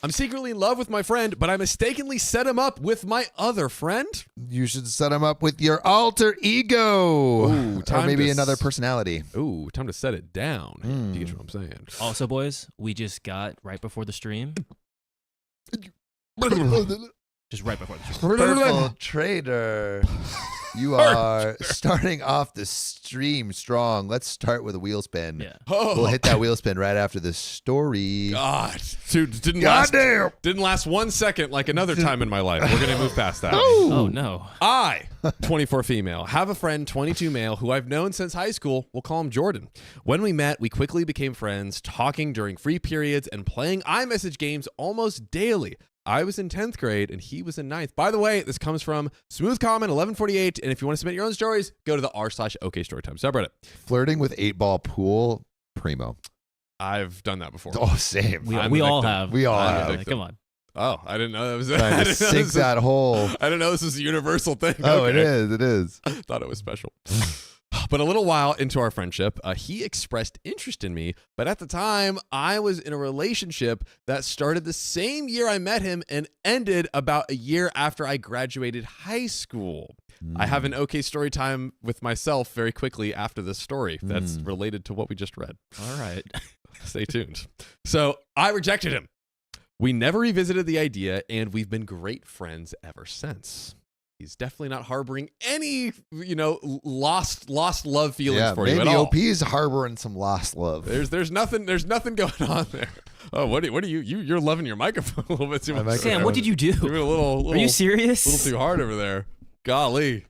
I'm secretly in love with my friend, but I mistakenly set him up with my other friend. You should set him up with your alter ego. Ooh, or maybe another personality. Ooh, time to set it down. Do you get what I'm saying? Also, boys, we just got right before the stream. Just right before the stream. Purple Trader. You are starting off the stream strong. Let's start with a wheel spin. Yeah. We'll hit that wheel spin right after the story. God, dude, didn't last 1 second like another time in my life. We're going to move past that. Oh, no. I, 24 female, have a friend, 22 male, who I've known since high school. We'll call him Jordan. When we met, we quickly became friends, talking during free periods and playing iMessage games almost daily. I was in 10th grade and he was in 9th. By the way, this comes from Smooth Comment 1148. And if you want to submit your own stories, go to the r/OKStorytime subreddit. Flirting with 8-ball pool, primo. I've done that before. Oh, same. We all have. We all have. Come on. Oh, I didn't know that was Trying to sink that hole. I didn't know this was a universal thing. Oh, Okay. it is. It is. Thought it was special. But a little while into our friendship, he expressed interest in me. But at the time, I was in a relationship that started the same year I met him and ended about a year after I graduated high school. I have an OK story time with myself very quickly after this story that's related to what we just read. All right. Stay tuned. So I rejected him. We never revisited the idea, and we've been great friends ever since. He's definitely not harboring any, lost love feelings for you at all. Maybe OP is harboring some lost love. There's nothing going on there. Oh, what are you're loving your microphone a little bit too much. Sam, what did you do? Doing a little. Are you serious? A little too hard over there. Golly.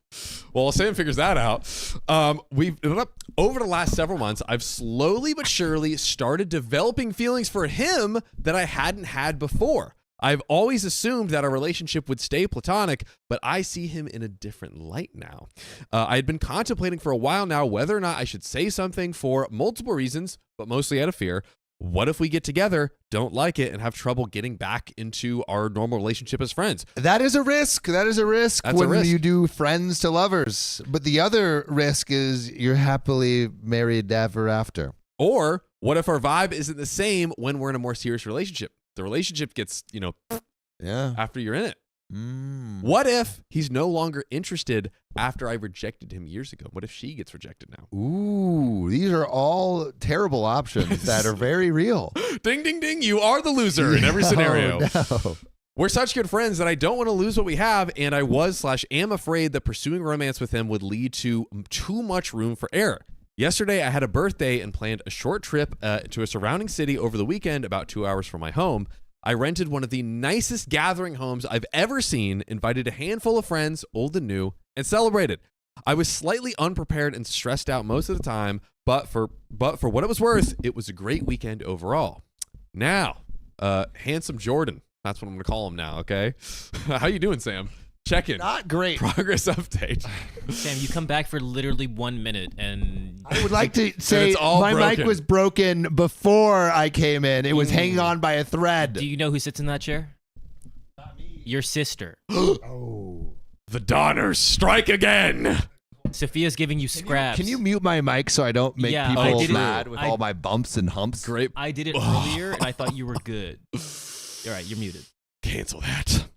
Well, while Sam figures that out, over the last several months, I've slowly but surely started developing feelings for him that I hadn't had before. I've always assumed that our relationship would stay platonic, but I see him in a different light now. I had been contemplating for a while now whether or not I should say something for multiple reasons, but mostly out of fear. What if we get together, don't like it, and have trouble getting back into our normal relationship as friends? That is a risk. That's a when risk. you do friends to lovers. But the other risk is you're happily married ever after. Or what if our vibe isn't the same when we're in a more serious relationship? The relationship gets, after you're in it. What if he's no longer interested after I rejected him years ago? What if she gets rejected now? Ooh, these are all terrible options that are very real. Ding, ding, ding. You are the loser in every scenario. No. We're such good friends that I don't want to lose what we have, and I am afraid that pursuing romance with him would lead to too much room for error. Yesterday, I had a birthday and planned a short trip to a surrounding city over the weekend, about 2 hours from my home. I rented one of the nicest gathering homes I've ever seen, invited a handful of friends, old and new, and celebrated. I was slightly unprepared and stressed out most of the time, but for what it was worth, it was a great weekend overall. Now, handsome Jordan. That's what I'm going to call him now, okay? How you doing, Sam? Check in. Not great. Progress update. Sam, you come back for literally 1 minute and... I would like to say my broken. mic was broken before I came in. It was hanging on by a thread. Do you know who sits in that chair? Not me. Your sister. Oh. The Donners strike again. Sophia's giving you scraps. Can you mute my mic so I don't make people mad with all my bumps and humps? Great. I did it earlier and I thought you were good. All right, you're muted. Cancel that.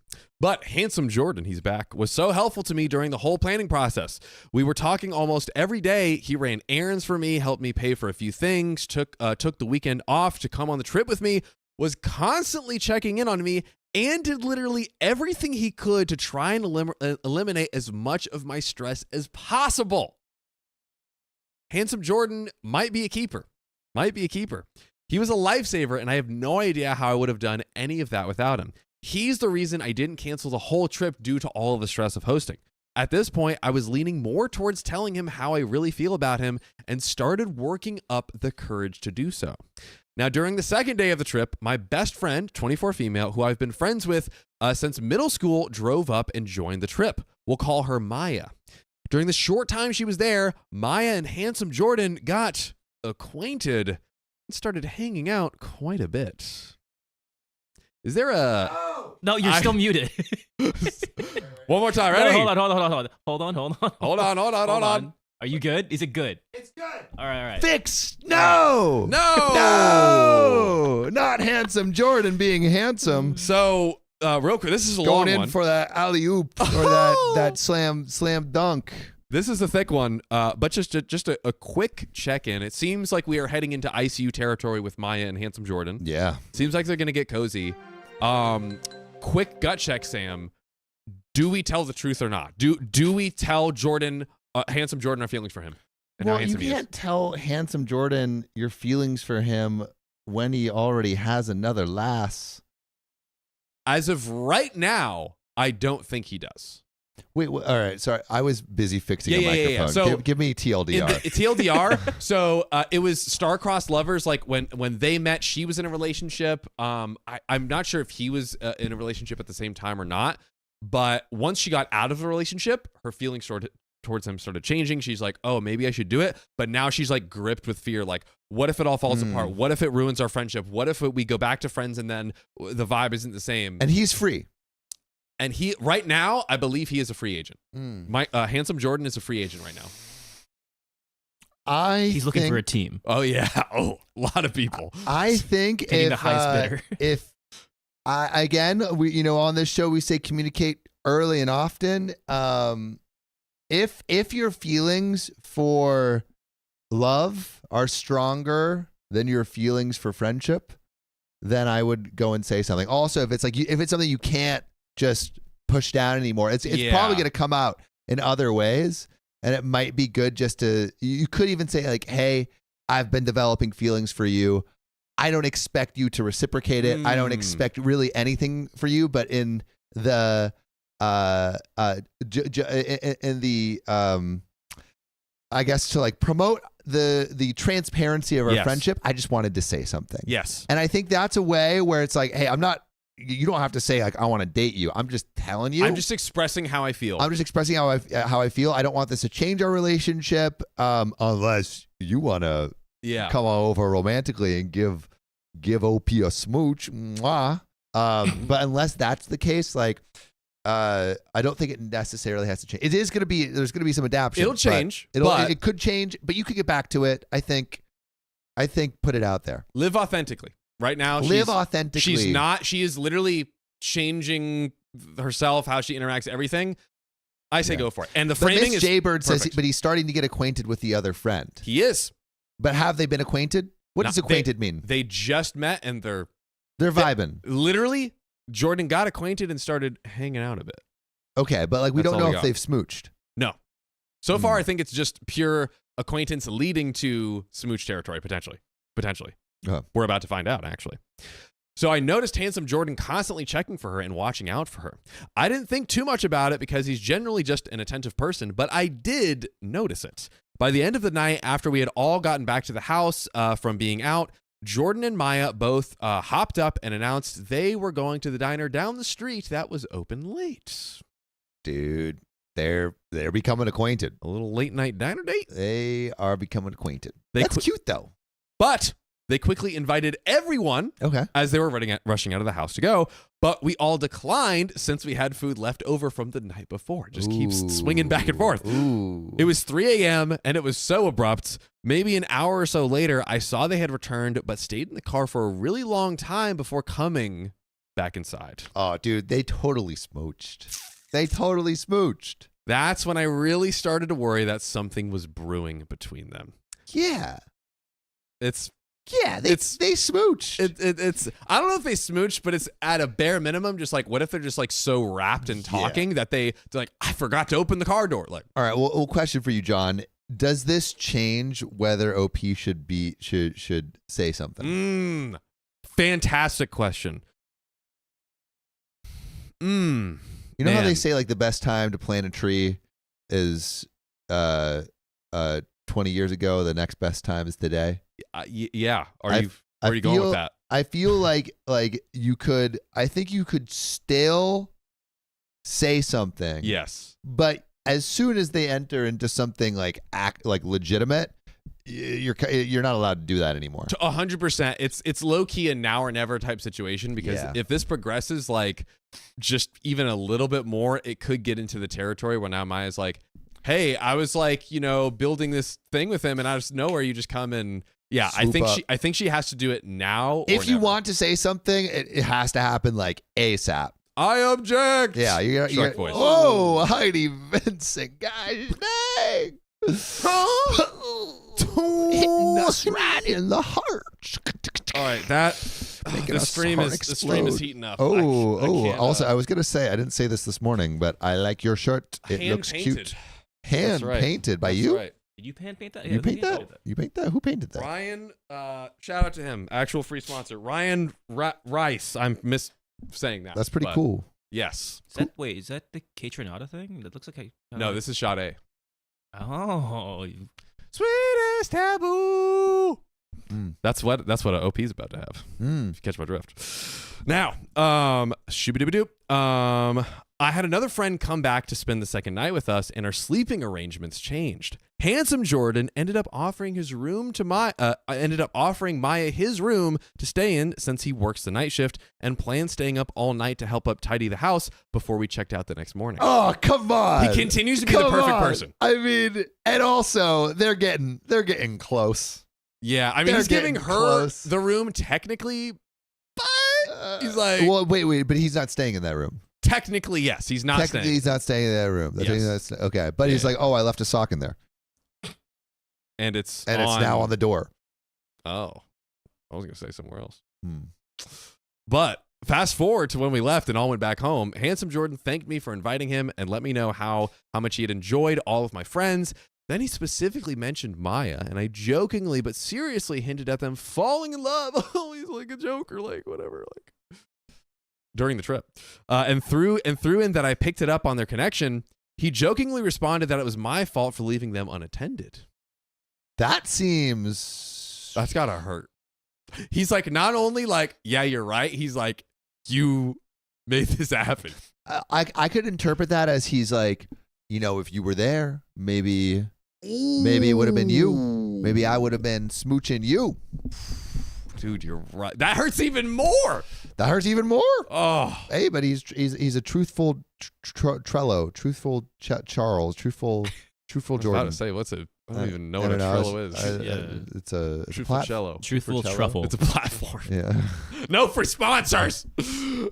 But handsome Jordan, he's back, was so helpful to me during the whole planning process. We were talking almost every day. He ran errands for me, helped me pay for a few things, took the weekend off to come on the trip with me, was constantly checking in on me, and did literally everything he could to try and eliminate as much of my stress as possible. Handsome Jordan might be a keeper. He was a lifesaver, and I have no idea how I would have done any of that without him. He's the reason I didn't cancel the whole trip due to all of the stress of hosting. At this point, I was leaning more towards telling him how I really feel about him and started working up the courage to do so. Now, during the second day of the trip, my best friend, 24 female, who I've been friends with since middle school, drove up and joined the trip. We'll call her Maya. During the short time she was there, Maya and handsome Jordan got acquainted and started hanging out quite a bit. Is there a... No, you're still muted. One more time, ready? Hold on. Hold on. Are you good? Is it good? It's All right. Fix. No. Not handsome Jordan being handsome. So, real quick, this is a Going long in one. for that alley oop or that slam dunk. This is a thick one, but just a quick check-in. It seems like we are heading into ICU territory with Maya and Handsome Jordan. Yeah. Seems like they're going to get cozy. Quick gut check, Sam. Do we tell the truth or not? Do we tell Jordan, Handsome Jordan, our feelings for him? And how Well, you handsome he is? can't tell handsome Jordan your feelings for him when he already has another lass. As of right now, I don't think he does. Wait, all right. Sorry, I was busy fixing a microphone. Yeah. So give me TLDR. TLDR. So it was star-crossed lovers. Like when they met, she was in a relationship. I'm not sure if he was in a relationship at the same time or not. But once she got out of the relationship, her feelings towards him started changing. She's like, oh, maybe I should do it. But now she's like gripped with fear. Like, what if it all falls apart? What if it ruins our friendship? What if we go back to friends and then the vibe isn't the same? And he's free. And he, right now, I believe he is a free agent. My Handsome Jordan is a free agent right now. He's looking for a team. Oh yeah. Oh, a lot of people. I think Getting the highest bidder. Again, we on this show we say communicate early and often. If your feelings for love are stronger than your feelings for friendship, then I would go and say something. Also, if it's something you can't just push down anymore, it's probably going to come out in other ways, and it might be good just to. You could even say like, "Hey, I've been developing feelings for you. I don't expect you to reciprocate it. I don't expect really anything for you, but in the I guess to like promote the transparency of our friendship, I just wanted to say something. Yes. And I think that's a way where it's like, hey, you don't have to say like I want to date you. I'm just telling you. I'm just expressing how I feel. I'm just expressing how I feel. I don't want this to change our relationship unless you want to come over romantically and give OP a smooch. Mwah. But unless that's the case, like I don't think it necessarily has to change. It is going to be, there's going to be some adaptation. It'll change. It could change, but you could get back to it. I think put it out there. Live authentically. Right now, authentically. She is literally changing herself, how she interacts, everything. I say go for it. And the framing is Jaybird says, perfect. but he's starting to get acquainted with the other friend. He is. But have they been acquainted? What does acquainted mean? They just met and they're vibing. Literally, Jordan got acquainted and started hanging out a bit. Okay, but like we don't know if they've smooched. No. So far, I think it's just pure acquaintance leading to smooch territory, potentially. We're about to find out, actually. So I noticed Handsome Jordan constantly checking for her and watching out for her. I didn't think too much about it because he's generally just an attentive person, but I did notice it. By the end of the night, after we had all gotten back to the house from being out, Jordan and Maya both hopped up and announced they were going to the diner down the street that was open late. Dude, they're becoming acquainted. A little late night diner date? They are becoming acquainted. That's cute, though. But they quickly invited everyone as they were rushing out of the house to go. But we all declined since we had food left over from the night before. It just keeps swinging back and forth. It was 3 a.m. and it was so abrupt. Maybe an hour or so later, I saw they had returned, but stayed in the car for a really long time before coming back inside. Oh, dude, they totally smooched. That's when I really started to worry that something was brewing between them. Yeah. They smooch. It's I don't know if they smooch, but it's at a bare minimum. Just like, what if they're just like so wrapped in talking that they're like, I forgot to open the car door. Like, all right. Well, question for you, John. Does this change whether OP should say something? Fantastic question. You know how they say like the best time to plant a tree is 20 years ago. The next best time is today. Yeah. Where are you going with that? I feel like you could. I think you could still say something. Yes. But as soon as they enter into something like legitimate, you're not allowed to do that anymore. 100%. It's low key a now or never type situation because if this progresses like just even a little bit more, it could get into the territory where now Maya's like, hey, I was like, building this thing with him, and out of nowhere, you just come and yeah. Swoop up. I think she has to do it now. Or If you never. want to say something, it has to happen like ASAP. I object. Yeah, you're Shark voice. Whoa, Heidi Vincent, gosh dang. Hitting us right in the heart. All right, the stream is heating up. I can't, Also, I was gonna say I didn't say this morning, but I like your shirt. It looks cute. Hand painted by you. Right. Did you hand paint that? You paint that? You paint that? Who painted that? Ryan. Shout out to him. Actual free sponsor. Ryan Rice. I'm saying that. That's pretty but cool. Yes. Is that the Catronata thing? That looks like No, this is Sade. Oh. Sweetest taboo. That's what an OP is about to have. If you catch my drift. Now, shooby-dooby-doop. I had another friend come back to spend the second night with us, and our sleeping arrangements changed. Handsome Jordan ended up offering Maya his room to stay in since he works the night shift and planned staying up all night to help up tidy the house before we checked out the next morning. Oh, come on. He continues to be the perfect person. I mean, and also they're getting close. Yeah, I mean, They're he's giving getting her close. the room technically, but he's like, well, wait, but he's not staying in that room. Technically, yes, he's not Technically, staying. he's not staying in that room. Yes. Okay, but he's like, oh, I left a sock in there, And it's now on the door. Oh, I was gonna say somewhere else. But fast forward to when we left and all went back home. Handsome Jordan thanked me for inviting him and let me know how much he had enjoyed all of my friends. Then he specifically mentioned Maya, and I jokingly but seriously hinted at them falling in love. Oh, he's like a joker, like whatever, like during the trip, and threw in that I picked it up on their connection. He jokingly responded that it was my fault for leaving them unattended. That's gotta hurt. He's like, not only like, yeah, you're right. He's like, you made this happen. I could interpret that as he's like, if you were there, maybe it would have been you. Maybe I would have been smooching you. Dude, you're right. That hurts even more. That hurts even more. Oh, hey, but he's a truthful Trello, truthful Charles, truthful I was Jordan. about to say, I don't even know what a Trello is. It's a Truthful cello. Truthful truffle. It's a platform. Yeah. No for sponsors.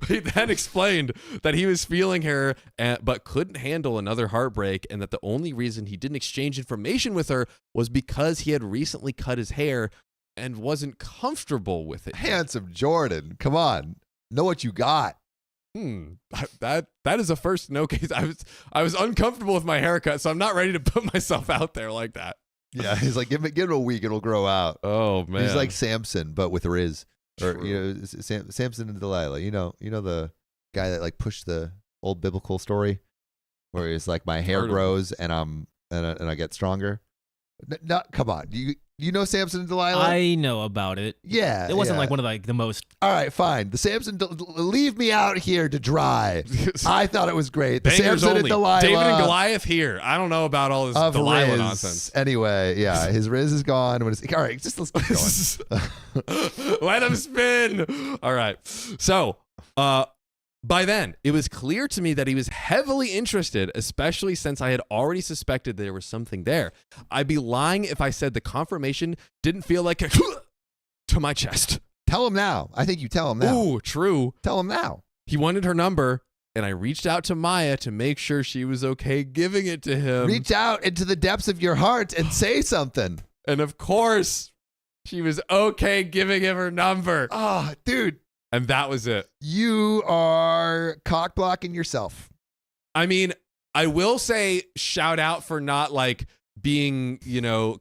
He then explained that he was feeling her, but couldn't handle another heartbreak, and that the only reason he didn't exchange information with her was because he had recently cut his hair and wasn't comfortable with it. Handsome Jordan, come on, know what you got. That is a first no case. I was uncomfortable with my haircut, so I'm not ready to put myself out there like that. Yeah, he's like, give it a week, it'll grow out. Oh man, he's like Samson, but with Riz, or True. Samson and Delilah. You know the guy that like pushed the old biblical story, where he's like, my hair grows and I get stronger. No, come on, you know Samson and Delilah? I know about it. Yeah, it wasn't like one of the most. All right, fine. The Samson, leave me out here to dry. I thought it was great. The Bangers Samson only. and Delilah. David and Goliath here. I don't know about all this of Delilah Riz. nonsense. Anyway, yeah, his Riz is gone. All right, just let's keep going. Let him spin. All right. So, by then, it was clear to me that he was heavily interested, especially since I had already suspected there was something there. I'd be lying if I said the confirmation didn't feel like a to my chest. Tell him now. I think you tell him now. Ooh, true. Tell him now. He wanted her number, and I reached out to Maya to make sure she was okay giving it to him. Reach out into the depths of your heart and say something. And of course, she was okay giving him her number. Oh, dude. And that was it. You are cock blocking yourself. I mean, I will say shout out for not like being,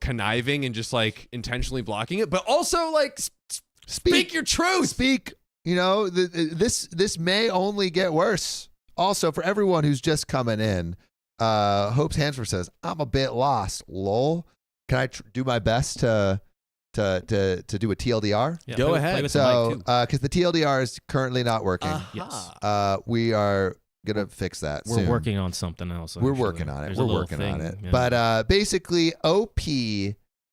conniving and just like intentionally blocking it, but also like speak your truth. Speak. This may only get worse. Also, for everyone who's just coming in, Hope's Hansford says, I'm a bit lost, lol. Can I do my best to do a TLDR? Yeah, Go ahead. play with the mic, too. Because the TLDR is currently not working. Yes. We are gonna fix that. We're soon. working on something else. We're actually. working on it. There's We're a little working thing, on it. yeah. But basically, OP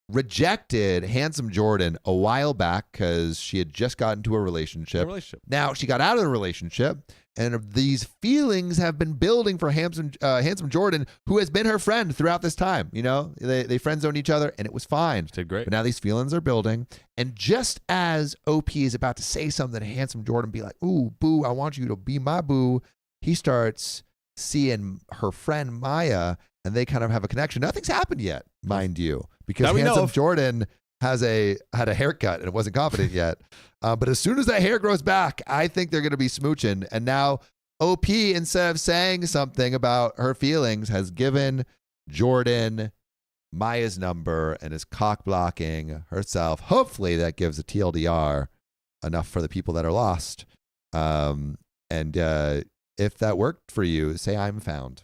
rejected Handsome Jordan a while back because she had just gotten into a relationship. Now she got out of the relationship, and these feelings have been building for Handsome Jordan, who has been her friend throughout this time. You know, they friend zoned each other, and it was fine. Did great. But now these feelings are building, and just as OP is about to say something to Handsome Jordan, be like, "Ooh, boo, I want you to be my boo," he starts seeing her friend Maya, and they kind of have a connection. Nothing's happened yet, mind you, because Handsome Jordan had a haircut and wasn't confident yet. But as soon as that hair grows back, I think they're going to be smooching. And now OP, instead of saying something about her feelings, has given Jordan Maya's number and is cock blocking herself. Hopefully that gives a TLDR enough for the people that are lost. If that worked for you, say I'm found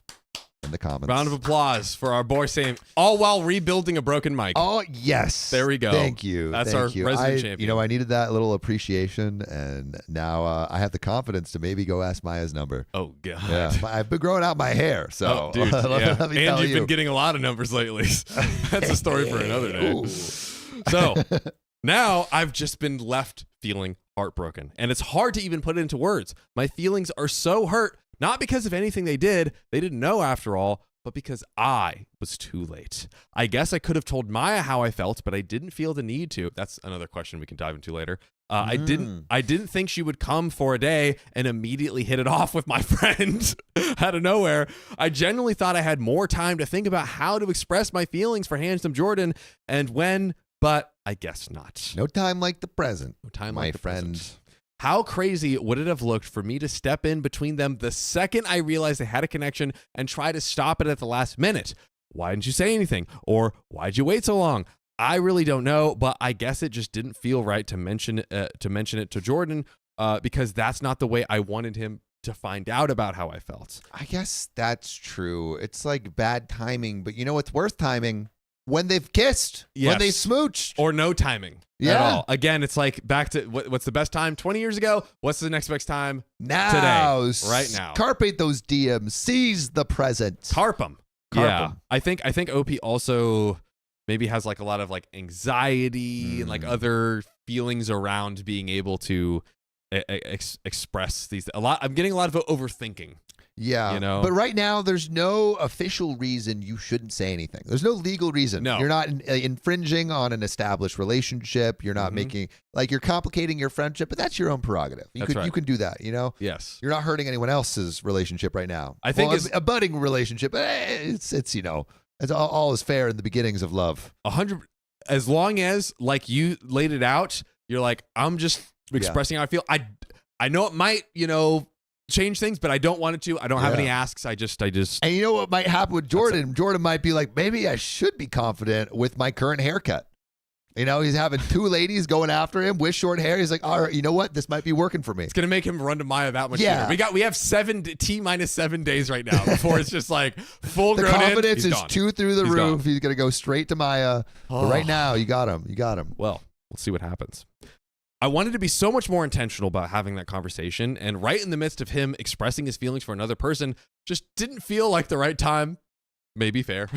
in the comments. Round of applause for our boy Sam, all while rebuilding a broken mic. Oh, yes. There we go. Thank you. That's Thank our you. resident champion. You know, I needed that little appreciation, and now I have the confidence to maybe go ask Maya's number. Oh, God. Yeah, I've been growing out my hair, so oh, dude, let me and tell you've been getting a lot of numbers lately. That's a story for another day. Ooh. So now I've just been left feeling heartbroken, and it's hard to even put it into words. My feelings are so hurt, not because of anything they didn't know after all, but because I was too late. I guess I could have told Maya how I felt, but I didn't feel the need to. That's another question we can dive into later. I didn't think she would come for a day and immediately hit it off with my friend out of nowhere. I genuinely thought I had more time to think about how to express my feelings for Handsome Jordan and when, but I guess not. No time like the present. No time my like the friend. present. How crazy would it have looked for me to step in between them the second I realized they had a connection and try to stop it at the last minute? Why didn't you say anything? Or why'd you wait so long? I really don't know, but I guess it just didn't feel right to mention it to Jordan because that's not the way I wanted him to find out about how I felt. I guess that's true. It's like bad timing, but you know what's worse timing? When they've kissed, when they smooched. Or no timing at all. Again, it's like back to what's the best time 20 years ago? What's the next best time now? Today, right now. Carpe those DMs. Seize the present. Carp them. Yeah. I think OP also maybe has like a lot of like anxiety and like other feelings around being able to express these. I'm getting a lot of overthinking. Yeah, you know? But right now, there's no official reason you shouldn't say anything. There's no legal reason. No. You're not infringing on an established relationship. You're not making, like, you're complicating your friendship, but that's your own prerogative. You can do that, you know? Yes. You're not hurting anyone else's relationship right now. I think it's a budding relationship. It's you know, it's all is fair in the beginnings of love. 100, as long as, like you laid it out, you're like, I'm just expressing how I feel. I know it might, you know, change things, but I don't want it to. I don't have any asks. I just. And you know what might happen with Jordan? Jordan might be like, maybe I should be confident with my current haircut. You know, he's having two ladies going after him with short hair. He's like, all right, you know what? This might be working for me. It's gonna make him run to Maya that much sooner. We have T-7 days right now before it's just like full grown. The confidence is gone. 2 through the roof. Gone. He's gonna go straight to Maya. But right now, you got him. You got him. Well, let's see what happens. I wanted to be so much more intentional about having that conversation, and right in the midst of him expressing his feelings for another person, just didn't feel like the right time. Maybe fair.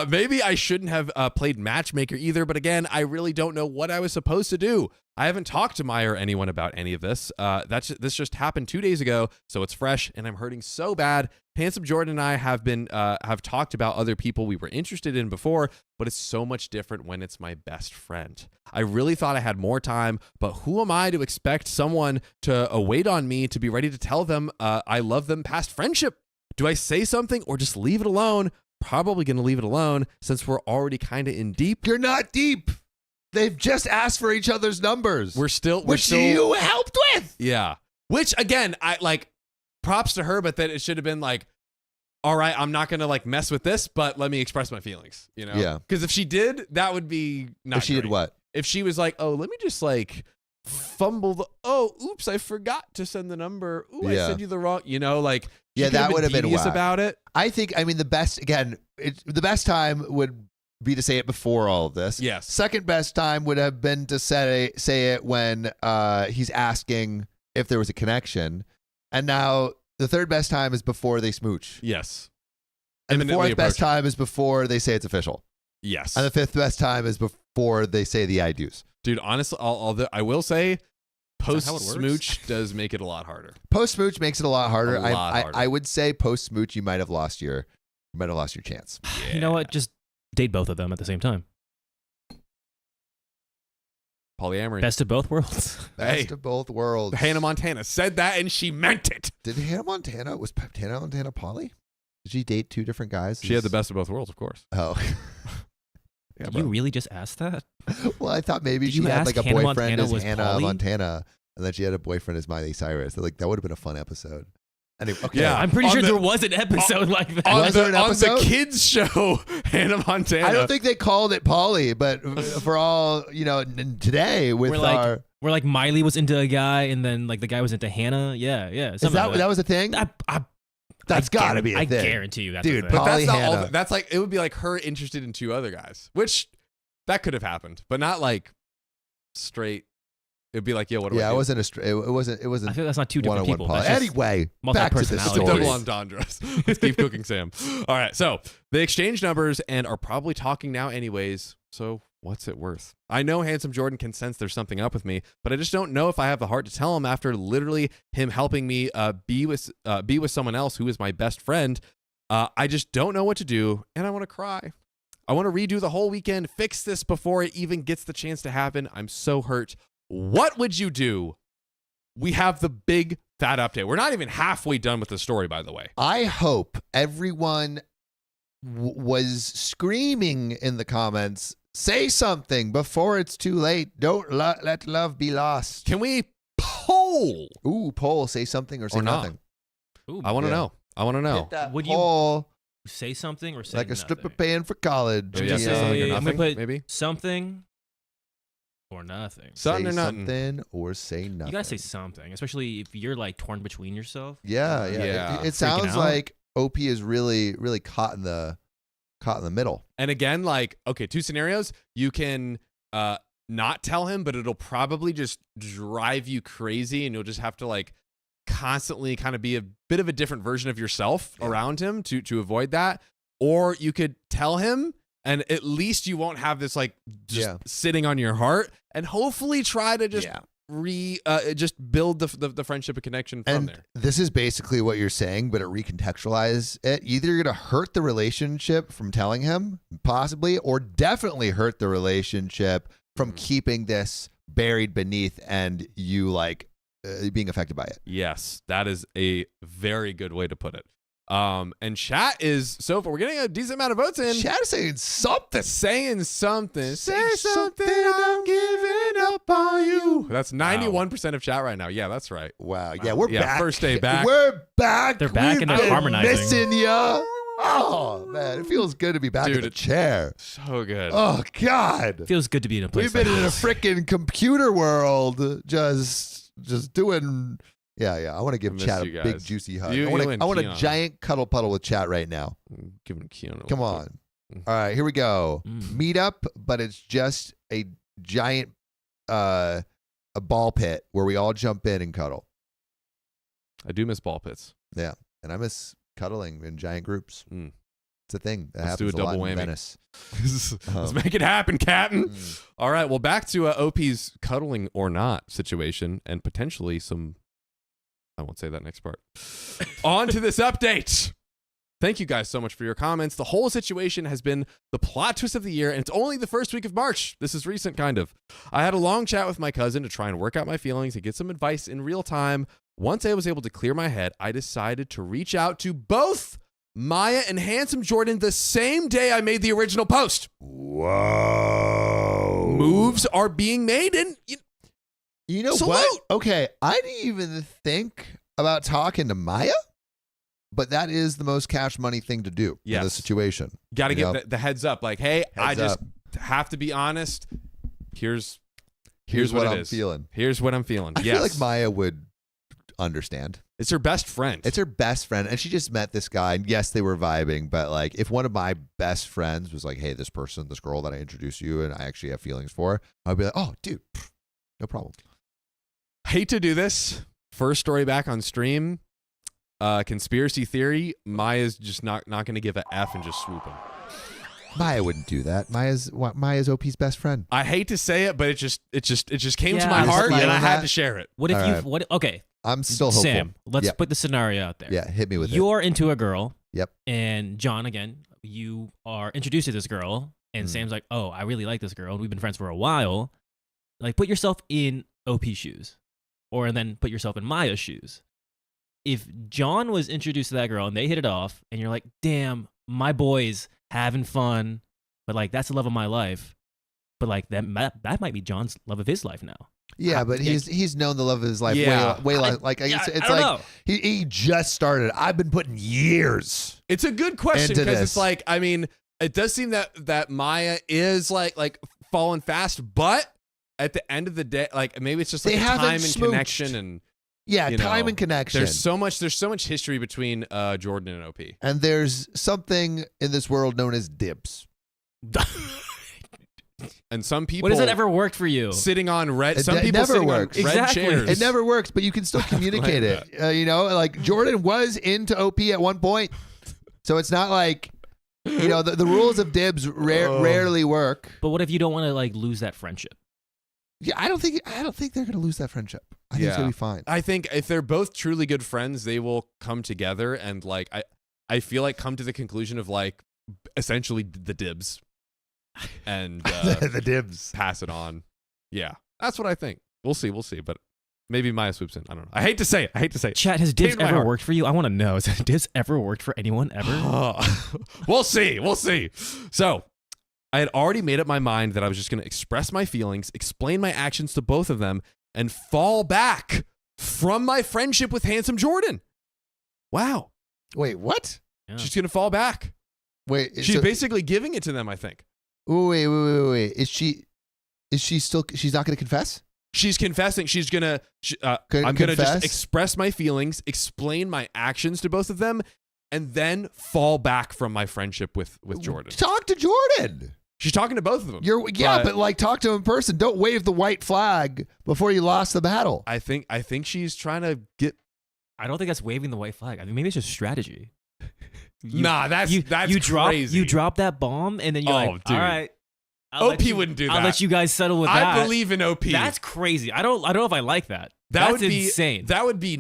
Maybe I shouldn't have played matchmaker either, but again, I really don't know what I was supposed to do. I haven't talked to Maya or anyone about any of this. This just happened 2 days ago, so it's fresh, and I'm hurting so bad. Handsome Jordan and I have talked about other people we were interested in before, but it's so much different when it's my best friend. I really thought I had more time, but who am I to expect someone to wait on me to be ready to tell them I love them past friendship? Do I say something or just leave it alone? Probably going to leave it alone since we're already kind of in deep. You're not deep. They've just asked for each other's numbers. Which you helped with. Yeah. Which again, I like props to her, but then it should have been like, all right, I'm not going to like mess with this, but let me express my feelings, you know? Yeah. Because if she did, that would be not If she great. did what? If she was like, oh, let me just like fumble oops, I forgot to send the number. Ooh, I sent you the wrong, you know, like, that would have been whack. About it. I think, I mean, the best time would be to say it before all of this. Yes. Second best time would have been to say it when he's asking if there was a connection. And now the third best time is before they smooch. Yes. And the fourth best time is before they say it's official. Yes. And the fifth best time is before they say the I do's. Dude, honestly, I will say post how it works? smooch does make it a lot harder. Post smooch makes it a lot harder. A lot harder. I would say post smooch you might have lost your chance. Yeah. You know what? Just date both of them at the same time. Polyamory. Best of both worlds. Best Hey. of both worlds. Hannah Montana said that and she meant it. Was Hannah Montana poly? Did she date two different guys? She had the best of both worlds, of course. Oh. Yeah, Did bro. you really just ask that? Well, I thought maybe Did she you had ask like a Hannah boyfriend Montana as was Hannah poly? Montana, and then she had a boyfriend as Miley Cyrus. Like that would have been a fun episode. Anyway, okay. Yeah. I'm pretty On sure the- there was an episode like that. Was there an on the episode? kids show, Hannah Montana. I don't think they called it poly, but for all today with We're like- our Where like Miley was into a guy and then like the guy was into Hannah. Yeah. is that was a thing? That's got to be a I thing. guarantee you that's Dude, a thing. But that's not all. Hannah. That's like it would be like her interested in two other guys, which that could have happened, but not like straight. It'd be like, yeah, what do I Yeah, do? it wasn't it wasn't I feel that's not two different one-on-one people. poly. That's just- Anyway, back to the multi-personality. story. Double entendres. Let's keep cooking, Sam. All right, so they exchanged numbers and are probably talking now, anyways. So what's it worth? I know Handsome Jordan can sense there's something up with me, but I just don't know if I have the heart to tell him after literally him helping me be with someone else who is my best friend. I just don't know what to do, and I want to cry. I want to redo the whole weekend, fix this before it even gets the chance to happen. I'm so hurt. What would you do? We have the big fat update. We're not even halfway done with the story, by the way. I hope everyone was screaming in the comments, say something before it's too late. Don't let love be lost. Can we poll? Ooh, poll, say something or say Or not. nothing. Ooh, I want to Yeah. know. I want to know. Hit that Would you- poll say something or say like a nothing? stripper paying for college. Maybe Just say something or say- I'm nothing, gonna put- maybe? something or nothing. Something say or nothing. something or say nothing. You gotta say something, especially if you're like torn between yourself. Yeah. Yeah. It sounds out. like OP is really, really caught in the middle. And again, like, okay, two scenarios. You can not tell him, but it'll probably just drive you crazy, and you'll just have to like constantly kind of be a bit of a different version of yourself around him to avoid that. Or you could tell him, and at least you won't have this like just sitting on your heart, and hopefully try to just just build the friendship and connection from And there. this is basically what you're saying, but it recontextualize it. Either you're going to hurt the relationship from telling him, possibly, or definitely hurt the relationship from keeping this buried beneath and you like being affected by it. Yes, that is a very good way to put it. And chat is so far, we're getting a decent amount of votes in. Chat is saying something. Saying something. Say something, I'm giving up on you. That's 91% of chat right now. Yeah, that's right. Wow. Yeah, we're Yeah, back. first day back. We're back. They're back We've and they're been harmonizing. Missing ya. Oh, man. It feels good to be back in Dude, the chair. So good. Oh, God. Feels good to be in a place. We've been like in a this. freaking computer world just doing. Yeah. I want to give miss Chat a you big guys. juicy hug. You and I want a Keon. giant cuddle puddle with Chat right now. Giving Keanu. Come on. All right, here we go. Meet up, but it's just a giant a ball pit where we all jump in and cuddle. I do miss ball pits. Yeah, and I miss cuddling in giant groups. Mm. It's a thing that Let's do happens a a lot double in whammy. Venice. Let's make it happen, Captain. Mm. All right, well, back to OP's cuddling or not situation and potentially some. I won't say that next part. On to this update. Thank you guys so much for your comments. The whole situation has been the plot twist of the year, and it's only the first week of March. This is recent, kind of. I had a long chat with my cousin to try and work out my feelings and get some advice in real time. Once I was able to clear my head, I decided to reach out to both Maya and Handsome Jordan the same day I made the original post. Whoa. Moves are being made, and You know Salute. what? Okay, I didn't even think about talking to Maya, but that is the most cash money thing to do in Yes. this situation. got to Yep. get the heads up. Like, hey, I Heads just up. have to be honest. Here's Here's what what it I'm is. feeling. Here's what I'm feeling. I Yes. feel like Maya would understand. It's her best friend. It's her best friend, and she just met this guy. And yes, they were vibing, but like, if one of my best friends was like, "Hey, this girl that I introduced you, and I actually have feelings for," I'd be like, "Oh, dude, no problem." Hate to do this. First story back on stream. Conspiracy theory. Maya's just not going to give a F and just swoop him. Maya wouldn't do that. Maya's OP's best friend. I hate to say it, but it just came to Yeah, my just heart, like and I had that. to share it. What if All you? right. What? Okay, I'm still hopeful. Sam. Let's Yep. put the scenario out there. Yeah, hit me with it. You're into a girl. Yep. And John, again, you are introduced to this girl, and Mm. Sam's like, "Oh, I really like this girl, and we've been friends for a while." Like, put yourself in OP's shoes, or then put yourself in Maya's shoes. If John was introduced to that girl and they hit it off, and you're like, "Damn, my boy's having fun," but like that's the love of my life, but like that might be John's love of his life now. Yeah, but he's known the love of his life Yeah. way like I guess I it's don't like know. he just started. I've been putting years. It's a good question Into because this. it's like, I mean, it does seem that Maya is like falling fast, but at the end of the day, like maybe it's just like They a haven't time and smooched. connection, and Yeah, you time know, and connection. there's so much history between Jordan and OP. And there's something in this world known as dibs. And some people What has it ever worked for you? sitting on red. It Some people never sitting works. on red Exactly. chairs. It never works, but you can still communicate Like it. You know, like Jordan was into OP at one point, so it's not like the rules of dibs rarely work. But what if you don't want to like lose that friendship? Yeah, I don't think they're gonna lose that friendship. I think it's gonna be fine. I think if they're both truly good friends, they will come together and like I feel like come to the conclusion of like essentially the dibs and The dibs. pass it on. Yeah, that's what I think. We'll see, but maybe Maya swoops in. I don't know. I hate to say it. Chat, has dibs Came to my ever heart. worked for you? I want to know. Has dibs ever worked for anyone ever? We'll see. So I had already made up my mind that I was just going to express my feelings, explain my actions to both of them, and fall back from my friendship with Handsome Jordan. Wow. Wait, what? Yeah. She's going to fall back. Wait, She's so- basically giving it to them, I think. wait. Is she still? She's not gonna confess? She's confessing. She's going to, Can I'm going to confess? just express my feelings, explain my actions to both of them, and then fall back from my friendship with Jordan. Talk to Jordan. She's talking to both of them. But like talk to him in person. Don't wave the white flag before you lost the battle. I think she's trying to get. I don't think that's waving the white flag. I mean, maybe it's just strategy. Nah, that's crazy. You drop that bomb, and then you're Oh, like, dude. all right. OP wouldn't do I'll that. let you guys settle with that. I believe in OP. That's crazy. I don't know if I like that. That That's would be insane. That would be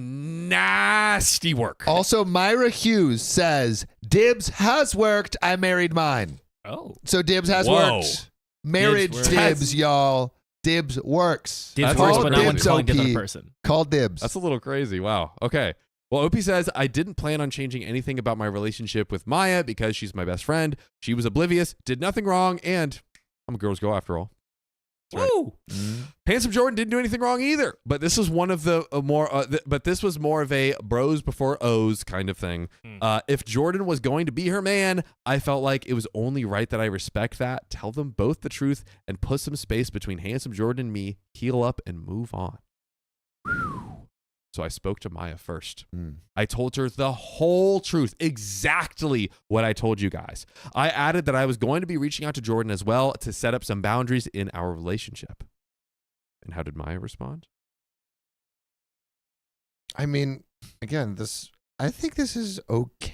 nasty work. Also, Myra Hughes says dibs has worked. I married mine. Oh. So dibs has Whoa. worked. Marriage Dibs dibs, works. y'all. Dibs works. Dibs That's works, all but not when dibs, calling the other OP. person. Call dibs. That's a little crazy. Wow. Okay. Well, OP says, I didn't plan on changing anything about my relationship with Maya because she's my best friend. She was oblivious, did nothing wrong, and I'm a girl's girl after all. That's right. Woo. Handsome Jordan didn't do anything wrong either, but this is one of the but this was more of a bros before O's kind of thing. If Jordan was going to be her man, I felt like it was only right that I respect that, tell them both the truth, and put some space between Handsome Jordan and me, heal up, and move on. So I spoke to Maya first. I told her the whole truth, exactly what I told you guys. I added that I was going to be reaching out to Jordan as well to set up some boundaries in our relationship. And how did Maya respond? I mean, again, I think this is okay.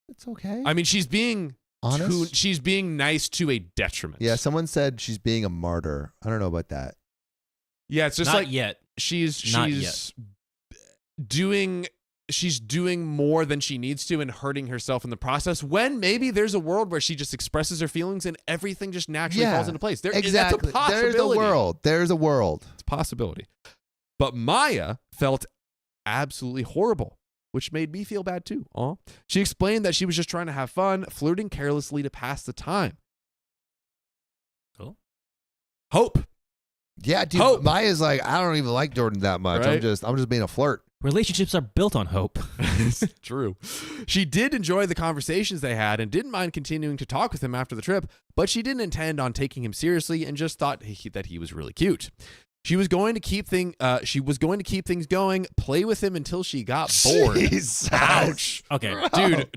It's okay. I mean, she's being Honest? she's being nice to a detriment. Yeah, someone said she's being a martyr. I don't know about that. Yeah, it's just Not like yet. she's Not yet. doing more than she needs to and hurting herself in the process, when maybe there's a world where she just expresses her feelings and everything just naturally falls into place. Exactly. That's a possibility. There's a world. It's a possibility. But Maya felt absolutely horrible, which made me feel bad too. She explained that she was just trying to have fun, flirting carelessly to pass the time. Cool. Hope. Yeah, dude. Hope. Maya's like, I don't even like Jordan that much. I'm Right? just being a flirt. Relationships are built on hope. It's true. She did enjoy the conversations they had and didn't mind continuing to talk with him after the trip, but she didn't intend on taking him seriously and just thought that he was really cute. She was going to keep things going, play with him until she got bored. Jesus. Ouch. Okay.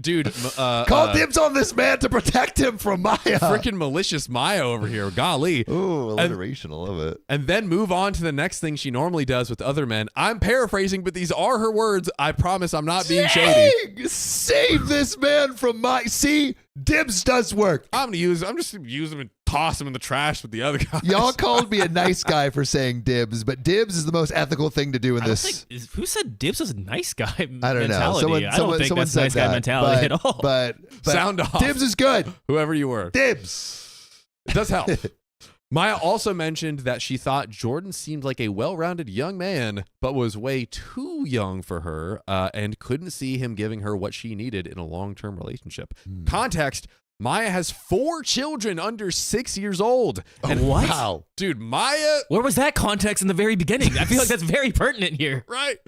Dude. Call dibs on this man to protect him from Maya. Freaking malicious Maya over here. Golly. Ooh, alliteration. I love it. And then move on to the next thing she normally does with other men. I'm paraphrasing, but these are her words. I promise I'm not being shady. Save this man from Maya. See, dibs does work. I'm just gonna use him and toss him in the trash with the other guys. Y'all called me a nice guy for saying dibs, but dibs is the most ethical thing to do in this. Who said dibs was a nice guy mentality? I don't know. I don't think that's said nice guy that, mentality at all. But Sound off. Dibs is good. Whoever you were. Dibs. It does help. Maya also mentioned that she thought Jordan seemed like a well-rounded young man, but was way too young for her and couldn't see him giving her what she needed in a long-term relationship. Context, Maya has 4 children under 6 years old. And what? Wow. Dude, Maya... Where was that context in the very beginning? I feel like that's very pertinent here. Right.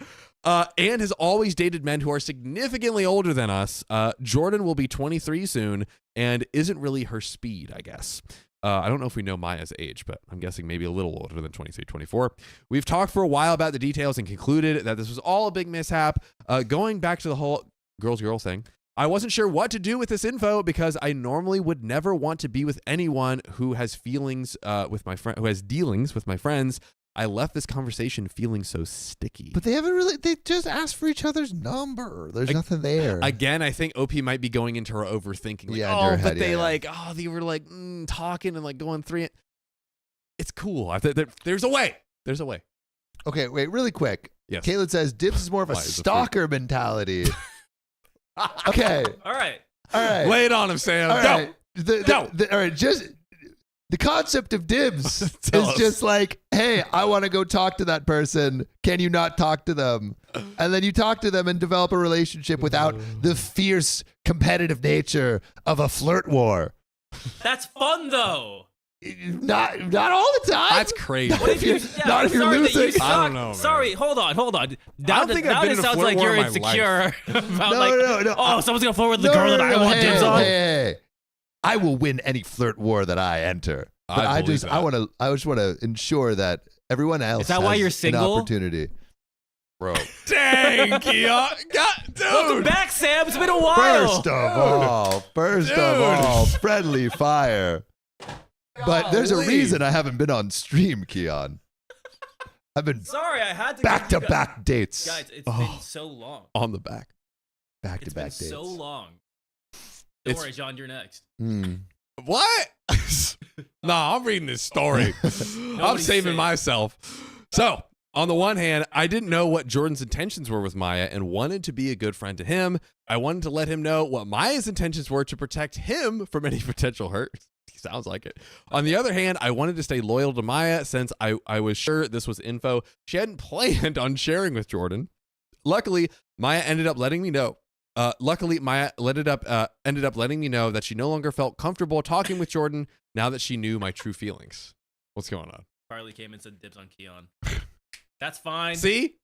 And has always dated men who are significantly older than us. Jordan will be 23 soon and isn't really her speed, I guess. I don't know if we know Maya's age, but I'm guessing maybe a little older than 23, 24. We've talked for a while about the details and concluded that this was all a big mishap. Going back to the whole girl thing, I wasn't sure what to do with this info because I normally would never want to be with anyone who has feelings with my friend, who has dealings with my friends. I left this conversation feeling so sticky. But they just asked for each other's number. There's nothing there. Again, I think OP might be going into her overthinking. Like, Yeah, in her head, but they yeah. they were like talking and like going through it. It's cool. There's a way. There's a way. Okay, wait, really quick. Yes. Caitlin says dibs is more of a Why is it stalker mentality. Okay. All right. All right. Lay it on him, Sam. All right. Go. All right. Just the concept of dibs is Tell us. just like, hey, I want to go talk to that person. Can you not talk to them? And then you talk to them and develop a relationship without the fierce competitive nature of a flirt war. That's fun though. Not all the time. That's crazy. What if you? Not if you're sorry that losing. you suck. I don't know, man. Sorry, hold on. Now don't think I've been it in a sounds flirt like war you're in my insecure about No. oh, someone's gonna flirt with the girl that I want dibs on. Hey. I will win any flirt war that I enter. But I just want to ensure that everyone else Is that why has you're single? an opportunity. Bro. Dang, Keon. Welcome Dude. back, Sam. It's been a while. First of all, friendly fire. But there's a Golly. reason I haven't been on stream, Keon. I've been Sorry, I had to back-to-back dates. Guys, it's been so long. On the back. Back-to-back It's dates. been so long. Don't It's- worry, John, you're next. What? Nah, I'm reading this story. I'm Nobody's saving safe. myself. So, on the one hand, I didn't know what Jordan's intentions were with Maya and wanted to be a good friend to him. I wanted to let him know what Maya's intentions were to protect him from any potential hurt. He sounds like it. On the other hand, I wanted to stay loyal to Maya since I was sure this was info she hadn't planned on sharing with Jordan. Luckily, Maya ended up letting me know. Maya ended up letting me know that she no longer felt comfortable talking with Jordan now that she knew my true feelings. What's going on? Carly came and said dibs on Keon. That's fine. See?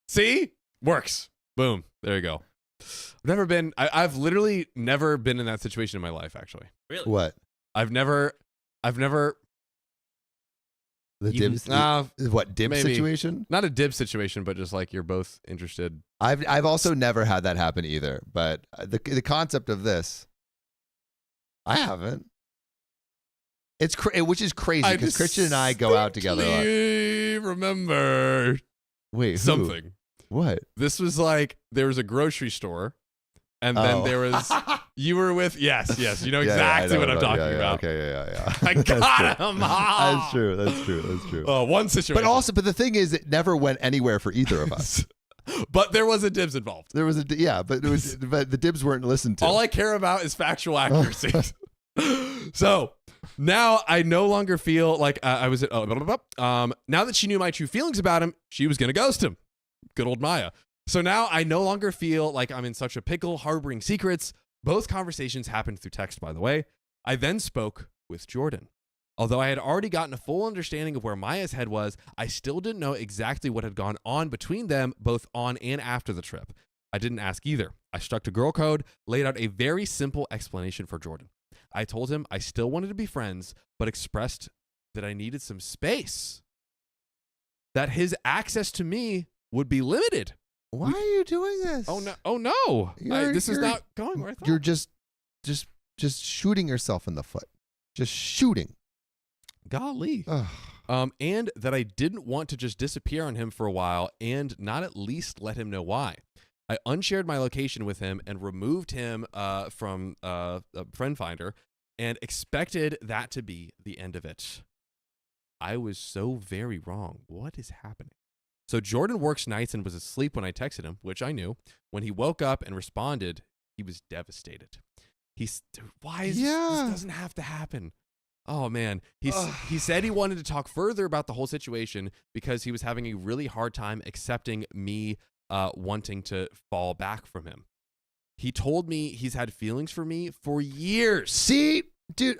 Works. Boom. There you go. I've literally never been in that situation in my life, actually. Really? What? I've never The You- dibs? What, dib maybe. situation? not a dib situation, but just like you're both interested. I've also never had that happen either. But the concept of this, I haven't. Which is crazy because Christian and I go out together a lot. I remember Wait, who? something. What? This was like there was a grocery store, and then there was you were with yes, you know exactly what I'm talking about. Okay, yeah. I got him. That's true. One situation, But the thing is, it never went anywhere for either of us. but there was a dibs involved. There was but the dibs weren't listened to. All I care about is factual accuracy. So now I no longer feel like I was. Now that she knew my true feelings about him, she was gonna ghost him. Good old Maya. So now I no longer feel like I'm in such a pickle harboring secrets. Both conversations happened through text, by the way. I then spoke with Jordan. Although I had already gotten a full understanding of where Maya's head was, I still didn't know exactly what had gone on between them, both on and after the trip. I didn't ask either. I struck to girl code, laid out a very simple explanation for Jordan. I told him I still wanted to be friends, but expressed that I needed some space. that his access to me would be limited. Why are you doing this? Oh no! This is not going where I thought. You're just shooting yourself in the foot. Just shooting. Golly. And that I didn't want to just disappear on him for a while and not at least let him know why. I unshared my location with him and removed him from a friend finder and expected that to be the end of it. I was so very wrong. What is happening? So Jordan works nights and was asleep when I texted him, which I knew. When he woke up and responded, he was devastated. Why is this doesn't have to happen? Oh man, he said he wanted to talk further about the whole situation because he was having a really hard time accepting me wanting to fall back from him. He told me he's had feelings for me for years. See, dude,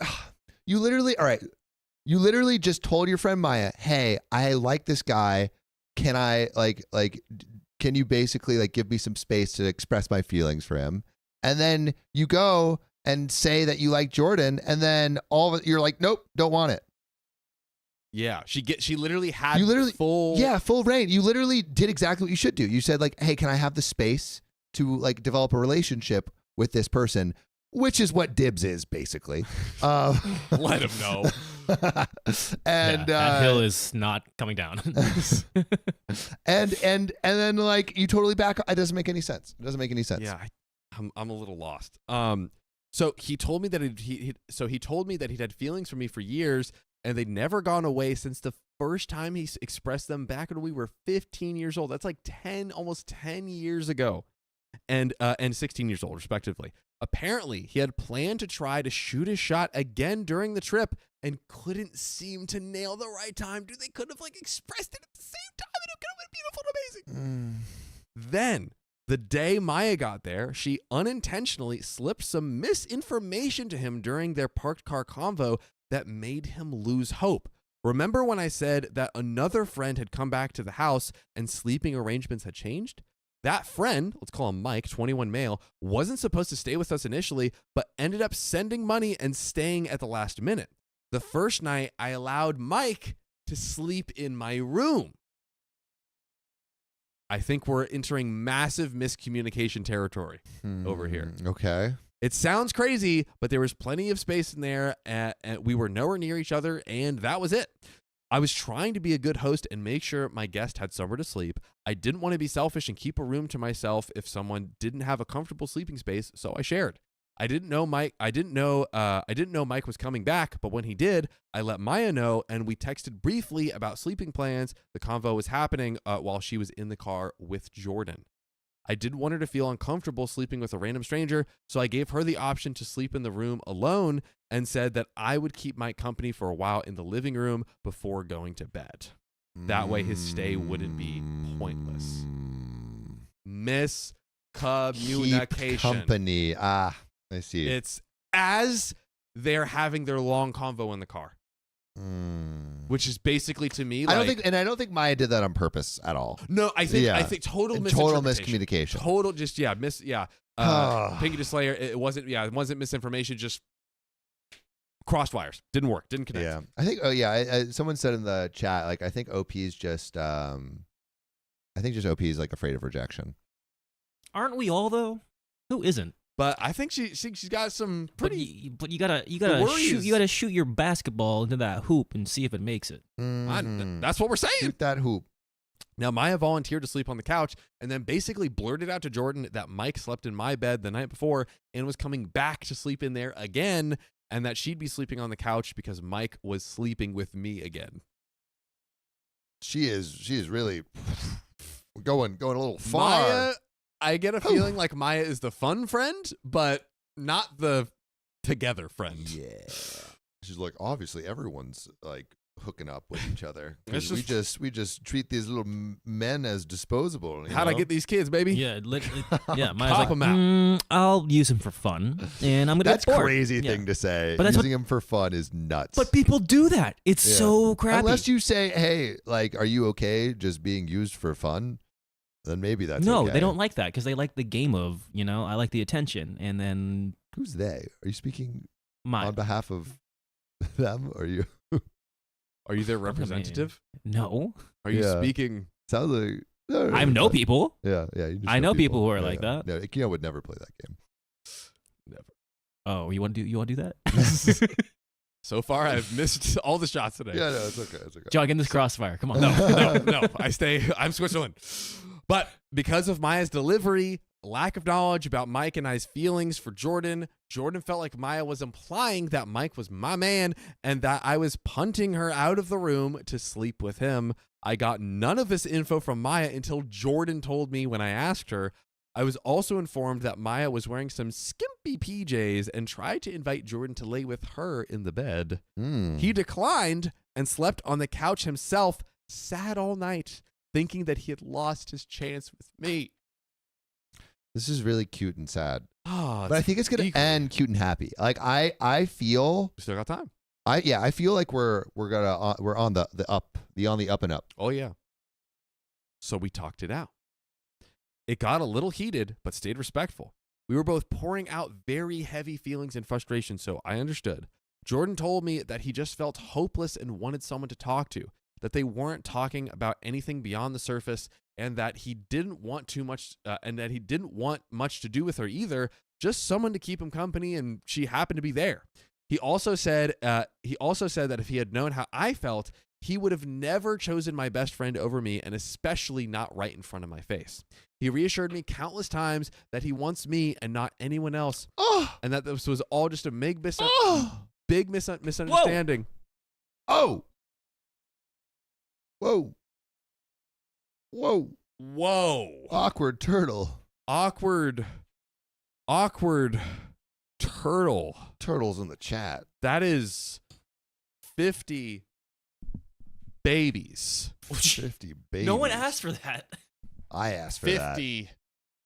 you literally just told your friend Maya, "Hey, I like this guy. Can I can you basically give me some space to express my feelings for him?" And then you go and say that you like Jordan, and then you're like, "Nope, don't want it." Yeah, she literally had full reign. You literally did exactly what you should do. You said "Hey, can I have the space to develop a relationship with this person?" Which is what dibs is basically. Let him know. And that hill is not coming down. and then you totally back. It doesn't make any sense. Yeah, I'm a little lost. So he told me that he told me that he'd had feelings for me for years, and they'd never gone away since the first time he expressed them back when we were 15 years old. That's almost 10 years ago, and 16 years old, respectively. Apparently, he had planned to try to shoot his shot again during the trip and couldn't seem to nail the right time. Dude, they could have expressed it at the same time, and it could have been beautiful and amazing. Then, the day Maya got there, she unintentionally slipped some misinformation to him during their parked car convo that made him lose hope. Remember when I said that another friend had come back to the house and sleeping arrangements had changed? That friend, let's call him Mike, 21 male, wasn't supposed to stay with us initially, but ended up sending money and staying at the last minute. The first night, I allowed Mike to sleep in my room. I think we're entering massive miscommunication territory over here. Okay. It sounds crazy, but there was plenty of space in there, and we were nowhere near each other, and that was it. I was trying to be a good host and make sure my guest had somewhere to sleep. I didn't want to be selfish and keep a room to myself if someone didn't have a comfortable sleeping space, so I shared. I didn't know Mike was coming back, but when he did, I let Maya know, and we texted briefly about sleeping plans. The convo was happening while she was in the car with Jordan. I didn't want her to feel uncomfortable sleeping with a random stranger, so I gave her the option to sleep in the room alone and said that I would keep Mike company for a while in the living room before going to bed. That way his stay wouldn't be pointless. Miscommunication. Keep company. I see. It's as they're having their long convo in the car. Which is basically to me I don't think Maya did that on purpose at all. No, I think total miscommunication. Total Pinky to Slayer, it wasn't misinformation, just crossed wires. Didn't work, didn't connect. Yeah. I think someone said in the chat I think OP is just OP is afraid of rejection. Aren't we all though? Who isn't? But I think she's got some pretty. But you gotta shoot your basketball into that hoop and see if it makes it. That's what we're saying. Shoot that hoop. Now Maya volunteered to sleep on the couch and then basically blurted out to Jordan that Mike slept in my bed the night before and was coming back to sleep in there again, and that she'd be sleeping on the couch because Mike was sleeping with me again. She is really going a little far. Maya, I get a feeling like Maya is the fun friend, but not the together friend. Yeah. She's like, obviously everyone's hooking up with each other. We just treat these little men as disposable. How'd I get these kids, baby? Yeah, Maya's like, I'll use them for fun, and I'm gonna. That's get bored. Crazy thing to say. But using them for fun is nuts. But people do that. It's so crappy. Unless you say, hey, are you okay just being used for fun? Then maybe that's no. Okay. They don't like that because they like the game of I like the attention, and then who's they? Are you speaking Maya on behalf of them, or you? Are you their representative? No. Are you Yeah. speaking? Sounds like I know people. Yeah, yeah. You just I know people who are like that. No, Ikea would never play that game. Never. Oh, you want to do that? So far, I've missed all the shots today. Yeah, no, it's okay. It's okay. John, get in this crossfire. Come on. No. I'm Switzerland. But because of Maya's delivery, lack of knowledge about Mike and I's feelings for Jordan felt like Maya was implying that Mike was my man and that I was punting her out of the room to sleep with him. I got none of this info from Maya until Jordan told me when I asked her. I was also informed that Maya was wearing some skimpy PJs and tried to invite Jordan to lay with her in the bed. He declined and slept on the couch himself, sad all night, thinking that he had lost his chance with me. This is really cute and sad. Oh, But I think it's gonna end cute and happy. Like I feel we still got time. I feel like we're on the up and up. Oh, yeah. So we talked it out. It got a little heated, but stayed respectful. We were both pouring out very heavy feelings and frustration, so I understood. Jordan told me that he just felt hopeless and wanted someone to talk to, that they weren't talking about anything beyond the surface, and that he didn't want much to do with her either, just someone to keep him company, and she happened to be there. He also said that if he had known how I felt, he would have never chosen my best friend over me, and especially not right in front of my face. He reassured me countless times that he wants me and not anyone else, and that this was all just a big misunderstanding. Oh. Whoa. Awkward turtle. Awkward turtle. Turtles in the chat. That is 50 babies. 50 babies. No one asked for that. I asked for that. 50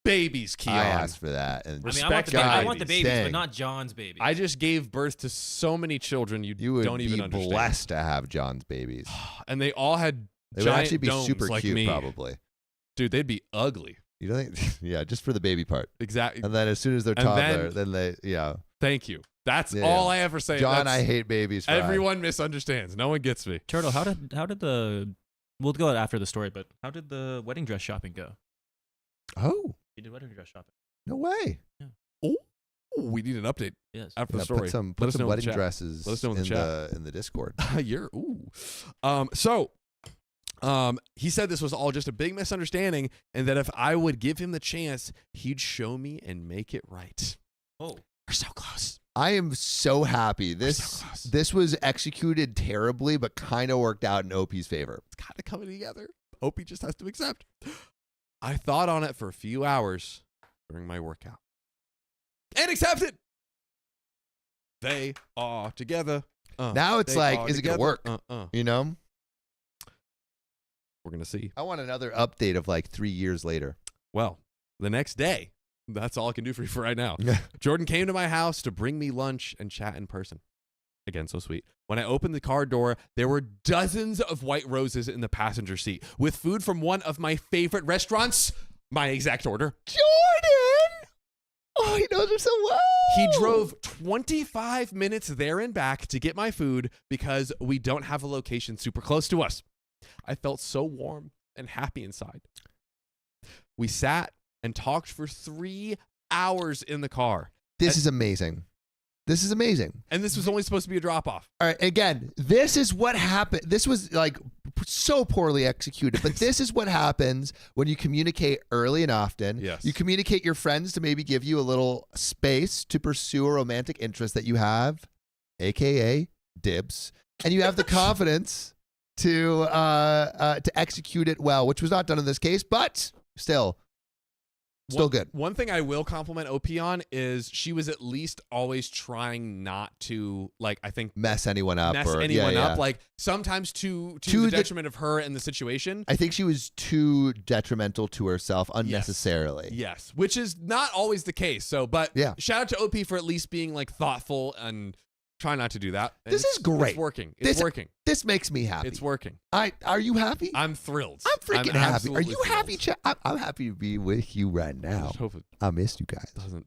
babies, Keon. I asked for that. And I want the babies, Dang. but not John's babies. I just gave birth to so many children you would don't even be understand. blessed to have John's babies. And they all had They would giant actually be domes super like cute, me. probably. Dude, they'd be ugly. You don't think? Yeah, just for the baby part. Exactly. And then as soon as they're And toddler, then they, yeah. Thank you. That's Yeah. all I ever say. John, That's- I hate babies. Fry. Everyone misunderstands. No one gets me. Turtle, how did the we'll go after the story, but how did the wedding dress shopping go? Oh, You did wedding dress shopping. no way. Ooh, we need an update Yes. after Yeah, the story. put some Let us know in the wedding chat. dresses Let us know in the chat. in the Discord. He said this was all just a big misunderstanding, and that if I would give him the chance, he'd show me and make it right. Oh. We're so close. I am so happy. We're so close. This was executed terribly, but kind of worked out in OP's favor. It's kind of coming together. Opie just has to accept. I thought on it for a few hours during my workout. And accepted. They are together. Now it's They like, are is it going to together. work? You know? We're going to see. I want another update of like 3 years later. Well, the next day, that's all I can do for you for right now. Jordan came to my house to bring me lunch and chat in person. Again, so sweet. When I opened the car door, there were dozens of white roses in the passenger seat with food from one of my favorite restaurants. My exact order. Jordan! Oh, he knows her so well. He drove 25 minutes there and back to get my food because we don't have a location super close to us. I felt so warm and happy inside. We sat and talked for 3 hours in the car. This is amazing. This is amazing. And this was only supposed to be a drop-off. All right, again, this is what happened. This was like so poorly executed, but this is what happens when you communicate early and often. Yes. You communicate your friends to maybe give you a little space to pursue a romantic interest that you have, aka dibs, and you have the confidence to execute it well, which was not done in this case, but still good. One thing I will compliment OP on is she was at least always trying not to, like, I think, mess anyone up. Yeah. Like, sometimes to the detriment of her and the situation. I think she was too detrimental to herself unnecessarily. Yes, which is not always the case. So, but yeah. Shout out to OP for at least being, like, thoughtful and try not to do that. And this is great. It's working. It's working. This makes me happy. It's working. Are you happy? I'm thrilled. I'm freaking happy. Are you thrilled. happy, Chad? I'm happy to be with you right now. I just hope it I missed you guys. doesn't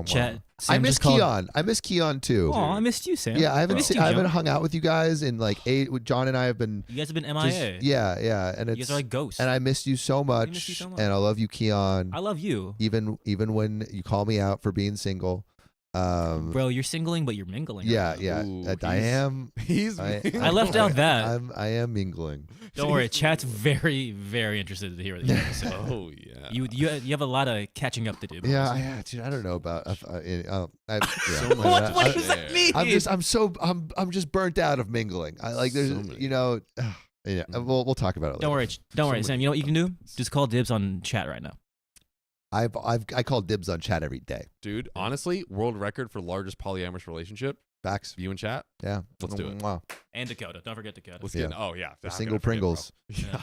Chat. I Sam miss just called- Keon. I miss Keon too. Aw, I missed you, Sam. Yeah, I missed you, haven't John. hung out with you guys in like 8. John and I have been. You guys have been MIA. Just, yeah, and You it's guys are like ghosts. and I missed you so much. missed you so much. And I love you, Keon. I love you. Even when you call me out for being single. Bro, you're singling, but you're mingling. Yeah, right now. yeah. Ooh, I am. He's. I left out that. I am mingling. Don't worry, chat's very, very interested to hear this episode. Oh yeah. You have a lot of catching up to do. Yeah, dude. I don't know about. So What much does that there. mean? I'm just burnt out of mingling. There's So many. you know. Yeah, we'll talk about it later. Don't worry, So Sam. You know what you can do? Just call dibs on chat right now. I call dibs on chat every day. Dude, honestly, world record for largest polyamorous relationship. Facts. You and chat. Yeah. Let's do it. Mwah. And Dakota. Don't forget Dakota. Let's Yeah. get. Oh yeah. The Not single gonna forget, bro. Pringles. Yeah.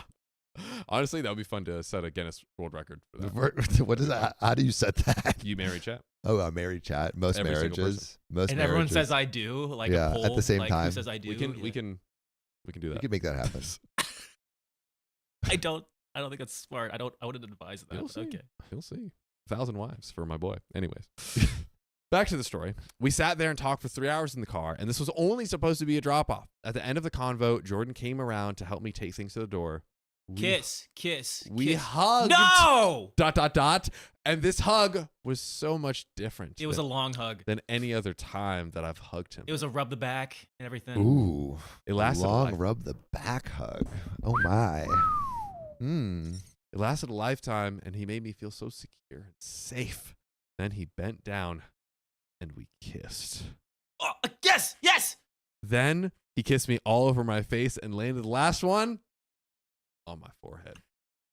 Honestly, that would be fun to set a Guinness World Record for that. What is that? How do you set that? You marry chat. Oh, a married chat. Most Every single marriages. Most And everyone marriages. says I do. Like Yeah, a poll. at the same like, time. Who says I do? We can Yeah. we can do we that. can make that happen. I don't think that's smart. I wouldn't advise that. You'll But see. okay. You'll see. 1,000 wives for my boy. Anyways. Back to the story. We sat there and talked for 3 hours in the car, and this was only supposed to be a drop-off. At the end of the convo, Jordan came around to help me take things to the door. Kiss. We kiss. hugged. No! And this hug was so much different. It was a long hug. than any other time that I've hugged him. It was a rub the back and everything. Ooh. It lasted a long life- rub the back hug. Oh my. It lasted a lifetime, and he made me feel so secure and safe. Then he bent down, and we kissed. Oh, yes. Then he kissed me all over my face and landed the last one on my forehead.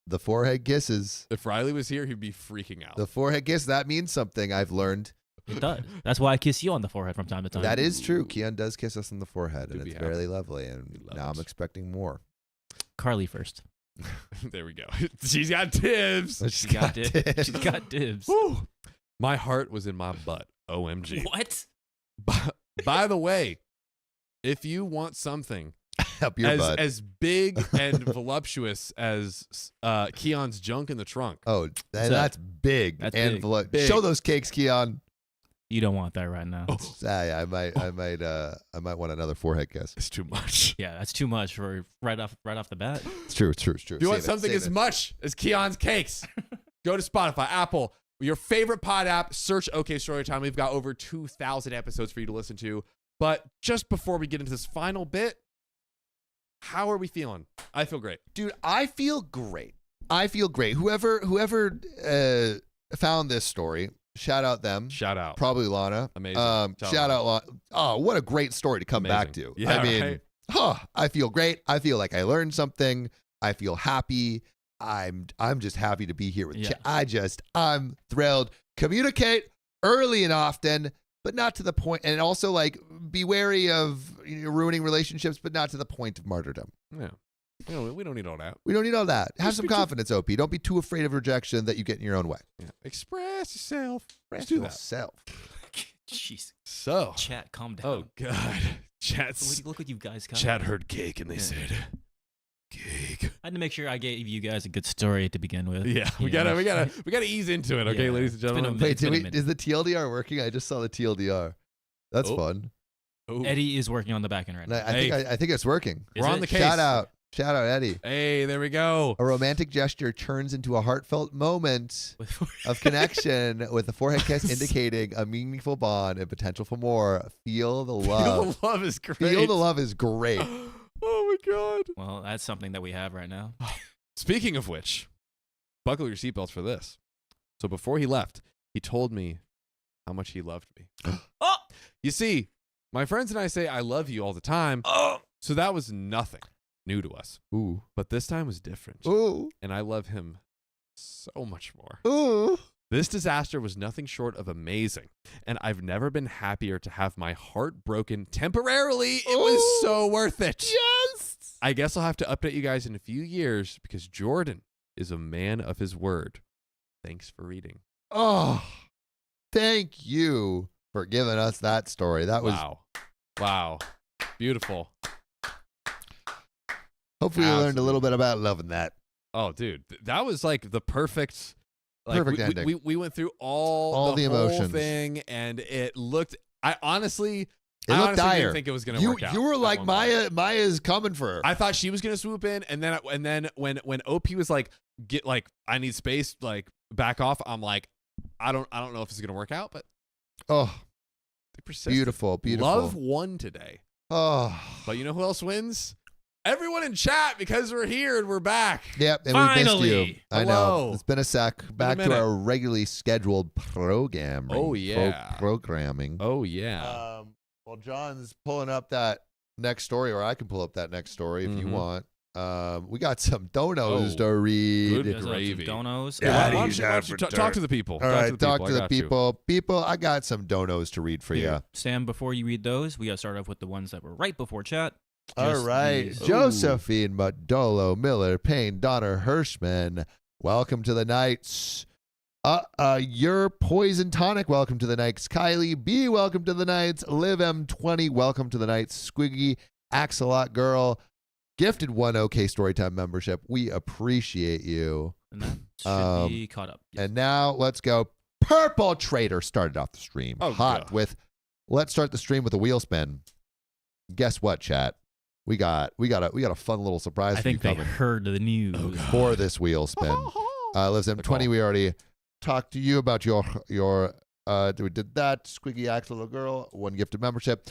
The forehead kisses. If Riley was here, he'd be freaking out. The forehead kiss, that means something, I've learned. It does. That's why I kiss you on the forehead from time to time. That is true. Keon does kiss us on the forehead, Do and be it's happy. very lovely. And We love now it. I'm expecting more. Carly first. There we go. She's got tips. She's got dibs. She's got dibs. Woo. My heart was in my butt. OMG. What? By the way, if you want something Up your butt. as big and voluptuous as Keon's junk in the trunk, Oh, and that's big. That's and big. Big. Show those cakes, Keon. You don't want that right now. Yeah, I might want another forehead kiss. it's too much. Yeah, that's too much for right off the bat. It's true. If you want something as much as Keon's cakes, go to Spotify, Apple, your favorite pod app, search OK Storytime. We've got over 2,000 episodes for you to listen to. But just before we get into this final bit, how are we feeling? I feel great. Dude, I feel great. Whoever found this story, shout out them. Shout out. Probably Lana. Amazing. Shout out Lana. Oh, what a great story to come back to. Amazing. Yeah, I mean, right? I feel great. I feel like I learned something. I feel happy. I'm just happy to be here with Yeah. I'm thrilled. Communicate early and often, but not to the point. And also, like, be wary of ruining relationships, but not to the point of martyrdom. Yeah. We don't need all that. We don't need all that. Have Just some be too- confidence, OP. Don't be too afraid of rejection that you get in your own way. Yeah. Express yourself. Rest do that. yourself. Jeez. So, Chat, calm down. oh God, Look what you guys got. Chat heard cake and they Yeah. said cake. I had to make sure I gave you guys a good story to begin with. Yeah, we You gotta know? ease into it, okay, Yeah. ladies and It's been a gentlemen. minute. Wait, It's been a minute. is the TLDR working? I just saw the TLDR. That's Oh. fun. Oh. Eddie is working on the back end right And now. I think it's working. Is we're on it? the case. Shout out, Eddie. Hey, there we go. A romantic gesture turns into a heartfelt moment of connection with the forehead kiss indicating a meaningful bond and potential for more. Feel the love. The love is great. Feel the love is great. Oh my God. Well, that's something that we have right now. Speaking of which, buckle your seatbelts for this. So before he left, he told me how much he loved me. Oh! You see, my friends and I say I love you all the time, Oh! so that was nothing new to us. Ooh. But this time was different, Ooh. and I love him so much more. Ooh. This disaster was nothing short of amazing, and I've never been happier to have my heart broken temporarily. It was Ooh. so worth it. Yes. I guess I'll have to update you guys in a few years because Jordan is a man of his word. Thanks for reading. Oh, thank you for giving us that story. That was Wow. Beautiful. hopefully you learned a Absolutely. little bit about loving that. Oh, dude. That was like the perfect Like, Perfect ending. We went through all the whole emotions. thing, and it looked. I honestly looked dire. didn't think it was going to work out. You were at like, one point. Maya's coming for her. I thought she was going to swoop in, and then when OP was like, get like, I need space, like back off. I'm like, I don't know if it's going to work out, but Oh, they persisted. beautiful. Love won today. Oh, But you know who else wins? Everyone in chat, because we're here and we're back. yep. And we missed you. Finally. I Hello. know. It's been a sec. Back to minute. our regularly scheduled programming. Oh, yeah. Programming. Oh yeah. Well, John's pulling up that next story, or I can pull up that next story if you Mhm. want. We got some donos Oh, to read. good You guys have gravy. some donos. Yeah. Why don't you talk to the people? All right, talk to I the got you. people. People, I got some donos to read for you. Here, Sam, before you read those, we got to start off with the ones that were right before chat. All Just right. these. Josephine Madolo, Miller, Payne, Donner, Hirschman. Welcome to the Knights. Your Poison Tonic, welcome to the Knights. Kylie B, welcome to the Knights. Liv M20, welcome to the Knights. Squiggy, Axelot Girl, gifted one OK Storytime membership. We appreciate you. And that should be caught up. Yes. And now let's go. Purple Trader started off the stream Oh, hot God. with. Let's start the stream with a wheel spin. Guess what, chat? We got a fun little surprise I for you think they coming heard the news. Oh, God. for this wheel spin. Lives The M20. call. We already talked to you about your we did that. Squiggy Axe Little Girl, one gifted membership.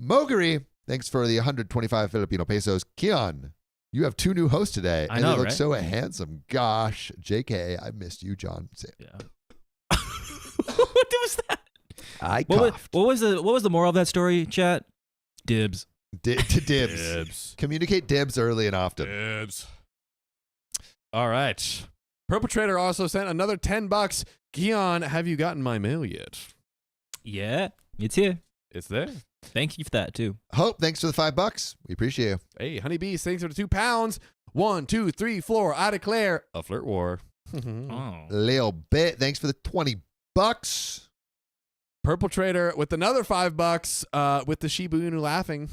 Moguri, thanks for the 125 Filipino pesos. Kian, you have 2 new hosts today. I and know, they look right? so handsome. Gosh, JK, I missed you, John. Yeah. What was that? I What coughed. was the moral of that story, chat? Dibs. To dibs. Dibs. Communicate dibs early and often. Dibs. All right. Perpetrator also sent another $10. Keon, have you gotten my mail yet? Yeah, it's here. It's there. Thank you for that too. Hope, thanks for the $5. We appreciate you. Hey, Honeybee, thanks for the £2. 1, 2, 3, 4. I declare a flirt war. Oh. Lil Bit, thanks for the $20. Purple Trader with another $5 with the Shiba Inu laughing.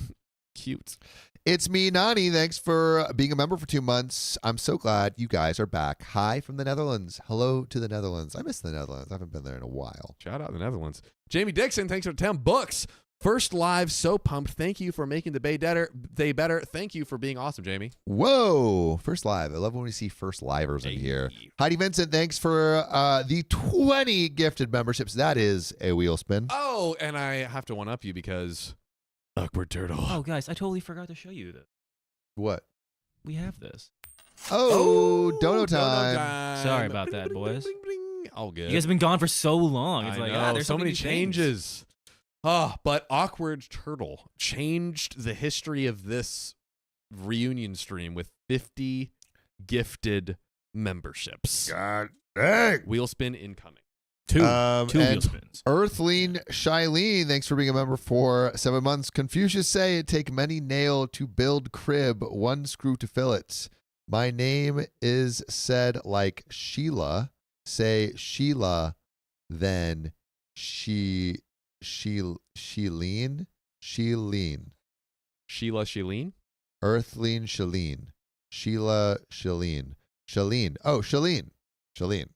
Cute. It's me, Nani. Thanks for being a member for 2 months. I'm so glad you guys are back. Hi from the Netherlands. Hello to the Netherlands. I miss the Netherlands. I haven't been there in a while. Shout out the Netherlands. Jamie Dixon, thanks for 10 books. First live, so pumped. Thank you for making the day better. Thank you for being awesome, Jamie. Whoa. First live. I love when we see first livers in here. Hey. Heidi Vincent, thanks for the 20 gifted memberships. That is a wheel spin. Oh, and I have to one-up you because Awkward Turtle. Oh, guys, I totally forgot to show you this. What? We have this. Oh, dono time. Sorry about that, boys. Bling, bling. All good. You guys have been gone for so long. It's I like, know, there's so many things. changes. But Awkward Turtle changed the history of this reunion stream with 50 gifted memberships. God dang. Wheel spin incoming. Two and wheel spins. Earthling Shilene, thanks for being a member for 7 months. Confucius say it take many nail to build crib, 1 screw to fill it. My name is said like Sheila. Say Sheila, then Sheleen. Sheila Shilene? Earthling Shalene. Sheila Shalene. Shalene. Oh, Shalene. Shalene.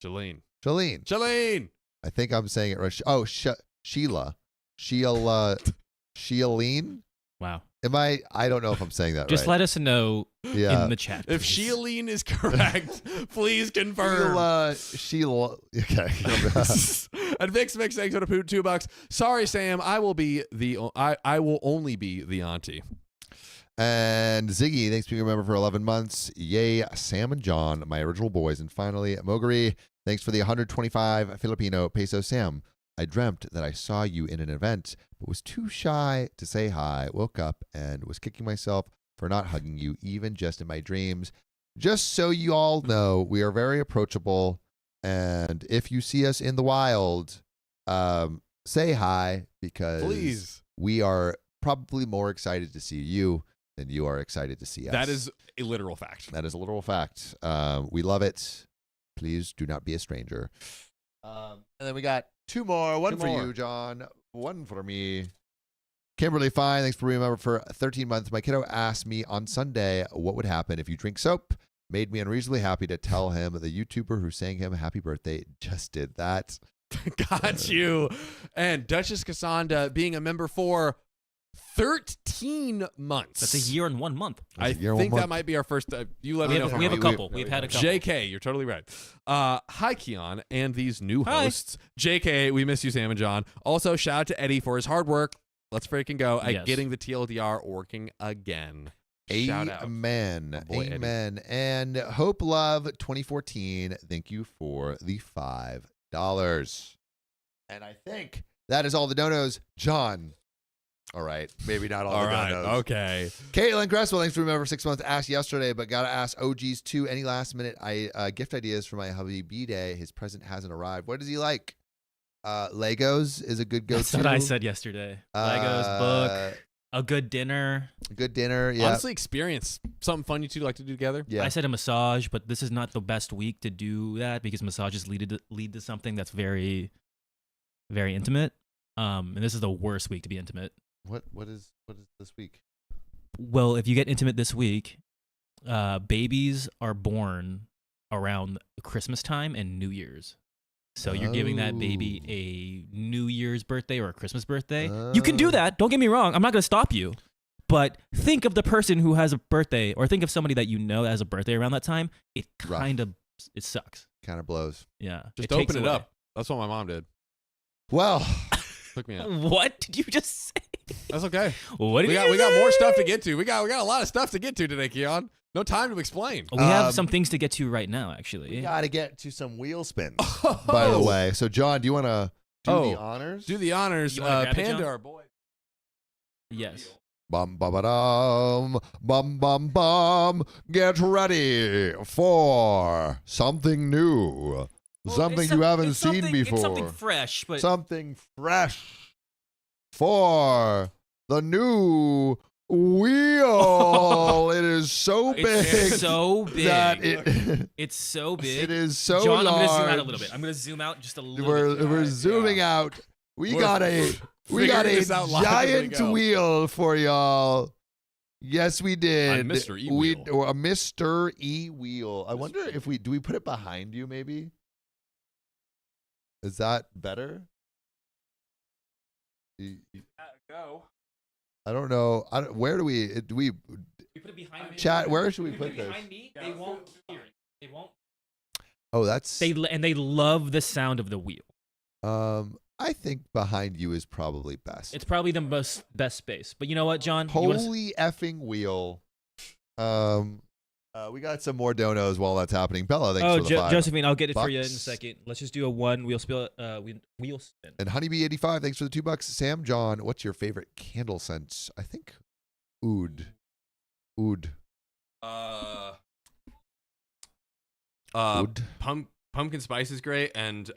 Shalene. Shalene. Shalene! I think I'm saying it right. Oh, Sheila. Sheila. Sheilene? Wow. Am I don't know if I'm saying that Just right. let us know Yeah. in the chat. If please. Sheilene is correct, please confirm. Sheila. Okay. And Vix thanks for the $2. Sorry, Sam. I will only be the auntie. And Ziggy, thanks for being a member for 11 months. Yay, Sam and John, my original boys. And finally, Moguri, thanks for the 125 Filipino peso. Sam, I dreamt that I saw you in an event, but was too shy to say hi. Woke up and was kicking myself for not hugging you, even just in my dreams. Just so you all know, we are very approachable. And if you see us in the wild, say hi, because Please. we are probably more excited to see you than you are excited to see us. That is a literal fact. That is a literal fact. We love it. Please do not be a stranger. And then we got 2 more. One Two for more. you, John. One for me. Kimberly Fine, thanks for being a member for 13 months. My kiddo asked me on Sunday what would happen if you drink soap, Made me unreasonably happy to tell him the YouTuber who sang him happy birthday just did that. Got you. And Duchess Cassandra being a member for 13 months. That's a year and 1 month. I think that might be our first. You let me know. We have a couple. We've had a couple. JK, you're totally right. Hi, Keon, and these new hosts. JK, we miss you, Sam and John. Also, shout out to Eddie for his hard work. Let's freaking go at getting the TLDR working again. Shout out. Amen. Boy, Amen. And Hope Love 2014, thank you for the $5. And I think that is all the donos. John. All right. Maybe not all the donos. Okay. Caitlin Cresswell, thanks for remember 6 months. Asked yesterday, but got to ask OGs too. Any last minute gift ideas for my hubby B-Day? His present hasn't arrived. What does he like? Legos is a good go-to. That's what I said yesterday. Legos, book, a good dinner. A good dinner, yeah. Honestly, experience. Something fun you two like to do together. Yeah. I said a massage, but this is not the best week to do that because massages lead to something that's very, very intimate. And this is the worst week to be intimate. What is this week? Well, if you get intimate this week, babies are born around Christmas time and New Year's. So you're giving that baby a New Year's birthday or a Christmas birthday. You can do that. Don't get me wrong. I'm not going to stop you. But think of the person who has a birthday, or think of somebody that you know that has a birthday around that time. It kind of it sucks. Kind of blows. Yeah. Just open it up. That's what my mom did. Well, Took me out. What did you just say? That's okay. What did we got more stuff to get to. We got a lot of stuff to get to today, Keon. No time to explain. We have some things to get to right now, actually. We got to get to some wheel spins, by the way. So, John, do you want to do the honors? Do the honors. You wanna grab it, Panda, John? our boy. Yes. Bum, bum, ba-dum, bum, bum, bum. Get ready for something new. Well, something you haven't seen before. It's something fresh, but something fresh for the new wheel. It is so big. It's so big. That it's so big. It is so John, large. I'm going to zoom out a little bit. I'm going to zoom out just a little bit. We're zooming out. We got a giant wheel for y'all. Yes, we did. A Mr. E wheel. A Mr. E wheel. I wonder if do we put it behind you maybe? Is that better? Go. I don't know. Where do we We put it behind me. chat? Where should we put this? Behind me, they won't hear it. They won't. Oh, that's They love the sound of the wheel. I think behind you is probably best. It's probably the best space. But you know what, John? Holy effing wheel. We got some more donos while that's happening. Bella, thanks for the $5. Josephine, I'll get it for you in a bucks. second. Let's just do a wheel spin. And Honeybee85, thanks for the $2. Sam John, what's your favorite candle scent? I think oud. Oud. Pumpkin spice is great, and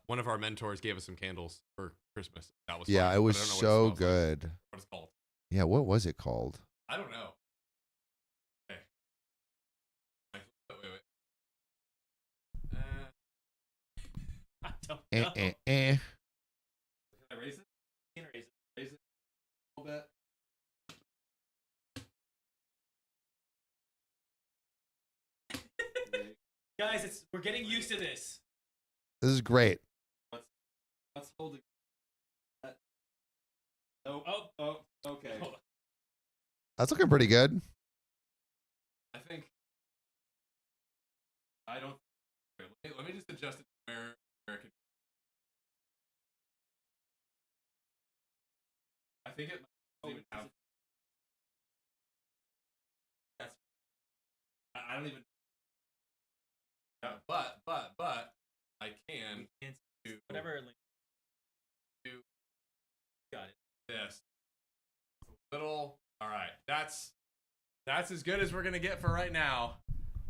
one of our mentors gave us some candles for Christmas. That was Yeah, fun, it was but I don't know so what it smells like. good. What it's called? Yeah, what was it called? I don't know. Okay. Wait. I don't Eh, know. eh, eh. Can I raise it? You can raise it. Raise it a little bit. Guys, we're getting used to this. This is great. Let's hold it. Oh, okay. That's looking pretty good. I think. I don't. Let me just adjust it to where it can. I think it might even have. That's. I don't even. Yeah, but I can do Whatever. do Got it. this. Little. All right. That's as good as we're gonna get for right now,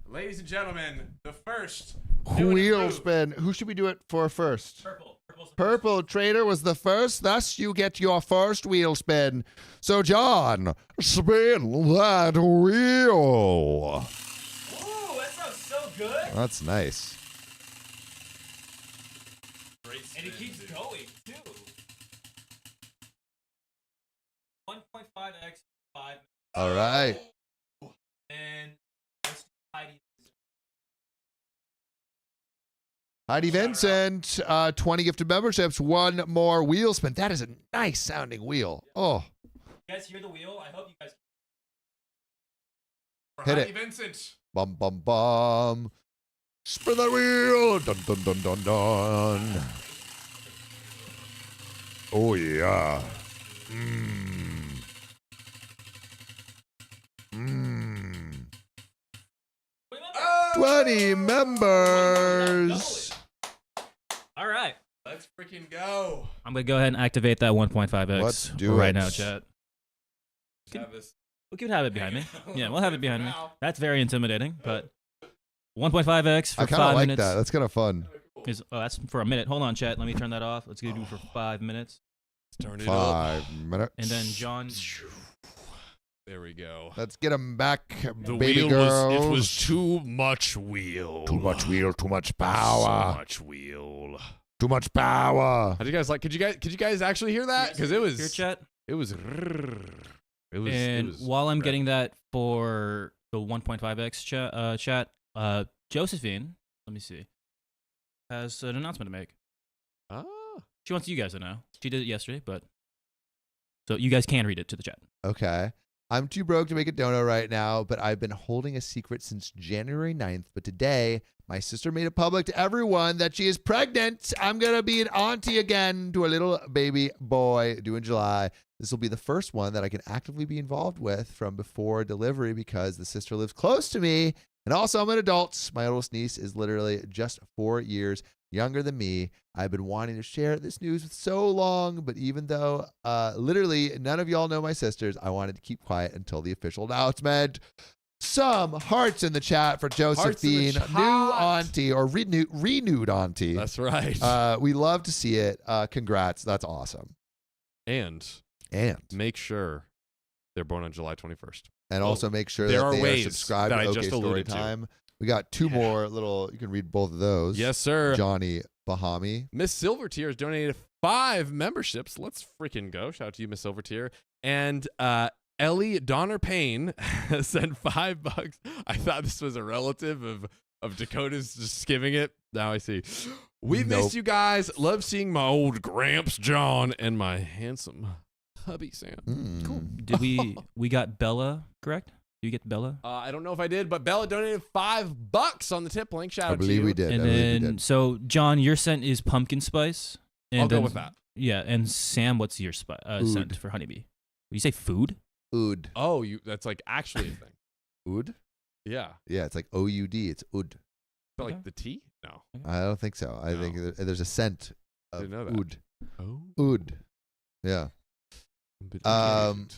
ladies and gentlemen. The first Wheel spin. Who should we do it for first? Purple. Purple Trader was the first, thus you get your first wheel spin. So, John, spin that wheel. Ooh, that sounds so good. That's nice. And it keeps going, too. 1.5x 5. All right. And let's do Heidi's Heidi Vincent, 20 gifted memberships, one more wheel spin. That is a nice sounding wheel. Oh, You guys hear the wheel? I hope you guys. Hit Heidi it. Vincent. bum, bum, bum. Spin that wheel. Dun, dun, dun, dun, dun. Oh, yeah. Mmm. Mmm. 20 members. All right. Let's freaking go. I'm gonna go ahead and activate that 1.5x. Let's do right it. now, chat. Let's have this. We could have it behind me. Yeah, we'll have it behind me. Now. That's very intimidating, but 1.5x for I kind of 5 like minutes. that. That's kind of fun. That's for a minute. Hold on, chat. Let me turn that off. Let's go do for 5 minutes. Let's turn it up. 5 minutes. And then John. There we go. Let's get them back, The baby wheel girls. it was too much wheel. Too much wheel, too much So power. much wheel. Too much power. How do you guys like? Could you guys actually hear that? Because it was. Your chat. It was. And it was while I'm red. getting that for the 1.5x chat, Josephine, let me see, has an announcement to make. Ah. She wants you guys to know. She did it yesterday, but so you guys can read it to the chat. Okay. I'm too broke to make a dono right now, but I've been holding a secret since January 9th. But today, my sister made it public to everyone that she is pregnant. I'm going to be an auntie again to a little baby boy due in July. This will be the first one that I can actively be involved with from before delivery because the sister lives close to me. And also, I'm an adult. My oldest niece is literally just 4 years younger than me. I've been wanting to share this news with so long, but even though literally none of y'all know my sisters, I wanted to keep quiet until the official announcement. Some hearts in the chat for Josephine, chat. new auntie or renewed auntie. That's right. We love to see it. Congrats. That's awesome. And make sure they're born on July 21st. And also make sure there that are they ways are subscribed that to I OK just alluded to. Storytime. We got two more little, you can read both of those. Yes, sir. Johnny Bahami. Miss Silvertier has donated 5 memberships. Let's freaking go. Shout out to you, Miss Silvertier. And Ellie Donner Payne sent $5. I thought this was a relative of Dakota's just skimming it. Now I see. We missed you guys. Love seeing my old Gramps John and my handsome hubby Sam. Cool. Did we got Bella correct? Did you get Bella? I don't know if I did, but Bella donated $5 on the tip link. Shout I out to believe you. we did. And I believe we then did. so John, your scent is pumpkin spice. And I'll go then- with that. Yeah, and Sam, what's your scent for honeybee? Would you say food? Oud. Oh, that's like actually a thing. Oud? Yeah. Yeah, it's like OUD. It's oud. But Okay. like the tea? No. I don't think so. I think there's a scent of Didn't know that. oud. Oh. Oud. Yeah. Um.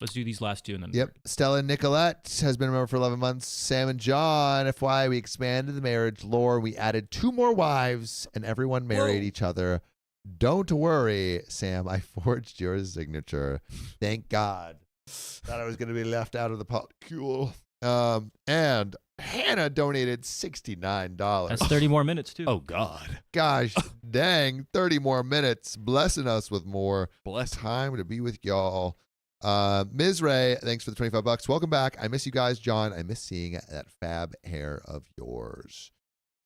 Let's do these last two and then. Yep. Stella Nicolette has been a member for 11 months. Sam and John, FYI, we expanded the marriage lore. We added 2 more wives, and everyone married Whoa. each other. Don't worry, Sam. I forged your signature. Thank God. Thought I was going to be left out of the pot. Cool. And Hannah donated $69. That's 30 more minutes too. Oh God. Gosh dang, 30 more minutes. Blessing us with more Bless. time to be with y'all. Ms. Ray, thanks for the $25. Welcome back. I miss you guys, John. I miss seeing that fab hair of yours.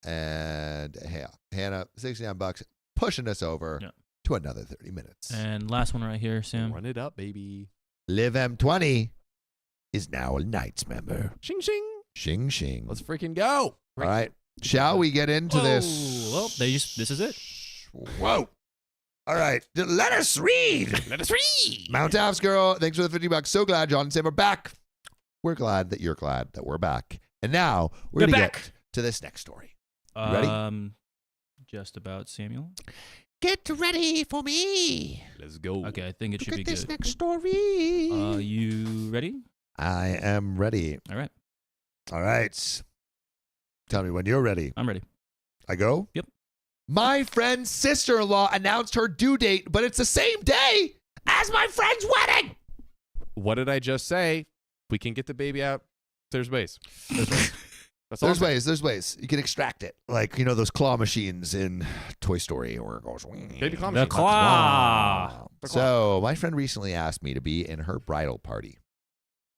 And Hannah, $69, pushing us over to another 30 minutes. And last one right here, Sam. Run it up, baby. Liv M20 is now a Knights member. Shing shing. Shing shing. Let's freaking go. All right. Shall we get into this? Well, this is it. Whoa. All right. Let us read. Let us read. Mount Taft's girl, thanks for the $50. So glad John and Sam are back. We're glad that you're glad that we're back. And now we're going to get to this next story. You ready? Just about Samuel. Get ready for me. Let's go. Okay, I think it should Look be at this good. next story. You ready? I am ready. All right. All right. Tell me when you're ready. I'm ready. I go? Yep. My friend's sister-in-law announced her due date, but it's the same day as my friend's wedding. What did I just say? We can get the baby out. There's ways. There's ways. That's all. There's ways. You can extract it. Like, you know, those claw machines in Toy Story where it goes. Baby claw The machine. claw. So, my friend recently asked me to be in her bridal party.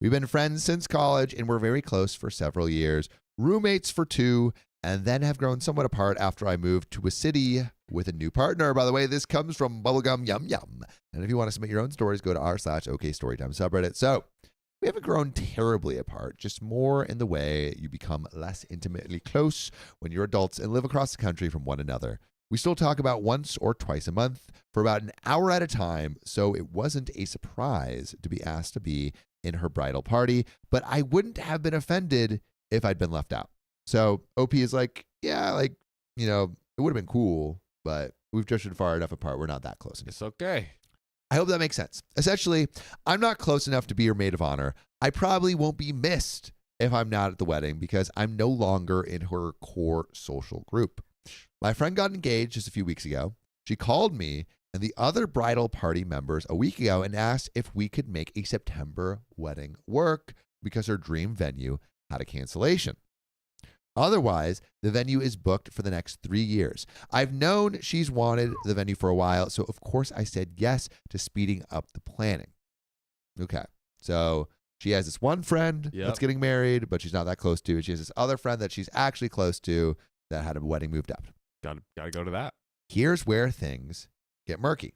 We've been friends since college and we're very close for several years. Roommates for 2, and then have grown somewhat apart after I moved to a city with a new partner. By the way, this comes from Bubblegum Yum Yum. And if you want to submit your own stories, go to r/OK Storytime subreddit. So we haven't grown terribly apart, just more in the way you become less intimately close when you're adults and live across the country from one another. We still talk about once or twice a month for about an hour at a time, so it wasn't a surprise to be asked to be in her bridal party, but I wouldn't have been offended if I'd been left out. So OP is like, yeah, like, you know, it would have been cool, but we've drifted far enough apart. We're not that close. It's okay. I hope that makes sense. Essentially, I'm not close enough to be your maid of honor. I probably won't be missed if I'm not at the wedding because I'm no longer in her core social group. My friend got engaged just a few weeks ago. She called me and the other bridal party members a week ago and asked if we could make a September wedding work because her dream venue had a cancellation. Otherwise, the venue is booked for the next 3 years. I've known she's wanted the venue for a while, so of course I said yes to speeding up the planning. Okay, so she has this one friend that's getting married, but she's not that close to. She has this other friend that she's actually close to that had a wedding moved up. Gotta go to that. Here's where things get murky.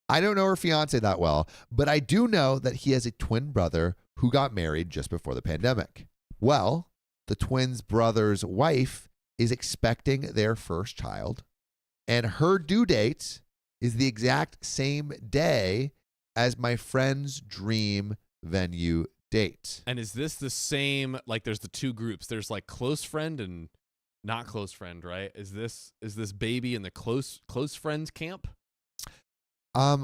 I don't know her fiance that well, but I do know that he has a twin brother who got married just before the pandemic. Well, the twins' brother's wife is expecting their first child, and her due date is the exact same day as my friend's dream venue date. And is this the same, like there's the two groups. There's like close friend and not close friend, right? Is this baby in the close friends camp? I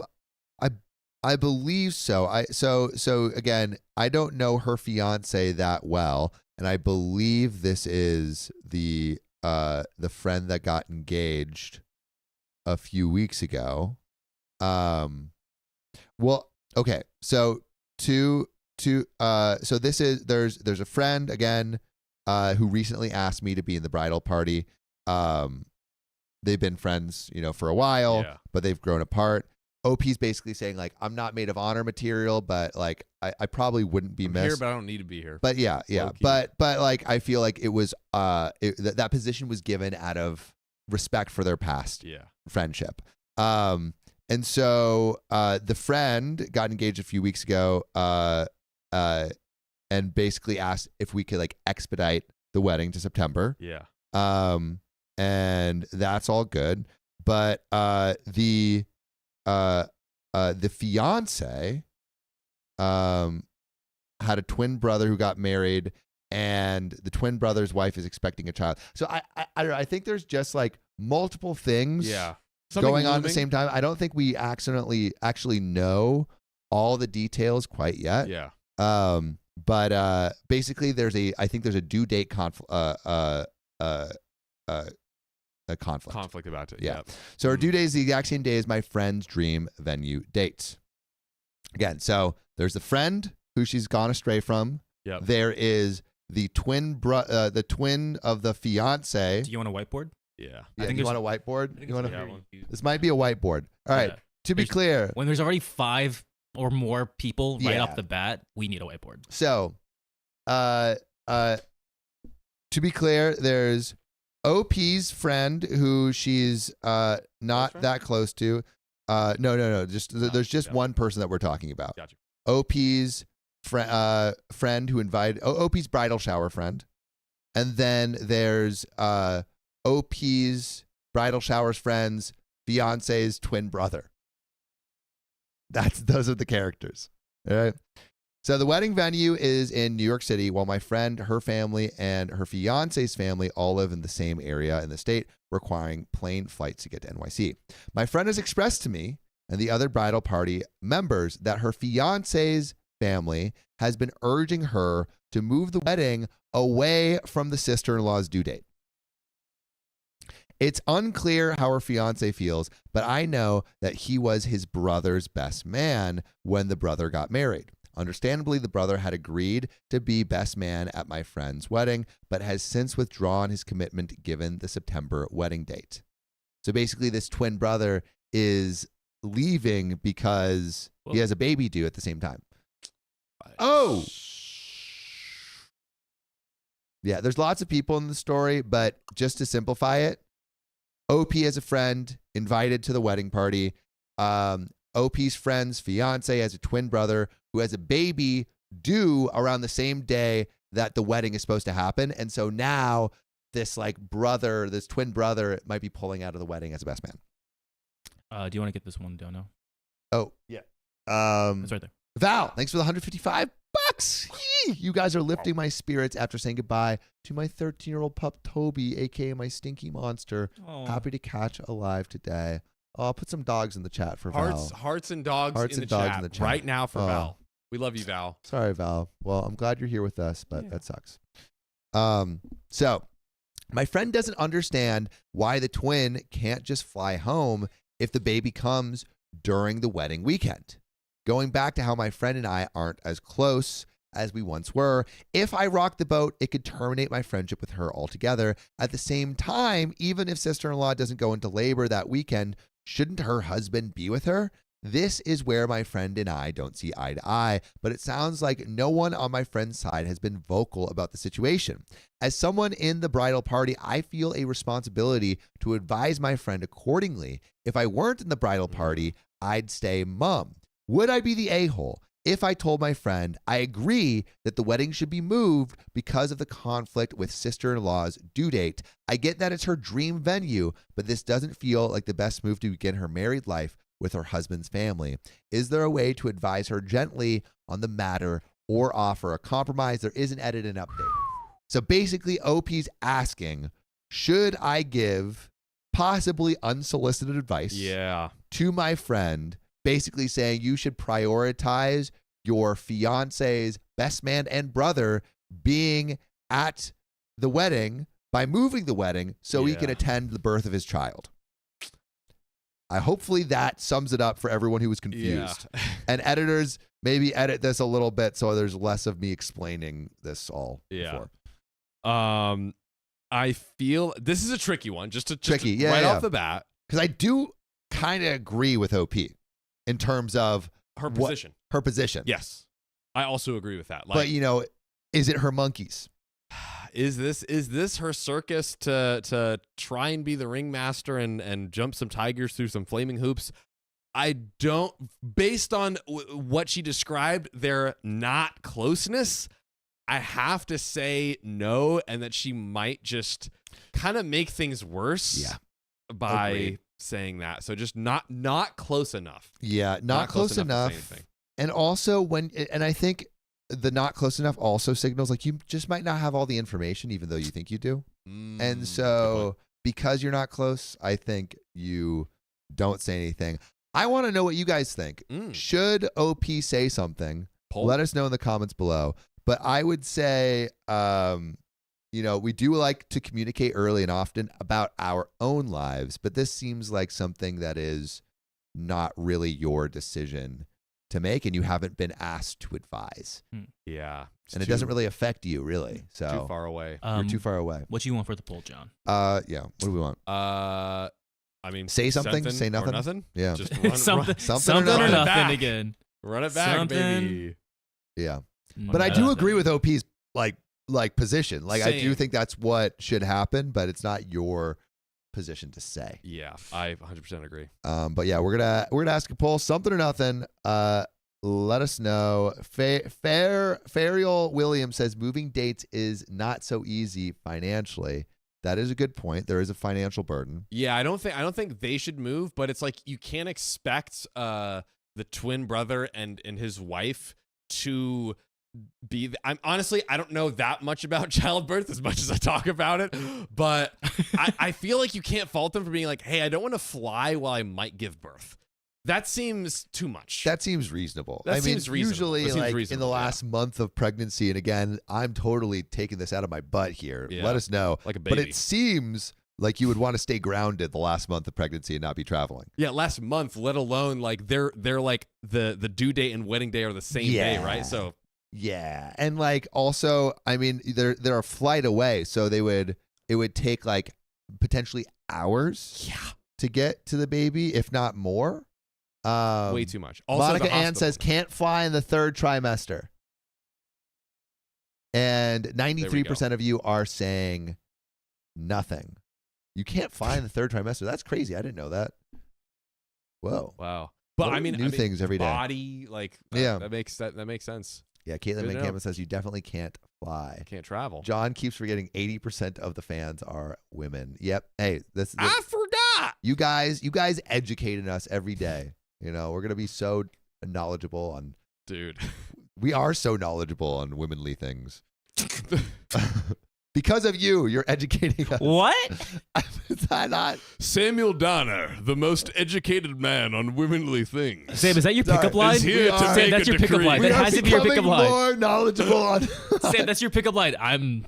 believe so. So again, I don't know her fiance that well, and I believe this is the friend that got engaged a few weeks ago. Well, okay. So so this is there's a friend again who recently asked me to be in the bridal party. They've been friends, for a while, but they've grown apart. OP's basically saying like, I'm not maid of honor material, but like I probably wouldn't be missed. Here, but I don't need to be here. But yeah. But like I feel like it was that position was given out of respect for their past friendship. And so the friend got engaged a few weeks ago and basically asked if we could like expedite the wedding to September. Yeah. And that's all good. But the fiance had a twin brother who got married, and the twin brother's wife is expecting a child. So I don't know. I think there's just like multiple things going on at the same time. I don't think we actually know all the details quite yet. Yeah. But basically I think there's a due date conflict. A conflict about it. Yeah. So her due date is the exact same day as my friend's dream venue dates. Again, so there's the friend who she's gone astray from. Yep. There is the twin of the fiance. Do you want a whiteboard? Yeah. I think you want a whiteboard? You want one? This might be a whiteboard. All right. To be clear, when there's already 5 or more people right off the bat, we need a whiteboard. So, to be clear, there's OP's friend who she's not that close to. No. There's just one person that we're talking about. Gotcha. OP's friend who invited OP's bridal shower friend, and then there's OP's bridal shower's friend's fiance's twin brother. Those are the characters. All right. So the wedding venue is in New York City, while my friend, her family, and her fiance's family all live in the same area in the state, requiring plane flights to get to NYC. My friend has expressed to me and the other bridal party members that her fiance's family has been urging her to move the wedding away from the sister-in-law's due date. It's unclear how her fiance feels, but I know that he was his brother's best man when the brother got married. Understandably, the brother had agreed to be best man at my friend's wedding, but has since withdrawn his commitment given the September wedding date. So basically, this twin brother is leaving because he has a baby due at the same time. Oh! Yeah, there's lots of people in the story, but just to simplify it, OP as a friend invited to the wedding party. OP's friend's fiance has a twin brother who has a baby due around the same day that the wedding is supposed to happen. And so now this this twin brother might be pulling out of the wedding as a best man. Do you want to get this one, Dono? Oh, yeah. It's right there. Val, thanks for the $155. Yee! You guys are lifting my spirits after saying goodbye to my 13-year-old pup, Toby, a.k.a. my stinky monster. Oh. Happy to catch alive today. I'll put some dogs in the chat for Val. Hearts and dogs, Hearts in, and the dogs chat in the chat. right now for Oh. Val. We love you, Val. Sorry, Val. Well, I'm glad you're here with us, but Yeah. that sucks. So my friend doesn't understand why the twin can't just fly home if the baby comes during the wedding weekend. Going back to how my friend and I aren't as close as we once were, if I rock the boat, it could terminate my friendship with her altogether. At the same time, even if sister-in-law doesn't go into labor that weekend, shouldn't her husband be with her? This is where my friend and I don't see eye to eye, but it sounds like no one on my friend's side has been vocal about the situation. As someone in the bridal party, I feel a responsibility to advise my friend accordingly. If I weren't in the bridal party, I'd stay mum. Would I be the a-hole if I told my friend I agree that the wedding should be moved because of the conflict with sister-in-law's due date? I get that it's her dream venue, but this doesn't feel like the best move to begin her married life with her husband's family. Is there a way to advise her gently on the matter or offer a compromise? There is an edit and update. So basically, OP's asking, should I give possibly unsolicited advice to my friend, basically saying you should prioritize your fiance's best man and brother being at the wedding by moving the wedding so he can attend the birth of his child? Hopefully that sums it up for everyone who was confused. Yeah. And editors, maybe edit this a little bit so there's less of me explaining this all before. I feel this is a tricky one, just Tricky, right off the bat. Because I do kind of agree with OP in terms of Her position. Her position. Yes. I also agree with that. But, is it her monkeys? Is this her circus to try and be the ringmaster and jump some tigers through some flaming hoops? I don't, based on what she described, their not closeness, I have to say no, and that she might just kind of make things worse by saying that. So just not close enough. Yeah, not close enough. To say anything. And also I think the not close enough also signals like you just might not have all the information even though you think you do. And so because you're not close, I think you don't say anything. I want to know what you guys think. Should OP say something? Let us know in the comments below. But I would say, we do like to communicate early and often about our own lives, but this seems like something that is not really your decision to make, and you haven't been asked to advise. Yeah. And it doesn't really affect you, really. So too far away. You're too far away. What do you want for the poll, John? Yeah. What do we want? I mean, say something, say nothing. Or nothing. Yeah. Just something or nothing again. Run it back, baby. Yeah. But I do agree with OP's like position. Like Same. I do think that's what should happen, but it's not your position to say. Yeah, I 100% agree. But yeah, we're gonna ask a poll, something or nothing. Let us know. Fariel Williams says moving dates is not so easy financially. That is a good point. There is a financial burden. Yeah, I don't think they should move, but it's like you can't expect the twin brother and his wife to be I'm honestly, I don't know that much about childbirth as much as I talk about it, but I feel like you can't fault them for being like, hey, I don't want to fly while I might give birth. That seems too much. That seems reasonable. Seems reasonable. Usually in the last month of pregnancy, and again, I'm totally taking this out of my butt here. Yeah. Let us know. Like a baby. But it seems like you would want to stay grounded the last month of pregnancy and not be traveling. Yeah, last month, let alone like they're like the due date and wedding day are the same day, right? So yeah, and like also, I mean, they're a flight away, so it would take like potentially hours to get to the baby, if not more. Way too much. Also, Monica Ann says can't fly in the third trimester. And 93% of you are saying nothing. You can't find the third trimester. That's crazy. I didn't know that. Whoa. Wow. But What I mean, new things every day. Body, like, Yeah. that makes sense. Yeah, Caitlin Good to know. McCammon says you definitely can't fly. Can't travel. John keeps forgetting 80% of the fans are women. Yep. Hey, this I forgot. you guys educating us every day. You know, we're gonna be so knowledgeable on. Dude. We are so knowledgeable on womanly things. Because of you, you're educating us. What? Is that not? Samuel Donner, the most educated man on womenly things. Sam, is that your pickup line? Is here to Sam, make that's a your pickup decree. line. We That are has to be your pickup becoming line. more knowledgeable on. Sam, that's your pickup line. I'm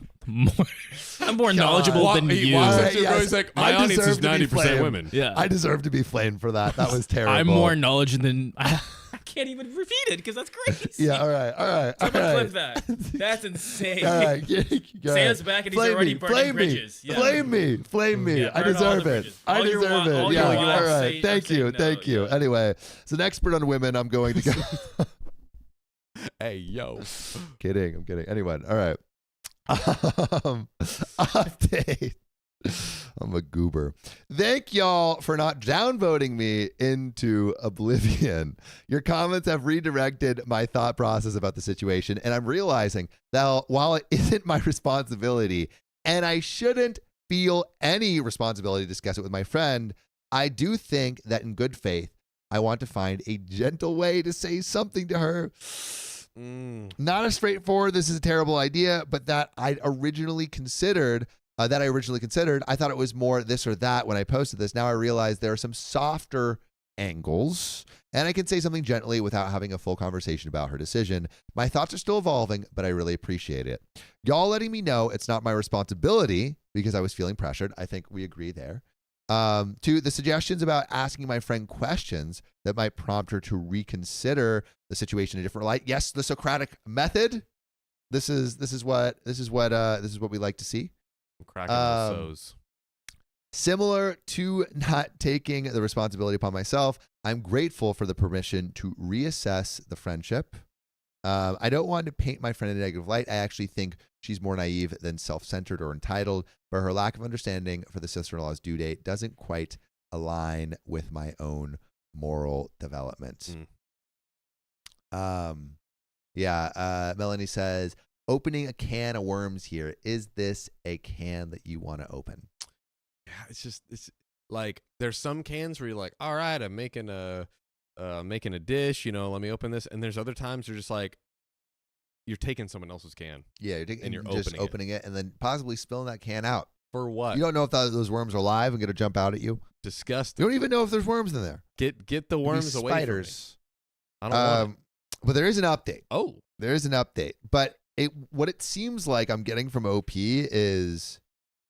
more knowledgeable Why- than he- you. why- Right, He's yes. like, I my audience deserve is to be 90% flamed. women. Yeah. I deserve to be flamed for that. That was terrible. I'm more knowledgeable than I can't even repeat it because that's crazy. Yeah. All right. Someone clip that. That's insane. All right. Sam's back and he's already burning bridges. Yeah. Flame me. Yeah, I burn all deserve the it. bridges. I All you deserve want- it. all you Yeah. want. All I'm right. saying- Thank I'm you. saying no, Thank you. yeah. Anyway, as an expert on women, I'm going to go. Hey, yo. I'm kidding. Anyway, all right. Update. I'm a goober. Thank y'all for not downvoting me into oblivion. Your comments have redirected my thought process about the situation, and I'm realizing that while it isn't my responsibility, and I shouldn't feel any responsibility to discuss it with my friend, I do think that in good faith, I want to find a gentle way to say something to her. Not as straightforward, this is a terrible idea, but that I originally considered, I thought it was more this or that when I posted this. Now I realize there are some softer angles, and I can say something gently without having a full conversation about her decision. My thoughts are still evolving, but I really appreciate it. Y'all letting me know it's not my responsibility because I was feeling pressured. I think we agree there. To the suggestions about asking my friend questions that might prompt her to reconsider the situation in a different light. Yes, the Socratic method. This is what we like to see. I'm cracking the so's. Similar to not taking the responsibility upon myself, I'm grateful for the permission to reassess the friendship. I don't want to paint my friend in a negative light. I actually think she's more naive than self-centered or entitled, but her lack of understanding for the sister-in-law's due date doesn't quite align with my own moral development. Melanie says, opening a can of worms here. Is this a can that you want to open? Yeah, it's like there's some cans where you're like, all right, I'm making a dish, let me open this. And there's other times you're just like, you're taking someone else's can. Yeah, you're taking, and you're just opening it and then possibly spilling that can out. For what? You don't know if those worms are alive and going to jump out at you. Disgusting. You don't even know if there's worms in there. Get the worms away spiders. from me. I don't want it. But there is an update. Oh. There is an update. But what it seems like I'm getting from OP is,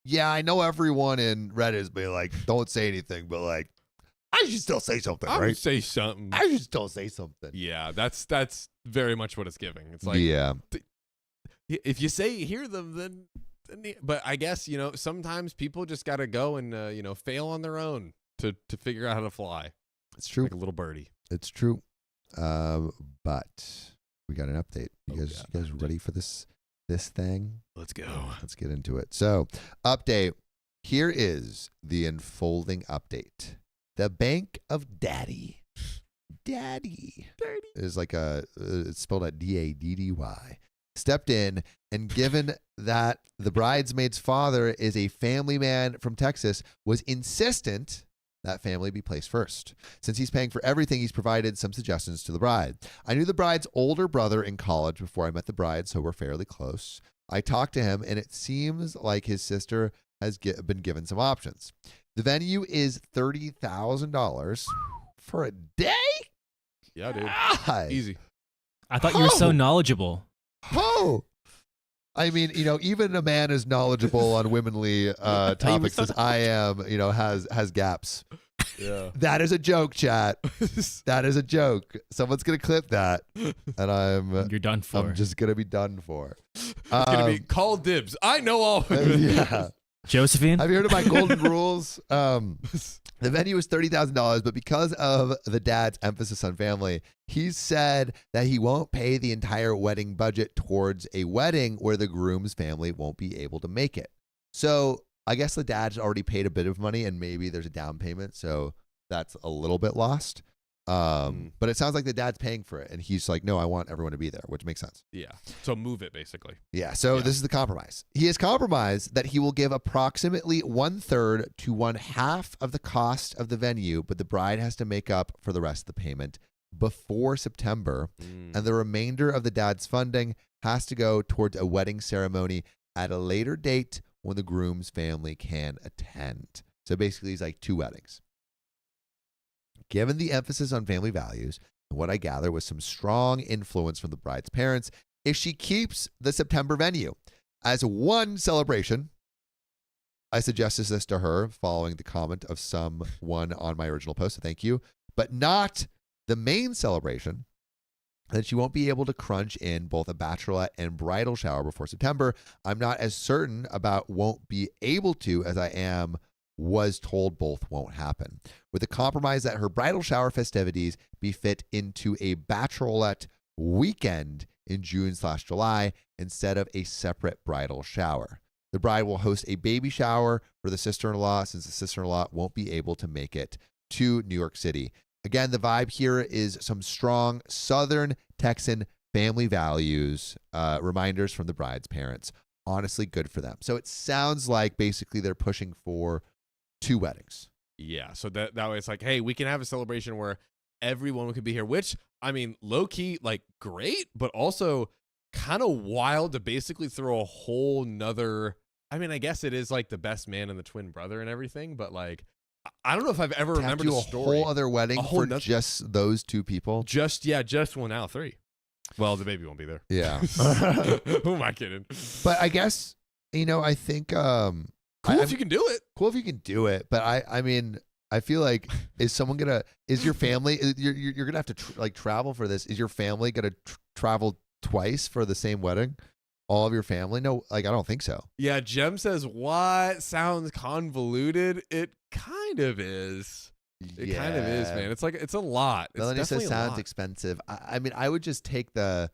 yeah, I know everyone in Reddit is being like, don't say anything, but like, I should still say something, I right? would say something. I should still say something. Yeah, that's very much what it's giving. It's like, yeah. If you say hear them, then but I guess, sometimes people just got to go and, fail on their own to figure out how to fly. It's true. Like a little birdie. It's true. But we got an update. You guys ready for this thing? Let's go. Let's get into it. So, update. Here is the unfolding update. The Bank of Daddy. Daddy is like it's spelled out Daddy. Stepped in, and given that the bridesmaid's father is a family man from Texas, was insistent that family be placed first. Since he's paying for everything, he's provided some suggestions to the bride. I knew the bride's older brother in college before I met the bride, so we're fairly close. I talked to him, and it seems like his sister has been given some options. The venue is $30,000 for a day? Yeah, dude. God. Easy. I thought you were so knowledgeable. Oh. I mean, even a man as knowledgeable on womenly topics as I am, has gaps. Yeah. That is a joke, chat. That is a joke. Someone's going to clip that, and You're done for. I'm just going to be done for. It's going to be call dibs. I know all women. Yeah. Josephine? Have you heard of my golden rules? The venue is $30,000, but because of the dad's emphasis on family, he said that he won't pay the entire wedding budget towards a wedding where the groom's family won't be able to make it. So I guess the dad's already paid a bit of money and maybe there's a down payment. So that's a little bit lost. But it sounds like the dad's paying for it. And he's like, no, I want everyone to be there, which makes sense. Yeah. So move it, basically. Yeah. So this is the compromise. He has compromised that he will give approximately 1/3 to 1/2 of the cost of the venue, but the bride has to make up for the rest of the payment before September. And the remainder of the dad's funding has to go towards a wedding ceremony at a later date when the groom's family can attend. So basically, he's like 2 weddings. Given the emphasis on family values, and what I gather was some strong influence from the bride's parents, if she keeps the September venue as one celebration, I suggested this to her following the comment of someone on my original post, so thank you, but not the main celebration, then she won't be able to crunch in both a bachelorette and bridal shower before September. I'm not as certain about won't be able to as I was told both won't happen. With a compromise that her bridal shower festivities be fit into a bachelorette weekend in June/July instead of a separate bridal shower. The bride will host a baby shower for the sister-in-law since the sister-in-law won't be able to make it to New York City. Again, the vibe here is some strong Southern Texan family values, reminders from the bride's parents. Honestly, good for them. So it sounds like basically they're pushing for 2 weddings. Yeah. So that way it's like, hey, we can have a celebration where everyone could be here, which, I mean, low key, like, great, but also kind of wild to basically throw a whole nother. I mean, I guess it is like the best man and the twin brother and everything, but like, I don't know if I've ever remembered a story. Whole other wedding for just those 2 people. Just well, now 3. Well, the baby won't be there. Yeah. Who am I kidding? But I guess, I think cool if you can do it. Cool if you can do it, but I mean, I feel like is your family you're gonna have to travel for this? Is your family gonna travel twice for the same wedding? All of your family? No, I don't think so. Yeah, Jem says, what? Sounds convoluted. It kind of is. It kind of is, man. It's like, it's a lot. It's Melanie says sounds lot. Expensive. I mean, I would just take the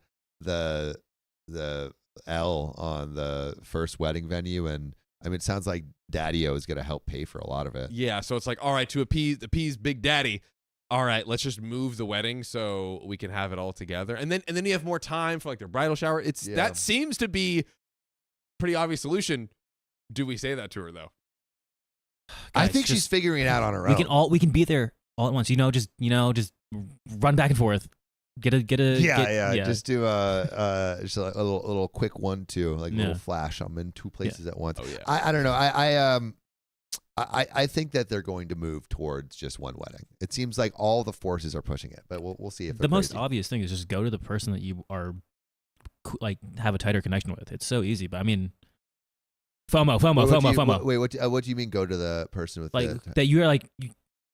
L on the first wedding venue, and I mean, it sounds like Daddy-O is going to help pay for a lot of it. Yeah, so it's like, all right, to appease Big Daddy, all right, let's just move the wedding so we can have it all together, and then you have more time for like their bridal shower. That seems to be pretty obvious solution. Do we say that to her though? Guys, I think she's figuring it out on her own. We can be there all at once. Just run back and forth. Just do just a little quick 1-2, like a little flash. I'm in 2 places at once. Oh yeah. I don't know. I think that they're going to move towards just one wedding. It seems like all the forces are pushing it, but we'll see if the most obvious thing is just go to the person that you are like have a tighter connection with. It's so easy, but I mean, FOMO. Wait, what do you mean? Go to the person with that you're like.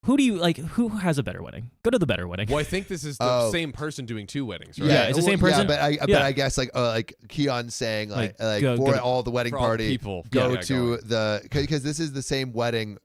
Who has a better wedding? Go to the better wedding. Well, I think this is the same person doing 2 weddings, right? Yeah, it's the same person. Yeah, but I guess like Keon's saying go all the wedding party, people because this is the same wedding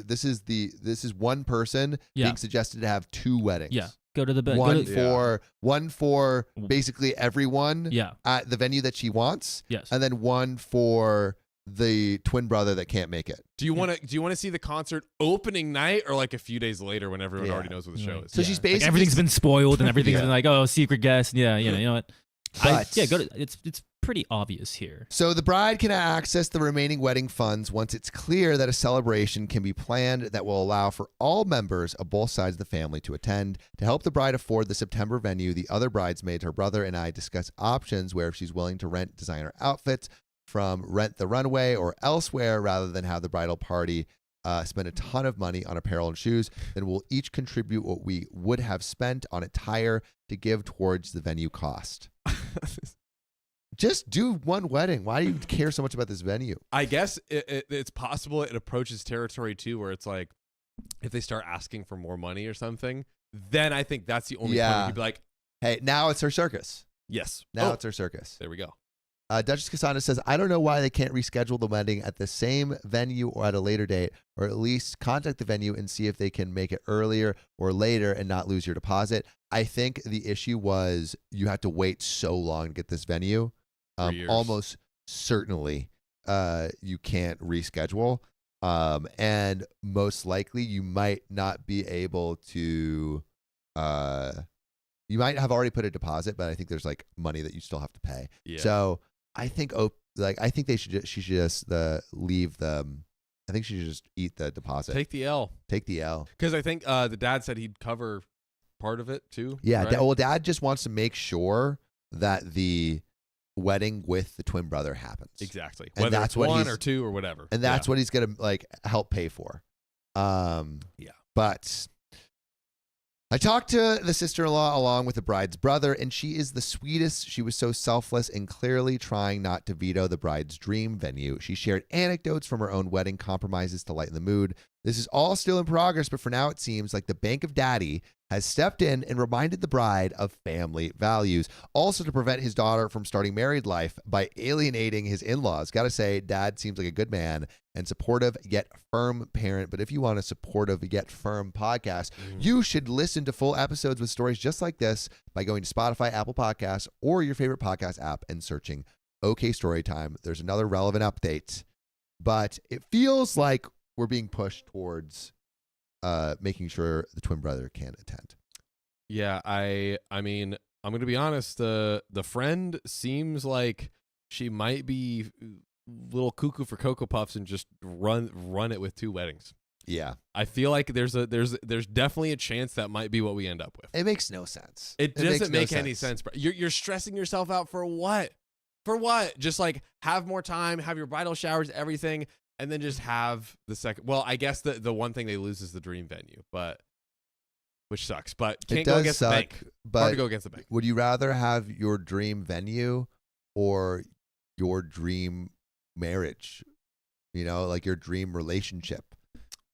this is one person being suggested to have 2 weddings. Yeah. Go to the one for basically everyone at the venue that she wants. Yes. And then one for the twin brother that can't make it. Do you want to see the concert opening night or like a few days later when everyone already knows what the show is? So she's basically everything's been spoiled and everything's been like, oh, secret guest. Yeah, you know what? It's pretty obvious here. So the bride can access the remaining wedding funds once it's clear that a celebration can be planned that will allow for all members of both sides of the family to attend. To help the bride afford the September venue, the other bridesmaids, her brother, and I discuss options where if she's willing to rent designer outfits from Rent the Runway or elsewhere rather than have the bridal party spend a ton of money on apparel and shoes, then we'll each contribute what we would have spent on attire to give towards the venue cost. Just do one wedding. Why do you care so much about this venue? I guess it's possible it approaches territory too where it's like if they start asking for more money or something, then I think that's the only point you'd be like, hey, now it's her circus. Yes. Now it's her circus. There we go. Duchess Cassandra says, I don't know why they can't reschedule the wedding at the same venue or at a later date, or at least contact the venue and see if they can make it earlier or later and not lose your deposit. I think the issue was you have to wait so long to get this venue. 3 years. Almost certainly you can't reschedule. And most likely you might not be able to, you might have already put a deposit, but I think there's like money that you still have to pay. Yeah. So I think, I think she should just leave the, I think she should just eat the deposit. Take the L. Take the L. Because I think the dad said he'd cover part of it too. Yeah. right? Well, dad just wants to make sure that the wedding with the twin brother happens. Exactly. And Whether that's it's what one he's- or two or whatever. And that's what he's going to like help pay for. Yeah. But I talked to the sister-in-law along with the bride's brother, and she is the sweetest. She was so selfless and clearly trying not to veto the bride's dream venue. She shared anecdotes from her own wedding compromises to lighten the mood. This is all still in progress, but for now it seems like the Bank of Daddy has stepped in and reminded the bride of family values. Also to prevent his daughter from starting married life by alienating his in-laws. Gotta say, Dad seems like a good man and supportive yet firm parent. But if you want a supportive yet firm podcast, you should listen to full episodes with stories just like this by going to Spotify, Apple Podcasts, or your favorite podcast app and searching OK Storytime. There's another relevant update. But it feels like we're being pushed towards making sure the twin brother can attend. Yeah, I mean, I'm gonna be honest. The friend seems like she might be a little cuckoo for Cocoa Puffs and just run it with 2 weddings. Yeah, I feel like there's definitely a chance that might be what we end up with. it makes no sense. It doesn't makes make no any sense. Bro. You're stressing yourself out for what? For what? Just like have more time, have your bridal showers, everything, and then just have the second. Well, I guess the one thing they lose is the dream venue, but which sucks. But can't It go does against suck, the bank. Hard but to go against the bank. would you rather have your dream venue or your dream marriage? You know, like your dream relationship.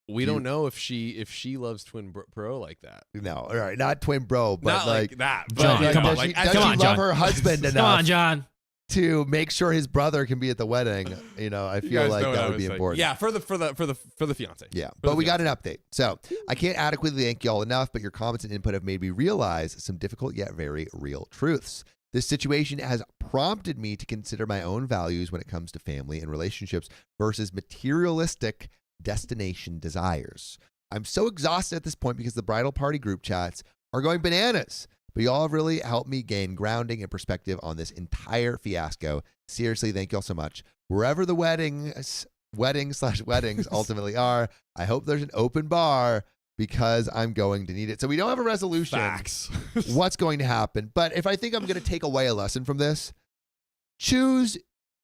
We don't know if she loves Twin Bro like that. No, all right, not twin bro, but Not like that. But John, you come know, on. does she, like, does as she a- on, love John. her husband Come enough on, John. to make sure his brother can be at the wedding? You know, I You feel guys like know what that I would was be saying. important. Yeah, for the fiance. Yeah, For but the we got fiance. an update. So I can't adequately thank y'all enough, but your comments and input have made me realize some difficult yet very real truths. This situation has prompted me to consider my own values when it comes to family and relationships versus materialistic destination desires. I'm so exhausted at this point because the bridal party group chats are going bananas. But y'all have really helped me gain grounding and perspective on this entire fiasco. Seriously, thank y'all so much. Wherever the weddings ultimately are, I hope there's an open bar because I'm going to need it. So we don't have a resolution. Facts. What's going to happen. But if I think I'm going to take away a lesson from this, choose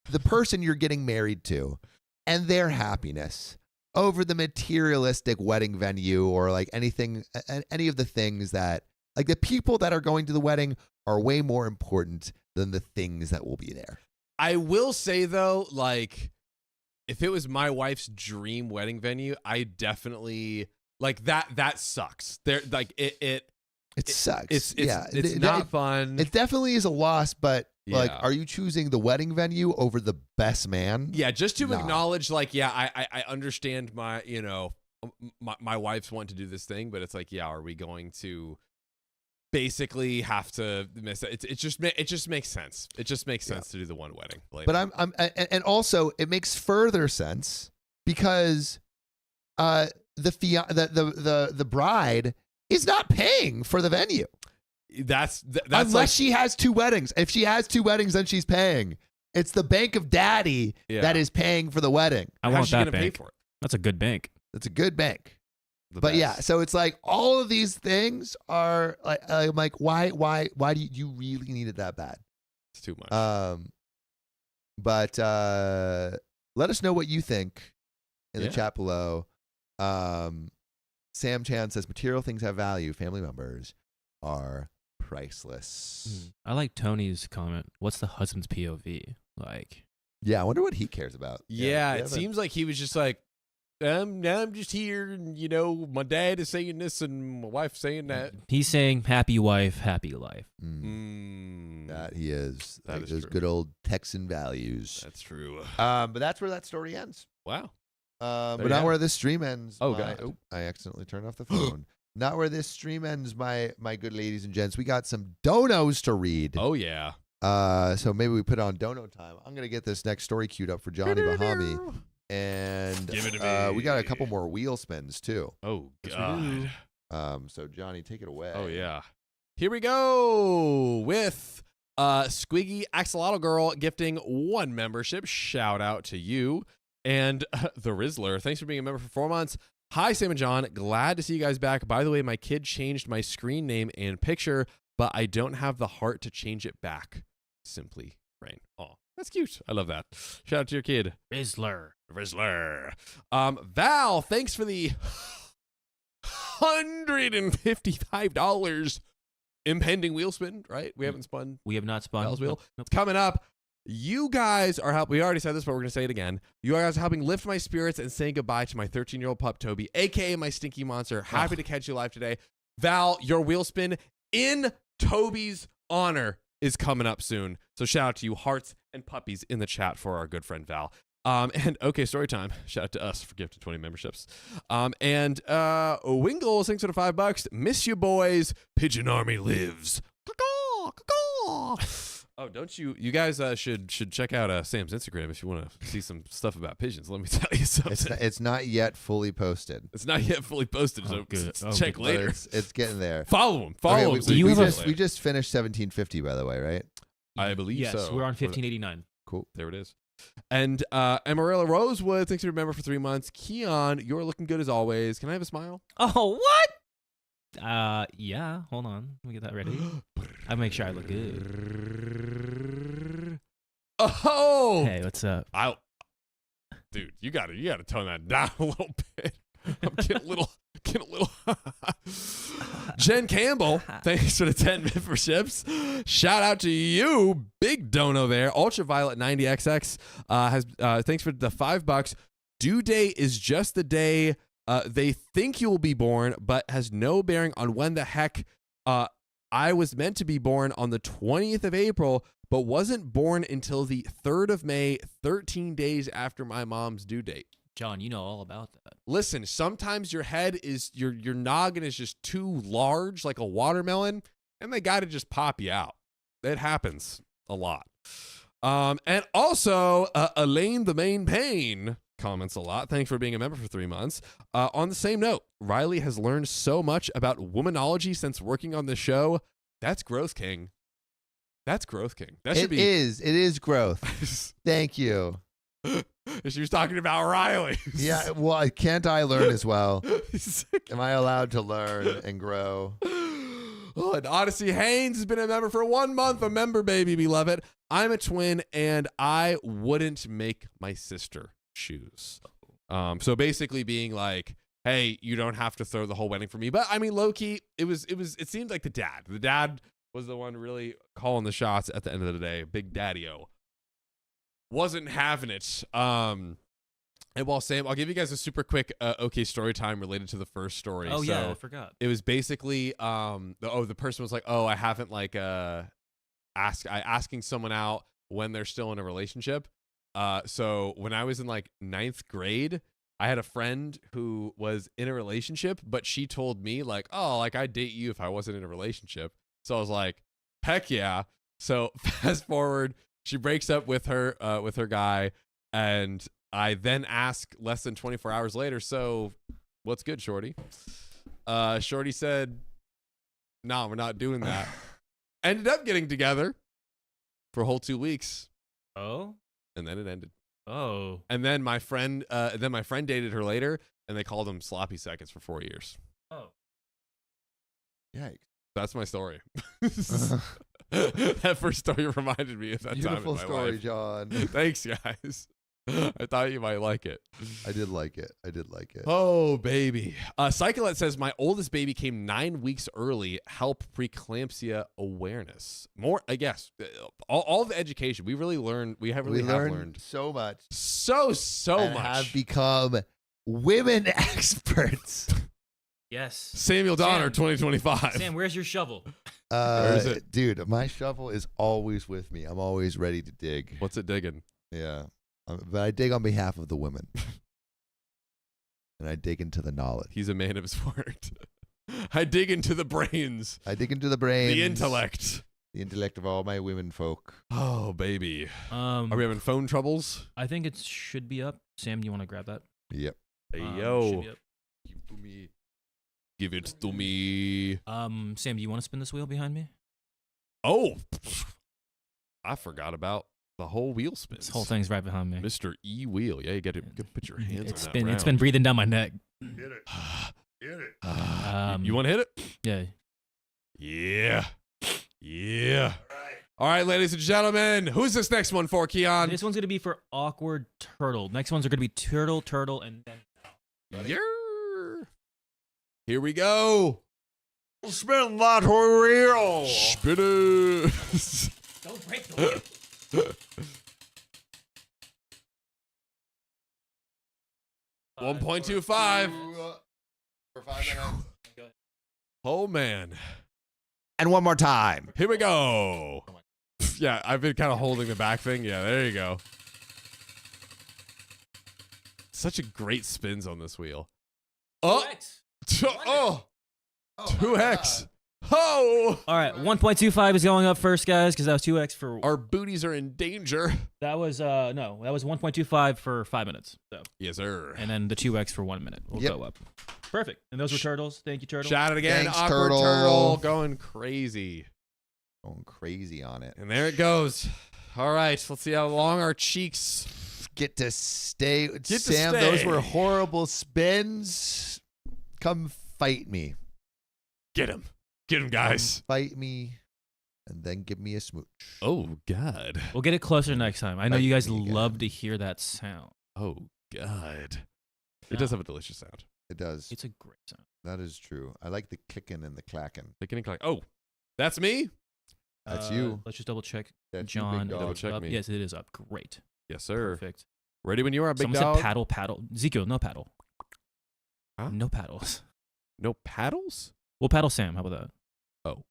the person you're getting married to and their happiness over the materialistic wedding venue or like anything, any of the things that, like the people that are going to the wedding are way more important than the things that will be there. I will say though, like, if it was my wife's dream wedding venue, I definitely like that. That sucks. There, like it sucks. It's not fun. It definitely is a loss, but like, Yeah. are you choosing the wedding venue over the best man? Yeah, just to Nah. acknowledge, like, yeah, I understand my, my wife's want to do this thing, but it's like, yeah, are we going to basically have to miss it? It just makes sense. It just makes sense to do the one wedding. But and also it makes further sense because the bride is not paying for the venue. That's Unless like, she has 2 weddings. If she has 2 weddings, then she's paying. It's the Bank of Daddy that is paying for the wedding. I how's want she that gonna pay bank. for it? That's a good bank. It's a good bank. The But best. yeah, so it's like all of these things are like, I'm like, why do you really need it that bad? It's too much. But let us know what you think in the Yeah. chat below. Sam Chan says material things have value. Family members are priceless. I like Tony's comment. What's the husband's POV? Like, Yeah, I wonder what he cares about. yeah, we it haven't- seems like he was just like, I'm just here, and my dad is saying this, and my wife's saying that. He's saying happy wife, happy life. That he is. That Like is those true. good old Texan values. That's true. But that's where that story ends. Wow. But you not have where this stream ends. Oh, God. I accidentally turned off the phone. Not where this stream ends, my good ladies and gents. We got some donos to read. Oh yeah. So maybe we put on dono time. I'm gonna get this next story queued up for Johnny Bahami, and Give it to me. we got a couple more wheel spins too. Oh Yes, we God. So Johnny, take it away. Oh yeah. Here we go with Squiggy Axolotl Girl gifting 1 membership. Shout out to you. And the Rizzler, thanks for being a member for 4 months. Hi, Sam and John. Glad to see you guys back. By the way, my kid changed my screen name and picture, but I don't have the heart to change it back. Simply Rain. Oh, that's cute. I love that. Shout out to your kid. Rizzler. Val, thanks for the $155 impending wheel spin, right? We haven't spun We have not spun. Val's wheel. Nope. It's coming up. You guys are helping. We already said this, but we're going to say it again. You guys are helping lift my spirits and saying goodbye to my 13-year-old pup, Toby, a.k.a. my stinky monster. Happy to catch you live today. Val, your wheel spin in Toby's honor is coming up soon. So shout out to you, hearts and puppies in the chat for our good friend Val. And okay, story time. Shout out to us for gifting 20 memberships. And Wingles, thanks for the $5. Miss you boys. Pigeon Army lives. Caw-caw, caw-caw. Oh, don't you? You guys should check out Sam's Instagram if you want to see some stuff about pigeons. Let me tell you something. It's not yet fully posted. It's not yet fully posted, so good. Oh, check good. later. It's getting there. Follow him. Follow Okay, him. we, so we, you we can just, see it we later. just finished 1750, by the way, right? I believe yes, so. we're on 1589. Cool. There it is. And Amarilla Rosewood, thanks for your member for 3 months. Keon, you're looking good as always. Can I have a smile? Oh, what? Yeah. Hold on. Let me get that ready. I make sure I look good. Oh, Hey, what's up? Dude, you gotta tone that down a little bit. I'm getting a little. Jen Campbell, thanks for the 10 memberships. Shout out to you, big dono there. Ultraviolet 90XX has thanks for the $5. Due date is just the day they think you will be born, but has no bearing on when the heck I was meant to be born on the 20th of April, but wasn't born until the 3rd of May, 13 days after my mom's due date. John, you know all about that. Listen, sometimes your head is your noggin is just too large, like a watermelon, and they got to just pop you out. It happens a lot. And also, Elaine the Main Pain comments a lot. Thanks for being a member for 3 months. On the same note, Riley has learned so much about womanology since working on the show. That's growth, King. That's growth, King. That should be. It is growth. Thank you. She was talking about Riley. Yeah, well, can't I learn as well? Am I allowed to learn and grow? Oh, and Odyssey Haynes has been a member for 1 month. A member, baby, beloved. I'm a twin, and I wouldn't make my sister choose. So basically being like, hey, you don't have to throw the whole wedding for me. But I mean, low-key, it seemed like the dad was the one really calling the shots at the end of the day. Big Daddy-O wasn't having it. And while Sam, I'll give you guys a super quick okay story time related to the first story. Oh, So yeah, I forgot. it was basically the person was like, oh, I haven't like asking someone out when they're still in a relationship. So when I was in like 9th grade, I had a friend who was in a relationship, but she told me like, oh, like I'd date you if I wasn't in a relationship. So I was like, heck yeah. So fast forward, she breaks up with her guy, and I then ask less than 24 hours later, so what's good, Shorty? Shorty said, no, we're not doing that. Ended up getting together for a whole 2 weeks. Oh? And then it ended. Oh. And then my friend dated her later, and they called them sloppy seconds for 4 years. Oh. Yikes. That's my story. That first story reminded me of that Beautiful time in my story, life. John. Thanks, guys. I thought you might like it. I did like it. Oh, baby. Cyclet says, my oldest baby came 9 weeks early. Help preeclampsia awareness. More, I guess, all the education. We really learned. We have learned so much. so and much. have become women experts. Yes. Samuel Donner, Sam. 2025. Sam, where's your shovel? Where is it? Dude, my shovel is always with me. I'm always ready to dig. What's it digging? Yeah. But I dig on behalf of the women. And I dig into the knowledge. He's a man of his word. I dig into the brains. I dig into the brains. The intellect. The intellect of all my women folk. Oh, baby. Are we having phone troubles? I think it should be up. Sam, do you want to grab that? Yep. Hey, Should yo. be up. Give it to me. Give it to me. Sam, do you want to spin this wheel behind me? Oh. I forgot about the whole wheel spins. This whole thing's right behind me. Mr. E Wheel. Yeah, you got to put your hands It's on been that it's been breathing down my neck. Hit it. Hit it. You want to hit it? Yeah. Yeah. Yeah. All right, ladies and gentlemen. Who's this next one for, Keon? This one's gonna be for awkward turtle. Next ones are gonna be turtle, and then. Yeah. Here we go. Spin that wheel. Spin it. Don't break the wheel. 1.25. For 5 minutes. Oh, man. And one more time. Here we go. Yeah, I've been kind of holding the back thing. Yeah, there you go. Such a great spins on this wheel. Oh. 2x. Oh. All right, 1.25 is going up first, guys, because that was 2x for. Our booties are in danger. That was no, that was 1.25 for 5 minutes. So. Yes, sir. And then the 2x for 1 minute will go up. Perfect. And those were turtles. Thank you, turtle. Shout it again. Thanks, Awkward turtle. turtle. Going crazy. Going crazy on it. And there it goes. All right, let's see how long our cheeks Get to stay. to Sam, stay. those were horrible spins. Come fight me. get him. Get him, guys. Come fight me. And then give me a smooch. Oh, God. We'll get it closer next time. I know Bite you guys me again. love to hear that sound. Oh, God. It does have a delicious sound. It does. It's a great sound. That is true. I like the kicking and the clacking. Click and clack. Oh, that's me? That's you. Let's just double check. That's you, John, big dog. Double it's check up. me. Yes, it is up. Great. Yes, sir. Perfect. Ready when you are, big Someone dog? said paddle, paddle. Ezekiel, no paddle. Huh? No paddles. No paddles? We'll paddle Sam. How about that? Oh.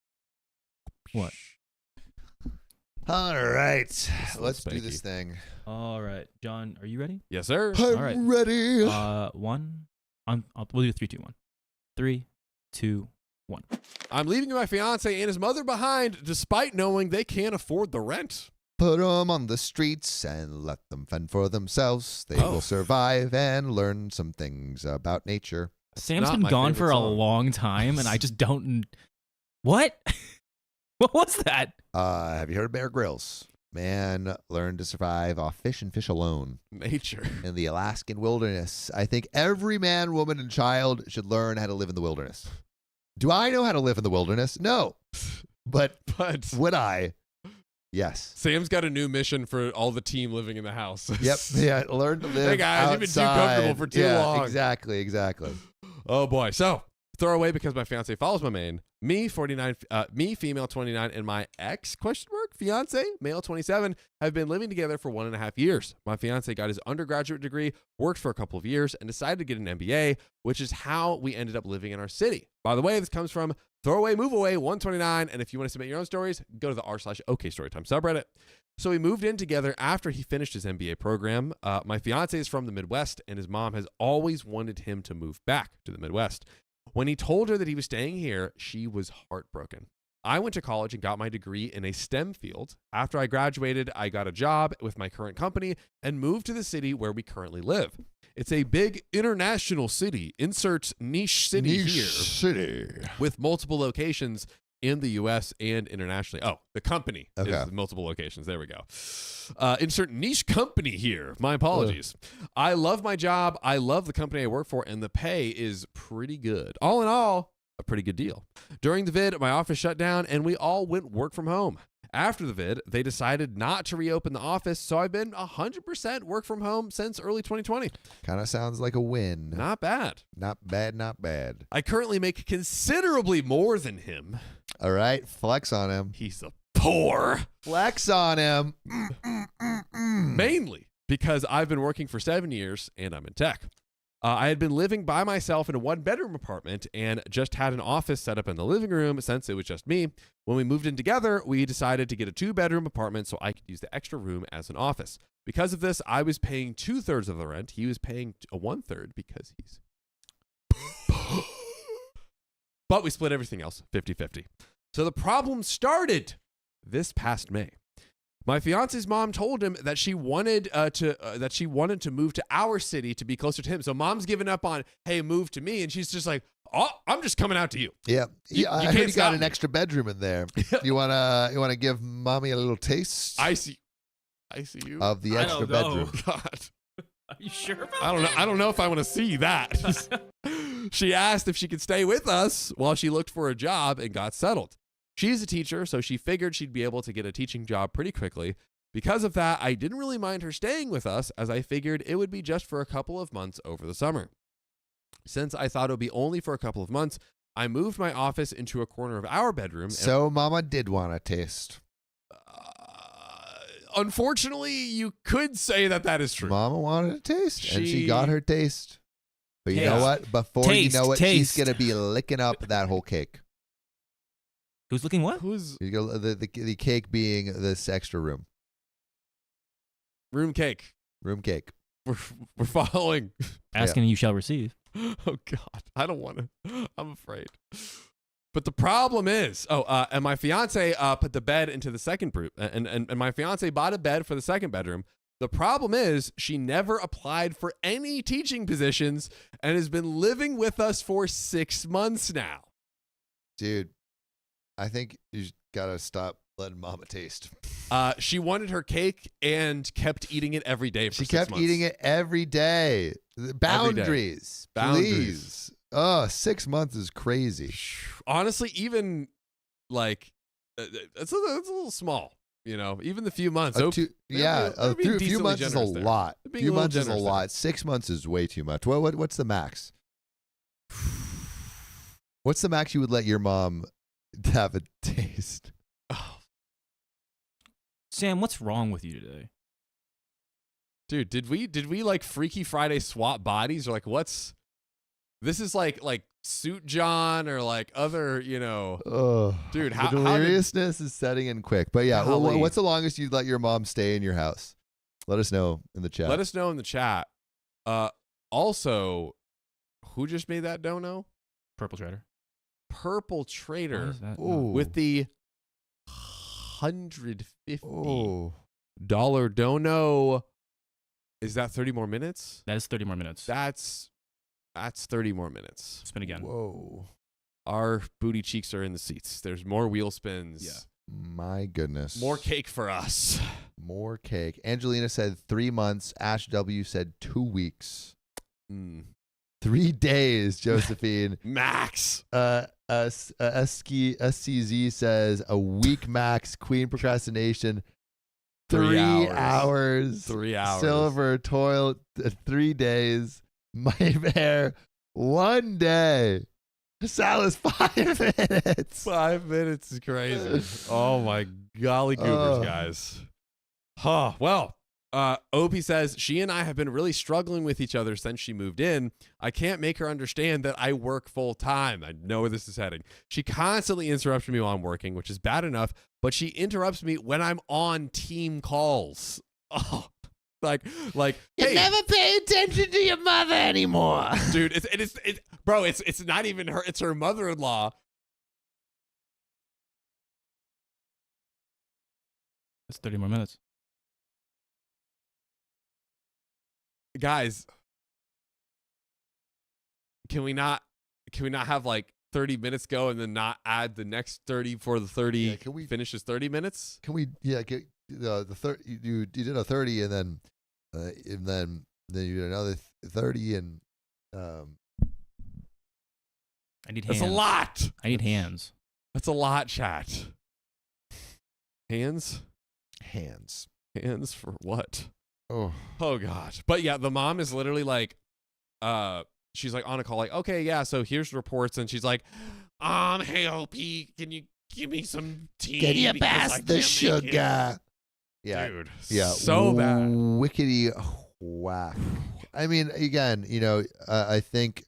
What? All right. little Let's do spanky. this thing. All right, John, are you ready? Yes, sir. I'm right. ready. One. We'll do 3, 2, 1. 3, 2, 1. I'm leaving my fiance and his mother behind despite knowing they can't afford the rent. Put them on the streets and let them fend for themselves. They Oh. will survive and learn some things about nature. Sam's not been my gone favorite for a song. long time, and I just don't. What? What was that? Have you heard of Bear Grylls? Man learned to survive off fish and fish alone Nature. in the Alaskan wilderness. I think every man, woman, and child should learn how to live in the wilderness. Do I know how to live in the wilderness? No. But But would I? Yes. Sam's got a new mission for all the team living in the house. Yep. Yeah. Learn to live. Hey, guys, you've been too outside. comfortable for too Yeah, long. Exactly. Exactly. Oh, boy. So, throw away because my fiance follows my main. Me, 49, me, female 29, and my ex, fiance, male 27, have been living together for 1.5 years. My fiance got his undergraduate degree, worked for a couple of years, and decided to get an MBA, which is how we ended up living in our city. By the way, this comes from Throwaway Move Away 129, and if you want to submit your own stories, go to the r/OKStorytime subreddit. So we moved in together after he finished his MBA program. My fiance is from the Midwest, and his mom has always wanted him to move back to the Midwest. When he told her that he was staying here, she was heartbroken. I went to college and got my degree in a STEM field. After I graduated, I got a job with my current company and moved to the city where we currently live. It's a big international city, insert niche city here, City. with multiple locations in the U.S. and internationally. Oh, the company is multiple locations. There we go. Insert niche company here. My apologies. I love my job. I love the company I work for, and the pay is pretty good. All in all, a pretty good deal. During the vid, my office shut down, and we all went work from home. After the vid, they decided not to reopen the office, so I've been 100% work from home since early 2020. Kind of sounds like a win. Not bad. Not bad, not bad. I currently make considerably more than him. All right, flex on him. He's a poor. Flex on him. Mainly because I've been working for 7 years and I'm in tech. I had been living by myself in a 1-bedroom apartment and just had an office set up in the living room since it was just me. When we moved in together, we decided to get a 2-bedroom apartment so I could use the extra room as an office. Because of this, I was paying 2/3 of the rent. He was paying a 1/3 because he's... But we split everything else 50-50. So the problem started this past May. My fiance's mom told him that she wanted to move to our city to be closer to him. So mom's given up on, hey, move to me, and she's just like, oh, I'm just coming out to you. Yeah, I can't heard you stop got an me. extra bedroom in there. You wanna give mommy a little taste? I see you. Of the extra don't know. bedroom. God, Are you sure about I don't know. I don't know if I want to see that. She asked if she could stay with us while she looked for a job and got settled. She's a teacher, so she figured she'd be able to get a teaching job pretty quickly. Because of that, I didn't really mind her staying with us, as I figured it would be just for a couple of months over the summer. Since I thought it would be only for a couple of months, I moved my office into a corner of our bedroom. So mama did want a taste. Unfortunately, you could say that is true. Mama wanted a taste, and she She- got her taste. But you Taste. know what? Before you know it, she's Taste. gonna be licking up that whole cake. Who's looking what? Who's You go, the cake being this extra room cake? room cake. We're following. Asking you shall receive. Oh God, I don't want to. I'm afraid. But the problem is, and my fiance put the bed into the second room, and my fiance bought a bed for the second bedroom. The problem is she never applied for any teaching positions and has been living with us for 6 months now. Dude, I think you gotta stop letting mama taste. She wanted her cake and kept eating it every day for She 6 kept months. eating it every day. Boundaries. Boundaries. Please. Oh, 6 months is crazy. Honestly, even like it's a little small. You know, even the few months. A They're few decently months is a generous there. lot. They're being Few a little months is a generous lot. 6 months is way too much. What's the max? What's the max you would let your mom have a taste? Sam, what's wrong with you today? Dude, did we like Freaky Friday swap bodies, or like what's this is like Suit John or like other, you know, dude, the how did, deliriousness is setting in quick. But yeah, Golly. what's the longest you'd let your mom stay in your house? Let us know in the chat. let us know in the chat. Also, who just made that dono? Purple Trader. Purple What Trader is that? Ooh. with the $150 Oh, dono. Is that 30 more minutes? That is 30 more minutes. That's 30 more minutes. Spin again. whoa. Our booty cheeks are in the seats. There's more wheel spins. Yeah. My goodness. More cake for us. More cake. Angelina said 3 months. Ash W said 2 weeks. 3 days, Josephine. Max. SCZ says a week max. Queen procrastination. 3 3 hours. hours. 3 hours. Silver toil. 3 days. My hair. 1 day. Salas 5 minutes. 5 minutes is crazy. Oh my golly goobers, guys. Huh. Well, Opie says she and I have been really struggling with each other since she moved in. I can't make her understand that I work full time. I know where this is heading. She constantly interrupts me while I'm working, which is bad enough, but she interrupts me when I'm on team calls. Oh, like, hey, never pay attention to your mother anymore. dude, it's bro, it's not even her, it's her mother-in-law. That's 30 more minutes. Guys, can we not have like 30 minutes go and then not add the next 30 for the 30 Yeah, can we- finishes 30 minutes? Can we? Yeah, get the 30. You did a 30, and then you did another 30, and I need That's hands. a lot. I need hands. That's a lot, chat. Hands hands. for what? Oh, Oh god. But yeah, the mom is literally like she's like on a call like, "Okay, yeah, so here's reports." And she's like, "Hey OP, can you give me some tea? get you because I past can't the make it." sugar. Yeah, Dude. yeah, So bad. Wickety whack. I mean, again, I think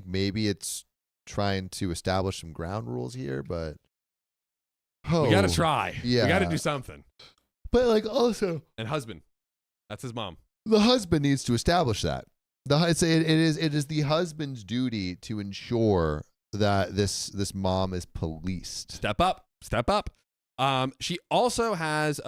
maybe it's trying to establish some ground rules here, but we got to try. Yeah. We got to do something. But like also, And husband, that's his mom. the husband needs to establish that. It is the husband's duty to ensure that this mom is policed. Step up. She also has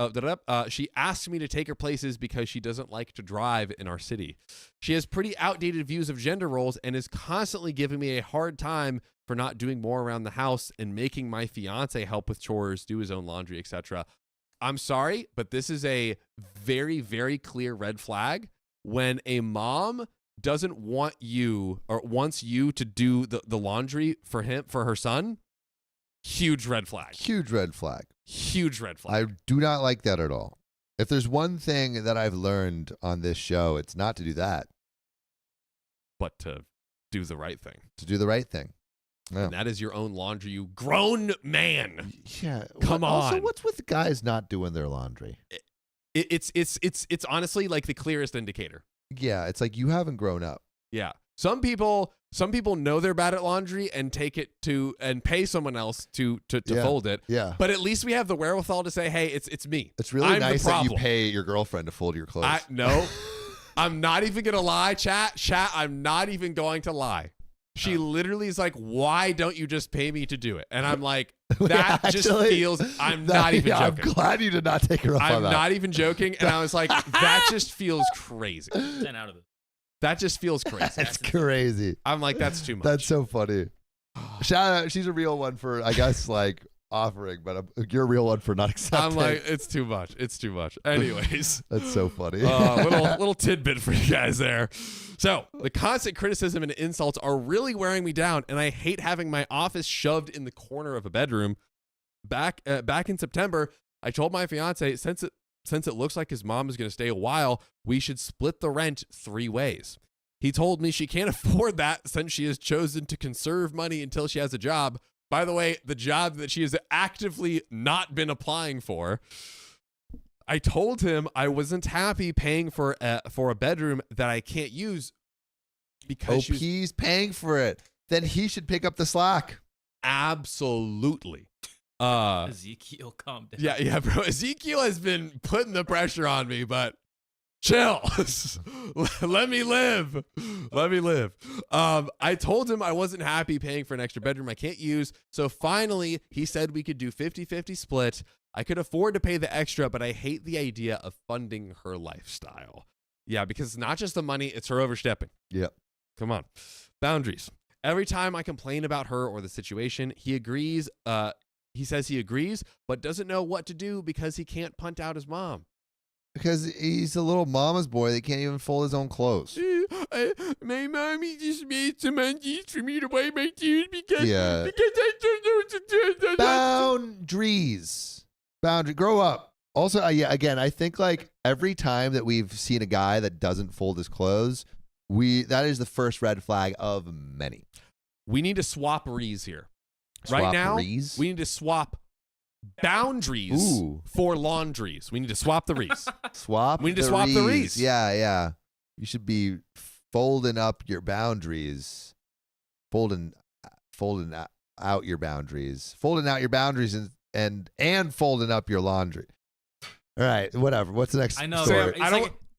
she asked me to take her places because she doesn't like to drive in our city. She has pretty outdated views of gender roles and is constantly giving me a hard time for not doing more around the house and making my fiance help with chores, do his own laundry, etc. I'm sorry, but this is a very, very clear red flag when a mom doesn't want you or wants you to do the laundry for her son. Huge red flag. Huge red flag. Huge red flag. I do not like that at all. If there's one thing that I've learned on this show, it's not to do that. But to do the right thing. To do the right thing. No. And that is your own laundry, you grown man. Yeah. Come on. Also, what's with guys not doing their laundry? It's honestly like the clearest indicator. Yeah, it's like you haven't grown up. Yeah. Some people know they're bad at laundry and take it to and pay someone else to fold it. Yeah. But at least we have the wherewithal to say, hey, it's me. It's really nice that you pay your girlfriend to fold your clothes. No. I'm not even gonna lie, chat. I'm not even going to lie. She literally is like, why don't you just pay me to do it? And I'm like, that just feels, I'm not even joking. I'm glad you did not take her up on that. I'm not even joking. And I was like, that just feels crazy. 10 out of it. That just feels crazy. That's crazy. I'm like, that's too much. That's so funny. Shout out. She's a real one for, I guess, like offering, but you're a real one for not accepting. I'm like, it's too much. It's too much. Anyways. That's so funny. Little tidbit for you guys there. So the constant criticism and insults are really wearing me down, and I hate having my office shoved in the corner of a bedroom. Back in September, I told my fiance, since it looks like his mom is going to stay a while, we should split the rent 3 ways. He told me she can't afford that since she has chosen to conserve money until she has a job. By the way, the job that she has actively not been applying for. I told him I wasn't happy paying for a bedroom that I can't use because OP's paying for it. Then he should pick up the slack. Absolutely. Ezekiel, calm down. Yeah, bro. Ezekiel has been putting the pressure on me, but chill. Let me live. I told him I wasn't happy paying for an extra bedroom I can't use. So finally, he said we could do 50-50 split. I could afford to pay the extra, but I hate the idea of funding her lifestyle. Yeah, because it's not just the money, it's her overstepping. Yep. Come on. Boundaries. Every time I complain about her or the situation, he agrees. He says he agrees, but doesn't know what to do because he can't punt out his mom. Because he's a little mama's boy that can't even fold his own clothes. My mommy just made some undies for me to wipe my tears because I don't know what to do. Boundaries. Grow up. Also, again, I think like every time that we've seen a guy that doesn't fold his clothes, that is the first red flag of many. We need to swap rees here. Right now, we need to swap boundaries for laundries. We need to swap the rees. We need to swap the rees. Yeah. You should be folding up your boundaries. Folding out your boundaries. Folding out your boundaries and folding up your laundry. All right, whatever. What's the next I know. story?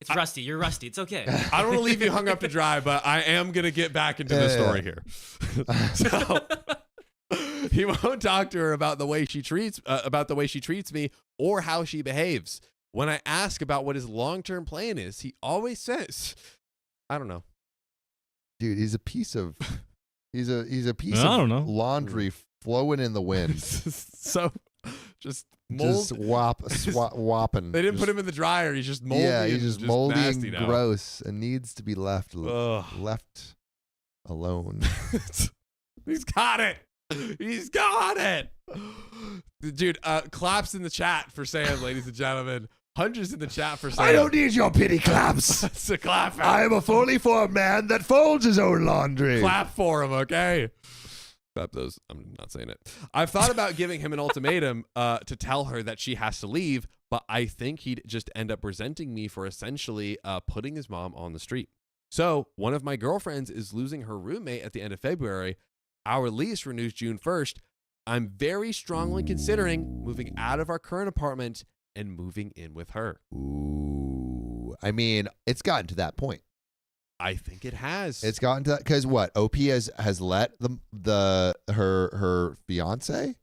It's rusty. You're rusty. It's okay. I don't want to leave you hung up to dry, but I am going to get back into the story here. So he won't talk to her about the way she treats me or how she behaves. When I ask about what his long-term plan is, he always says, I don't know. Dude, he's a piece of laundry flowing in the wind. So just whopping. They didn't put him in the dryer. He's just moldy. Yeah, he's just moldy and now. gross and needs to be left alone. He's got it. Dude, claps in the chat for Sam, ladies and gentlemen. Hundreds in the chat for Sam. I don't need your pity claps. It's a clap. I am a fully formed man that folds his own laundry. Clap for him, okay? I'm not saying it. I've thought about giving him an ultimatum to tell her that she has to leave, but I think he'd just end up resenting me for essentially putting his mom on the street. So one of my girlfriends is losing her roommate at the end of February. Our lease renews June 1st. I'm very strongly considering moving out of our current apartment and moving in with her. Ooh. I mean, it's gotten to that point. I think it has. It's gotten to that because what? OP has let her fiance,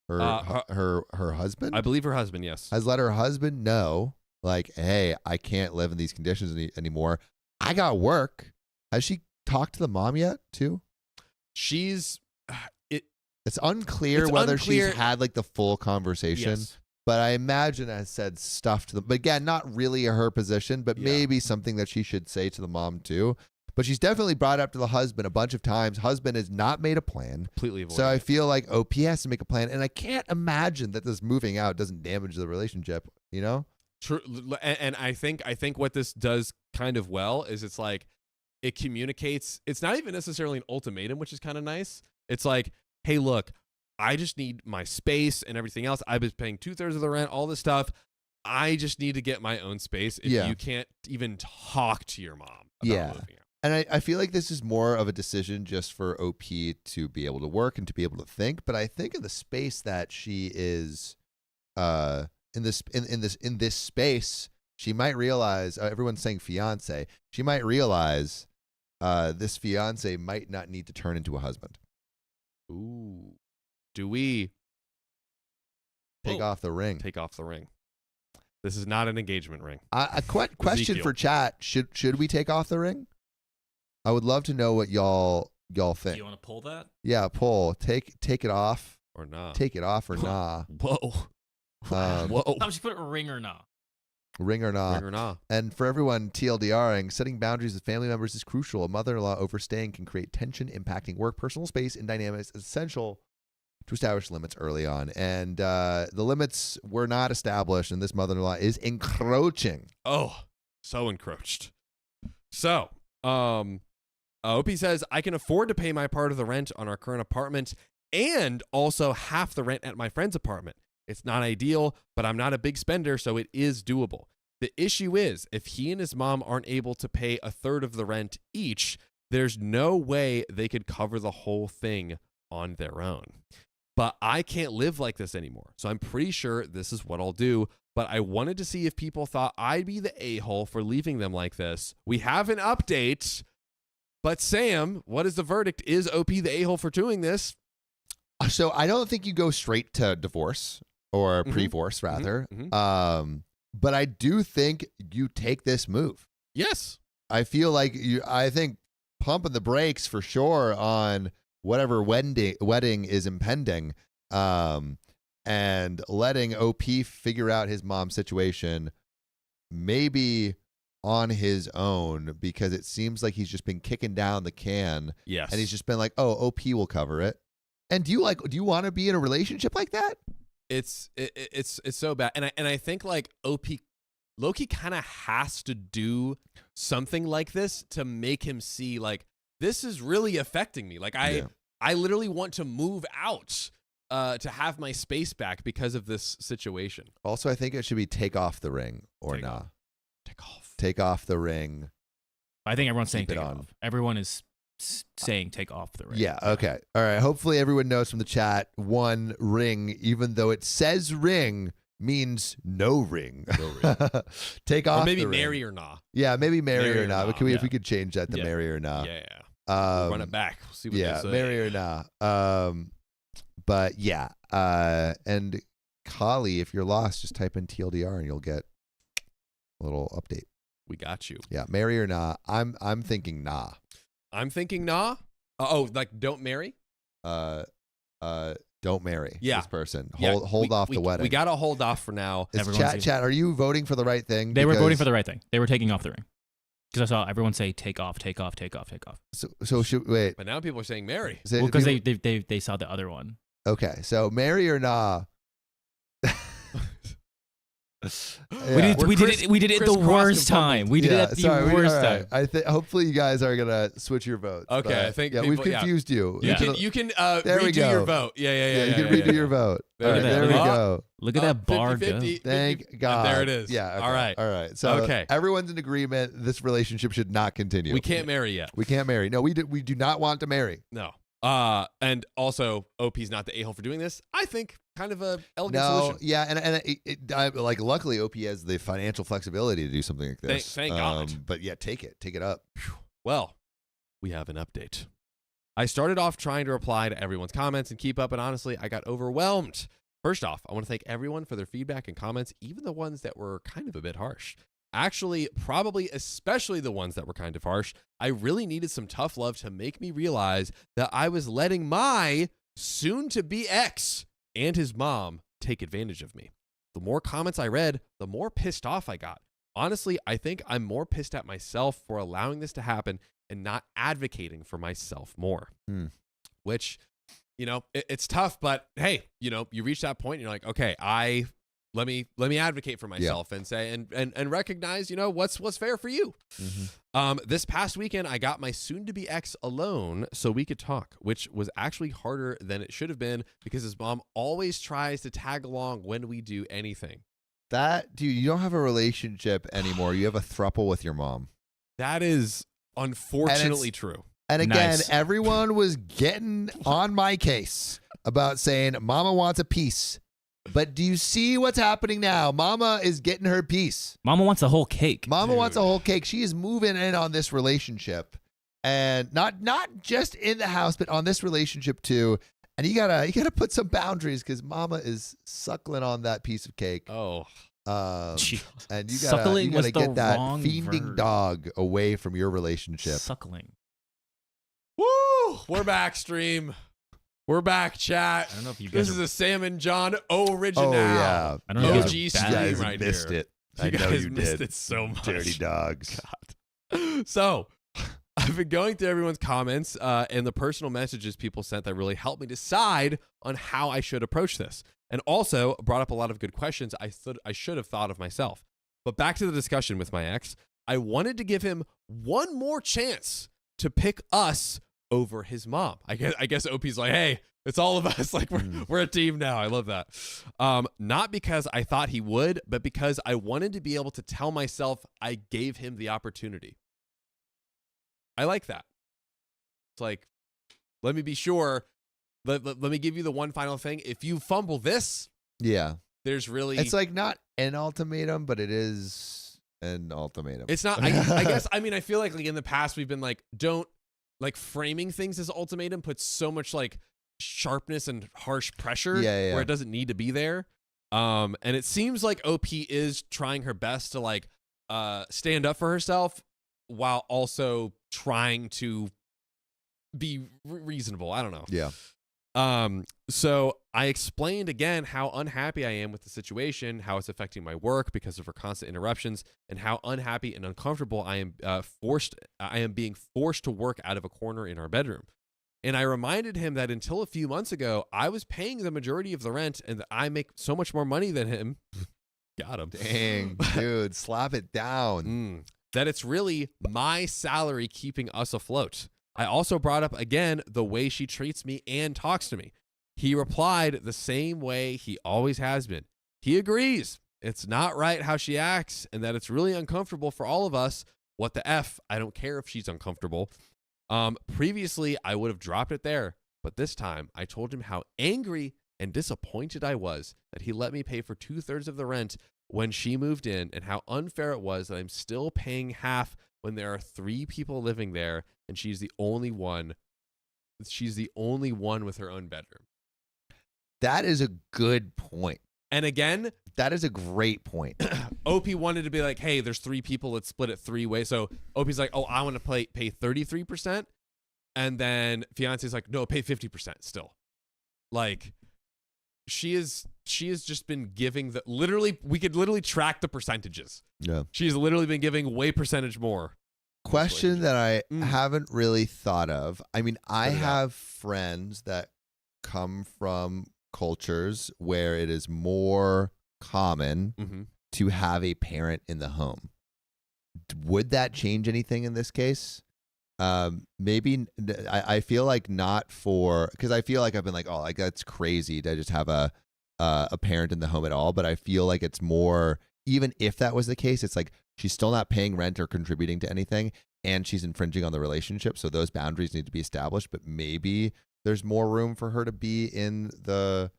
her husband. I believe her husband, yes. Has let her husband know, like, hey, I can't live in these conditions anymore. I got work. Has she talked to the mom yet, too? She's It's unclear whether she's had like the full conversation. Yes. But I imagine has said stuff to them. But again, not really her position, but maybe something that she should say to the mom too. But she's definitely brought up to the husband a bunch of times. Husband has not made a plan. Completely avoided. So I feel like OP has to make a plan. And I can't imagine that this moving out doesn't damage the relationship, you know? True. And I think what this does kind of well is it's like it communicates. It's not even necessarily an ultimatum, which is kind of nice. It's like, hey, look, I just need my space and everything else. I've been paying 2/3 of the rent, all this stuff. I just need to get my own space. If you can't even talk to your mom about moving out. And I feel like this is more of a decision just for OP to be able to work and to be able to think. But I think in the space that she is in this space, she might realize everyone's saying fiance. She might realize this fiance might not need to turn into a husband. Ooh. Do we take off the ring? Take off the ring. This is not an engagement ring. A question for chat: Should we take off the ring? I would love to know what y'all think. Do you want to pull that? Yeah, pull. Take it off or nah. Take it off or nah. Whoa. Whoa. How should you put a ring or nah? Ring or nah. Ring or nah. And for everyone TLDRing, setting boundaries with family members is crucial. A mother-in-law overstaying can create tension, impacting work, personal space, and dynamics. It's essential to establish limits early on. And the limits were not established, and this mother-in-law is encroaching. Oh, so encroached. So, OP says, I can afford to pay my part of the rent on our current apartment and also half the rent at my friend's apartment. It's not ideal, but I'm not a big spender, so it is doable. The issue is, if he and his mom aren't able to pay 1/3 of the rent each, there's no way they could cover the whole thing on their own. But I can't live like this anymore, so I'm pretty sure this is what I'll do. But I wanted to see if people thought I'd be the a-hole for leaving them like this. We have an update, but Sam, what is the verdict? Is OP the a-hole for doing this? So I don't think you go straight to divorce or pre-divorce, rather. But I do think you take this move. Yes. I feel like I think pumping the brakes for sure on whatever wedding is impending, and letting OP figure out his mom's situation maybe on his own, because it seems like he's just been kicking down the can. Yes. And he's just been like, oh, OP will cover it. And do you want to be in a relationship like that? It's so bad. And I think like Loki kind of has to do something like this to make him see like, this is really affecting me. Like I literally want to move out to have my space back because of this situation. Also, I think it should be take off the ring or not. Take off the ring. I think everyone's saying Keep it take it on. off. Everyone is saying take off the ring. Yeah, okay. All right. Hopefully everyone knows from the chat, one ring, even though it says ring, means no ring. No ring. Take off or maybe the ring. marry or nah. Yeah, maybe marry or nah. not. But if we could change that to marry or not. Yeah. Run it back. We'll see what they say. Marry or not. But yeah. And Kali, if you're lost, just type in TLDR and you'll get a little update. We got you. Yeah, marry or nah. I'm thinking nah. I'm thinking nah. Like don't marry. Don't marry this person. Hold off the wedding. We gotta hold off for now. Chat. Are you voting for the right thing? They were voting for the right thing. They were taking off the ring. Because I saw everyone say take off, take off, take off, take off. So should wait. But now people are saying marry. Well, because they saw the other one. Okay, so marry or nah. Yeah. We did it the worst time. We did it at the worst all time. I think hopefully you guys are gonna switch your votes. Okay, but, I think yeah, people, we've confused you. You can There we redo go. your vote. Yeah. You can redo your vote. There All it right, is. there we Oh, go. Look at that bar 50-50. go. Thank God. There it is. Yeah. Okay. All right. So Okay. everyone's in agreement. This relationship should not continue. We can't marry yet. We can't marry. No, we do not want to marry. No. And also, OP's not the a-hole for doing this. I think kind of a elegant No, solution. yeah, and like luckily OP has the financial flexibility to do something like this. Thank God. But yeah, take it up. Well, we have an update. I started off trying to reply to everyone's comments and keep up, and honestly, I got overwhelmed. First off, I want to thank everyone for their feedback and comments, even the ones that were kind of a bit harsh. Actually, probably especially the ones that were kind of harsh. I really needed some tough love to make me realize that I was letting my soon-to-be ex and his mom take advantage of me. The more comments I read, the more pissed off I got. Honestly, I think I'm more pissed at myself for allowing this to happen and not advocating for myself more. Which, it's tough, but hey, you reach that point and you're like, okay, let me advocate for myself and say and recognize, what's fair for you. This past weekend, I got my soon-to-be ex alone so we could talk, which was actually harder than it should have been because his mom always tries to tag along when we do anything. Dude, you don't have a relationship anymore. You have a throuple with your mom. That is unfortunately true. And again, Nice. everyone was getting on my case about saying Mama wants a piece. But do you see what's happening now? Mama is getting her piece. Mama wants a whole cake. Mama Dude. wants a whole cake. She is moving in on this relationship, and not just in the house, but on this relationship too. And you gotta put some boundaries because Mama is suckling on that piece of cake. Oh, Gee, And you suckling was gotta the get that wrong fiending verb. dog away from your relationship. Suckling. woo! We're back, stream. We're back, chat. I don't know if you guys This is are- a Sam and John original. Oh yeah, I don't know if OG you guys stream are bad. right missed here. it. You I know guys you missed did. it so much. Dirty dogs. God. So, I've been going through everyone's comments and the personal messages people sent that really helped me decide on how I should approach this. And also brought up a lot of good questions I should have thought of myself. But back to the discussion with my ex, I wanted to give him one more chance to pick us over his mom. I guess OP's like, hey, it's all of us. Like we're a team now. I love that. Not because I thought he would, but because I wanted to be able to tell myself I gave him the opportunity. I like that. It's like, let me be sure. Let me give you the one final thing. If you fumble this, Yeah, there's really it's like not an ultimatum, but it is an ultimatum. it's not. I guess. I mean, I feel like in the past we've been like, don't like framing things as ultimatum puts so much like sharpness and harsh pressure Yeah. where it doesn't need to be there. And it seems like OP is trying her best to like stand up for herself while also trying to be reasonable. I don't know. Yeah. So I explained again how unhappy I am with the situation, how it's affecting my work because of her constant interruptions, and how unhappy and uncomfortable I am being forced to work out of a corner in our bedroom. And I reminded him that until a few months ago, I was paying the majority of the rent and that I make so much more money than him. Got him. Dang, dude, slap it down. That it's really my salary keeping us afloat. I also brought up again the way she treats me and talks to me. He replied the same way he always has been. He agrees it's not right how she acts and that it's really uncomfortable for all of us. What the F? I don't care if she's uncomfortable. Previously, I would have dropped it there, but this time I told him how angry and disappointed I was that he let me pay for 2/3 of the rent when she moved in and how unfair it was that I'm still paying half when there are 3 people living there and she's the only one with her own bedroom. That is a good point. And again, That is a great point. OP wanted to be like, hey, there's 3 people, let's split it 3 ways. So OP's like, oh, I want to pay 33%. And then fiance's like, no, pay 50% still. Like, she has just been giving we could literally track the percentages. Yeah. She's literally been giving way percentage more. Question that I haven't really thought of. I mean, I Spit it out. have friends that come from cultures where it is more common Mm-hmm. to have a parent in the home. Would that change anything in this case? Maybe. I feel like not for, because I feel like I've been like, oh, like that's crazy to just have a parent in the home at all. But I feel like it's more, even if that was the case, it's like she's still not paying rent or contributing to anything, and she's infringing on the relationship. So those boundaries need to be established. But maybe there's more room for her to be in the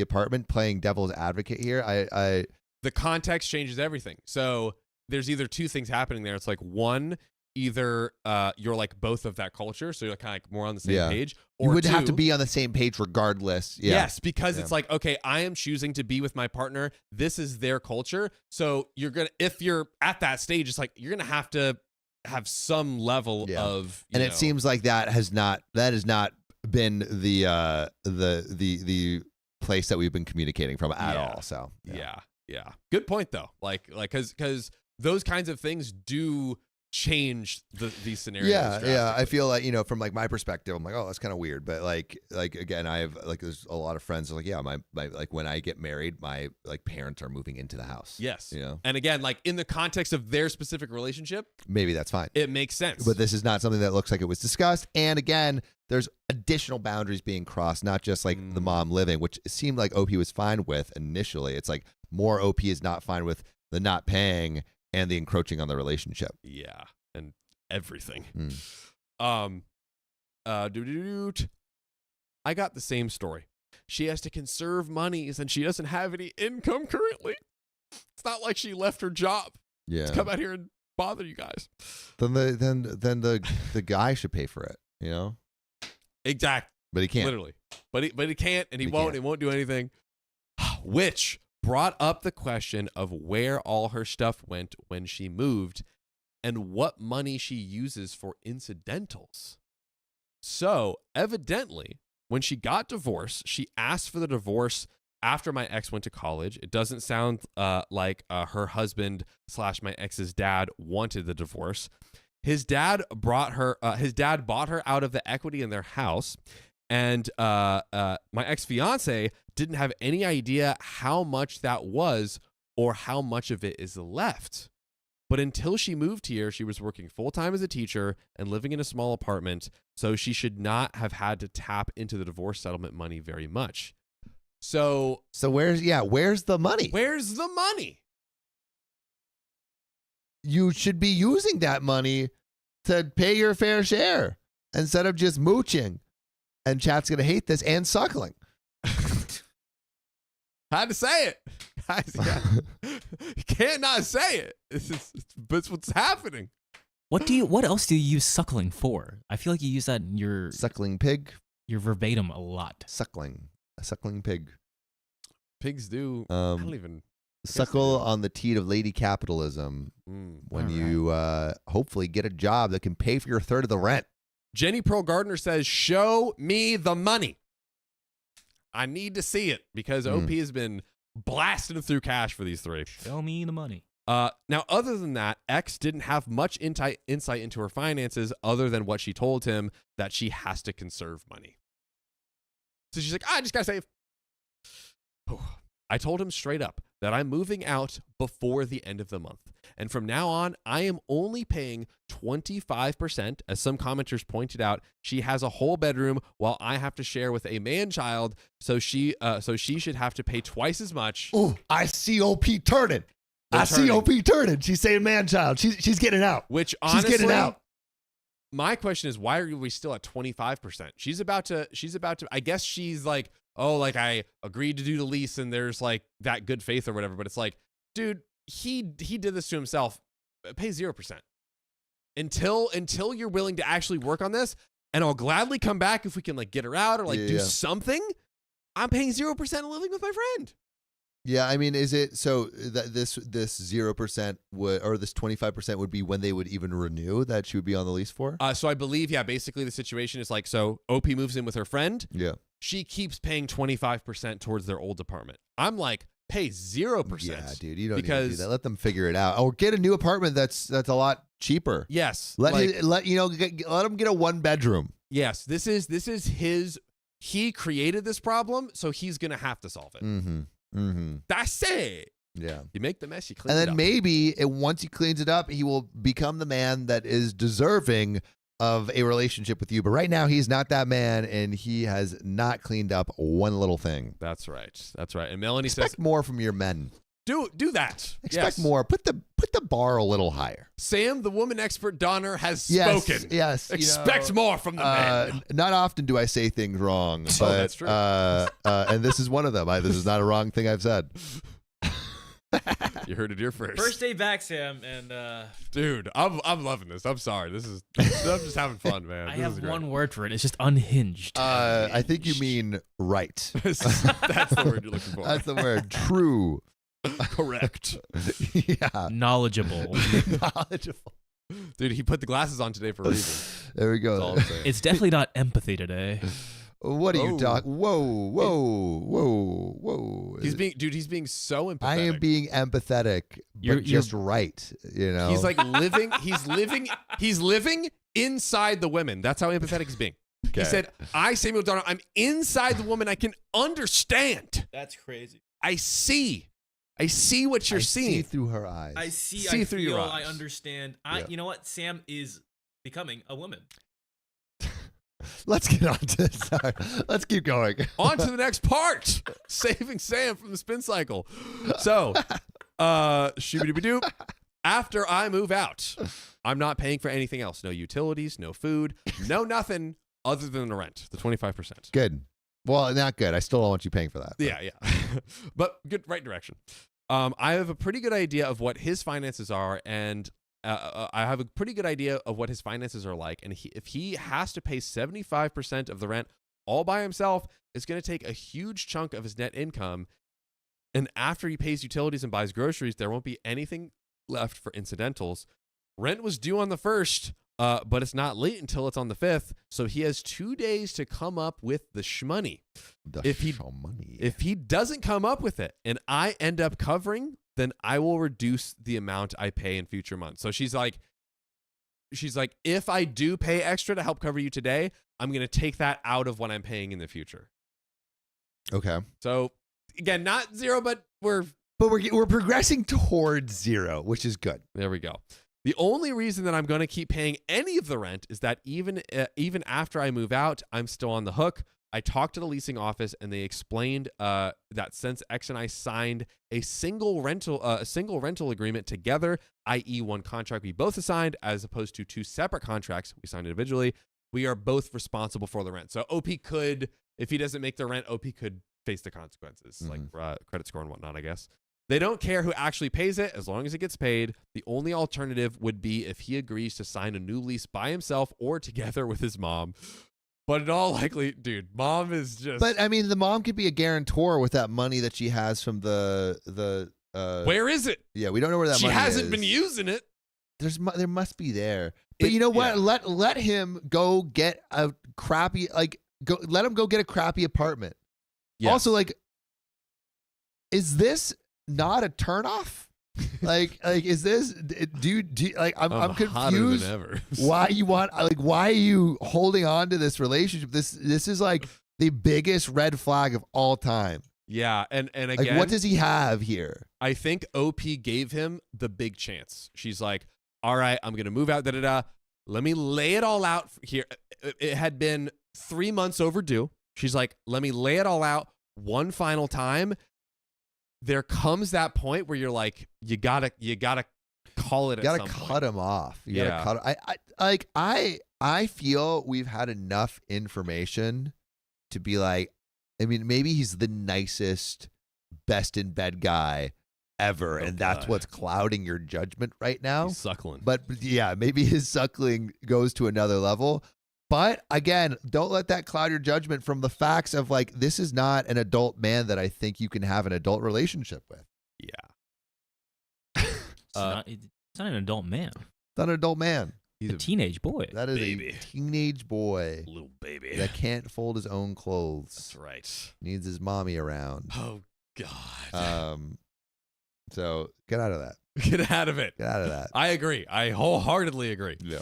apartment. Playing devil's advocate here, the context changes everything. So there's either two things happening there. It's like, one, either you're like both of that culture, so you're kind of like more on the same page, or you would have two, to be on the same page regardless. Yes, because it's like, okay, I am choosing to be with my partner. This is their culture. So if you're at that stage, it's like you're gonna have to have some level of, and it seems like that has not been the place that we've been communicating from at all. So yeah. Good point though. Like because those kinds of things do change these scenarios. Yeah. I feel like, from like my perspective, I'm like, oh, that's kind of weird. But like again, I have like, there's a lot of friends who are like, yeah, my like when I get married, my like parents are moving into the house. Yes. And again, like in the context of their specific relationship, maybe that's fine. It makes sense. But this is not something that looks like it was discussed. And again, there's additional boundaries being crossed, not just like the mom living, which it seemed like OP was fine with initially. It's like more OP is not fine with the not paying and the encroaching on the relationship. Yeah, and everything. Mm. I got the same story. She has to conserve monies, and she doesn't have any income currently. It's not like she left her job to come out here and bother you guys. Then the guy should pay for it. Exactly. But he can't. Literally. But he can't, and he won't. He won't do anything. Which brought up the question of where all her stuff went when she moved and what money she uses for incidentals. So, evidently, when she got divorced, she asked for the divorce after my ex went to college. It doesn't sound like her husband / my ex's dad wanted the divorce. His dad bought her out of the equity in their house. And my ex-fiance didn't have any idea how much that was or how much of it is left. But until she moved here, she was working full-time as a teacher and living in a small apartment, so she should not have had to tap into the divorce settlement money very much. So where's the money? Where's the money? You should be using that money to pay your fair share instead of just mooching. And chat's going to hate this, and suckling. Had to say it. You can't not say it. It's what's happening. What else do you use suckling for? I feel like you use that in your suckling pig. Your verbatim a lot. A suckling pig. Pigs do. I don't even suckle on the teat of lady capitalism when you hopefully get a job that can pay for your third of the rent. Jenny Pearl Gardner says, show me the money. I need to see it because OP has been blasting through cash for these three. Show me the money. Now, other than that, X didn't have much insight into her finances other than what she told him, that she has to conserve money. So she's like, I just got to save. I told him straight up that I'm moving out before the end of the month. And from now on, I am only paying 25%. As some commenters pointed out, she has a whole bedroom while I have to share with a man-child. So she should have to pay twice as much. Oh, I see OP turning. See OP turning. She's saying man-child. She's getting out. Which honestly, she's getting out. My question is, why are we still at 25%? She's about to, I guess she's like, oh, like I agreed to do the lease and there's like that good faith or whatever. But it's like, dude, he did this to himself. Pay 0%. Until you're willing to actually work on this, and I'll gladly come back if we can like get her out or like do something. I'm paying 0% and living with my friend. Yeah, I mean, is it so that this 0% would, or this 25% would be when they would even renew that she would be on the lease for? So I believe, basically the situation is like, so OP moves in with her friend. Yeah. She keeps paying 25% towards their old apartment. I'm like, pay 0%. Yeah, dude, you don't need to do that. Let them figure it out, or get a new apartment that's a lot cheaper. Yes. Let him get a 1-bedroom. Yes, this is his. He created this problem, so he's gonna have to solve it. Mm-hmm. Mm-hmm. That's it. Yeah. You make the mess, you clean And it then up. maybe once he cleans it up, he will become the man that is deserving of a relationship with you. But right now, he's not that man, and he has not cleaned up one little thing. That's right. That's right. And Melanie Expect says, more from your men. do that. Expect Yes. more. Put the bar a little higher. Sam, the woman expert Donner, has Yes, spoken. yes. Expect more from the men. Not often do I say things wrong, but that's true. and this is one of them. This is not a wrong thing I've said. You heard it here first. First day back, Sam, and Dude, I'm loving this. I'm sorry. I'm just having fun, man. I This have is great. one word for it. It's just unhinged. I think you mean right. That's the word you're looking for. That's the word. True. Correct. Yeah. Knowledgeable. Knowledgeable. Dude, he put the glasses on today for a reason. There we That's go. all I'm saying. It's definitely not empathy today. What are you Oh. talking? Whoa. He's being so empathetic. I am being empathetic, but You're- just right. You know. He's like living. He's living inside the women. That's how empathetic he's being. Okay. He said, "I, Samuel Donner, I'm inside the woman. I can understand. That's crazy. I see what you're I seeing." see through her eyes. I see. See I through feel. your I eyes. understand. Yeah. You know what? Sam is becoming a woman. Let's get on to this. Sorry. Let's keep going. On to the next part. Saving Sam from the spin cycle. So, shoo-ba-doo-ba-doo. After I move out, I'm not paying for anything else. No utilities, no food, no nothing other than the rent, the 25%. Good. Well, not good. I still don't want you paying for that. Yeah. But good, right direction. I have a pretty good idea of what his finances are, and I have a pretty good idea of what his finances are like. And if he has to pay 75% of the rent all by himself, it's going to take a huge chunk of his net income. And after he pays utilities and buys groceries, there won't be anything left for incidentals. Rent was due on the 1st, but it's not late until it's on the 5th. So he has 2 days to come up with the shmoney. If he doesn't come up with it and I end up covering, then I will reduce the amount I pay in future months. So she's like, if I do pay extra to help cover you today, I'm going to take that out of what I'm paying in the future. Okay. So again, not zero, but we're progressing towards zero, which is good. there we go. The only reason that I'm going to keep paying any of the rent is that even after I move out, I'm still on the hook. I talked to the leasing office and they explained that since X and I signed a single rental agreement together, i.e. one contract we both assigned as opposed to two separate contracts we signed individually, we are both responsible for the rent. So OP could, if he doesn't make the rent, OP could face the consequences, like credit score and whatnot, I guess. They don't care who actually pays it as long as it gets paid. The only alternative would be if he agrees to sign a new lease by himself or together with his mom. But in all likelihood, dude, mom is just... But I mean, the mom could be a guarantor with that money that she has from the where is it? Yeah, we don't know where that She money is. hasn't been using it. There must be there. But you know what? Yeah. Let him go get a crappy let him go get a crappy apartment. Yes. Also, is this not a turnoff? like is this do like I'm hotter confused than ever. why are you holding on to this relationship? This is like the biggest red flag of all time. Yeah, and Like, again, what does he have here? I think OP gave him the big chance. She's like, all right, I'm going to move out, da-da-da. Let me lay it all out here. It had been 3 months overdue. She's like, let me lay it all out one final time. There comes that point where you're like, you gotta call it. You gotta at some cut point. him off. You Yeah. gotta cut him. I feel we've had enough information to be like, I mean, maybe he's the nicest, best in bed guy ever, and that's God. what's clouding your judgment right now. He's suckling. But yeah, maybe his suckling goes to another level. But again, don't let that cloud your judgment from the facts of like, this is not an adult man that I think you can have an adult relationship with. Yeah. It's not an adult man. It's not an adult man. He's a teenage boy. That is baby. a teenage boy little baby. that can't fold his own clothes. That's right. Needs his mommy around. Oh God. So get out of that. Get out of it. Get out of that. I agree. I wholeheartedly agree. Yeah.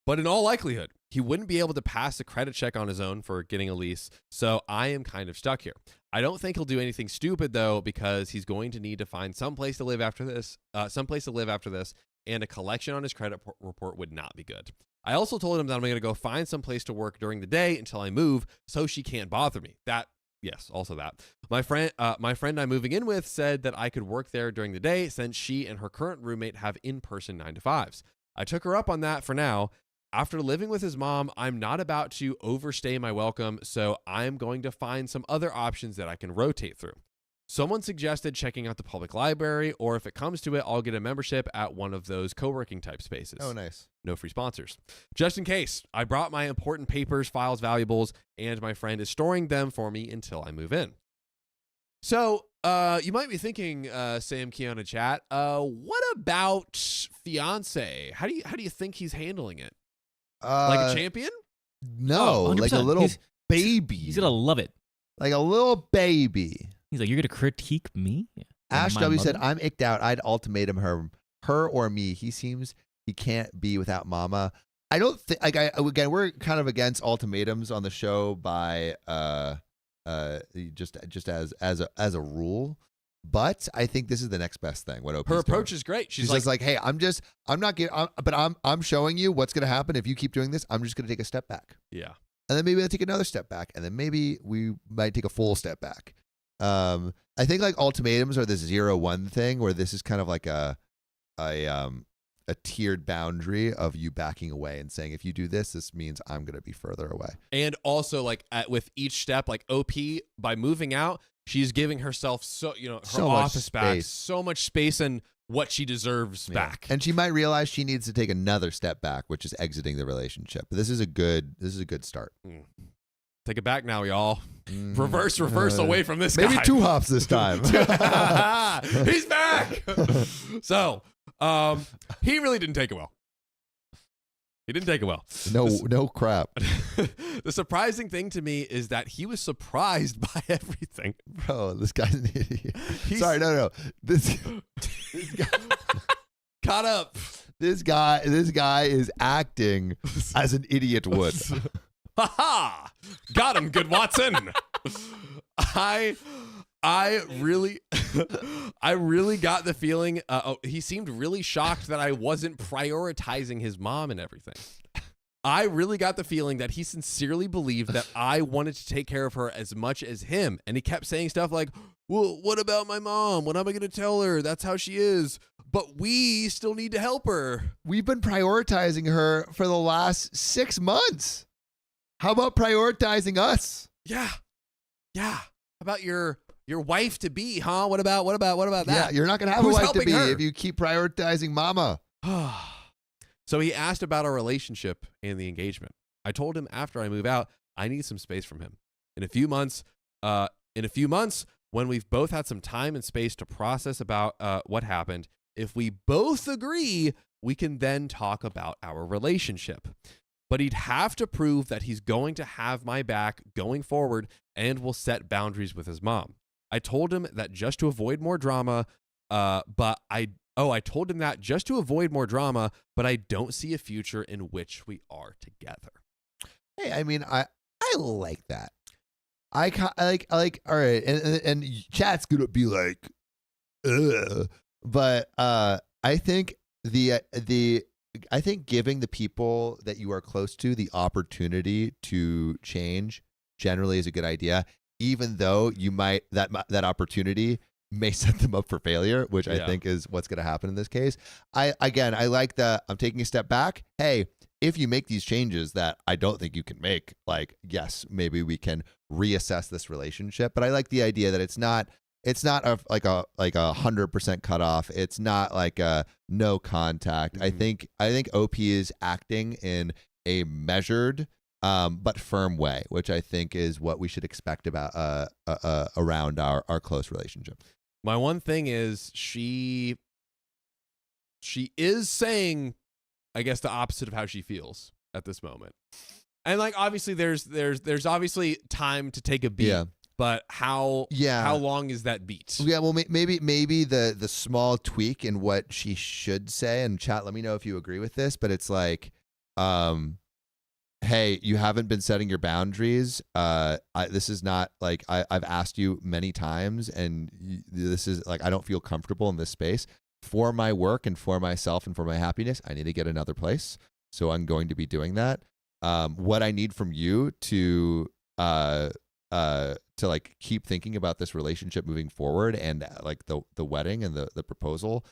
But in all likelihood, He wouldn't be able to pass a credit check on his own for getting a lease, so I am kind of stuck here. I don't think he'll do anything stupid though, because he's going to need to find some place to live after this, and a collection on his credit report would not be good. I also told him that I'm going to go find some place to work during the day until I move, so she can't bother me. Yes, also that. My friend I'm moving in with said that I could work there during the day since she and her current roommate have in-person 9-to-5s. I took her up on that for now. After living with his mom, I'm not about to overstay my welcome, so I'm going to find some other options that I can rotate through. Someone suggested checking out the public library, or if it comes to it, I'll get a membership at one of those co-working type spaces. Oh, nice. No free sponsors. Just in case, I brought my important papers, files, valuables, and my friend is storing them for me until I move in. So, you might be thinking, Sam Keona chat, what about fiance? How do you think he's handling it? Like a champion? No, Oh, like a 100%. little He's- baby. He's gonna love it. Like a little baby. He's like, you're gonna critique me? Ash My W said, mother?" I'm icked out. I'd ultimatum her or me. He seems he can't be without mama. I don't think, again, we're kind of against ultimatums on the show by just as a rule. But I think this is the next best thing. What OP's Her doing. approach is great. She's just like, hey, I'm showing you what's gonna happen if you keep doing this. I'm just gonna take a step back. yeah. And then maybe I'll take another step back, and then maybe we might take a full step back. I think like ultimatums are this 0-1 thing, where this is kind of like a tiered boundary of you backing away and saying, if you do this, this means I'm going to be further away. And also, like with each step, like OP, by moving out, she's giving herself her So much office back, space. so much space and what she deserves Yeah. back. And she might realize she needs to take another step back, which is exiting the relationship. But this is a good start. Take it back now, y'all. Reverse away from this Maybe guy. 2 hops this time. He's back. So, he really didn't take it well. He didn't take it well. No crap. The surprising thing to me is that he was surprised by everything. Bro, this guy's an idiot. Sorry, no. This guy, Caught up. this guy is acting as an idiot would. Ha ha! Got him, good Watson. I really got the feeling. He seemed really shocked that I wasn't prioritizing his mom and everything. I really got the feeling that he sincerely believed that I wanted to take care of her as much as him, and he kept saying stuff like, "Well, what about my mom? What am I going to tell her? That's how she is. But we still need to help her." We've been prioritizing her for the last 6 months. How about prioritizing us? Yeah. How about your wife to be, huh? What about that? Yeah, you're not gonna have Who's a wife to helping be her? if you keep prioritizing mama. So he asked about our relationship and the engagement. I told him after I move out, I need some space from him. In a few months, when we've both had some time and space to process about what happened, if we both agree, we can then talk about our relationship. But he'd have to prove that he's going to have my back going forward and will set boundaries with his mom. I told him that just to avoid more drama, but I don't see a future in which we are together. Hey, I mean, I like that. I like. All right, and chat's gonna be like, ugh. But I think I think giving the people that you are close to the opportunity to change generally is a good idea, even though you might that opportunity may set them up for failure, which I think is what's going to happen in this case. I like I'm taking a step back. Hey, if you make these changes that I don't think you can make, like, yes, maybe we can reassess this relationship. But I like the idea that it's not like a 100% cutoff. It's not like a no contact. Mm-hmm. I think OP is acting in a measured but firm way, which I think is what we should expect about around our close relationship. My one thing is she is saying, I guess, the opposite of how she feels at this moment. And like, obviously there's obviously time to take a beat. Yeah. But how long is that beat? Yeah, well, maybe the small tweak in what she should say, and chat, let me know if you agree with this, but it's like, hey, you haven't been setting your boundaries. This is not like I've asked you many times, and this is like I don't feel comfortable in this space for my work and for myself and for my happiness. I need to get another place, so I'm going to be doing that. What I need from you to like keep thinking about this relationship moving forward and like the wedding and the proposal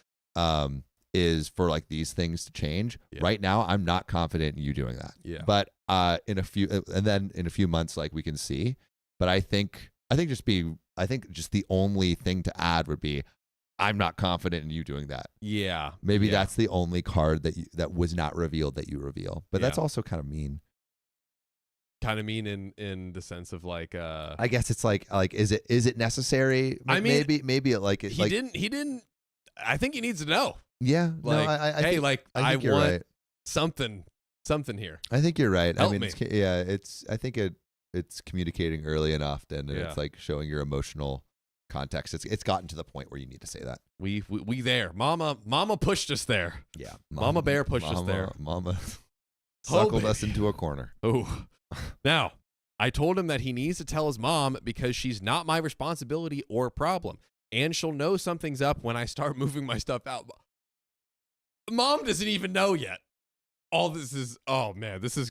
is for like these things to change. Right now I'm not confident in you doing that. But in a few months like we can see. But I think just the only thing to add would be I'm not confident in you doing that. Maybe that's the only card that was not revealed that you reveal. But that's also kind of mean. Kind of mean in the sense of like I guess it's like is it necessary? I mean, maybe it like it, he didn't I think he needs to know. Yeah. Like, no, I hey, think, like I want right. something here. I think you're right. Help I mean, me. I think it's communicating early and often, and it's like showing your emotional context. It's gotten to the point where you need to say that. We there. Mama pushed us there. Yeah. Mama Bear pushed us there. Mama suckled us into a corner. Oh. Now, I told him that he needs to tell his mom because she's not my responsibility or problem. And she'll know something's up when I start moving my stuff out. Mom doesn't even know yet. All this is, oh man, this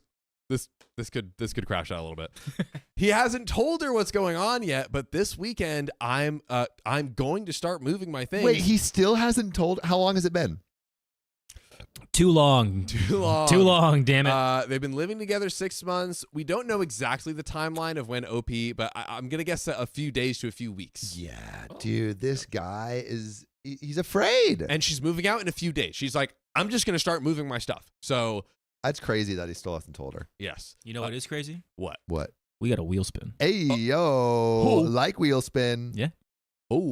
could crash out a little bit. He hasn't told her what's going on yet, but this weekend I'm going to start moving my things. Wait, he still hasn't told. How long has it been? Too long. Damn it. They've been living together 6 months. We don't know exactly the timeline of when OP, but I'm gonna guess a few days to a few weeks. Yeah, dude, this guy he's afraid. And she's moving out in a few days. She's like, I'm just gonna start moving my stuff. So that's crazy that he still hasn't told her. yes. You know what is crazy? What? We got a wheel spin. Hey yo, like wheel spin. Yeah. Like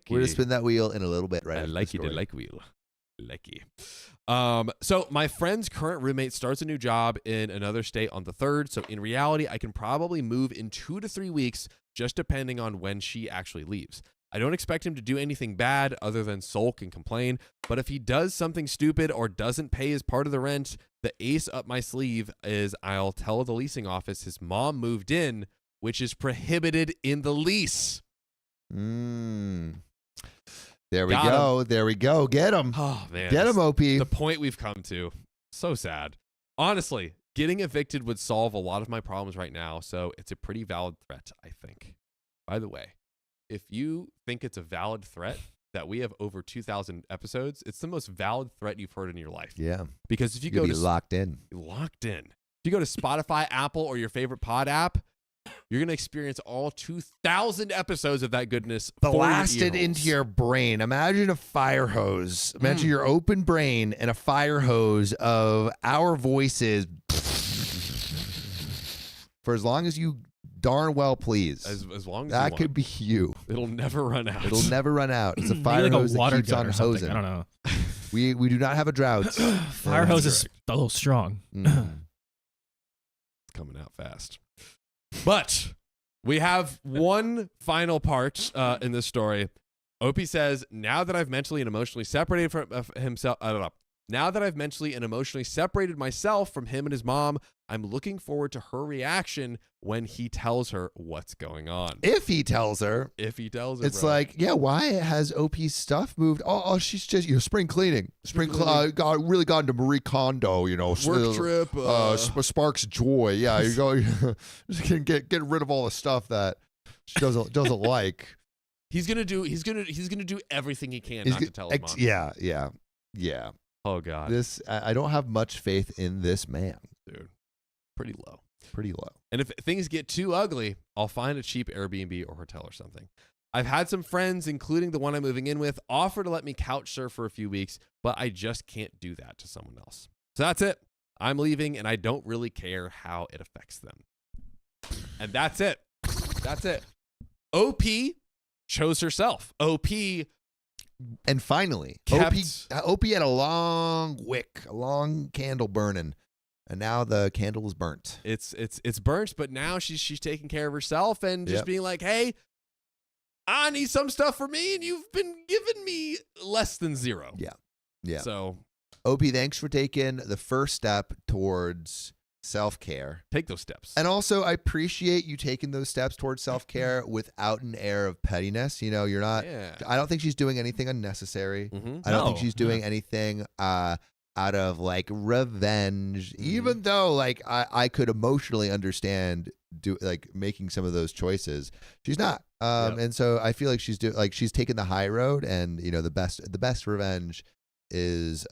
we're gonna spin that wheel in a little bit, right? I like it. I like wheel. Lucky. So my friend's current roommate starts a new job in another state on the 3rd. So in reality, I can probably move in 2 to 3 weeks, just depending on when she actually leaves. I don't expect him to do anything bad other than sulk and complain. But if he does something stupid or doesn't pay his part of the rent, the ace up my sleeve is I'll tell the leasing office his mom moved in, which is prohibited in the lease. There we go. There we go. Get him. Oh, man. Get him, OP. The point we've come to. So sad. Honestly, getting evicted would solve a lot of my problems right now, so it's a pretty valid threat, I think. By the way, if you think it's a valid threat that we have over 2,000 episodes, it's the most valid threat you've heard in your life. Yeah. Because if you You'll go be locked in. If you go to Spotify, Apple, or your favorite pod app, you're going to experience all 2,000 episodes of that goodness blasted into your brain. Imagine a fire hose. Imagine your open brain and a fire hose of our voices for as long as you darn well please. As long as that could be you. It'll never run out. It'll never run out. It's a fire like hose a water that keeps gun on or something. hosing. I don't know. We do not have a drought. Fire hose is a little strong. Coming out fast. But we have one final part in this story. Opie says, now that I've mentally and emotionally separated from himself, now that I've mentally and emotionally separated myself from him and his mom, I'm looking forward to her reaction when he tells her what's going on. If he tells her. It's bro. Like, yeah, why has OP's stuff moved? Oh, she's just, spring cleaning. Really got into Marie Kondo, work trip. Sparks joy. Yeah, you go, just get rid of all the stuff that she doesn't like. He's gonna do everything he can not to tell his mom. Yeah. Oh God. I don't have much faith in this man, dude. Pretty low. And if things get too ugly, I'll find a cheap Airbnb or hotel or something. I've had some friends, including the one I'm moving in with, offer to let me couch surf for a few weeks, but I just can't do that to someone else. So that's it. I'm leaving, and I don't really care how it affects them. And that's it. OP chose herself. OP. And finally, OP had a long wick, a long candle burning. And now the candle is burnt. It's burnt, but now she's taking care of herself and just being like, hey, I need some stuff for me, and you've been giving me less than zero. Yeah. So OP, thanks for taking the first step towards self-care. Take those steps. And also, I appreciate you taking those steps towards self-care without an air of pettiness. You know, you're not. Yeah. I don't think she's doing anything unnecessary. Mhm. I don't think No. she's doing anything out of like revenge. Even though like I could emotionally understand making some of those choices, she's not. Yep. And so I feel like she's taken the high road, and you know the best revenge is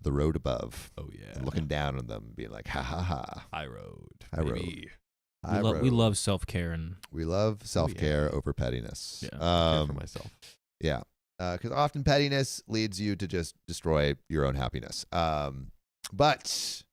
the road above. Oh yeah. And looking down on them, being like, ha ha ha. High road. High road. baby. High We road. love self-care and We love self-care over pettiness. Yeah. Care for myself. Yeah. Because often pettiness leads you to just destroy your own happiness. But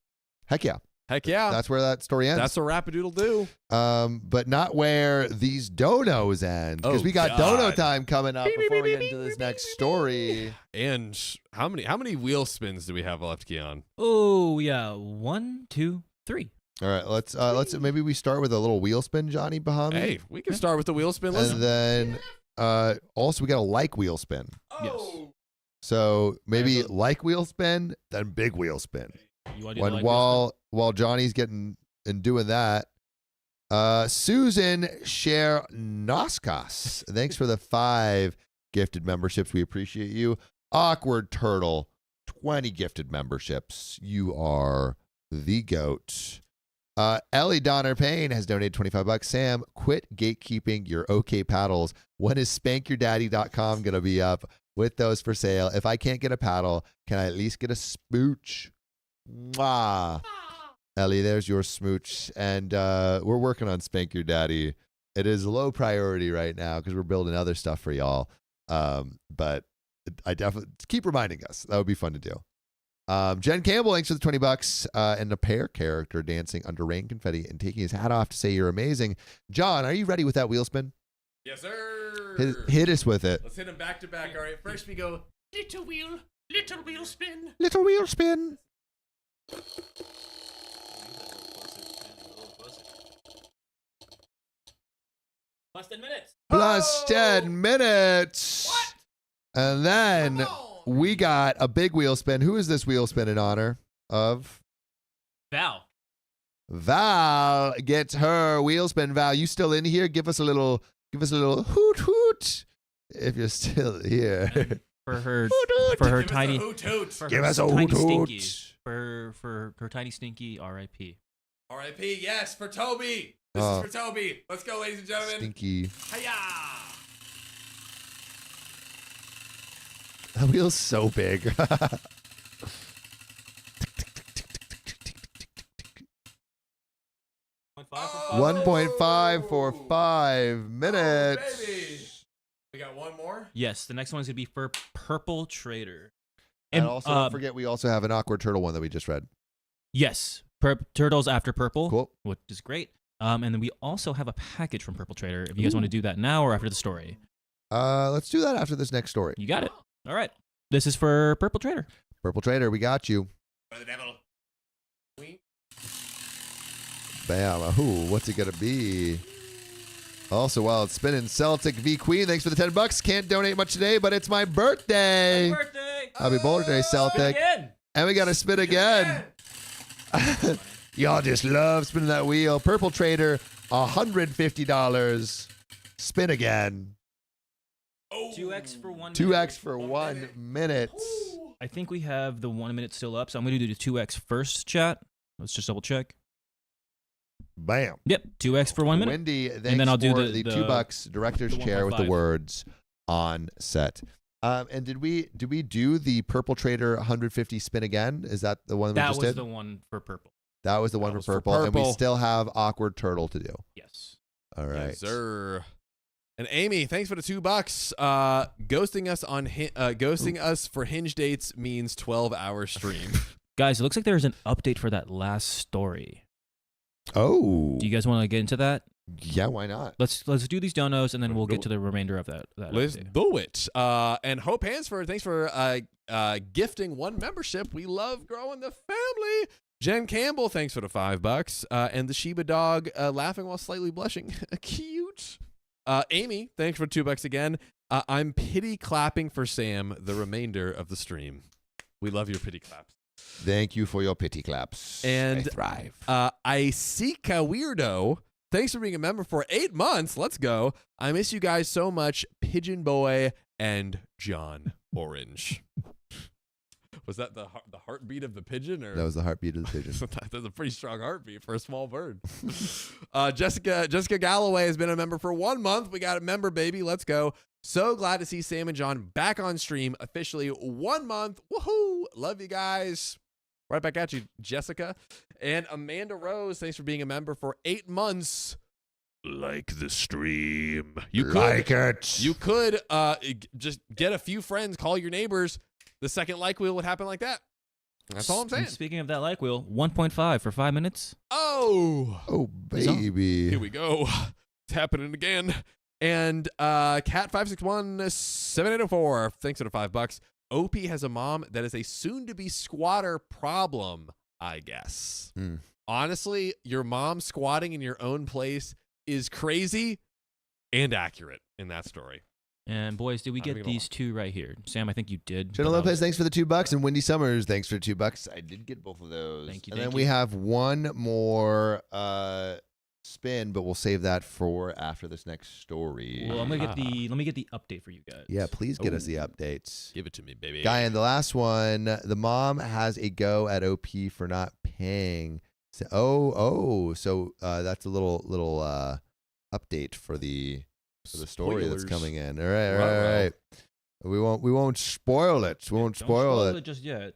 heck yeah. Heck yeah. That's where that story ends. That's a rapadoodle do. But not where these donos end. Because Oh, we got God. dono time coming up before we get into this next story. And how many wheel spins do we have left, Keon? oh yeah, 1, 2, 3. All right, let's maybe we start with a little wheel spin, Johnny Bahami. Hey, we can start with the wheel spin. Let's And then also we got a like wheel spin. Yes. So maybe There's like wheel spin, then big wheel spin. You want to do the While Johnny's getting and doing that, Susan Noskas, thanks for the 5 gifted memberships. We appreciate you. Awkward Turtle, 20 gifted memberships. You are the GOAT. Ellie Donner Payne has donated $25. Sam, quit gatekeeping your OK paddles. When is spankyourdaddy.com going to be up with those for sale? If I can't get a paddle, can I at least get a smooch? Mwah. Ellie, there's your smooch. And we're working on Spank Your Daddy. It is low priority right now because we're building other stuff for y'all. But I definitely keep reminding us. That would be fun to do. Jen Campbell, thanks for the $20. And a pear character dancing under rain confetti and taking his hat off to say you're amazing. John, are you ready with that wheel spin? Yes, sir. Hit us with it. Let's hit them back to back. All right. First we go little wheel spin. Little wheel spin. Plus 10 minutes. Plus 10 minutes. What? And then Come on. we got a big wheel spin. Who is this wheel spin in honor of? Val. Val gets her wheel spin. Val, you still in here? Give us a little hoot hoot if you're still here. For her Hoot, for her Give us a tiny hoot hoot. for Give her us a tiny hoot stinky. hoot. For her tiny stinky RIP. R.I.P. Yes, for Toby. This Oh. is for Toby. Let's go, ladies and gentlemen. Stinky. Hiya. That wheel's so big. 1.5 for 5 minutes. Oh, baby. We got one more. Yes, the next one is gonna be for Purple Trader. And also, don't forget, we also have an awkward turtle one that we just read. Yes, Turtles After Purple, Cool. which is great. And then we also have a package from Purple Trader. If you guys want to do that now or after the story, Let's do that after this next story. you got it. All right, this is for Purple Trader. Purple Trader, we got you. For the devil. We. Bam. Ooh, what's it gonna be? Also, while it's spinning, Celtic v Queen. Thanks for the $10. Can't donate much today, but it's my birthday. birthday! Happy birthday, Celtic. Again. And we gotta spin again. Y'all just love spinning that wheel. Purple Trader, $150. Spin again. Oh. 2x for 1 minute. 2x for 1 minute. I think we have the 1 minute still up, so I'm going to do the 2x first, chat. Let's just double check. Bam. Yep, 2x for 1 minute. Wendy, thanks then I'll do for the $2 director's the chair with the 1.5. words on set. And did we do the Purple Trader 150 spin again? Is that the one we That just was did? the one for purple. That was the That one was for for purple, and we purple. still have Awkward Turtle to do. Yes. All right. Yes, sir. And Amy, thanks for the $2. Ghosting us on ghosting us for hinge dates means 12-hour stream. Guys, it looks like there's an update for that last story. Oh. Do you guys want to get into that? Yeah, why not? Let's do these donos, and then we'll get to the remainder of that Let's update. do it. And Hope Hansford, thanks for gifting 1 membership. We love growing the family. Jen Campbell, thanks for the $5. And the Shiba dog laughing while slightly blushing. Cute. Amy, thanks for $2 again. I'm pity clapping for Sam the remainder of the stream. We love your pity claps. Thank you for your pity claps. And I thrive. I seek a weirdo. Thanks for being a member for 8 months. Let's go. I miss you guys so much, Pigeon Boy and John Orange. Was that the heartbeat of the pigeon? Or? That was the heartbeat of the pigeon. That's a pretty strong heartbeat for a small bird. Jessica Galloway has been a member for 1 month. We got a member, baby. Let's go. So glad to see Sam and John back on stream officially 1 month. Woohoo! Love you guys. Right back at you, Jessica. And Amanda Rose, thanks for being a member for 8 months. Like the stream. You could like it. You could just get a few friends, call your neighbors. The second like wheel would happen like that. That's all I'm saying. And speaking of that like wheel, 1.5 for 5 minutes. Oh, baby. Here we go. It's happening again. And Cat5617804, thanks for the $5. OP has a mom that is a soon-to-be squatter problem, I guess. Honestly, your mom squatting in your own place is crazy and accurate in that story. And boys, did we get these two right here? Sam, I think you did. Jenna Lopez, thanks for the $2, and Wendy Summers, thanks for the $2. I did get both of those. Thank you. And then we have one more spin, but we'll save that for after this next story. Well, let me get the update for you guys. Yeah, please get us the updates. Give it to me, baby. Guy, and the last one, the mom has a go at OP for not paying. So that's a little update for the story that's coming in. All right. We won't spoil it. We won't spoil it just yet.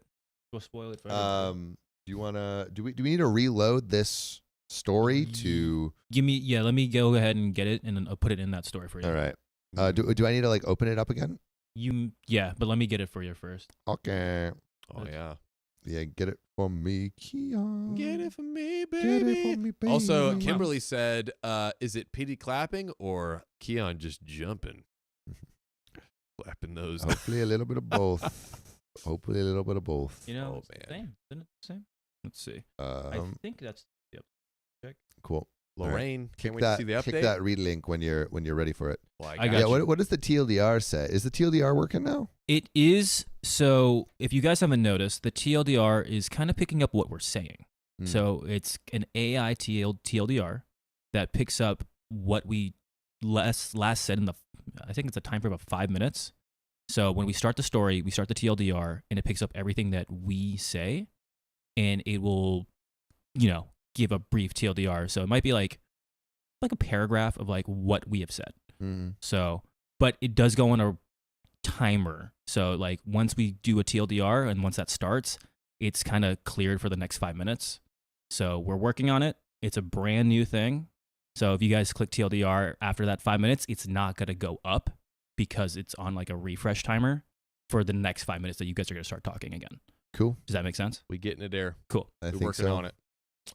We'll spoil it for do you wanna do we need to reload this story to let me go ahead and get it and then I'll put it in that story for you. All right. Do I need to like open it up again? But let me get it for you first. Okay. Oh yeah. Yeah, get it for me, Keon. Get it for me, baby. Get it for me, baby. Also, Kimberly said, is it pity clapping or Keon just jumping? Clapping those. Hopefully a little bit of both. Hopefully a little bit of both. You know, it's the same. Isn't it the same? Let's see. I think that's check. Cool. Lorraine, can't wait to see the update. Click that read link when you're ready for it. Well, I got you. What does the TLDR say? Is the TLDR working now? It is. So if you guys haven't noticed, the TLDR is kind of picking up what we're saying. So it's an AI TLDR that picks up what we last said in I think it's a time frame of 5 minutes. So when we start the story, we start the TLDR, and it picks up everything that we say, and it will, give a brief TLDR. So it might be like a paragraph of like what we have said. So, but it does go on a timer. So like once we do a TLDR and once that starts, it's kind of cleared for the next 5 minutes. So we're working on it. It's a brand new thing. So if you guys click TLDR after that 5 minutes, it's not going to go up because it's on like a refresh timer for the next 5 minutes that you guys are going to start talking again. Cool. Does that make sense? We getting it there. Cool. We're working on it.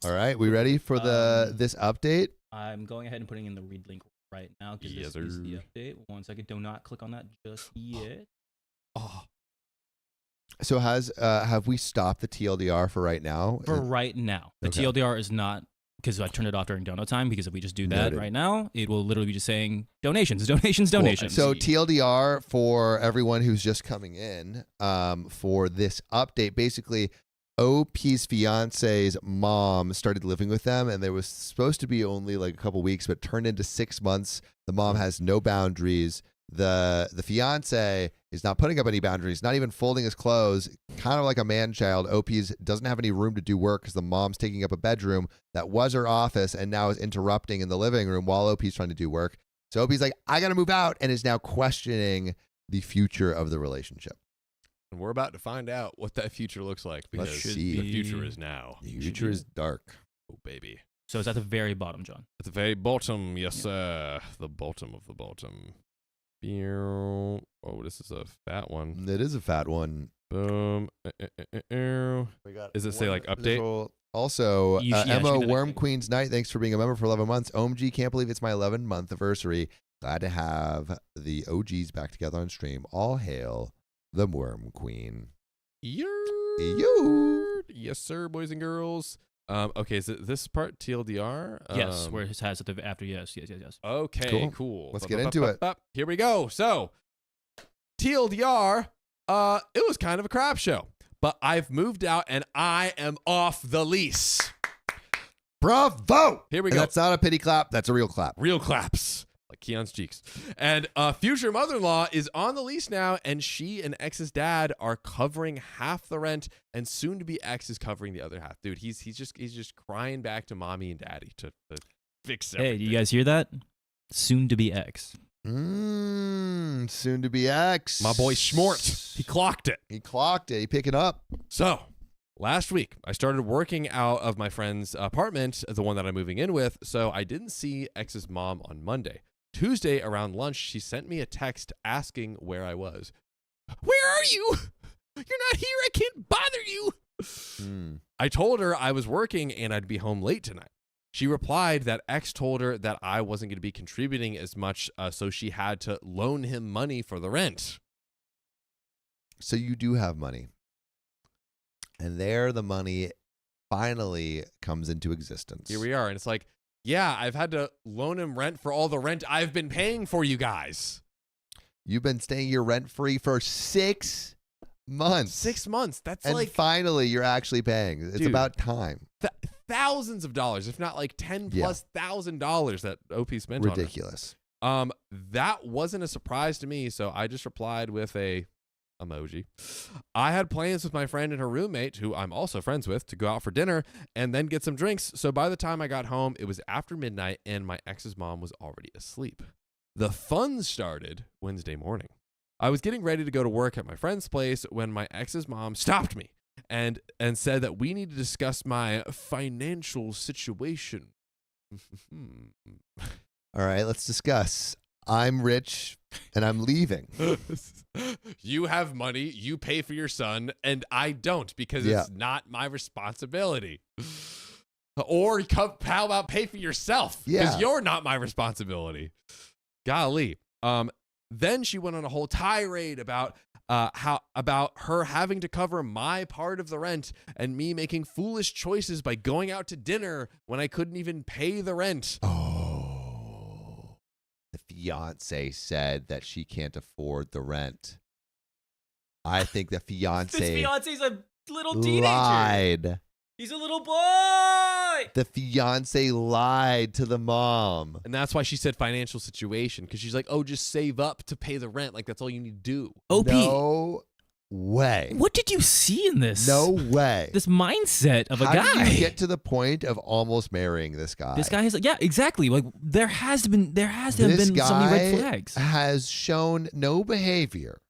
All right. We ready for this update? I'm going ahead and putting in the read link right now because this is the update. 1 second. Do not click on that just yet. Oh. So have we stopped the TLDR for right now? For right now. The TLDR is not, because I turned it off during donut time, because if we just do that right now, it will literally be just saying donations. Cool. So TLDR for everyone who's just coming in for this update, basically OP's fiance's mom started living with them, and there was supposed to be only like a couple weeks, but turned into 6 months. The mom has no boundaries. The fiance is not putting up any boundaries, not even folding his clothes, kind of like a man-child. OP's doesn't have any room to do work because the mom's taking up a bedroom that was her office and now is interrupting in the living room while OP's trying to do work. So OP's like, I got to move out, and is now questioning the future of the relationship. And we're about to find out what that future looks like, because the future is now. The future is dark. Oh, baby. So it's at the very bottom, John. At the very bottom, yes, sir. The bottom of the bottom. Oh, this is a fat one. It is a fat one. Boom. Does it say like update? Also, Emma Worm thing. Queen's Night, thanks for being a member for 11 months. OMG, can't believe it's my 11-month anniversary. Glad to have the OGs back together on stream. All hail the Worm Queen. Yes, sir, boys and girls. Okay, is it this part TLDR? Yes, where it has it after yes. Okay, cool. Let's get into it. Here we go. So, TLDR, it was kind of a crap show. but I've moved out and I am off the lease. Bravo. Here we And go. that's not a pity clap. That's a real clap. Real claps. Like Keon's cheeks. And future mother-in-law is on the lease now, and she and ex's dad are covering half the rent, and soon to be ex is covering the other half. Dude, he's just crying back to mommy and daddy to fix everything. Hey, you guys hear that? Soon to be ex. Soon to be ex. My boy Schmort, he clocked it. He clocked it. He pick it up. So last week, I started working out of my friend's apartment, the one that I'm moving in with, so I didn't see ex's mom on Monday. Tuesday, around lunch, she sent me a text asking where I was. Where are you? You're not here. I can't bother you. I told her I was working and I'd be home late tonight. She replied that ex told her that I wasn't going to be contributing as much, so she had to loan him money for the rent. So you do have money. And there the money finally comes into existence. Here we are. And it's like, yeah, I've had to loan him rent for all the rent I've been paying for you guys. You've been staying here rent-free for 6 months. 6 months. That's and like finally you're actually paying. It's Dude. about time. Thousands of dollars, if not like $10,000 that OP spent Ridiculous. on her. That wasn't a surprise to me, so I just replied with a emoji. I had plans with my friend and her roommate, who I'm also friends with, to go out for dinner and then get some drinks. So by the time I got home, it was after midnight and my ex's mom was already asleep. The fun started Wednesday morning. I was getting ready to go to work at my friend's place when my ex's mom stopped me and said that we need to discuss my financial situation. All right, let's discuss. I'm rich and I'm leaving. You have money, you pay for your son, and I don't because it's not my responsibility. Or how about pay for yourself? Because you're not my responsibility. Golly. Then she went on a whole tirade about her having to cover my part of the rent and me making foolish choices by going out to dinner when I couldn't even pay the rent. The fiance said that she can't afford the rent. I think the fiance This fiance's a little teenager. lied. He's a little boy. The fiance lied to the mom. And that's why she said financial situation, because she's like, oh, just save up to pay the rent. Like, that's all you need to do. OP. No way. What did you see in this? No way. This mindset of a How guy. did you get to the point of almost marrying this guy? This guy has, yeah, exactly. Like there has to have This been so many red guy flags. has shown no behavior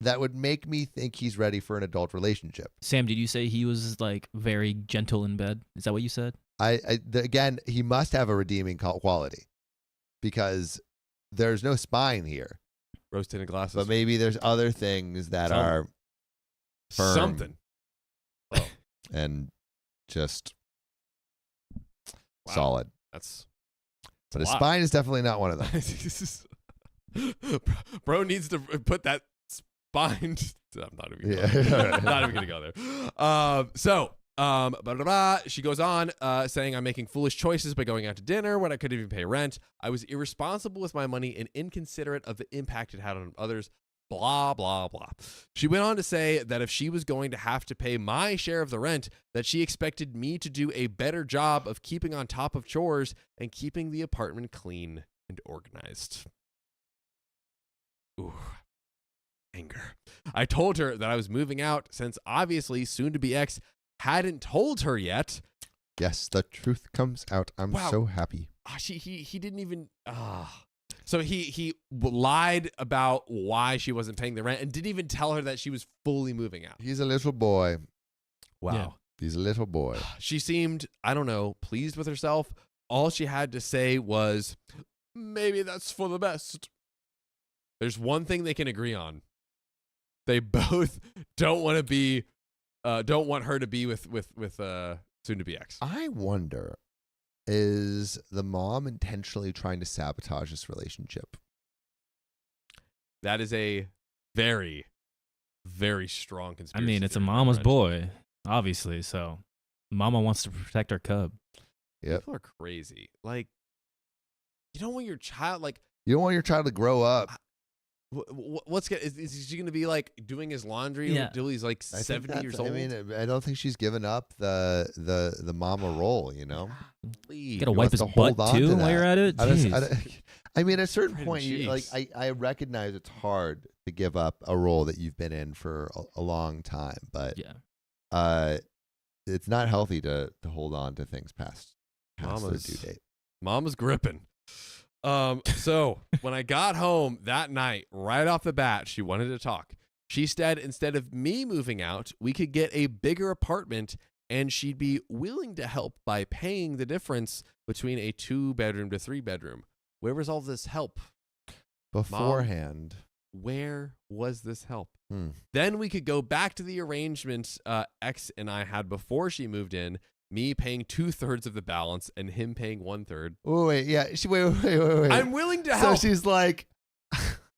that would make me think he's ready for an adult relationship. Sam, did you say he was like very gentle in bed? Is that what you said? Again, he must have a redeeming quality because there's no spine here. Rose-tinted glasses. But maybe there's other things that are firm something. and just Wow. solid. But his spine is definitely not one of them. Bro needs to put that spine. I'm not even gonna go there. She goes on saying I'm making foolish choices by going out to dinner when I couldn't even pay rent. I was irresponsible with my money and inconsiderate of the impact it had on others. Blah, blah, blah. She went on to say that if she was going to have to pay my share of the rent, that she expected me to do a better job of keeping on top of chores and keeping the apartment clean and organized. Ooh. Anger. I told her that I was moving out since obviously soon-to-be ex hadn't told her yet. Yes, the truth comes out. I'm so happy. He didn't even... So he lied about why she wasn't paying the rent and didn't even tell her that she was fully moving out. He's a little boy. Wow. Yeah. He's a little boy. She seemed, I don't know, pleased with herself. All she had to say was, maybe that's for the best. There's one thing they can agree on. They both don't want her to be with soon-to-be ex. I wonder, is the mom intentionally trying to sabotage this relationship? That is a very, very strong conspiracy. I mean, it's a theory, my mama's friend. boy, obviously. So, mama wants to protect her cub. Yep. People are crazy. Like, you don't want your child, like, You don't want your child to grow up Is he gonna be like doing his laundry until he's like 70 years old? I mean, I don't think she's given up the mama role. You know, gotta wipe his butt too while you're at it. I mean, at a certain point, Jeez. I recognize it's hard to give up a role that you've been in for a long time, but it's not healthy to hold on to things past their due date. Mama's gripping. So when I got home that night, right off the bat, she wanted to talk. She said instead of me moving out, we could get a bigger apartment and she'd be willing to help by paying the difference between a 2-bedroom to 3-bedroom. Where was all this help? Beforehand. Mom, where was this help? Then we could go back to the arrangement X and I had before she moved in. Me paying 2/3 of the balance and him paying 1/3. Oh wait, yeah. Wait. I'm willing to help. So she's like,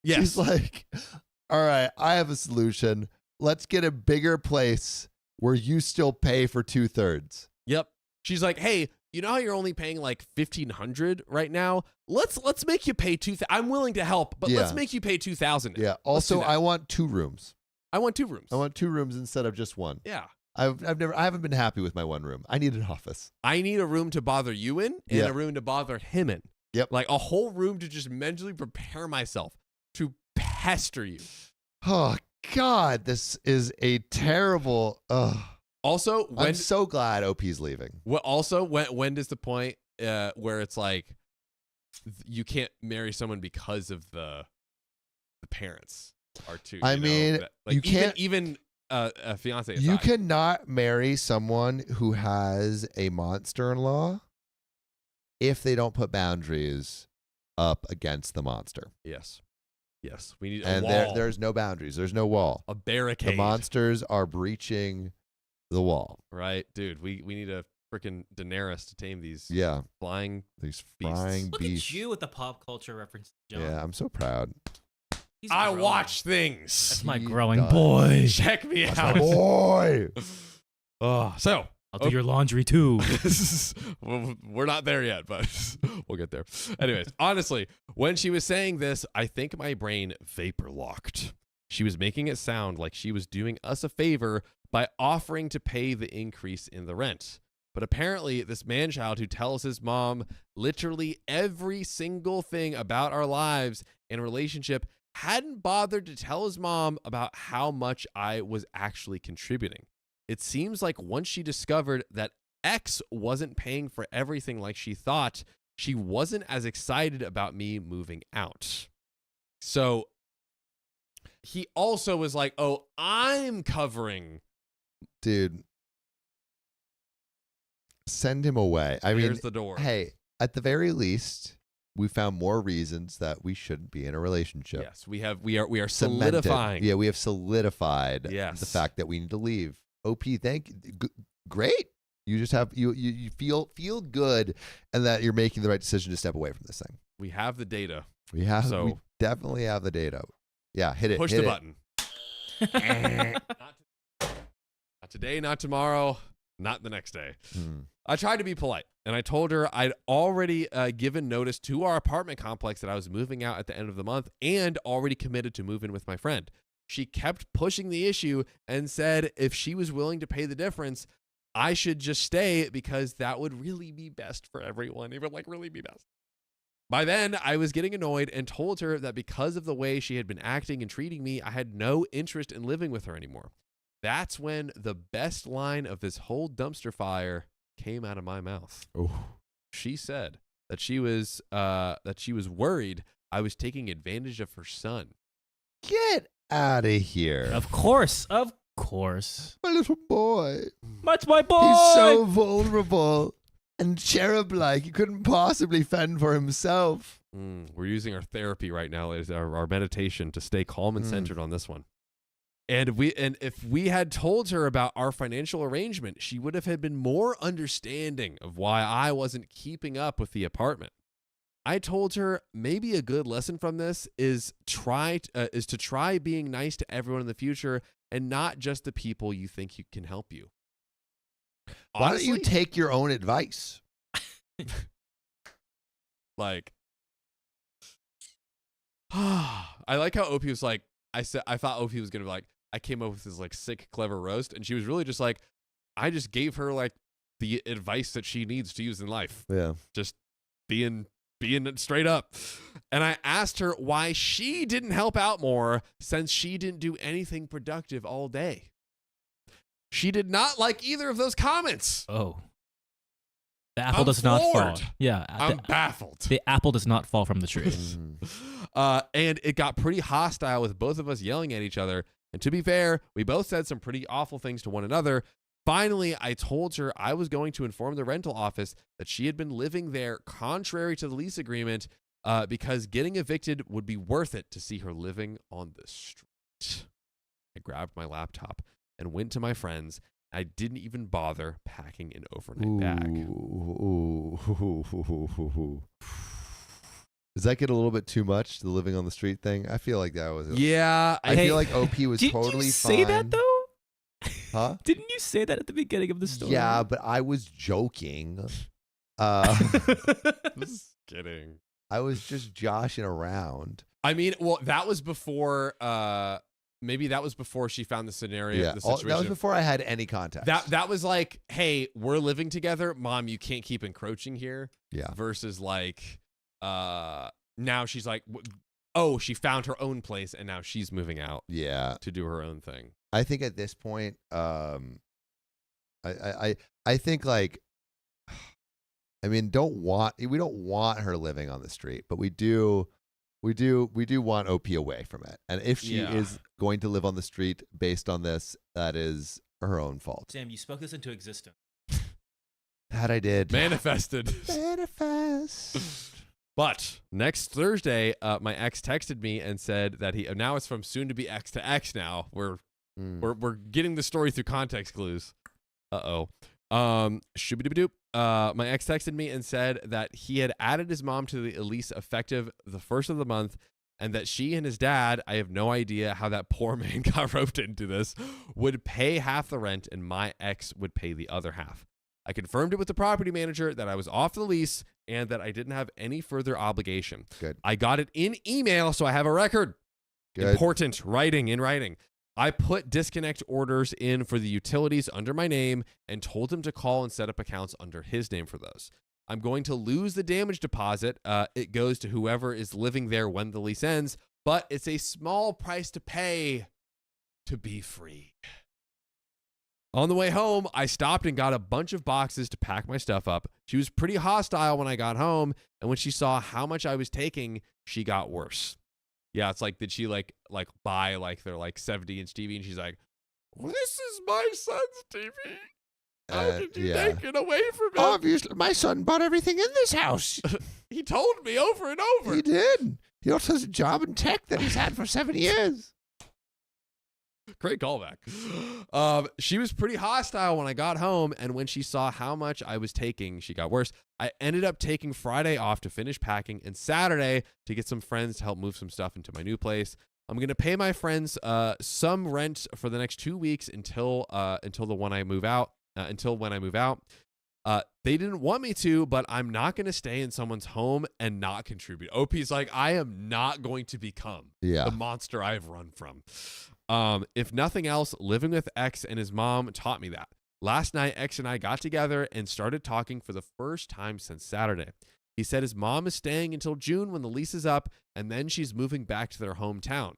yes. She's like, all right, I have a solution. Let's get a bigger place where you still pay for 2/3. Yep. She's like, hey, you know how you're only paying like $1,500 right now? Let's make you pay $2,000. I'm willing to help, but let's make you pay $2,000. Yeah. Also, I want 2 rooms. I want 2 rooms. I want 2 rooms instead of just 1. Yeah. I haven't been happy with my 1 room. I need an office. I need a room to bother you in and a room to bother him in. Yep. Like a whole room to just mentally prepare myself to pester you. Oh God, this is a terrible. Also, I'm so glad OP's leaving. When does the point where it's like you can't marry someone because of the parents are too? I mean, like you can't even a fiance. You cannot marry someone who has a monster-in-law if they don't put boundaries up against the monster. Yes, we need a wall. There's no boundaries. There's no wall. A barricade. The monsters are breaching the wall. Right, dude. We need a freaking Daenerys to tame these. Flying beasts. Look at you with the pop culture reference, John. Yeah, I'm so proud. I watch things. That's my growing boy. Check me out, my boy. So I'll do your laundry too. We're not there yet, but we'll get there. Anyways, honestly, when she was saying this, I think my brain vapor locked. She was making it sound like she was doing us a favor by offering to pay the increase in the rent. But apparently, this man-child who tells his mom literally every single thing about our lives and relationship hadn't bothered to tell his mom about how much I was actually contributing. It seems like once she discovered that X wasn't paying for everything like she thought, she wasn't as excited about me moving out. So he also was like, oh, I'm covering. Dude, send him away. Here's the door. Hey, at the very least, we found more reasons that we shouldn't be in a relationship. Yes, we are solidifying. Yeah, we have solidified the fact that we need to leave. OP, great. You just have you feel good, and that you're making the right decision to step away from this thing. We have the data. We definitely have the data. Yeah, hit it. Push the button. Not today, not tomorrow, not the next day. I tried to be polite, and I told her I'd already given notice to our apartment complex that I was moving out at the end of the month and already committed to move in with my friend. She kept pushing the issue and said if she was willing to pay the difference, I should just stay because that would really be best for everyone. It would really be best. By then, I was getting annoyed and told her that because of the way she had been acting and treating me, I had no interest in living with her anymore. That's when the best line of this whole dumpster fire came out of my mouth. She said that she was worried I was taking advantage of her son. Get out of here. Of course. My little boy. That's my boy. He's so vulnerable and cherub-like. He couldn't possibly fend for himself. We're using our therapy right now, ladies, our meditation to stay calm and centered on this one. And if we had told her about our financial arrangement, she would have been more understanding of why I wasn't keeping up with the apartment. I told her maybe a good lesson from this is to try being nice to everyone in the future and not just the people you think you can help you. Why don't you take your own advice? I like how OP was like, I thought OP was gonna be like, I came up with this like sick, clever roast, and she was really just like, I just gave her like the advice that she needs to use in life. Yeah. Just being straight up. And I asked her why she didn't help out more since she didn't do anything productive all day. She did not like either of those comments. Oh. The apple I'm does not fall. floored. Yeah. I'm baffled. The apple does not fall from the tree. And it got pretty hostile with both of us yelling at each other. And to be fair, we both said some pretty awful things to one another. Finally, I told her I was going to inform the rental office that she had been living there contrary to the lease agreement because getting evicted would be worth it to see her living on the street. I grabbed my laptop and went to my friends. I didn't even bother packing an overnight bag. Does that get a little bit too much, the living on the street thing? I feel like that was... Yeah. I feel like OP was Didn't totally you say fine. that, though? Huh? Didn't you say that at the beginning of the story? Yeah, but I was joking. Just kidding. I was just joshing around. I mean, well, that was before... maybe that was before she found the scenario. Yeah, The situation. that was before I had any context. That was like, hey, we're living together. Mom, you can't keep encroaching here. Yeah. Versus like, now she's like, oh, she found her own place and now she's moving out. Yeah. To do her own thing. I think at this point, I think like, I mean, we don't want her living on the street, but we do want OP away from it. And if she is going to live on the street based on this, that is her own fault. Sam, you spoke this into existence. That I did. Manifested. Manifest. But next Thursday, my ex texted me and said that now it's from soon to be X to X now. We're getting the story through context clues. Shooby-dooby-doop. My ex texted me and said that he had added his mom to the lease effective the first of the month, and that she and his dad, I have no idea how that poor man got roped into this, would pay half the rent and my ex would pay the other half. I confirmed it with the property manager that I was off the lease and that I didn't have any further obligation. Good. I got it in email, so I have a record. Good. Important. In writing. I put disconnect orders in for the utilities under my name and told him to call and set up accounts under his name for those. I'm going to lose the damage deposit. It goes to whoever is living there when the lease ends, but it's a small price to pay to be free. On the way home, I stopped and got a bunch of boxes to pack my stuff up. She was pretty hostile when I got home, and when she saw how much I was taking, she got worse. Yeah, it's like, did she like buy like their like 70-inch TV, and she's like, well, this is my son's TV. How did you take it away from him? Obviously, my son bought everything in this house. He told me over and over. He did. He also has a job in tech that he's had for 7 years. Great callback. She was pretty hostile when I got home, and when she saw how much I was taking, she got worse. I ended up taking Friday off to finish packing and Saturday to get some friends to help move some stuff into my new place. I'm going to pay my friends some rent for the next 2 weeks until when I move out. They didn't want me to, but I'm not going to stay in someone's home and not contribute. OP's like, I am not going to become the monster I've run from. If nothing else, living with X and his mom taught me that. Last night, X and I got together and started talking for the first time since Saturday. He said his mom is staying until June when the lease is up, and then she's moving back to their hometown.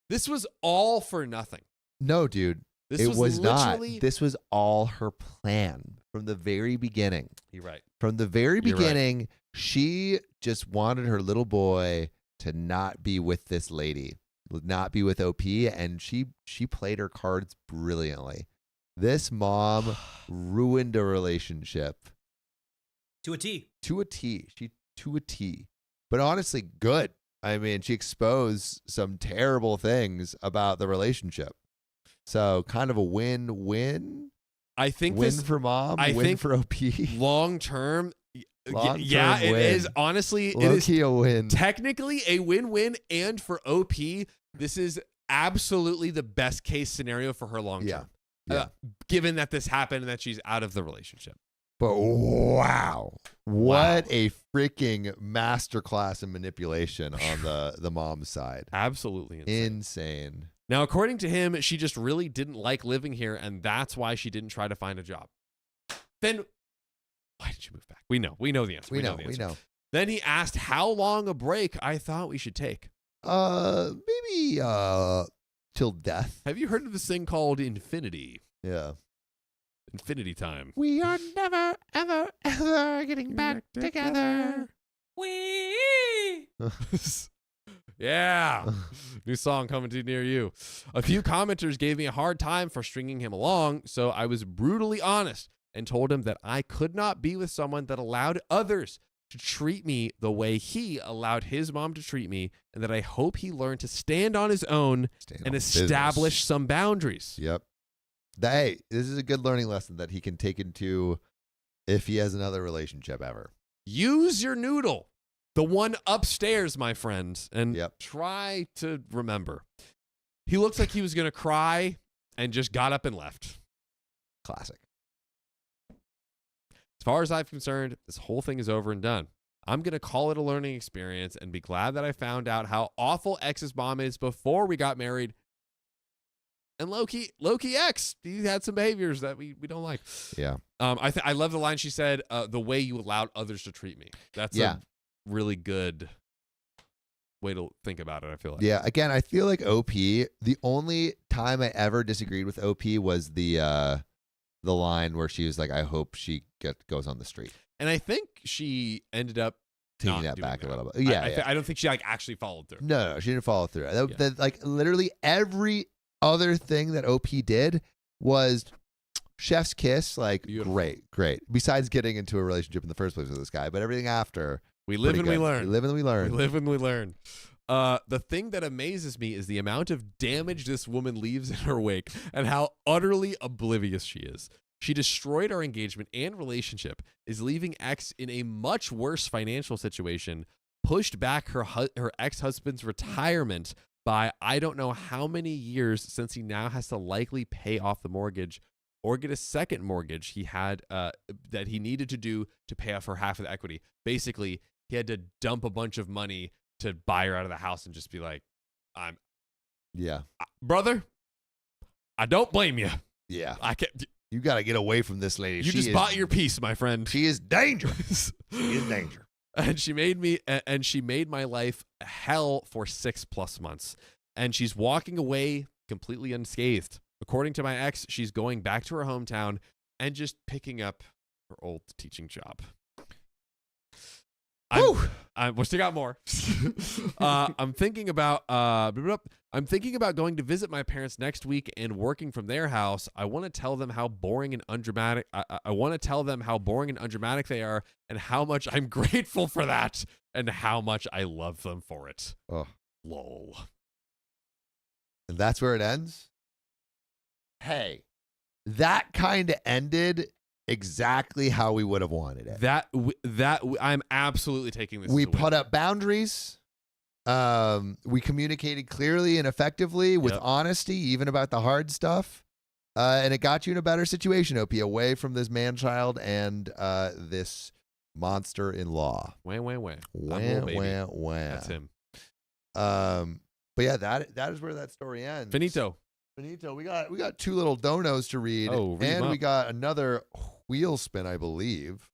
This was all for nothing. No, dude. It was not. This was all her plan from the very beginning. You're right. From the very beginning, she just wanted her little boy to not be with this lady, not be with OP, and she played her cards brilliantly. This mom ruined a relationship. To a T. To a T. To a T. But honestly, good. I mean, she exposed some terrible things about the relationship. So kind of a win-win. I think win for mom, win for OP. Long term, Long-term yeah, it win. is. Honestly, it is a win. Technically a win-win, and for OP, this is absolutely the best case scenario for her long term. Yeah. Given that this happened and that she's out of the relationship. But wow, what a freaking masterclass in manipulation on the mom's side. Absolutely Insane. Now, according to him, she just really didn't like living here, and that's why she didn't try to find a job. Then, why did she move back? We know the answer. We know. Then he asked how long a break I thought we should take. Maybe till death. Have you heard of this thing called infinity? Yeah. Infinity time. We are never, ever, ever getting back together. Wee. Yeah. New song coming to near you. A few commenters gave me a hard time for stringing him along, so I was brutally honest and told him that I could not be with someone that allowed others to treat me the way he allowed his mom to treat me, and that I hope he learned to stand on his own and establish some boundaries. Yep. Hey, this is a good learning lesson that he can take into if he has another relationship ever. Use your noodle, the one upstairs, my friend, and Yep. try to remember. He looks like he was going to cry and just got up and left. Classic. As far as I'm concerned, this whole thing is over and done. I'm going to call it a learning experience and be glad that I found out how awful X's mom is before we got married. And low-key X, he had some behaviors that we don't like. Yeah. I love the line she said, the way you allowed others to treat me. That's a really good way to think about it, I feel like. Yeah. Again, I feel like OP, the only time I ever disagreed with OP was the line where she was like, I hope she goes on the street. And I think she ended up taking that back a little bit. Yeah. I don't think she actually followed through. No, she didn't follow through. Like literally every other thing that OP did was chef's kiss. Like, beautiful. Great. Besides getting into a relationship in the first place with this guy, but everything after. We live and we learn. We live and we learn. We live and we learn. The thing that amazes me is the amount of damage this woman leaves in her wake and how utterly oblivious she is. She destroyed our engagement and relationship, is leaving X in a much worse financial situation, pushed back her ex-husband's retirement by I don't know how many years, since he now has to likely pay off the mortgage or get a second mortgage he had that he needed to do to pay off her half of the equity. Basically, he had to dump a bunch of money to buy her out of the house and just be like, brother, I don't blame you. Yeah. I can't. You got to get away from this lady. You just bought your peace, my friend. She is dangerous. She is dangerous. And she made my life hell for 6+ months. And she's walking away completely unscathed. According to my ex, she's going back to her hometown and just picking up her old teaching job. We still got more. I'm thinking about going to visit my parents next week and working from their house. I want to tell them how boring and undramatic. I want to tell them how boring and undramatic they are, and how much I'm grateful for that, and how much I love them for it. Oh, lol. And that's where it ends. Hey, that kind of ended exactly how we would have wanted it. I'm absolutely taking this. We put up boundaries. We communicated clearly and effectively with honesty, even about the hard stuff. And it got you in a better situation, OP, away from this man-child and this monster-in-law. Wah. That's him. But yeah, that is where that story ends. Finito. We got two little donos to read, and we got another wheel spin, I believe.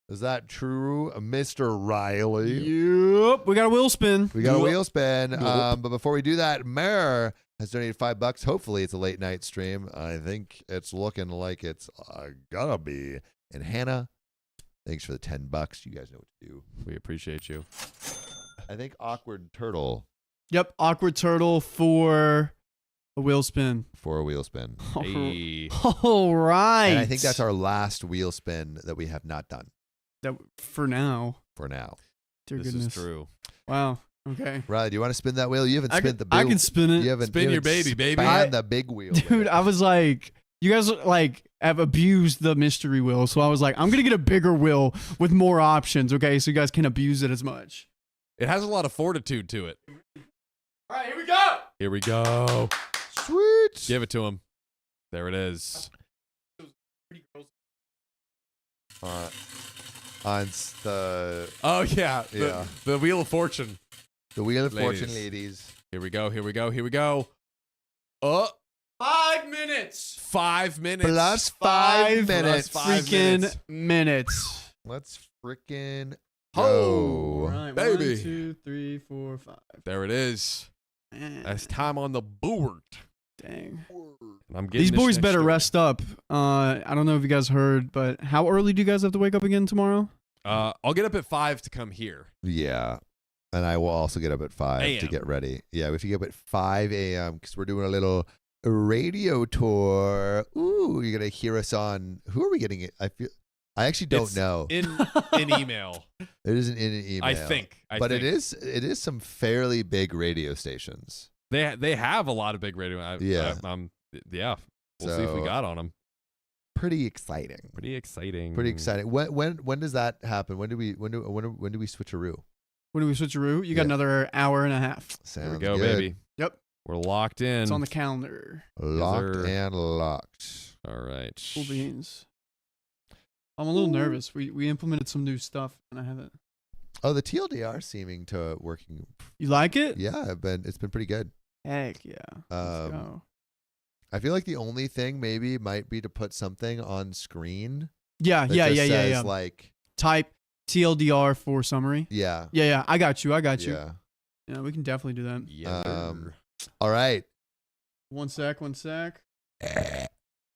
Is that true, Mr. Riley? Yep, we got a wheel spin. We got a wheel spin. But before we do that, Mare has donated $5. Hopefully, it's a late night stream. I think it's looking like it's gonna be. And Hannah, thanks for the $10. You guys know what to do. We appreciate you. I think Awkward Turtle. Yep, Awkward Turtle for a wheel spin. For a wheel spin. Hey. All right. And I think that's our last wheel spin that we have not done. For now. Dear this goodness. Is true. Wow. Okay. Riley, do you want to spin that wheel? You haven't spun the big. I can spin it. You haven't spin your baby. Spin the big wheel, dude. I was like, you guys have abused the mystery wheel, so I was like, I'm gonna get a bigger wheel with more options. Okay, so you guys can't abuse it as much. It has a lot of fortitude to it. All right, here we go. Sweet. Give it to him. There it is. on the Oh yeah, Yeah. the Wheel of Fortune. Wheel of Fortune, Ladies. ladies. Here we go. Here we go. Here we go. 5 minutes. 5 minutes. Plus 5 minutes. Plus 5 Freaking minutes. Let's freaking Ho! go. All right, baby. 1, 2, 3, 4, 5. There it is. Man, That's time on the board. dang. I'm getting These this boys next better story. rest up. I don't know if you guys heard, but how early do you guys have to wake up again tomorrow? I'll get up at 5 to come here. Yeah. And I will also get up at 5 to AM. get ready. Yeah, we have to get up at 5 a.m. because we're doing a little radio tour. Ooh, you're going to hear us on. Who are we getting it? I actually don't It's know. In email, It isn't in an email. I think. But it is some fairly big radio stations. They have a lot of big radio. Yeah. Yeah. We'll see if we So- got on them. Pretty exciting. Pretty exciting. Pretty exciting. When does that happen? When do we switcheroo? When do we switcheroo? You got Yeah. another hour and a half. Sounds Here we go, good. baby. Yep. We're locked in. It's on the calendar. Locked sir. and locked. All right. Cool beans. I'm a little nervous. We implemented some new stuff, and I haven't. Oh, the TLDR seeming to working. You like it? Yeah, it's been pretty good. Heck yeah. Let's go. I feel like the only thing maybe might be to put something on screen. Yeah, That yeah, just yeah, yeah, says, yeah. Like, Type TLDR for summary. yeah. Yeah, yeah. I got you. Yeah. Yeah, we can definitely do that. Yeah. All right. One sec.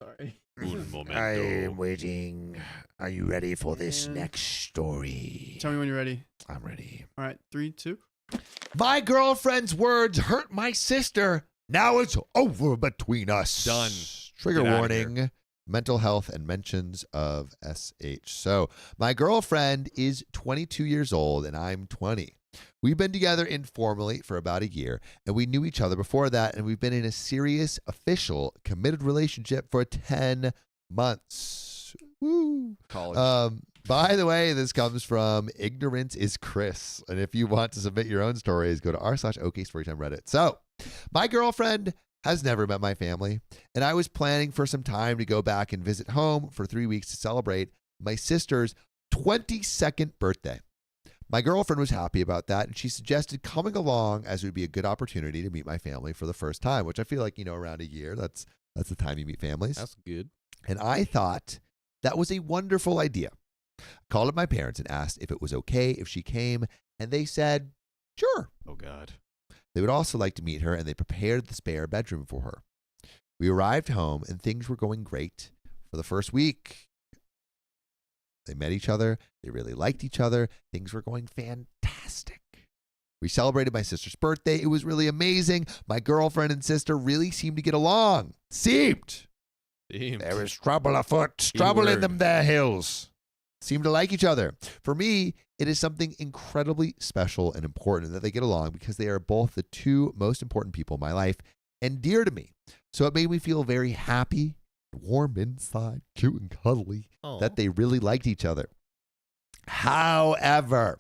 Sorry. Un momento. I am waiting. Are you ready for this And- next story? Tell me when you're ready. I'm ready. All right, 3, 2. My girlfriend's words hurt my sister. Now it's over between us. Done. Trigger Get outta warning. Mental health and mentions of SH. So, my girlfriend is 22 years old and I'm 20. We've been together informally for about a year, and we knew each other before that, and we've been in a serious, official, committed relationship for 10 months. Woo. College. By the way, this comes from Ignorance is Chris. And if you want to submit your own stories, go to r/OK Storytime Reddit. So, my girlfriend has never met my family, and I was planning for some time to go back and visit home for 3 weeks to celebrate my sister's 22nd birthday. My girlfriend was happy about that, and she suggested coming along as it would be a good opportunity to meet my family for the first time, which I feel like, around a year, that's the time you meet families. That's good. And I thought that was a wonderful idea. I called up my parents and asked if it was okay if she came, and they said, sure. Oh God. They would also like to meet her, and they prepared the spare bedroom for her. We arrived home, and things were going great for the first week. They met each other. They really liked each other. Things were going fantastic. We celebrated my sister's birthday. It was really amazing. My girlfriend and sister really seemed to get along. Seemed. There is trouble afoot. Trouble in them there hills. Seem to like each other. For me, it is something incredibly special and important that they get along because they are both the two most important people in my life and dear to me. So it made me feel very happy, warm inside, cute and cuddly, that they really liked each other. However,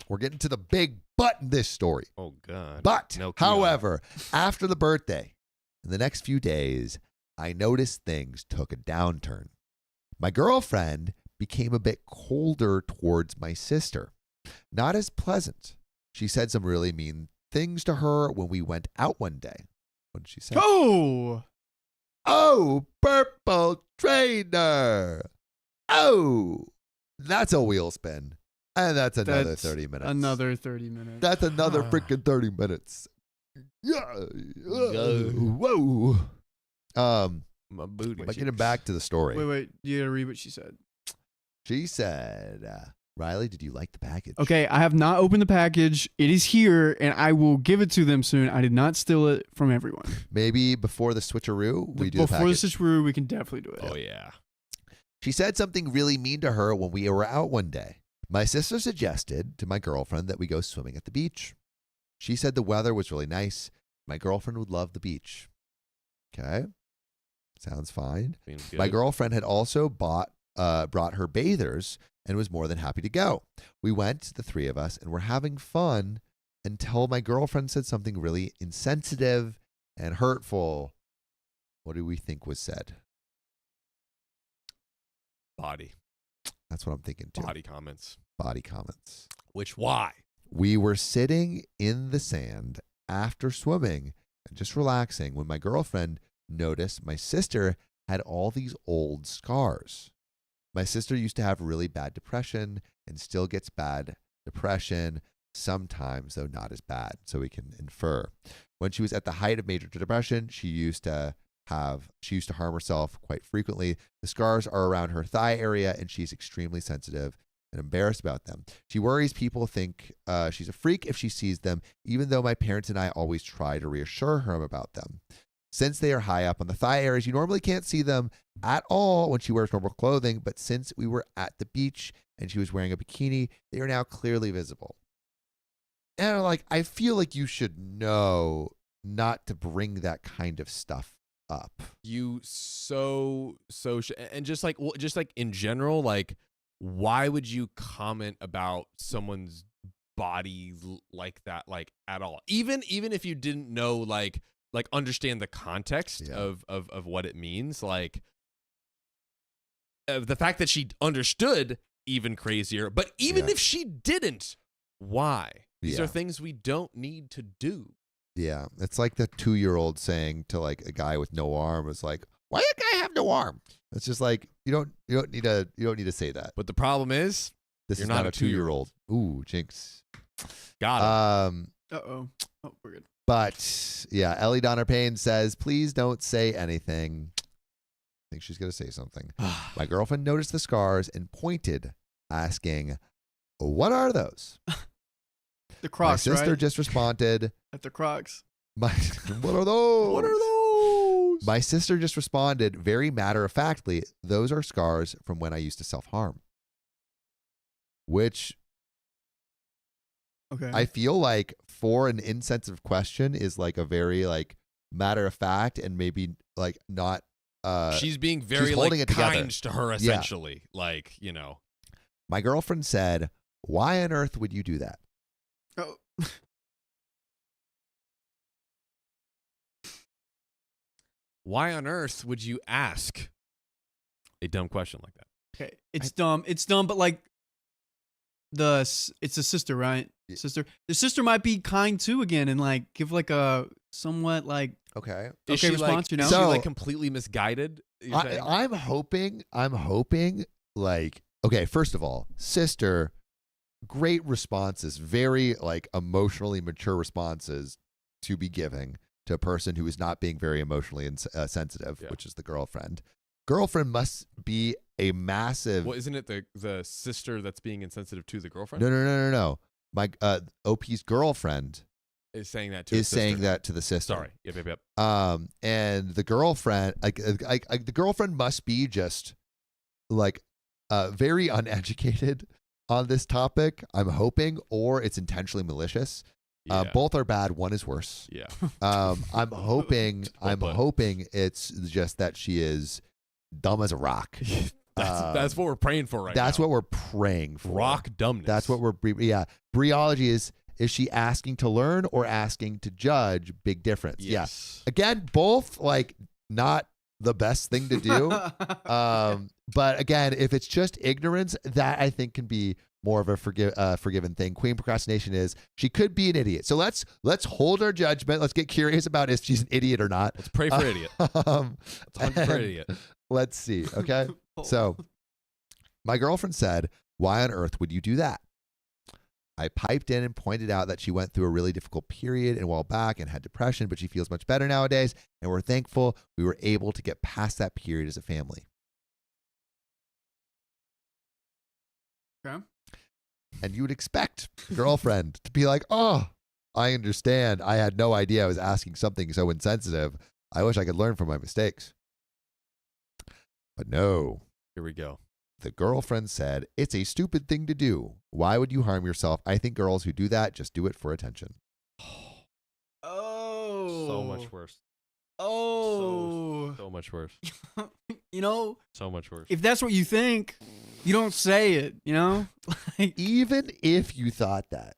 we're getting to the big but in this story. Oh God. But, No, however, after the birthday, in the next few days, I noticed things took a downturn. My girlfriend became a bit colder towards my sister. Not as pleasant. She said some really mean things to her when we went out one day. What did she say? Oh! Oh, purple trainer. Oh, that's a wheel spin. And that's another That's 30 minutes. Another 30 minutes. That's another freaking 30 minutes. Yeah. Whoa. My booty. But getting back to the story. Wait. You gotta read what she said. She said, Riley, did you like the package? Okay, I have not opened the package. It is here, and I will give it to them soon. I did not steal it from everyone. Maybe before the switcheroo, we do the Before the package. switcheroo, we can definitely do it. Oh yeah. She said something really mean to her when we were out one day. My sister suggested to my girlfriend that we go swimming at the beach. She said the weather was really nice. My girlfriend would love the beach. Okay. Sounds fine. Seems My good. girlfriend had also brought her bathers and was more than happy to go. We went, the three of us, and were having fun until my girlfriend said something really insensitive and hurtful. What do we think was said? Body. That's what I'm thinking too. Body comments. Body comments. Which why? We were sitting in the sand after swimming and just relaxing when my girlfriend noticed my sister had all these old scars. My sister used to have really bad depression and still gets bad depression sometimes, though not as bad, so we can infer. When she was at the height of major depression, she used to harm herself quite frequently. The scars are around her thigh area, and she's extremely sensitive and embarrassed about them. She worries people think she's a freak if she sees them, even though my parents and I always try to reassure her about them. Since they are high up on the thigh areas, you normally can't see them at all when she wears normal clothing, but since we were at the beach and she was wearing a bikini, they are now clearly visible. And like, I feel like you should know not to bring that kind of stuff up. You and just like in general, like, why would you comment about someone's body like that, like, at all? Even if you didn't know, like understand the context of what it means, like the fact that she understood, even crazier. But even if she didn't, why? These are things we don't need to do. Yeah, it's like the 2-year-old saying to like a guy with no arm, it's like, why does that guy have no arm? It's just like you don't need to say that. But the problem is, this you're is not not a 2-year-old. Ooh, jinx. Got it. Uh-oh. Oh, we're good. But yeah, Ellie Donner Payne says, please don't say anything. I think she's gonna say something. My girlfriend noticed the scars and pointed, asking, what are those? The Crocs, My sister right? just responded, At the Crocs. what are those? What are those? My sister just responded very matter-of-factly, those are scars from when I used to self-harm. Which Okay. I feel like for an insensitive question is like a very like matter-of-fact and maybe like not she's being very she's holding like it together. kind to her, essentially. Like, My girlfriend said, why on earth would you do that? Oh. Why on earth would you ask a dumb question like that? Okay. It's dumb. It's dumb, but like it's a sister, right? Yeah. Sister. The sister might be kind too again and like give like a somewhat like Okay. Is okay she response, like, you know? Is she So- like completely misguided? You're saying? I'm hoping like, okay, first of all, sister, great responses, very like emotionally mature responses to be giving to a person who is not being very emotionally sensitive, which is the girlfriend. Girlfriend must be a massive. Well, isn't it the sister that's being insensitive to the girlfriend? No. My OP's girlfriend Is saying that to is his sister. saying that to the sister. Sorry. Yep. And the girlfriend, the girlfriend must be just like very uneducated on this topic, I'm hoping, or it's intentionally malicious. Yeah. Both are bad. One is worse. Yeah. I'm hoping Well put. it's just that she is dumb as a rock. That's what we're praying for right now. That's what we're praying for. Rock dumbness. That's what we're, Briology is she asking to learn or asking to judge? Big difference. Yes. Yeah. Again, both like not the best thing to do. But again, if it's just ignorance, that I think can be more of a forgiven thing. Queen procrastination is she could be an idiot. So let's hold our judgment. Let's get curious about if she's an idiot or not. Let's pray for idiot. Let's hunt for idiot. Let's see. Okay. So my girlfriend said, why on earth would you do that? I piped in and pointed out that she went through a really difficult period a while back and had depression, but she feels much better nowadays. And we're thankful we were able to get past that period as a family. Okay. And you would expect girlfriend to be like, oh, I understand. I had no idea I was asking something so insensitive. I wish I could learn from my mistakes. But no. Here we go. The girlfriend said, it's a stupid thing to do. Why would you harm yourself? I think girls who do that just do it for attention. Oh. So much worse. Oh. So much worse. You know, So much worse. if that's what you think, you don't say it, you know? Like, Even if you thought that.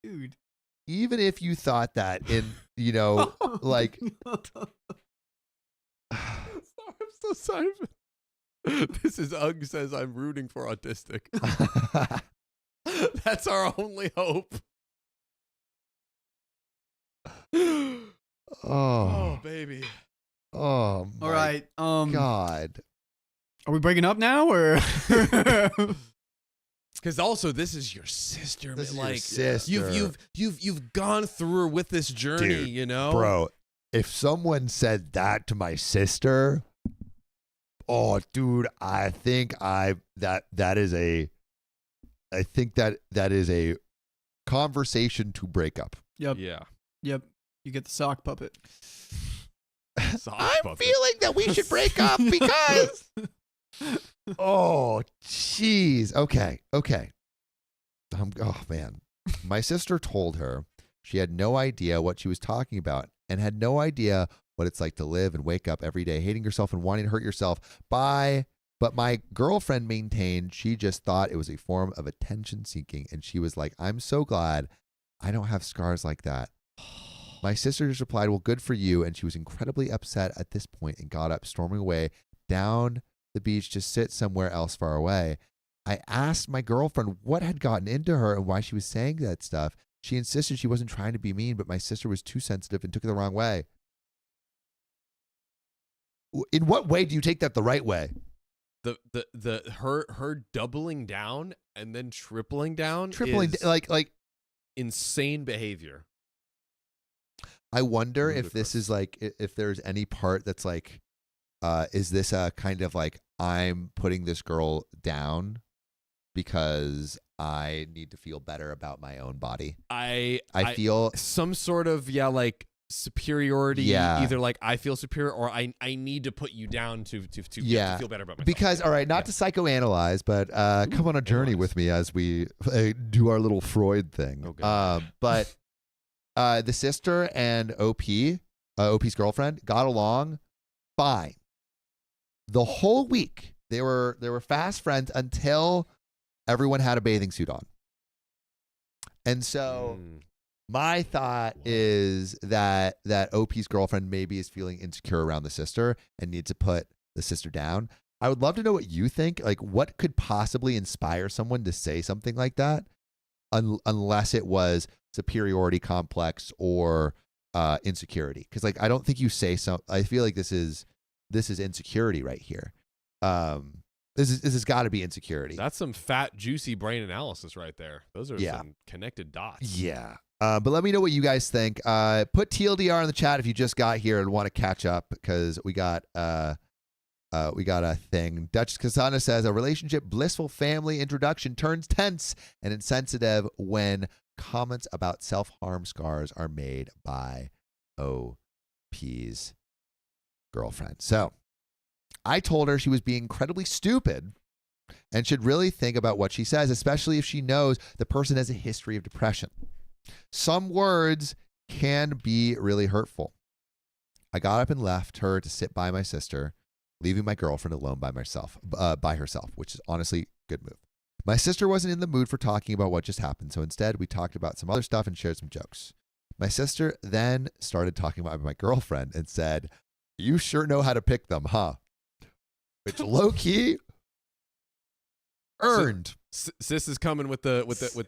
dude. Even if you thought that in, like. I'm so sorry. This is Ugg says I'm rooting for autistic. That's our only hope. Oh, baby. Oh, All right. God. Are we breaking up now or? Because also this is your sister. This is like your sister. you've gone through her with this journey. Dude, you know, bro. If someone said that to my sister, oh, dude, I think that is a conversation to break up. Yep. Yeah. Yep. You get the sock puppet. I'm feeling that we should break up because. Oh, jeez. Okay. Oh, man. My sister told her she had no idea what she was talking about and had no idea what it's like to live and wake up every day hating yourself and wanting to hurt yourself but my girlfriend maintained she just thought it was a form of attention seeking. And she was like, I'm so glad I don't have scars like that. My sister just replied, well, good for you. And she was incredibly upset at this point and got up, storming away down the beach to sit somewhere else far away. I asked my girlfriend what had gotten into her and why she was saying that stuff. She insisted she wasn't trying to be mean, but my sister was too sensitive and took it the wrong way. In what way do you take that the right way? Her doubling down and then tripling down is like insane behavior. I wonder if Ludicrous. this is like if there's any part that's like is this a kind of like I'm putting this girl down because I need to feel better about my own body. I feel some sort of like superiority. Yeah. Either like I feel superior or I need to put you down to feel better about myself. Because all right, not to psychoanalyze, but come on a journey with me as we do our little Freud thing. Oh, God. But the sister and OP's girlfriend got along fine. The whole week they were fast friends until everyone had a bathing suit on. And so my thought is that OP's girlfriend maybe is feeling insecure around the sister and needs to put the sister down. I would love to know what you think. Like, what could possibly inspire someone to say something like that, unless it was superiority complex or insecurity? Because like I don't think you say so. I feel like this is insecurity right here. This has got to be insecurity. That's some fat, juicy brain analysis right there. Those are some connected dots. Yeah. But let me know what you guys think. Put TLDR in the chat if you just got here and want to catch up, because we got a thing. Duchess Kasana says a relationship blissful family introduction turns tense and insensitive when comments about self-harm scars are made by OP's girlfriend. So I told her she was being incredibly stupid and should really think about what she says, especially if she knows the person has a history of depression. Some words can be really hurtful. I got up and left her to sit by my sister, leaving my girlfriend alone by herself, which is honestly a good move. My sister wasn't in the mood for talking about what just happened, so instead we talked about some other stuff and shared some jokes. My sister then started talking about my girlfriend and said, "You sure know how to pick them, huh?" Which low-key earned. Sis is coming with the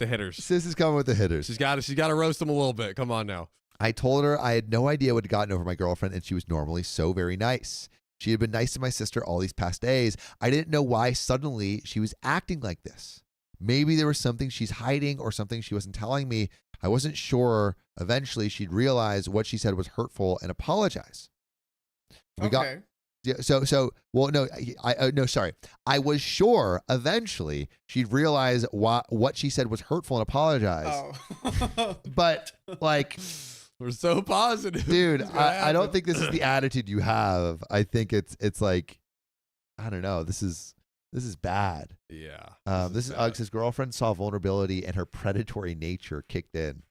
hitters. Sis is coming with the hitters. She's got to roast them a little bit. Come on now. I told her I had no idea what had gotten over my girlfriend, and she was normally so very nice. She had been nice to my sister all these past days. I didn't know why suddenly she was acting like this. Maybe there was something she's hiding or something she wasn't telling me. I wasn't sure. Eventually, she'd realize what she said was hurtful and apologize. I was sure eventually she'd realize what she said was hurtful and apologize. Oh. But like, we're so positive, dude. I don't think this is the attitude you have. I think it's like, I don't know. This is bad. Yeah. This is Uggs. His girlfriend saw vulnerability and her predatory nature kicked in.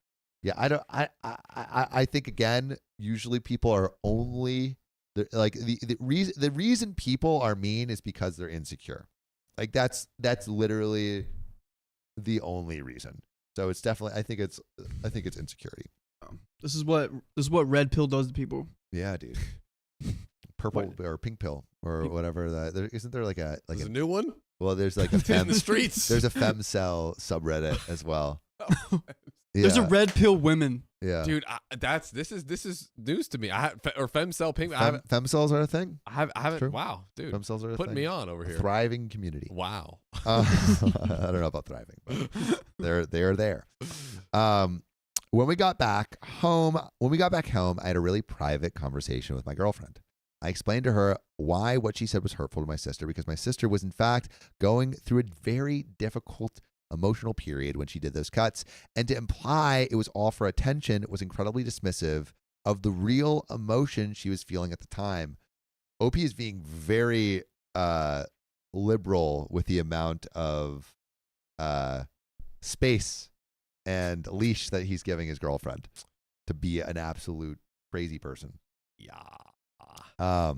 Yeah. I think again, usually people are only. Like the reason people are mean is because they're insecure. Like that's literally the only reason. So it's definitely I think it's insecurity. This is what red pill does to people. Yeah, dude. purple or pink pill or whatever. Isn't there like a There's a new one well? There's like a in the streets. There's a femcel subreddit as well. There's a Yeah. red pill women. Yeah, Dude, this is news to me. or femcell pink. femcells are a thing. I haven't. True. Wow, dude, Femcells are a putting thing. me on over A here. thriving community. Wow. I don't know about thriving, but they are there. When we got back home, I had a really private conversation with my girlfriend. I explained to her why what she said was hurtful to my sister, because my sister was in fact going through a very difficult emotional period when she did those cuts, and to imply it was all for attention was incredibly dismissive of the real emotion she was feeling at the time. OP is being very liberal with the amount of space and leash that he's giving his girlfriend to be an absolute crazy person. Yeah.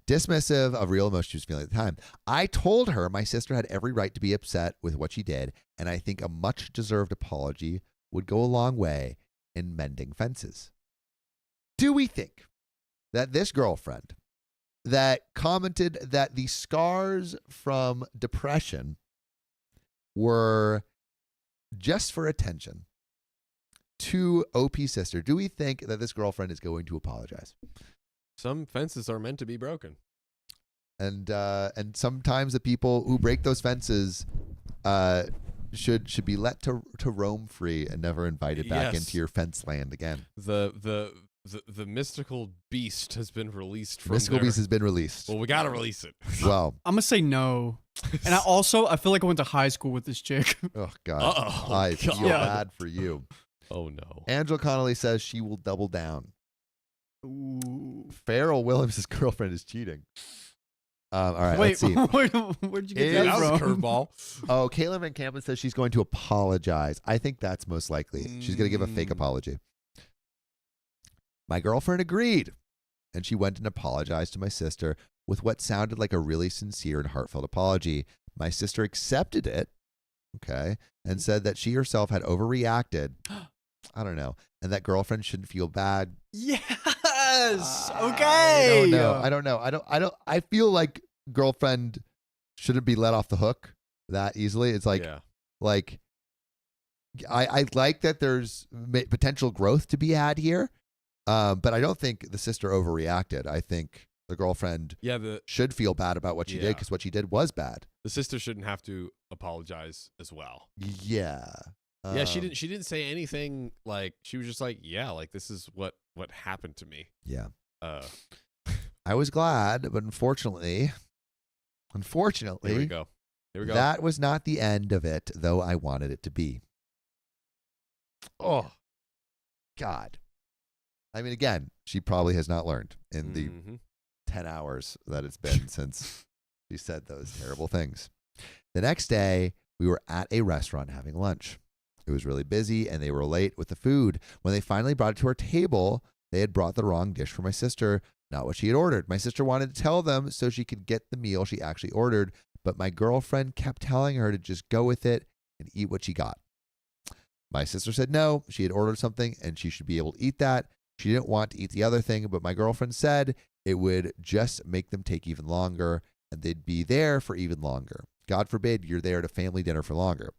Dismissive of real emotion she was feeling at the time. I told her my sister had every right to be upset with what she did, and I think a much deserved apology would go a long way in mending fences. Do we think that this girlfriend that commented that the scars from depression were just for attention to OP's sister, do we think that this girlfriend is going to apologize? Some fences are meant to be broken. And sometimes the people who break those fences should be let to roam free and never invited back Yes. into your fence land again. The mystical beast has been released from Mystical there. Beast has been released. Well, we gotta release it. Well, I'm gonna say no. And I feel like I went to high school with this chick. oh God, Uh-oh, I feel God. bad for you. Oh no. Angela Connolly says she will double down. Ooh. Farrell Williams' girlfriend is cheating. All right, Wait, let's see. where'd you get Is- that That was a from? curveball. Oh, Caitlin Van Campen says she's going to apologize. I think that's most likely. She's going to give a fake Mm. apology. My girlfriend agreed, and she went and apologized to my sister with what sounded like a really sincere and heartfelt apology. My sister accepted it, okay, and said that she herself had overreacted. I don't know, and that girlfriend shouldn't feel bad. Yes. Okay. I don't know. I feel like girlfriend shouldn't be let off the hook that easily. It's like, yeah. like I like that there's potential growth to be had here, but I don't think the sister overreacted. I think the girlfriend Yeah, the should feel bad about what she did, because what she did was bad. sister shouldn't have to apologize as well. Yeah. Yeah, she didn't say anything. Like, she was just like, yeah, like, this is what happened to me. Yeah. Uh I was glad, but unfortunately, Here we go. that was not the end of it, though I wanted it to be. Oh, God. I mean, again, she probably has not learned in the Mhm. 10 hours that it's been since she said those terrible things. The next day, we were at a restaurant having lunch. It was really busy, and they were late with the food. When they finally brought it to our table, they had brought the wrong dish for my sister, not what she had ordered. My sister wanted to tell them so she could get the meal she actually ordered, but my girlfriend kept telling her to just go with it and eat what she got. My sister said no, she had ordered something and she should be able to eat that. She didn't want to eat the other thing, but my girlfriend said it would just make them take even longer and they'd be there for even longer. God forbid you're there at a family dinner for longer.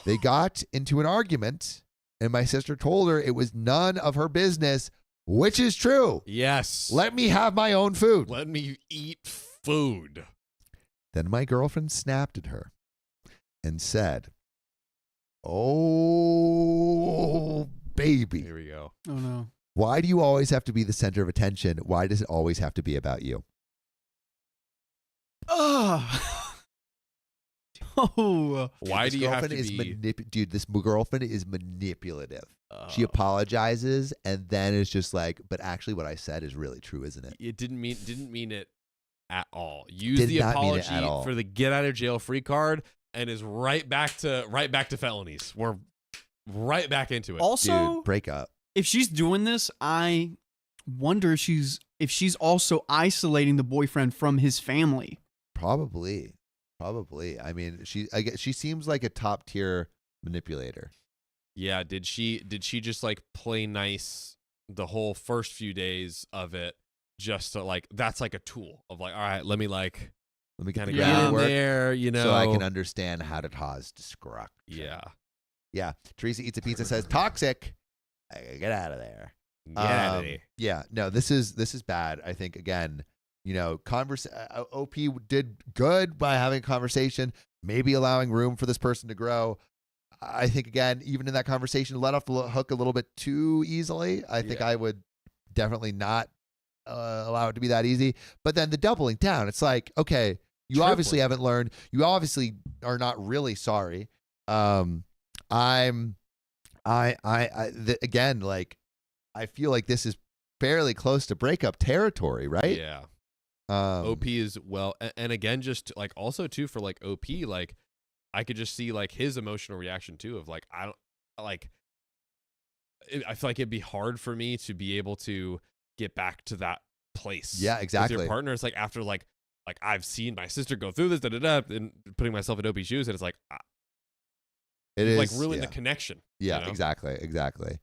They got into an argument, and my sister told her it was none of her business, which is true. Yes. Let me have my own food. Let me eat food. Then my girlfriend snapped at her and said, "Oh, baby, Here we go. Oh no. why do you always have to be the center of attention? Why does it always have to be about you?" Oh. Why This do you have to girlfriend be? Dude, this girlfriend is manipulative. She Uh, apologizes and then is just like, but actually what I said is really true, isn't it? It didn't mean it at all. Use Did the not mean it apology at all. for the get out of jail free card, and is right back to felonies. We're right back into it. Also, Dude, break up. if she's doing this, I wonder if she's also isolating the boyfriend from his family. Probably. I mean, I guess she seems like a top tier manipulator. Yeah, did she just like play nice the whole first few days of it, just to like, that's like a tool of like, all right, let me like Let me kind get of the get groundwork in groundwork there, you know. so I can understand how to cause destruction. Yeah. Yeah. Teresa Eats a Pizza says, toxic. Get out of there. Get out of there. Yeah. No, this is bad. I think, again, OP did good by having a conversation, maybe allowing room for this person to grow. I think, again, even in that conversation, let off the hook a little bit too easily. I think I would definitely not allow it to be that easy. But then the doubling down, it's like, okay, you obviously haven't learned. You obviously are not really sorry. Again, like, I feel like this is fairly close to breakup territory, right? Yeah. OP is and again, just like also too for like OP, like I could just see like his emotional reaction too of like, I feel like it'd be hard for me to be able to get back to that place. Yeah, exactly. With your partner, it's like after like I've seen my sister go through this, and putting myself in OP's shoes, and it's like It is like ruin the connection. Yeah, you know? exactly.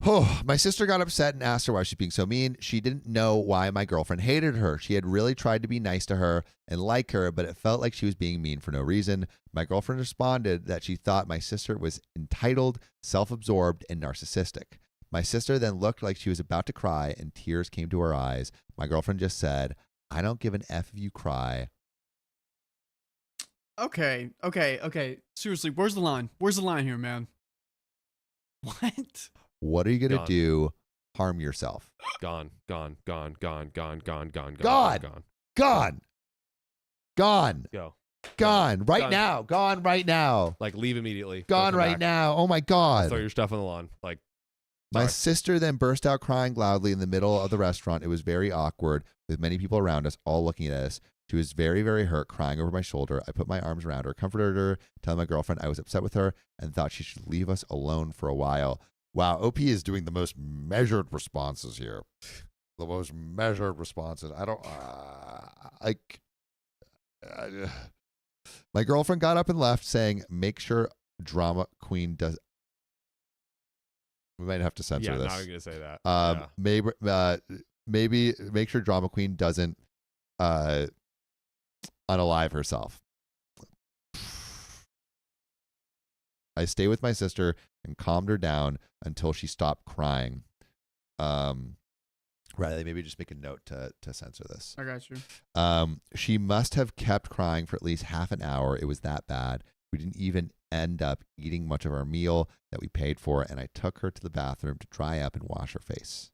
Oh, my sister got upset and asked her why she's being so mean. She didn't know why my girlfriend hated her. She had really tried to be nice to her and like her, but it felt like she was being mean for no reason. My girlfriend responded that she thought my sister was entitled, self-absorbed, and narcissistic. My sister then looked like she was about to cry and tears came to her eyes. My girlfriend just said, "I don't give an F if you cry." Okay. Seriously, where's the line? Where's the line here, man? What? What are you going to Gone. do? Harm yourself. Gone. Gone. Go. Gone. Right Gone. now. Gone right now. Like leave immediately. Gone Don't come right back. now. Oh my God. Throw your stuff on the lawn. Like My sorry. sister then burst out crying loudly in the middle of the restaurant. It was very awkward with many people around us all looking at us. She was very, very hurt, crying over my shoulder. I put my arms around her, comforted her, telling my girlfriend I was upset with her and thought she should leave us alone for a while. Wow, OP is doing the most measured responses here. The most measured responses. I don't my girlfriend got up and left saying, "Make sure drama queen does." We might have to censor Yeah, this. now I'm gonna say that. Yeah. Maybe make sure drama queen doesn't unalive herself. I stay with my sister and calmed her down until she stopped crying. Riley, maybe just make a note to censor this. I got you. She must have kept crying for at least half an hour. It was that bad. We didn't even end up eating much of our meal that we paid for, and I took her to the bathroom to dry up and wash her face.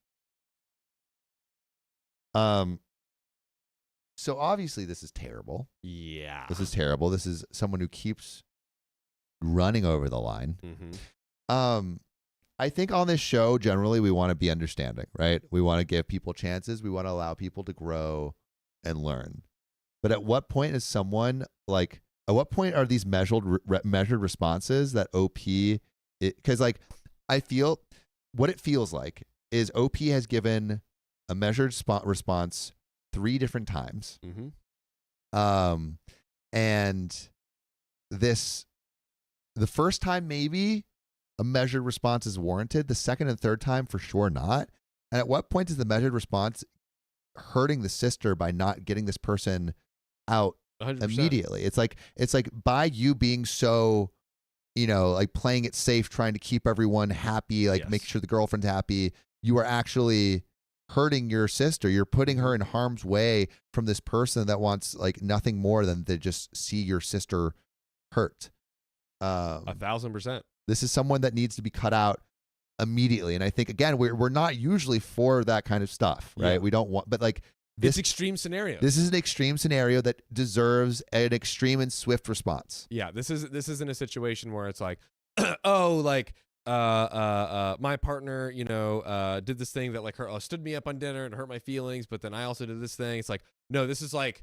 So obviously this is terrible. Yeah. This is terrible. This is someone who keeps running over the line. Mm-hmm. I think on this show, generally, we want to be understanding, right? We want to give people chances. We want to allow people to grow and learn. But at what point is someone like, at what point are these measured responses that OP, because like, I feel what it feels like is OP has given a measured response 3 different times. Mm-hmm. And the first time, maybe a measured response is warranted. The second and third time, for sure not. And at what point is the measured response hurting the sister by not getting this person out 100%. immediately? It's like by you being so, like playing it safe, trying to keep everyone happy, like Yes. make sure the girlfriend's happy, you are actually hurting your sister. You're putting her in harm's way from this person that wants like nothing more than to just see your sister hurt. 1,000%. This is someone that needs to be cut out immediately. And I think, again, we're not usually for that kind of stuff, right? Yeah. We don't want, but like It's extreme scenario. this is an extreme scenario that deserves an extreme and swift response. Yeah, this isn't a situation where it's like, oh, like my partner, did this thing that like stood me up on dinner and hurt my feelings, but then I also did this thing. It's like, no, this is like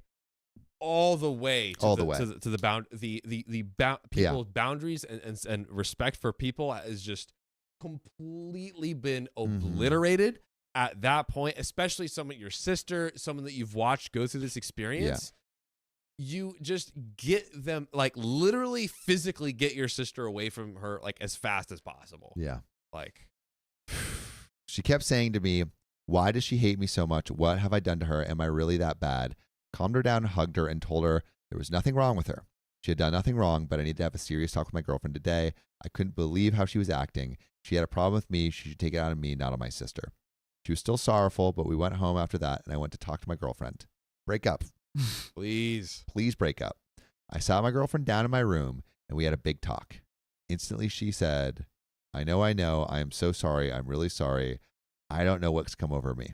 all the way to the bound people's boundaries and respect for people has just completely been obliterated at that point, especially your sister, someone that you've watched go through this experience. You just get them, like literally physically get your sister away from her like as fast as possible. Yeah. Like She kept saying to me, Why does she hate me so much? What have I done to her? Am I really that bad? Calmed her down, hugged her, and told her there was nothing wrong with her. She had done nothing wrong, but I needed to have a serious talk with my girlfriend today. I couldn't believe how she was acting. She had a problem with me. She should take it out on me, not on my sister. She was still sorrowful, but we went home after that, and I went to talk to my girlfriend. Break up. Please. Please break up. I sat my girlfriend down in my room, and we had a big talk. Instantly, she said, I know. I am so sorry. I'm really sorry. I don't know what's come over me.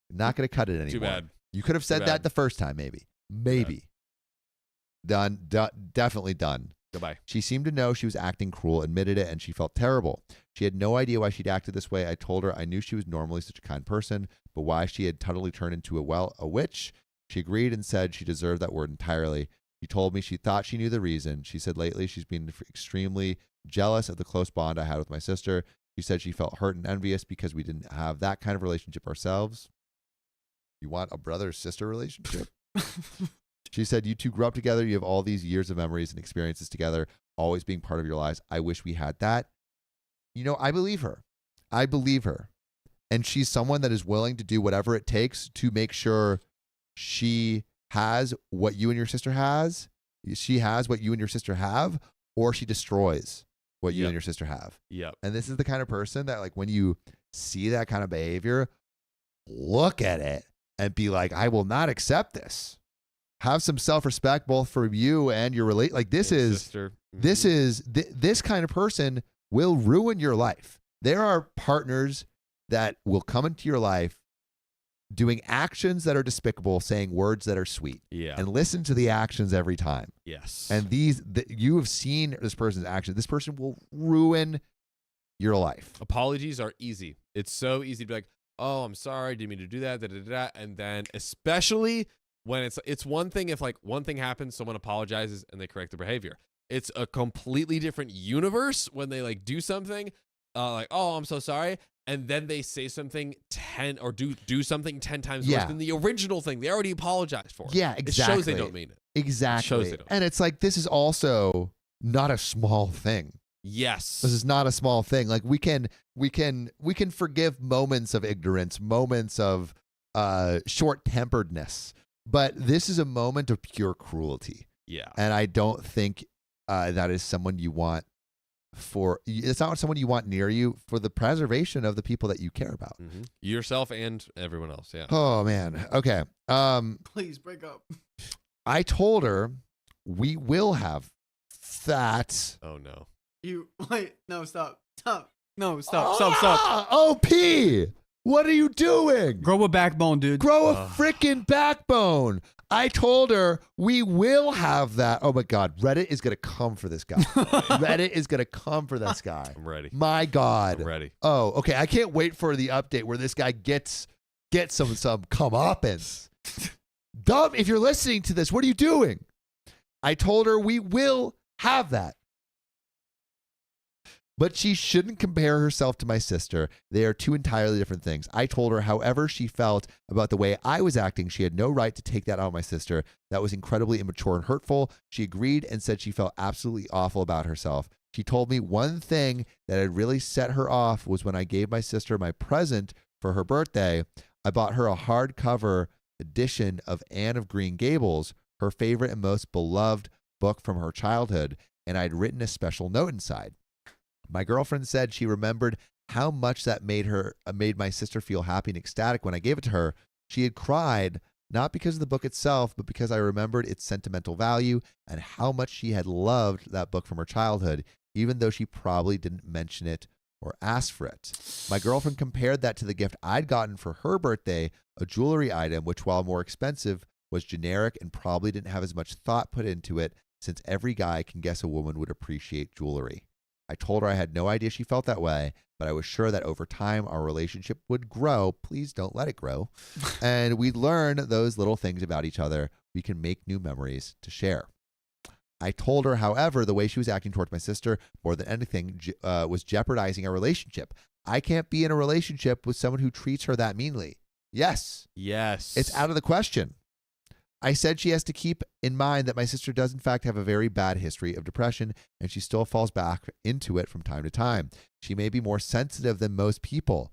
Not going to cut it anymore. Too bad. You could have said that the first time, maybe. Maybe. Done. Definitely done. Goodbye. She seemed to know she was acting cruel, admitted it, and she felt terrible. She had no idea why she'd acted this way. I told her I knew she was normally such a kind person, but why she had totally turned into a witch. She agreed and said she deserved that word entirely. She told me she thought she knew the reason. She said lately she's been extremely jealous of the close bond I had with my sister. She said she felt hurt and envious because we didn't have that kind of relationship ourselves. You want a brother-sister relationship? She said, you two grew up together. You have all these years of memories and experiences together, always being part of your lives. I wish we had that. You know, I believe her. I believe her. And she's someone that is willing to do whatever it takes to make sure she has what you and your sister has. She has what you and your sister have, or she destroys what you and your sister have. Yep. And this is the kind of person that, like, when you see that kind of behavior, look at it and be like, I will not accept this. Have some self-respect both for you and your like this is sister. This kind of person will ruin your life. There are partners that will come into your life doing actions that are despicable, saying words that are sweet. Yeah. And listen to the actions every time. Yes. And you have seen this person's action. This person will ruin your life. Apologies are easy. It's so easy to be like, oh, I'm sorry, didn't mean to do that, and then especially when it's one thing if like one thing happens, someone apologizes and they correct their behavior. It's a completely different universe when they like do something, like, oh, I'm so sorry, and then they say something 10 or do something 10 times worse than the original thing they already apologized for. Yeah, exactly. It shows they don't mean it. Exactly. It shows they don't. And it's like, this is also not a small thing. Yes. This is not a small thing. Like we can forgive moments of ignorance, moments of short-temperedness, but this is a moment of pure cruelty. Yeah. And I don't think that is someone you want it's not someone you want near you for the preservation of the people that you care about. Mm-hmm. Yourself and everyone else. Yeah. Oh man. Okay. Please break up. I told her we will have that. Oh no. No, stop. No, stop. OP. What are you doing? Grow a backbone, dude. Grow a freaking backbone. I told her we will have that. Oh my God. Reddit is going to come for this guy. Reddit is going to come for this guy. I'm ready. My God. I'm ready. Oh, okay. I can't wait for the update where this guy gets some comeuppance. Dumb, if you're listening to this, what are you doing? I told her we will have that. But she shouldn't compare herself to my sister. They are two entirely different things. I told her, however she felt about the way I was acting, she had no right to take that out on my sister. That was incredibly immature and hurtful. She agreed and said she felt absolutely awful about herself. She told me one thing that had really set her off was when I gave my sister my present for her birthday. I bought her a hardcover edition of Anne of Green Gables, her favorite and most beloved book from her childhood, and I'd written a special note inside. My girlfriend said she remembered how much that made my sister feel happy and ecstatic when I gave it to her. She had cried, not because of the book itself, but because I remembered its sentimental value and how much she had loved that book from her childhood, even though she probably didn't mention it or ask for it. My girlfriend compared that to the gift I'd gotten for her birthday, a jewelry item, which while more expensive, was generic and probably didn't have as much thought put into it, since every guy can guess a woman would appreciate jewelry. I told her I had no idea she felt that way, but I was sure that over time our relationship would grow. Please don't let it grow. And we'd learn those little things about each other. We can make new memories to share. I told her, however, the way she was acting towards my sister more than anything was jeopardizing our relationship. I can't be in a relationship with someone who treats her that meanly. Yes. Yes. It's out of the question. I said she has to keep in mind that my sister does in fact have a very bad history of depression, and she still falls back into it from time to time. She may be more sensitive than most people.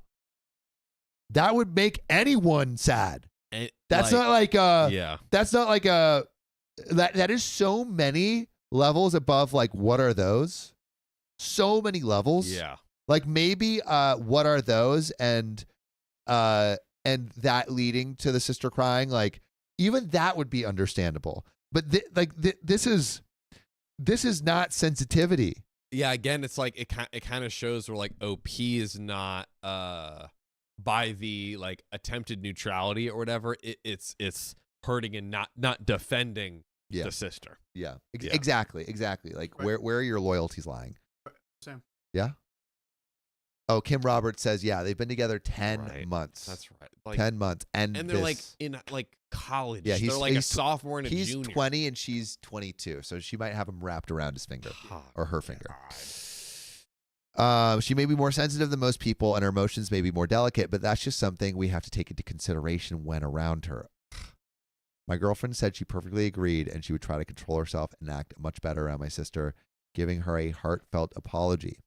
That would make anyone sad. And, That's like, not like yeah. that's not like a that is so many levels above like what are those? So many levels. Yeah. Like maybe what are those and that leading to the sister crying, like even that would be understandable. But this is not sensitivity. Yeah, again, it's like it kind of shows where like OP is not by the like attempted neutrality or whatever. It's hurting and not defending the sister. Yeah. Yeah. Exactly. Like Right. where are your loyalties lying? Sam. Yeah. Oh, Kim Roberts says, yeah, they've been together 10 Right. months. That's right. Like, 10 months. And they're like in like college. Yeah, they're like a he's sophomore and a he's junior. 20 and she's 22. So she might have him wrapped around his finger or her finger. She may be more sensitive than most people and her emotions may be more delicate, but that's just something we have to take into consideration when around her. My girlfriend said she perfectly agreed and she would try to control herself and act much better around my sister, giving her a heartfelt apology.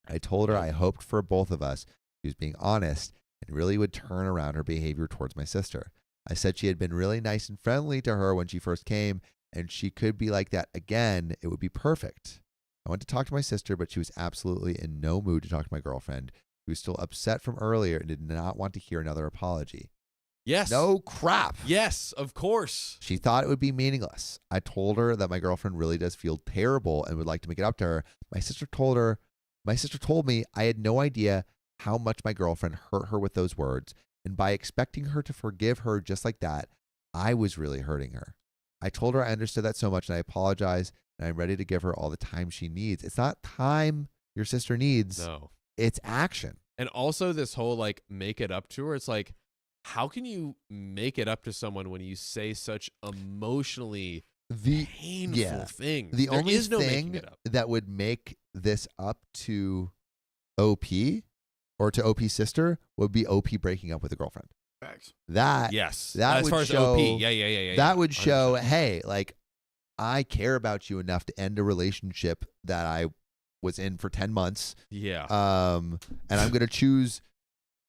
I told her I hoped for both of us. She was being honest and really would turn around her behavior towards my sister. I said she had been really nice and friendly to her when she first came, and she could be like that again. It would be perfect. I went to talk to my sister, but she was absolutely in no mood to talk to my girlfriend. She was still upset from earlier and did not want to hear another apology. Yes. No crap. Yes, of course. She thought it would be meaningless. I told her that my girlfriend really does feel terrible and would like to make it up to her. My sister told me I had no idea how much my girlfriend hurt her with those words, and by expecting her to forgive her just like that, I was really hurting her. I told her I understood that so much and I apologize, and I'm ready to give her all the time she needs. It's not time your sister needs. No. It's action. And also this whole like make it up to her. It's like, how can you make it up to someone when you say such emotionally painful things? The There only is no making thing it up. that would make this up to OP or to OP's sister would be OP breaking up with a girlfriend. Facts. That Yes. that as would far show, as OP. Yeah. that would show, 100%. hey, like I care about you enough to end a relationship that I was in for 10 months. Yeah. And I'm gonna choose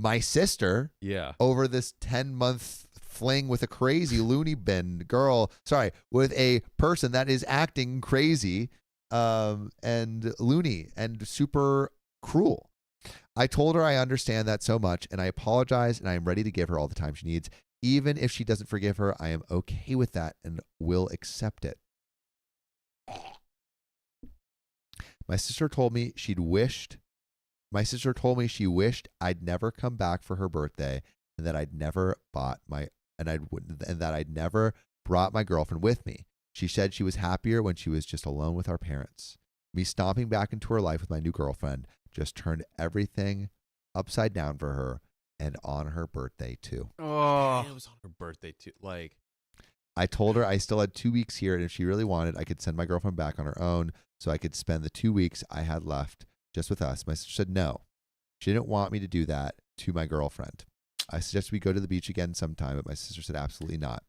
my sister Yeah. over this 10-month fling with a crazy loony bin girl. Sorry, with a person that is acting crazy and loony and super cruel. I told her I understand that so much and I apologize and I am ready to give her all the time she needs. Even if she doesn't forgive her, I am okay with that and will accept it. My sister told me she wished I'd never come back for her birthday and that I'd never brought my girlfriend with me. She said she was happier when she was just alone with our parents. Me stomping back into her life with my new girlfriend just turned everything upside down for her and on her birthday too. Oh, And it was on her birthday too. Like, I told her I still had 2 weeks here and if she really wanted, I could send my girlfriend back on her own so I could spend the 2 weeks I had left just with us. My sister said no. She didn't want me to do that to my girlfriend. I suggested we go to the beach again sometime, but my sister said absolutely not.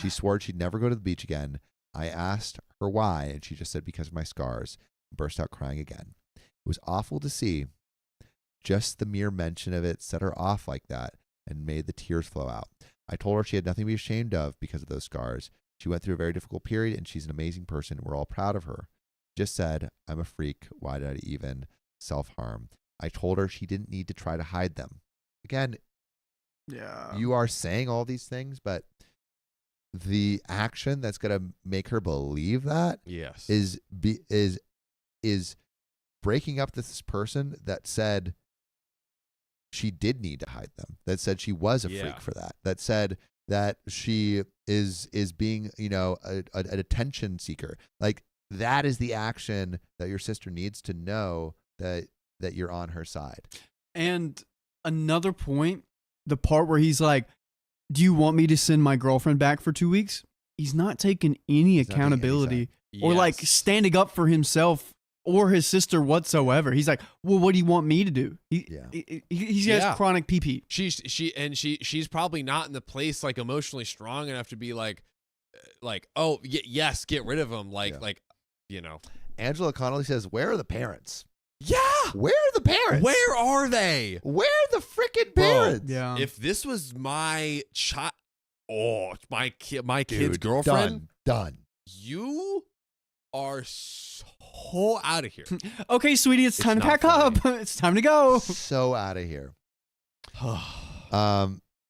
She swore she'd never go to the beach again. I asked her why, and she just said because of my scars, and burst out crying again. It was awful to see. Just the mere mention of it set her off like that and made the tears flow out. I told her she had nothing to be ashamed of because of those scars. She went through a very difficult period, and she's an amazing person. We're all proud of her. Just said, I'm a freak. Why did I even self-harm? I told her she didn't need to try to hide them. Again, yeah. you are saying all these things, but the action that's going to make her believe that yes. is breaking up this person that said she did need to hide them, that said she was a freak for that said that she is being, an attention seeker. Like, that is the action that your sister needs to know that you're on her side. And another point, the part where he's like, do you want me to send my girlfriend back for 2 weeks? He's not taking any He's not taking any accountability Yes. or like standing up for himself or his sister whatsoever. He's like, well, what do you want me to do? He has chronic PP. She's probably not in the place like emotionally strong enough to be like, oh yes, get rid of him. Like. Angela Connolly says, where are the parents? Yeah. Where are the parents? Where are they? Where are the freaking Bro, parents? Yeah. If this was my child, my kid's Dude, girlfriend, Done. you are so out of here. Okay, sweetie, it's time to not pack up. It's time to go. So out of here.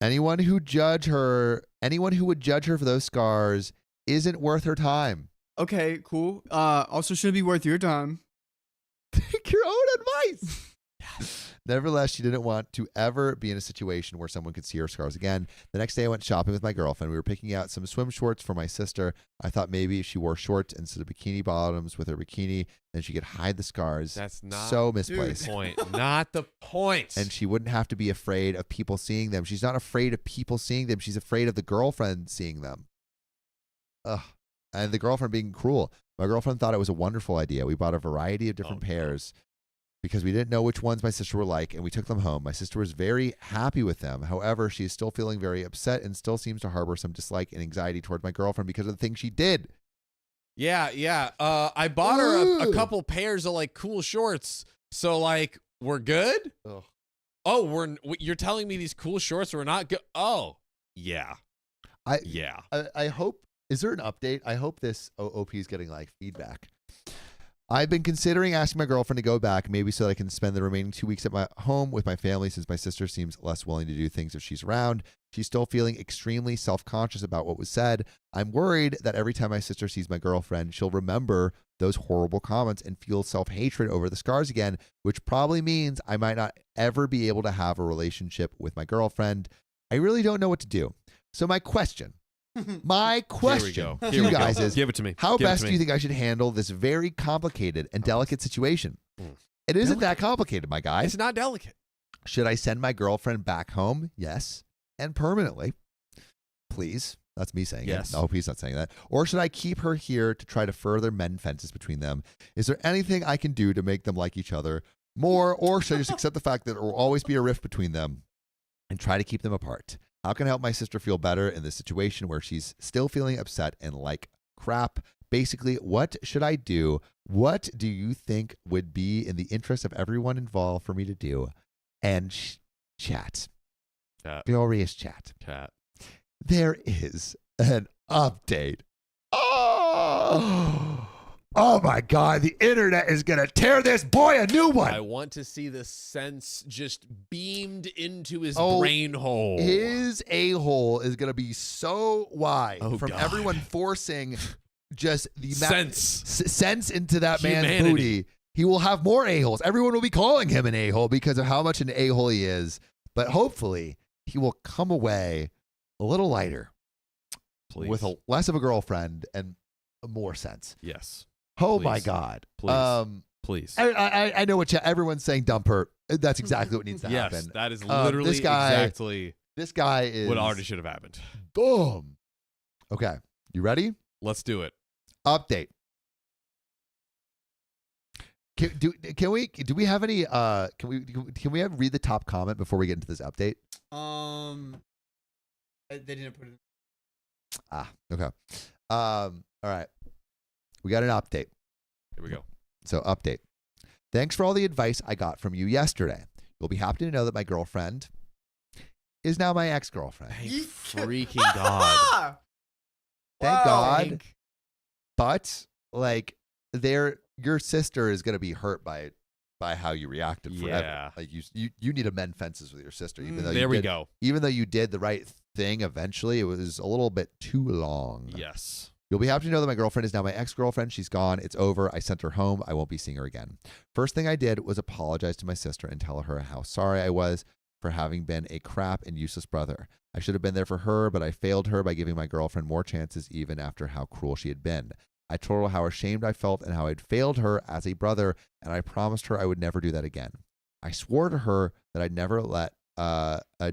Anyone who would judge her for those scars isn't worth her time. Okay, cool. Also shouldn't be worth your time. Take your own advice. Nevertheless, she didn't want to ever be in a situation where someone could see her scars again. The next day, I went shopping with my girlfriend. We were picking out some swim shorts for my sister. I thought maybe if she wore shorts instead of bikini bottoms with her bikini, then she could hide the scars. That's not so misplaced. the point. Not the point. And she wouldn't have to be afraid of people seeing them. She's not afraid of people seeing them. She's afraid of the girlfriend seeing them. Ugh. And the girlfriend being cruel. My girlfriend thought it was a wonderful idea. We bought a variety of different pairs because we didn't know which ones my sister would like, and we took them home. My sister was very happy with them. However, she is still feeling very upset and still seems to harbor some dislike and anxiety towards my girlfriend because of the things she did. Yeah. I bought her a couple pairs of like cool shorts. So like we're good. Ugh. Oh, you're telling me these cool shorts were not good. Oh, yeah. I hope. Is there an update? I hope this OP is getting like feedback. I've been considering asking my girlfriend to go back, maybe so that I can spend the remaining 2 weeks at my home with my family, since my sister seems less willing to do things if she's around. She's still feeling extremely self-conscious about what was said. I'm worried that every time my sister sees my girlfriend, she'll remember those horrible comments and feel self-hatred over the scars again, which probably means I might not ever be able to have a relationship with my girlfriend. I really don't know what to do. So my question to you guys is, give it to me. How best do you think I should handle this very complicated and delicate situation? It isn't that complicated, my guy. It's not delicate. Should I send my girlfriend back home? Yes. And permanently. Please. That's me saying yes. it. No, he's not saying that. Or should I keep her here to try to further mend fences between them? Is there anything I can do to make them like each other more? Or should I just accept the fact that there will always be a rift between them and try to keep them apart? How can I help my sister feel better in this situation where she's still feeling upset and like crap? Basically, what should I do? What do you think would be in the interest of everyone involved for me to do? And chat. Glorious chat. There is an update. Oh my God, the internet is going to tear this boy a new one. I want to see the sense just beamed into his brain hole. His a-hole is going to be so wide from God. Everyone forcing just the sense into that Humanity. man's booty. He will have more a-holes. Everyone will be calling him an a-hole because of how much an a-hole he is. But hopefully he will come away a little lighter. Please. With less of a girlfriend and more sense. Yes. Oh Please. My God. Please. I know what everyone's saying. Dump her. That's exactly what needs to happen. Yes, that is literally exactly this guy is what already should have happened. Boom. Okay. You ready? Let's do it. Update. Can we have any can we read the top comment before we get into this update? They didn't put it. Okay. All right. We got an update. Here we go. So, update. Thanks for all the advice I got from you yesterday. You'll be happy to know that my girlfriend is now my ex-girlfriend. Thank freaking God. Thank God. But like your sister is going to be hurt by how you reacted forever. Yeah. Like you need to mend fences with your sister, even though there we go. Even though you did the right thing eventually, it was a little bit too long. Yes. You'll be happy to know that my girlfriend is now my ex-girlfriend. She's gone. It's over. I sent her home. I won't be seeing her again. First thing I did was apologize to my sister and tell her how sorry I was for having been a crap and useless brother. I should have been there for her, but I failed her by giving my girlfriend more chances even after how cruel she had been. I told her how ashamed I felt and how I'd failed her as a brother, and I promised her I would never do that again. I swore to her that I'd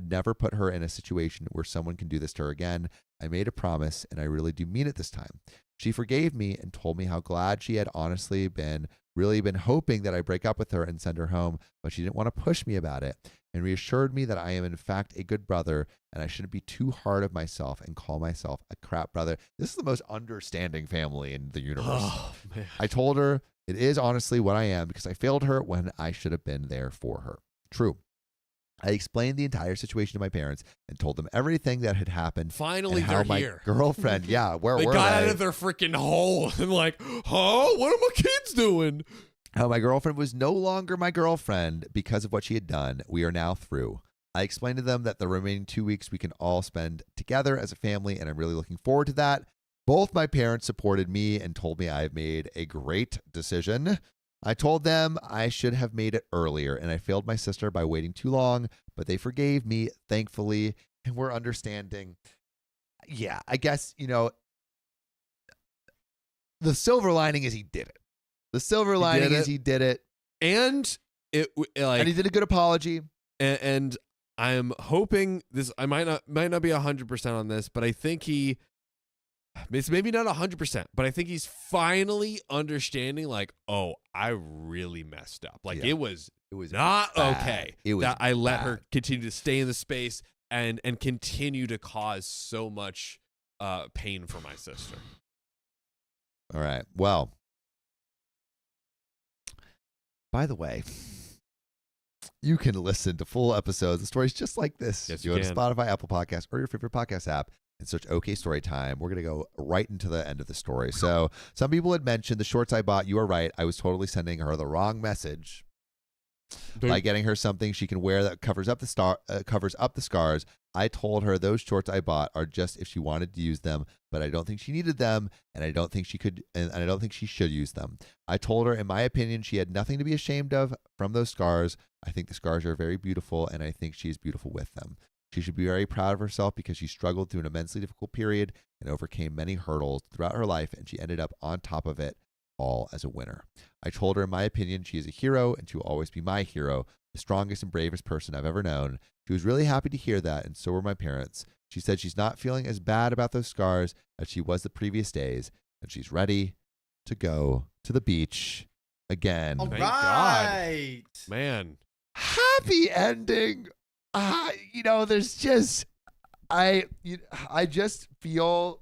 never put her in a situation where someone can do this to her again. I made a promise, and I really do mean it this time. She forgave me and told me how glad she had honestly been hoping that I break up with her and send her home, but she didn't want to push me about it, and reassured me that I am in fact a good brother and I shouldn't be too hard of myself and call myself a crap brother. This is the most understanding family in the universe. Oh, man. I told her It is honestly what I am because I failed her when I should have been there for her. True. I explained the entire situation to my parents and told them everything that had happened. Finally, and how they're my here. girlfriend, where They were got they? out of their freaking hole and like, huh? What are my kids doing? How my girlfriend was no longer my girlfriend because of what she had done. We are now through. I explained to them that the remaining 2 weeks we can all spend together as a family, and I'm really looking forward to that. Both my parents supported me and told me I have made a great decision. I told them I should have made it earlier, and I failed my sister by waiting too long, but they forgave me, thankfully, and were understanding. Yeah, I guess, the silver lining is he did it. The silver lining is he did it. And And he did a good apology. And I'm hoping this. I might not be 100% on this, but I think it's maybe not 100%, but I think he's finally understanding. Like, oh, I really messed up. Like it was not bad. okay. It was that I let her bad. continue to stay in the space and continue to cause so much pain for my sister. All right. Well, by the way, you can listen to full episodes of stories just like this. Yes, you you go to can. Spotify, Apple Podcasts, or your favorite podcast app and search OK Storytime. We're going to go right into the end of the story. So some people had mentioned the shorts I bought. You are right. I was totally sending her the wrong message by getting her something she can wear that covers up the scars. I told her those shorts I bought are just if she wanted to use them, but I don't think she needed them, and I don't think she could, and I don't think she should use them. I told her, in my opinion, she had nothing to be ashamed of from those scars. I think the scars are very beautiful, and I think she is beautiful with them. She should be very proud of herself because she struggled through an immensely difficult period and overcame many hurdles throughout her life, and she ended up on top of it all as a winner. I told her, in my opinion, she is a hero, and she will always be my hero, the strongest and bravest person I've ever known. She was really happy to hear that, and so were my parents. She said she's not feeling as bad about those scars as she was the previous days, and she's ready to go to the beach again. All Thank right. God. Man. Happy ending. There's just I just feel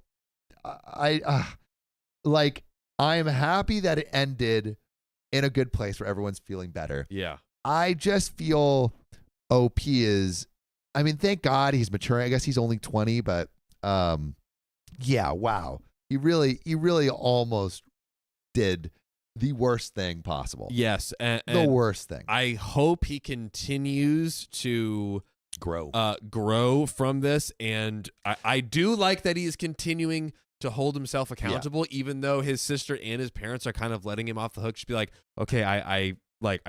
like I'm happy that it ended in a good place where everyone's feeling better. Yeah. I just feel OP is, thank God he's maturing. I guess he's only 20, but yeah, wow. He really almost did the worst thing possible. Yes. And the worst thing. I hope he continues to grow from this. And I do like that he is continuing to hold himself accountable, even though his sister and his parents are kind of letting him off the hook. Just be like, okay, I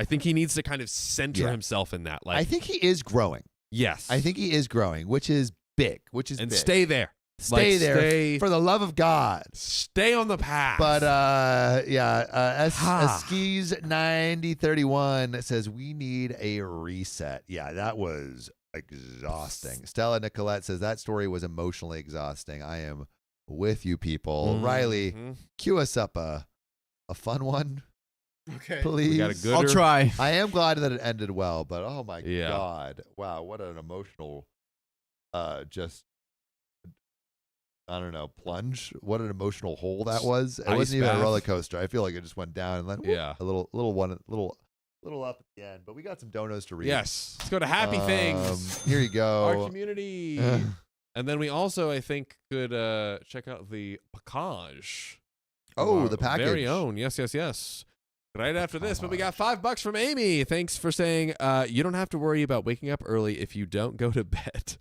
think he needs to kind of center himself in that. Like, I think he is growing. Yes. I think he is growing, which is big. And big. stay there. Stay there for the love of God. Stay on the path. But Skis 9031 says we need a reset. Yeah, that was exhausting. Stella Nicolette says that story was emotionally exhausting. I am with you people. Riley, cue us up a fun one. Okay. Please. We got a gooder. I'll try. I am glad that it ended well, but oh my God. Wow, what an emotional plunge. What an emotional hole that was. It wasn't even a roller coaster. I feel like it just went down and then a little up at the end. But we got some donos to read. Yes. Let's go to Happy Things. Here you go. Our community. And then we also, I think, could check out the package. Oh, the package. Very own. Yes. Right after this, but we got $5 from Amy. Thanks for saying you don't have to worry about waking up early if you don't go to bed.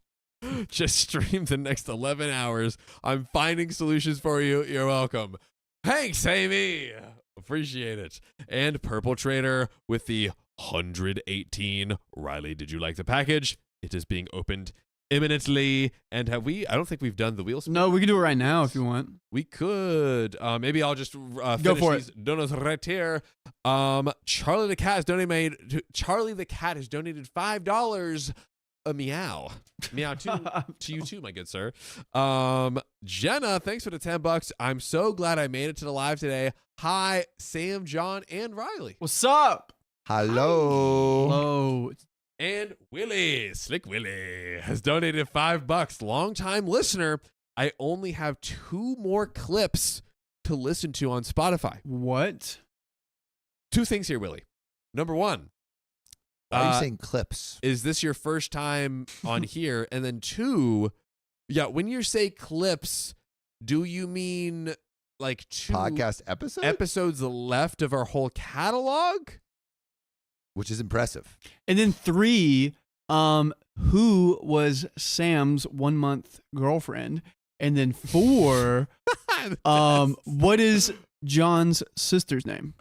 Just stream the next 11 hours. I'm finding solutions for you. You're welcome. Thanks, Amy. Appreciate it. And Purple Trader with the 118. Riley, did you like the package? It is being opened imminently. And have we? I don't think we've done the wheel spin. No, we can do it right now if you want. We could. Maybe I'll just finish Go for these donuts right here. Charlie the cat has donated $5. A meow to you too, my good sir. Jenna, thanks for the $10. I'm so glad I made it to the live today. Hi, Sam, John, and Riley. What's up? Hello. Hello. And Willie, Slick Willie, has donated $5. Longtime listener. I only have 2 more clips to listen to on Spotify. What? 2 things here, Willie. Number 1. Why are you saying clips? Is this your first time on here? And then 2, yeah, when you say clips, do you mean like 2 Podcast episodes left of our whole catalog? Which is impressive. And then 3, who was Sam's 1-month girlfriend? And then 4, what is John's sister's name?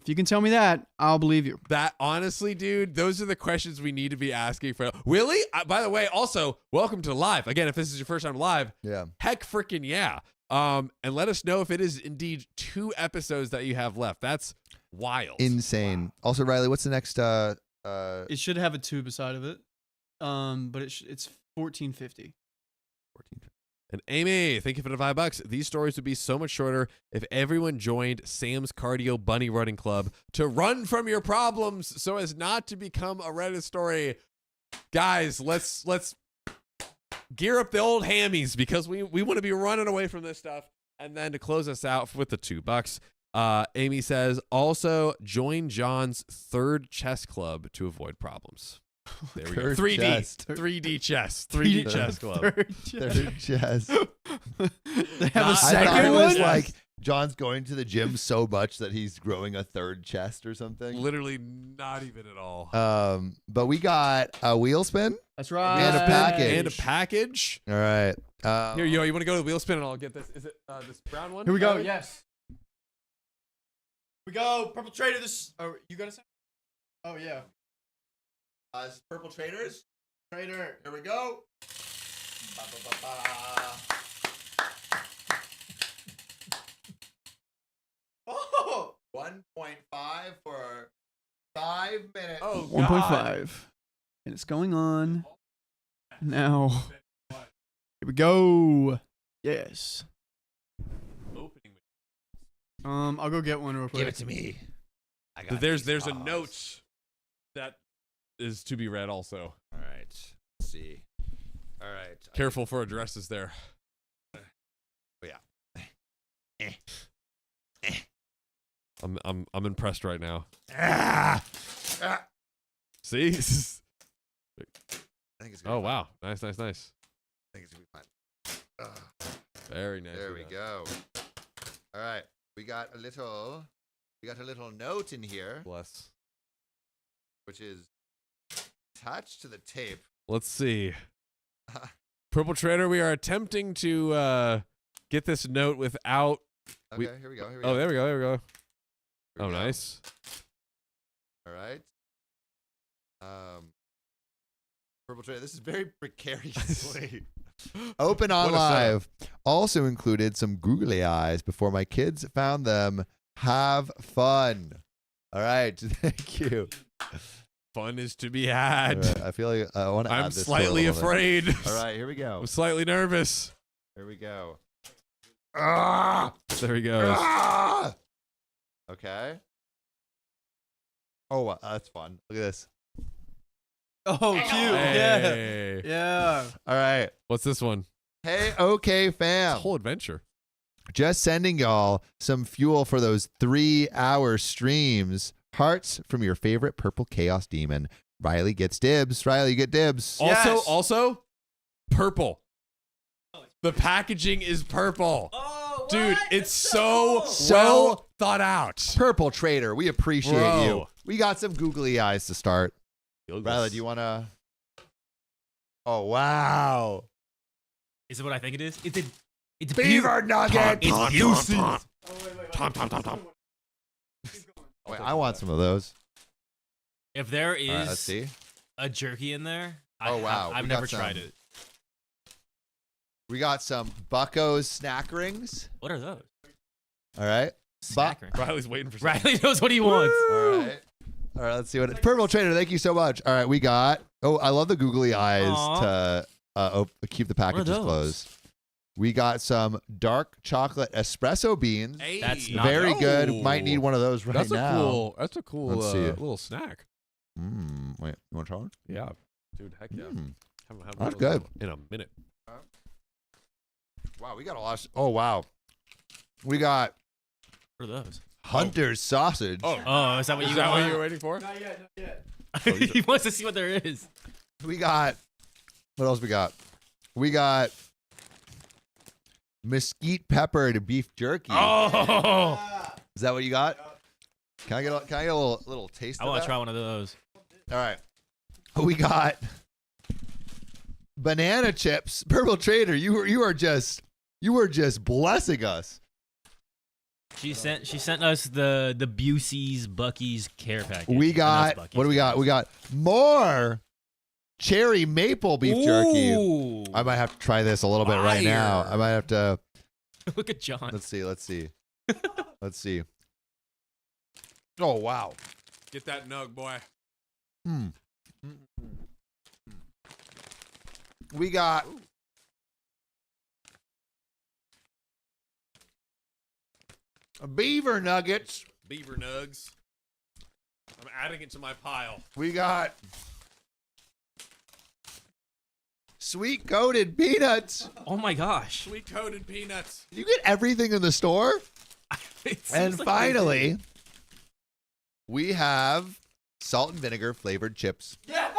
If you can tell me that, I'll believe you. That honestly, dude, those are the questions we need to be asking for. Willie, by the way, also, welcome to live. Again, if this is your first time live, Yeah. heck freaking yeah. And let us know if it is indeed 2 episodes that you have left. That's wild. Insane. Wow. Also, Riley, what's the next It should have a 2 beside of it. But it's $14.50. 14? And Amy, thank you for the $5. These stories would be so much shorter if everyone joined Sam's Cardio Bunny Running Club to run from your problems so as not to become a Reddit story. Guys, let's gear up the old hammies because we want to be running away from this stuff. And then to close us out with the $2, Amy says, also join John's 3rd chess club to avoid problems. There we go. 3D. Chest. 3D chess. 3D chess club. Third chest. They have a I thought second it was one? like John's going to the gym so much that he's growing a 3rd chest or something. Literally not even at all. But we got a wheel spin. That's right. And a package. And a package. All right. Here, you want to go to the wheel spin and I'll get this. Is it this brown one? Here we go. Yes. We go. Purple Trader. This. Oh, you got a second? Oh, yeah. Purple Traders. Trader. Here we go. Oh! 1.5 for 5 minutes. Oh, 1.5. And it's going on now. Here we go. Yes. I'll go get one real quick. Give it to me. I got There's these a paws. note that is to be read also. All right. Let's see. All right. Careful for addresses there. I'm impressed right now. See? I think it's gonna Oh be fine. wow. Nice. I think it's gonna be fine. Very nice. There we go. All right. We got a little note in here, Bless. which is attached to the tape. Let's see. Purple Trader, we are attempting to get this note without. Okay, here we go. Oh, there we go. There we go. Here Oh, we go. nice. All right. Purple Trader, this is very precariously. Open on What a setup. live. Also included some googly eyes before my kids found them. Have fun. All right. Thank you. Fun is to be All had. right, I feel like I want to I'm add this to a slightly little bit. afraid. All right, here we go. I'm slightly nervous. Here we go. There he goes. Okay. Oh, wow, that's fun. Look at this. Oh, cute. Hey. Yeah. All right. What's this one? Hey, okay, It's a fam. whole adventure. Just sending y'all some fuel for those 3-hour streams. Hearts from your favorite purple chaos demon. Riley gets dibs. Riley, you get dibs. Yes. Also, purple. The packaging is purple. Oh, Dude, what? it's That's so cool. well thought out. Purple Trader, we appreciate Bro. you. We got some googly eyes to start. Riley, do you want to? Oh, wow. Is it what I think it is? It's Beaver nugget. It's juicy. Tom. Wait, I want some of those. If there All right, let's is see. a jerky in there, Oh, wow. I've We never got some. tried it. We got some Bucko's snack rings. What are those? All right. Snack ring. Riley's waiting for something. Riley knows what he wants. All right. All right, let's see what Purple Trader, thank you so much. All right, we got. Oh, I love the googly eyes Aw. to keep the packages those? closed. We got some dark chocolate espresso beans. Hey. That's not- Very good. Oh. Might need one of those right That's now. That's a cool Let's see. little snack. Wait, you want to try one? Yeah. Dude, heck yeah. Mm. Haven't had one That's of those good. in a minute. Wow, we got a lot. Oh, wow. We got What are those? Hunter's sausage. Oh, is that what you Is that what want? you were waiting for? Not yet, not yet. He wants to see what there is. We got. What else we got? We got mesquite peppered beef jerky. Oh, Is that what you got? Can I get a little taste I of want that? to try one of those. All right. We got banana chips. Purple Trader, you were just blessing us. She sent us the Busey's Bucky's care package. We got Buc-ee's, what do we got? We got more cherry maple beef jerky. Ooh. I might have to try this a little bit right now. Fire. I might have to. Look at John. Let's see. Let's see. Oh wow. Get that nug, boy. We got beaver nuggets. Beaver nugs. I'm adding it to my pile. We got sweet coated peanuts. Oh my gosh. Sweet coated peanuts. You get everything in the store. It seems And like finally, we have salt and vinegar flavored chips. Yes!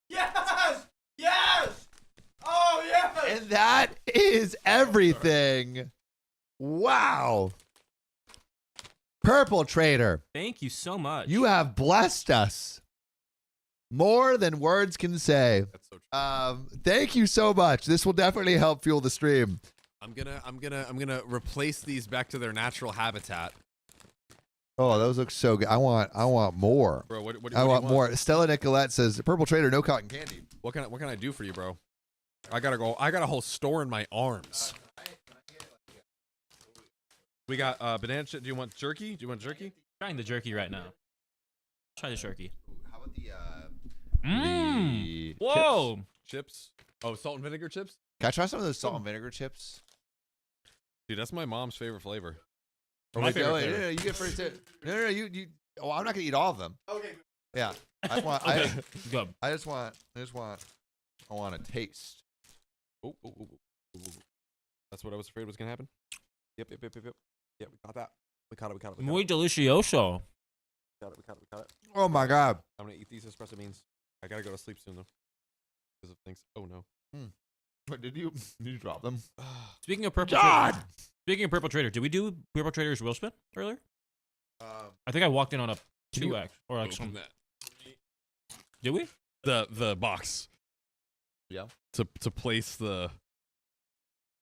Yes! Yes! Oh, yes! And that is everything. Wow. Purple Trader, Thank you so much. you have blessed us more than words can say. That's so true. Thank you so much. This will definitely help fuel the stream. I'm gonna replace these back to their natural habitat. Oh, those look so good. I want more. Bro, what do I you want more. Stella Nicolette says, Purple Trader, no cotton candy. What can I do for you, bro? I got a whole store in my arms. We got banana chip. Do you want jerky? I'm trying the jerky right now. Try the jerky. How about Mmm. Whoa. Chips? Oh, salt and vinegar chips? Can I try some of those salt and vinegar chips? Dude, that's my mom's favorite flavor. Or My wait, favorite no, flavor. no, you get first. No, you. Oh, I'm not gonna eat all of them. Okay. Yeah, I just want. Okay. Go. I want a taste. Oh. That's what I was afraid was gonna happen. Yep. Yeah, we got that. We caught it. Muy delicioso. We caught it. Oh my god. I'm gonna eat these espresso beans. I gotta go to sleep soon though. Because of things. Oh no. What, did you drop them? Speaking of purple God. trader, speaking of purple trader, did we do purple trader's wheel spin earlier? Um, I think I walked in on a Can you 2x or like Open some. that. Did we? The box. Yeah. To place the.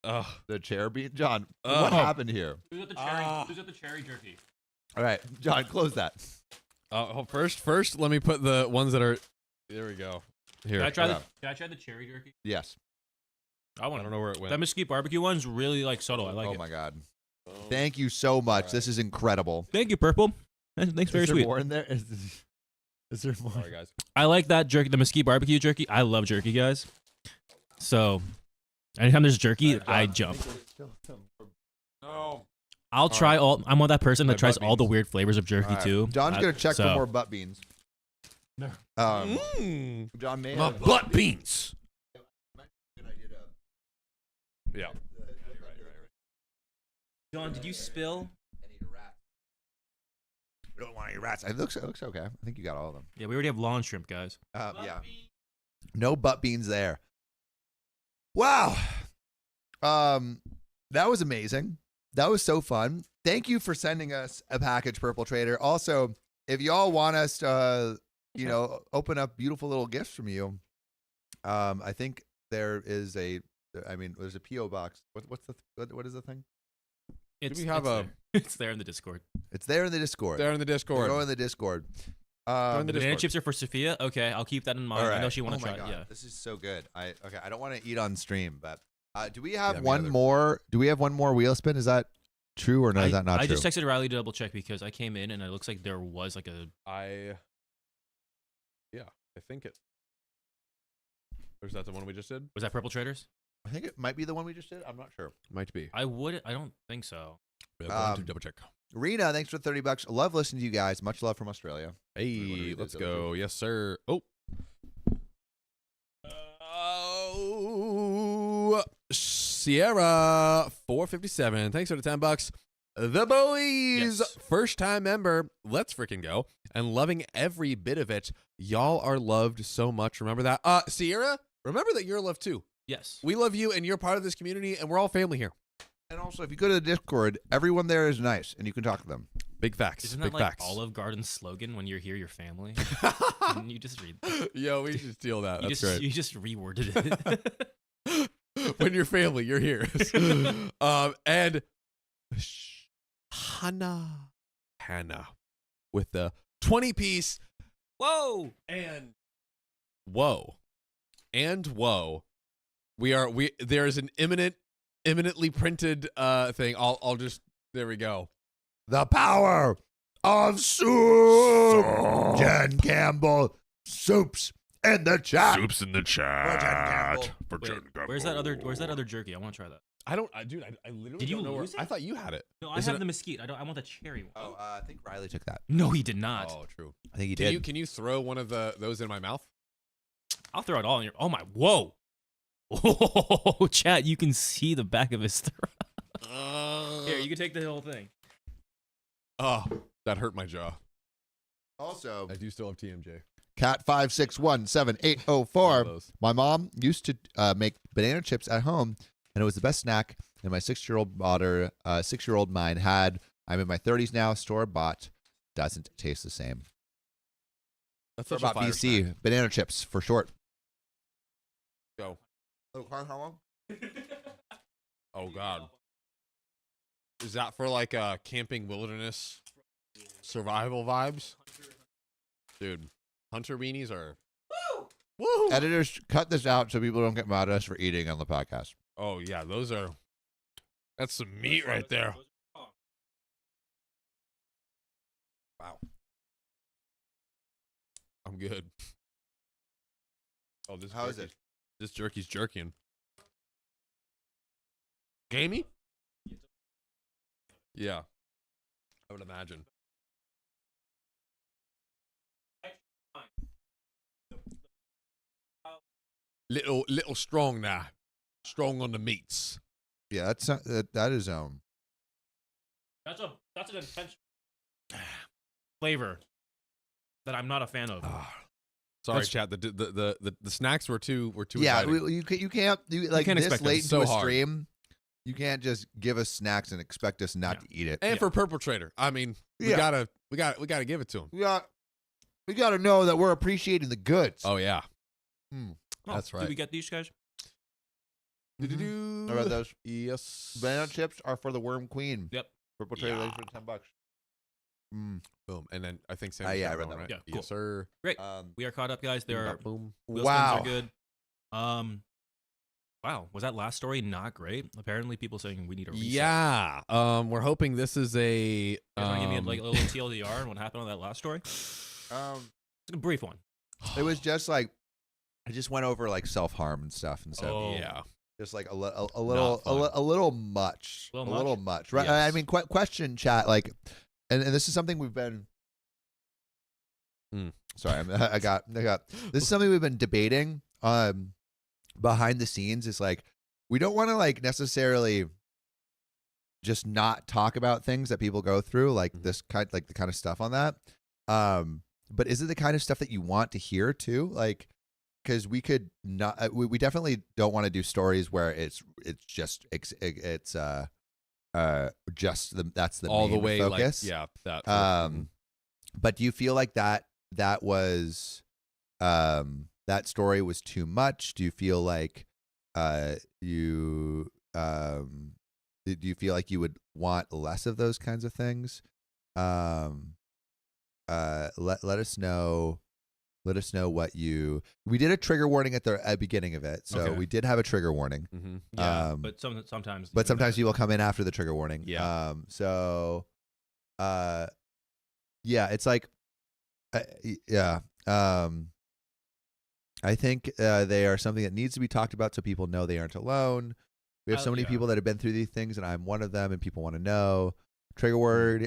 the chair beat. John, Oh. what happened here? Who's got the Ah. Who's got the cherry jerky? All right, John, close that. First, let me put the ones that are. There we go. Here. Can I try okay. Can I try the cherry jerky? Yes. I I want don't know where it went. That mesquite barbecue one's really like subtle. I like Oh it. my god. Oh. Thank you so much. Alright. This is incredible. Thank you, purple. Thanks, very is there sweet. more in there? Is there more? Sorry, guys. I like that jerky, the mesquite barbecue jerky. I love jerky, guys. So, anytime there's jerky, I jump. No. I'll try all. I'm that person that My tries butt all the beans. weird flavors of jerky Alright. too. John's gonna check for so- more butt beans. No. John may My have butt beans. Yeah. John, did you spill? Don't want any rats. It looks okay. I think you got all of them. Yeah, we already have lawn shrimp, guys. Yeah. No butt beans there. Wow. That was amazing. That was so fun. Thank you for sending us a package, Purple Trader. Also, if y'all want us to, open up beautiful little gifts from you, I think there's a PO box. What is the thing? It's, we have it's a- there. It's there in the Discord. It's there in the Discord. There in the Discord. Go in the Discord. Join The the banana Discord. chips are for Sophia. Okay, I'll keep that in mind. all right. I know she want Oh to my try it. God. Yeah. This is so good. I don't want to eat on stream, but do we have Yeah, me one neither. more? Do we have one more wheel spin? Is that true or no? Is that not I true? just texted Riley to double check because I came in and it looks like there was like a. I think it. Or is that the one we just did? Was that Purple Traders? I think it might be the one we just did. I'm not sure. Might be. I don't think so. We have one to Um, double check. Rena, thanks for the $30. Love listening to you guys. Much love from Australia. Wait, what Hey, did we let's do? go. Yes, sir. Oh, Sierra 457. Thanks for the $10. The boys, Yes. first time member, let's freaking go, and loving every bit of it. Y'all are loved so much. Remember that. Sierra, remember that you're loved too. Yes. We love you, and you're part of this community, and we're all family here. And also, if you go to the Discord, everyone there is nice, and you can talk to them. Big facts. Isn't Big that like facts. Olive Garden's slogan? When you're here, your family. And you just read. Yo, we should steal that. You That's just great. you just reworded it. When you're family, you're here. And Hannah with the 20-piece. Whoa. And whoa. There is an imminently printed thing. I'll just, there we go. The power of soup. Jen Campbell, soups in the chat. Soups in the chat. For Wait, Jen Campbell. where's that other jerky? I want to try that. I literally Did you don't know lose it? I thought you had it. No, I Isn't have it- the mesquite. I want the cherry one. Oh, I think Riley took that. No, he did not. Oh, true. I think he Can did. you throw one of those in my mouth? I'll throw it all in your. Oh my! Whoa! Oh, chat! You can see the back of his throat. Here, you can take the whole thing. Oh, that hurt my jaw. Also, I do still have TMJ. Cat 5617804. My mom used to make banana chips at home, and it was the best snack. And my 6-year-old daughter, 6-year-old mine had. I'm in my 30s now. Store bought, doesn't taste the same. That's Store such a bought fire BC snack. banana chips for short. Go. Oh, how long? Oh God. Is that for like camping wilderness survival vibes? Dude, hunter weenies are. Woo! Editors, cut this out so people don't get mad at us for eating on the podcast. Oh yeah, that's some meat right there. Wow. I'm good. Oh, How is it? This jerky's jerking. Gamey? Yeah. I would imagine. Little strong now. Strong on the meats. Yeah, that's not, that is That's an intense flavor that I'm not a fan of. Sorry, That's- chat. The snacks were too yeah. inviting. You can't like can't this expect late it. into So a hard. stream. You can't just give us snacks and expect us not to eat it. And for Purple Trader, I mean, we Yeah. gotta give it to him. We got to know that we're appreciating the goods. Oh yeah, Oh, that's right. Did we get these guys? Do-do-do. How about those? Yes. Banana chips are for the Worm Queen. Yep. Purple Trader Yeah. Lays for $10. Boom. And then I think Sam. yeah, I got read one, that right? one. Yeah, Yes, sir. Great. We are caught up, guys. There are Boom. wheel Wow. spins are good. Wow. Was that last story not great? Apparently, people saying we need a reset. Yeah. We're hoping this is a. You guys want to give me like a little TLDR on what happened on that last story? It's a brief one. It was just like I just went over like self-harm and stuff, and so Oh. Yeah. just like a little fun. a little much, A a little little much? much, right? Yes. I mean, question chat like, and this is something we've been. Sorry, I got. This is something we've been debating. Behind the scenes is like we don't want to like necessarily just not talk about things that people go through, like this kind, like the kind of stuff on that. But is it the kind of stuff that you want to hear too? Like, because we could not. We definitely don't want to do stories where it's just that's the All the main way. focus. Like, yeah. That. But do you feel like that was that story was too much? Do you feel like do you feel like you would want less of those kinds of things? Let us know. Let us know what you. We did a trigger warning at the beginning of it, so Okay. we did have a trigger warning. Mm-hmm. Yeah, Um, but sometimes. But sometimes you will come in after the trigger warning. Yeah. Yeah, it's like, yeah. I think they are something that needs to be talked about so people know they aren't alone. We have so many yeah. people that have been through these things, and I'm one of them, and people want to know. Trigger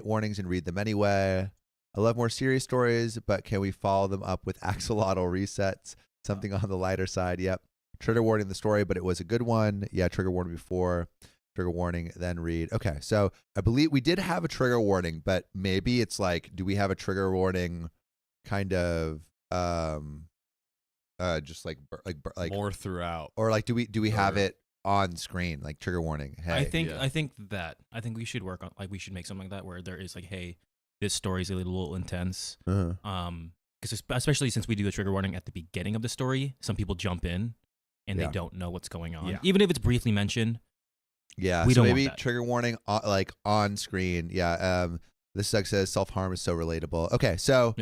warnings and read them anyway. I love more serious stories, but can we follow them up with axolotl resets? Something on the lighter side. Yep. Trigger warning the story, but it was a good one. Yeah, trigger warning before. Trigger warning, then read. Okay, so I believe we did have a trigger warning, but maybe it's like, do we have a trigger warning kind of just like more throughout, or like do we have it on screen, like trigger warning? Hey, I think we should work on, like, we should make something like that where there is like, hey, this story is a little intense. Because especially since we do a trigger warning at the beginning of the story, some people jump in and they don't know what's going on, even if it's briefly mentioned. Yeah, we so don't maybe want that. trigger warning like on screen. Yeah. This sucks says self-harm is so relatable. Okay, so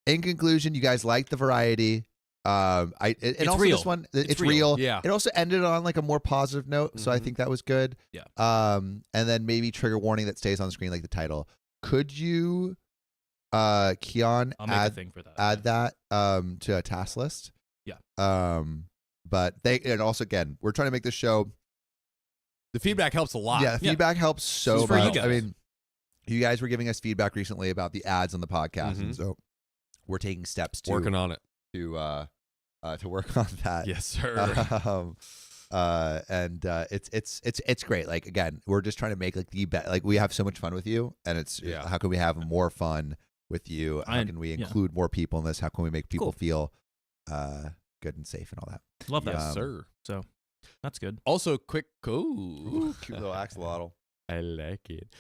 in conclusion, you guys like the variety. And it's also real. This one, It's real. Yeah. It also ended on like a more positive note, so I think that was good. Yeah. And then maybe trigger warning that stays on screen like the title. Could you, Keon, I'll make a thing for that. add that to a task list? Yeah. But and also again, we're trying to make this show. The feedback helps a lot. Yeah, feedback helps so It's for you much. guys. I mean, you guys were giving us feedback recently about the ads on the podcast, and so we're taking steps to Working on it. to work on that. Yes, sir. It's great. Like again, we're just trying to make like the best. Like we have so much fun with you, and it's how can we have more fun with you? How can we include more people in this? How can we make people feel good and safe and all that? Love that. Yes, sir. So that's good. Also, quick. Cute little axolotl. I like it.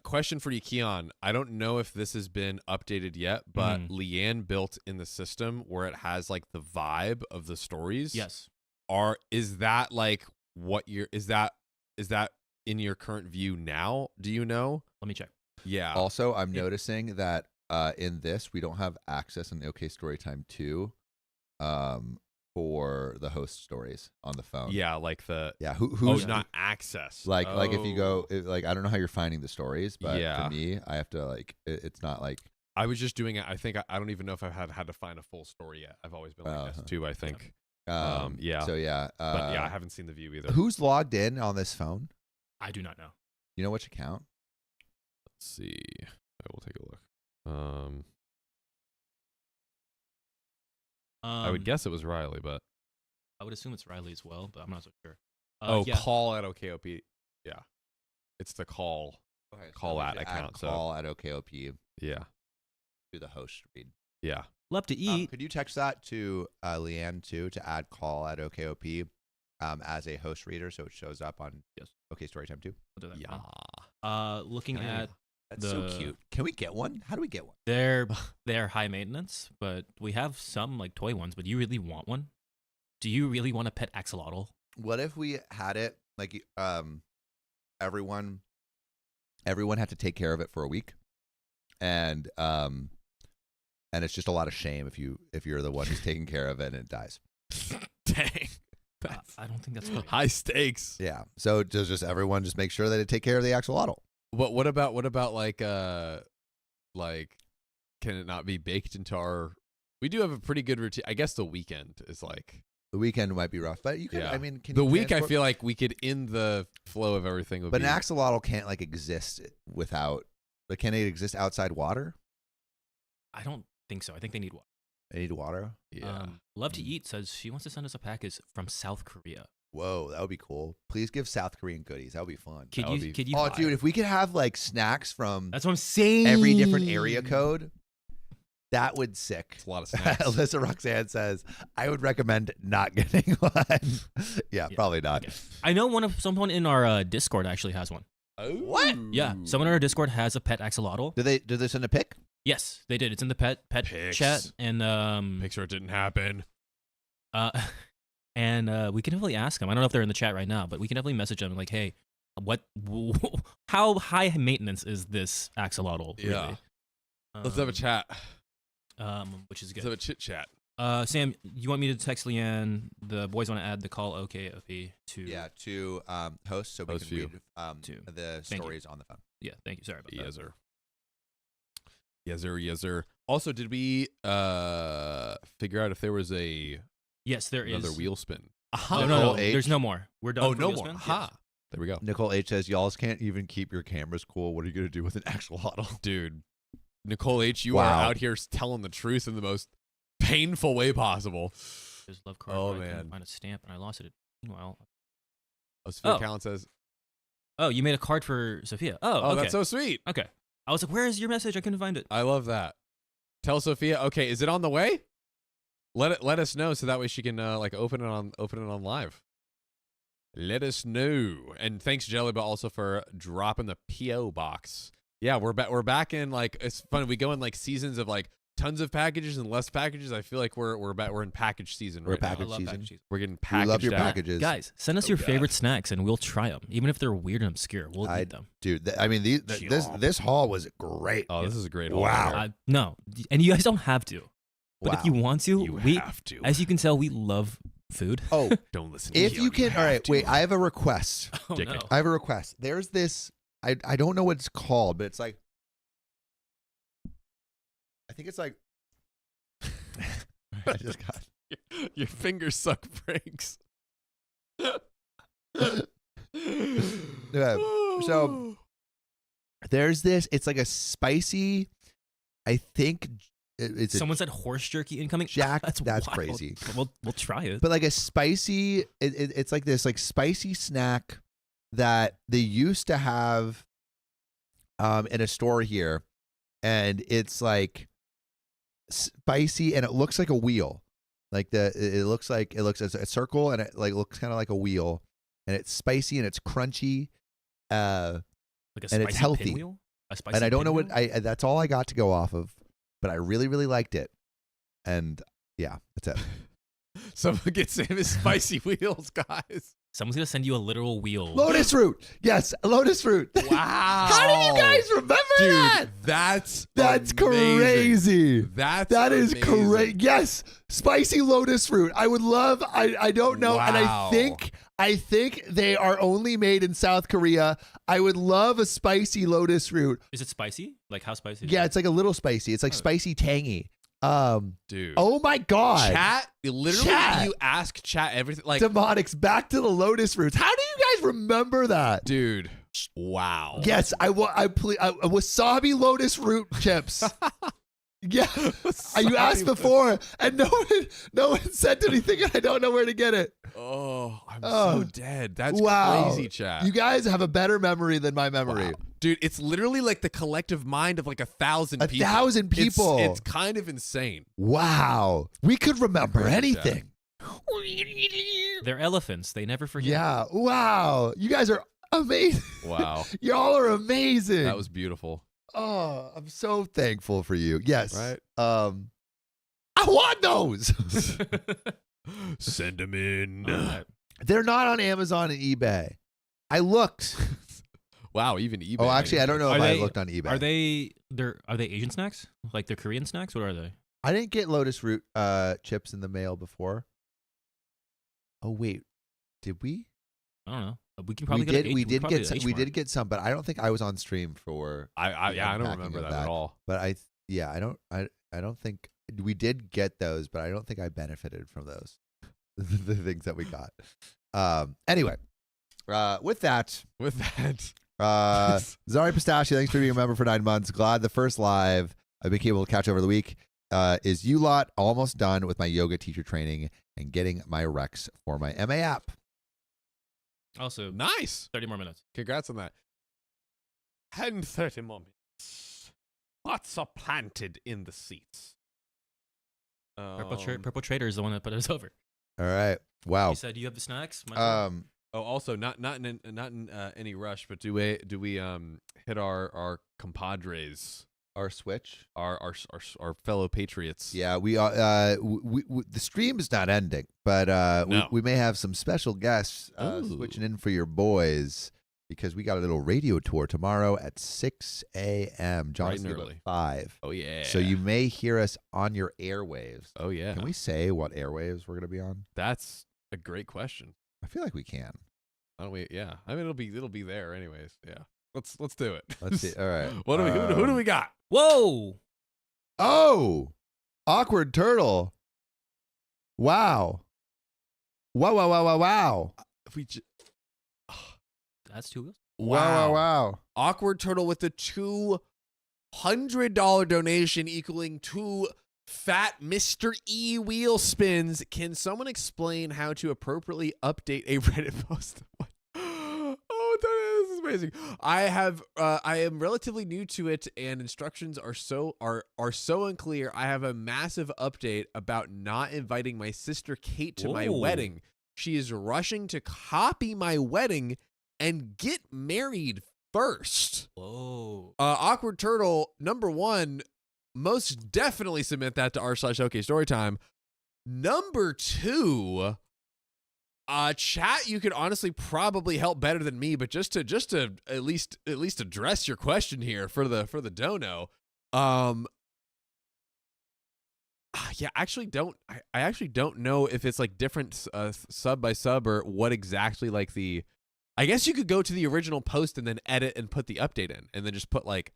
Question for you, Keon. I don't know if this has been updated yet, but Leanne built in the system where it has like the vibe of the stories. Yes. Is that like what is that in your current view now? Do you know? Let me check. Yeah. Also, I'm noticing that in this we don't have access in OK Storytime 2 for the host stories on the phone. Yeah, like the who's not access. Like if you go like I don't know how you're finding the stories, but for me, I have to like it's not like I was just doing it. I think I don't even know if I've had to find a full story yet. I've always been like S2, I think. Yeah. So but yeah, I haven't seen the view either. Who's logged in on this phone? I do not know. You know which account? Let's see. I will take a look. I would guess it was Riley, but I would assume it's Riley as well, but I'm not so sure. Call at OKOP. Yeah, it's the call at account. Call at OKOP. Yeah, Do the host read. Yeah. Love to eat. Could you text that to Leanne too to add call at OKOP as a host reader so it shows up on OK Storytime 2? I'll do that. Yeah. Looking at That's so cute. Can we get one? How do we get one? They're high maintenance, but we have some like toy ones. But do you really want one? Do you really want a pet axolotl? What if we had it like everyone had to take care of it for a week, and it's just a lot of shame if you're the one who's taking care of it and it dies. Dang. I don't think that's right. High stakes. Yeah. So does just everyone just make sure that they take care of the axolotl? What about like can it not be baked into our? We do have a pretty good routine. I guess the weekend is like the weekend might be rough, but you can. Yeah. I mean, can the you week transport? I feel like we could in the flow of everything. But an axolotl can't like exist without. But can it exist outside water? I don't think so. I think they need water. They need water. Yeah. Love to Eat says she wants to send us a package from South Korea. Whoa, that would be cool. Please give South Korean goodies. That would be fun. Could you? Oh, dude, if we could have like snacks from That's what I'm saying. every different area code, that would sick. It's a lot of snacks. Alyssa Roxanne says, I would recommend not getting one. yeah, probably not. Okay. I know someone in our Discord actually has one. Oh. What? Yeah, someone in our Discord has a pet axolotl. Did they send a pic? Yes, they did. It's in the pet Pics. chat, and Make sure it didn't happen. and we can definitely ask them. I don't know if they're in the chat right now, but we can definitely message them like, hey, how high maintenance is this axolotl? Really? Yeah. Let's have a chat. Which is Let's good. have a chit chat. Sam, you want me to text Leanne? The boys want to add the call OKOP to to host so we Host can view. read the Thank stories on the phone. Yeah, thank you. Sorry about that. Yes, sir. Yes, sir. Also, did we figure out if there was Yes, there is another wheel spin? Oh, no, there's no more. We're done. Oh, for no wheel more. spins? Ha. There we go. Nicole H says, y'all can't even keep your cameras cool. What are you going to do with an axolotl? Dude, Nicole H., you are out here telling the truth in the most painful way possible. There's love card. Oh, I couldn't man. find a stamp and I lost it. Meanwhile, Callan says, Oh, you made a card for Sophia. Oh, Oh, okay. that's so sweet. Okay. I was like, where is your message? I couldn't find it. I love that. Tell Sophia. Okay, is it on the way? Let us know so that way she can like open it on live. Let us know. And thanks Jelly, but also for dropping the PO box. Yeah, we're back in like it's fun. We go in like seasons of like tons of packages and less packages. I feel like we're in package season We're right now. package I love season. package season. We're getting We packaged love your out. packages. Guys, send us Oh, your God. favorite snacks and we'll try them, even if they're weird and obscure. We'll eat them. Dude, I mean, this haul was great. Oh, this is a great haul. Wow. right No, and you guys don't have to. But if you want to, here. You we, have to. as you can tell, we love food. Oh, Don't listen to if Keon, you can, all have right, to. wait, I have a request. Oh, JK. no. I have a request. There's this, I don't know what it's called, but it's like, I think it's like, I just got, Your fingers suck breaks. Yeah, so- there's this, it's like a spicy, I think it's Someone said horse jerky incoming. Jack, That's that's wild. crazy. We'll try it. but like a spicy, it's like this like spicy snack that they used to have in a store here, and it's like spicy and it looks like a wheel. Like it looks as a circle and it like looks kind of like a wheel, and it's spicy and it's crunchy. Like a and it's spicy healthy. pinwheel? A spicy And I don't know what pinwheel? that's all I got to go off of, but I really liked it. And yeah, that's it. Someone gets him his spicy wheels, guys. Someone's gonna send you a literal wheel. Lotus fruit. Yes, lotus fruit. Wow. How do you guys remember Dude, that? that's That's amazing. crazy. That is amazing. crazy. Yes, spicy lotus fruit. I would love. I don't know, and Wow. I think they are only made in South Korea. I would love a spicy lotus fruit. Is it spicy? Like how spicy? is Yeah, it? it's like a little spicy. It's like Oh. spicy tangy. Dude. Oh my god. Chat, literally, Chat. you ask chat everything. Like, Demonics, back to the lotus fruits. How do you guys remember that? dude, wow. Yes, I wasabi lotus root chips. Yeah, you asked before, and no one said anything, and I don't know where to get it. Oh, I'm Oh. so dead. That's Wow. crazy, chat. You guys have a better memory than my memory. Wow. Dude, it's literally like the collective mind of like 1,000 people. 1,000 people. It's kind of insane. Wow, we could remember Crazy, anything. They're elephants. They never forget. Yeah, wow, you guys are amazing. Wow. Y'all are amazing. That was beautiful. Oh, I'm so thankful for you. Yes. Right? I want those. Send them in. Alright. They're not on Amazon and eBay. I looked. Wow, even eBay. Oh, actually, I don't know Are if I they- looked on eBay. Are they Asian snacks? Like they're Korean snacks? What are they? I didn't get lotus root chips in the mail before. Oh wait, did we? I don't know. We can probably We did probably get go to some, we H-Mart. did get some, but I don't think I was on stream for. I don't unpacking remember of that that. at all. But I don't think we did get those, but I don't think I benefited from those. The things that we got. Anyway, with that. With that, Zari Pistachio, thanks for being a member for 9 months. Glad the first live I've been able to catch over the week is you lot. Almost done with my yoga teacher training and getting my recs for my MA app. Also, nice. 30 more minutes. Congrats on that. 30 more minutes. Pots are planted in the seats. Purple Trader is the one that put us over. All right. Wow. He said, "You have the snacks." My turn." Oh, also not in any rush, but do we hit our compadres, Our switch. our fellow patriots? Yeah, we are. The stream is not ending, but No. we may have some special guests Ooh. switching in for your boys because we got a little radio tour tomorrow at 6 a.m. John Bright is and leaving early. at 5. Oh yeah. So you may hear us on your airwaves. Oh yeah. Can we say what airwaves we're going to be on? That's a great question. I feel like we can. Why don't we? Yeah. I mean, it'll be there anyways. Yeah. Let's do it. Let's see. All right. What do we? Who do we got? Whoa! Oh, awkward turtle. Wow. Wow. If we That's 2 wheels. Wow. Awkward Turtle with a $200 donation equaling 2 fat Mr. E wheel spins. Can someone explain how to appropriately update a Reddit post? Oh This is amazing. I am relatively new to it, and instructions are so unclear. I have a massive update about not inviting my sister Kate to my wedding. She is rushing to copy my wedding and get married first. Whoa. Awkward Turtle, number 1, most definitely submit that to r/OK Storytime. Number 2, chat, you could honestly probably help better than me, but just to at least address your question here for the dono. Yeah, I actually don't know if it's like different sub by sub or what exactly like the. I guess you could go to the original post and then edit and put the update in, and then just put like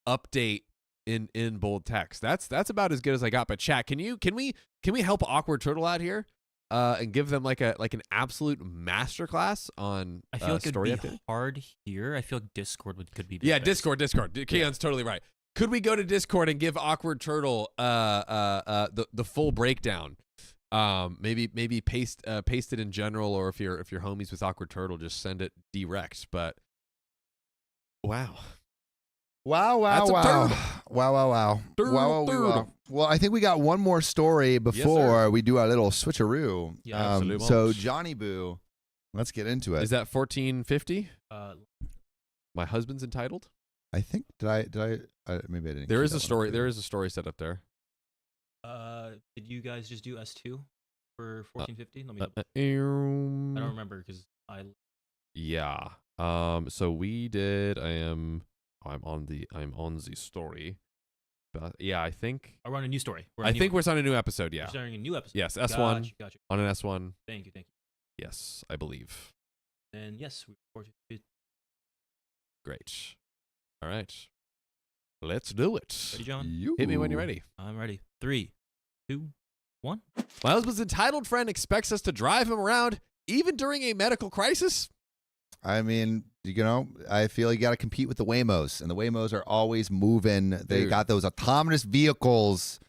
update in bold text. That's about as good as I got. But chat, can we help Awkward Turtle out here and give them like an absolute masterclass on I feel like story it'd be update? hard here. I feel like Discord could be. Yeah, best. Discord. Keon's totally right. Could we go to Discord and give Awkward Turtle the full breakdown? Maybe paste it in general, or if you're homies with Awkward Turtle, just send it direct. But wow. Wow. That's absurd. Wow. Well, I think we got one more story before we do our little switcheroo. Yeah, absolutely. So Johnny Boo, let's get into it. Is that 1450? Uh, My husband's entitled. I think did I maybe I didn't. There keep is a that one story. up There here. is a story set up there. did you guys just do S2 for 1450? Let me. I Um, don't remember because I. Yeah. So we did. I'm on the story. But yeah, I think. Are we on a new story? I think we're starting a new episode. Yeah. We're starting a new episode. Yes. S1 Gotcha. on an S1. Thank you. Yes, I believe. And yes, we 1450. Great. All right. Let's do it. Ready, John? Hit me when you're ready. I'm ready. 3, 2, 1. My husband's entitled friend expects us to drive him around even during a medical crisis. I mean, I feel you got to compete with the Waymos, and the Waymos are always moving. They Dude. got those autonomous vehicles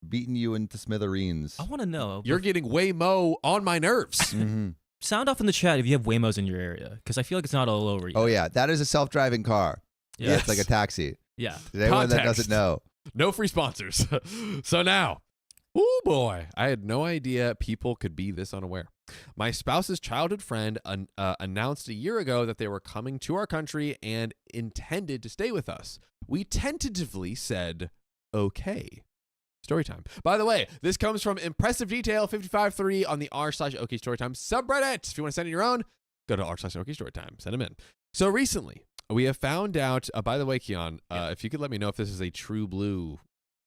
beating you into smithereens. I want to know. You're getting Waymo on my nerves. Mhm. Sound off in the chat if you have Waymos in your area, because I feel like it's not all over yet. Oh yeah, that is a self-driving car. Yeah. Yeah, it's like a taxi. Yeah. To anyone that Context. doesn't know, No free sponsors. So now, oh boy, I had no idea people could be this unaware. My spouse's childhood friend announced a year ago that they were coming to our country and intended to stay with us. We tentatively said, okay. Story time. By the way, this comes from Impressive Detail 55.3 on the r/OK Storytime subreddit. If you want to send in your own, go to r/OK Storytime. Send them in. So recently, we have found out, by the way, Keon, if you could let me know if this is a true blue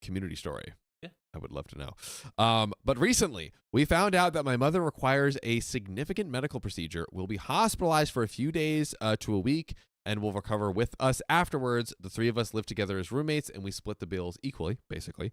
community story. Yeah. I would love to know. But recently, we found out that my mother requires a significant medical procedure, will be hospitalized for a few days to a week, and will recover with us afterwards. The three of us live together as roommates, and we split the bills equally, basically.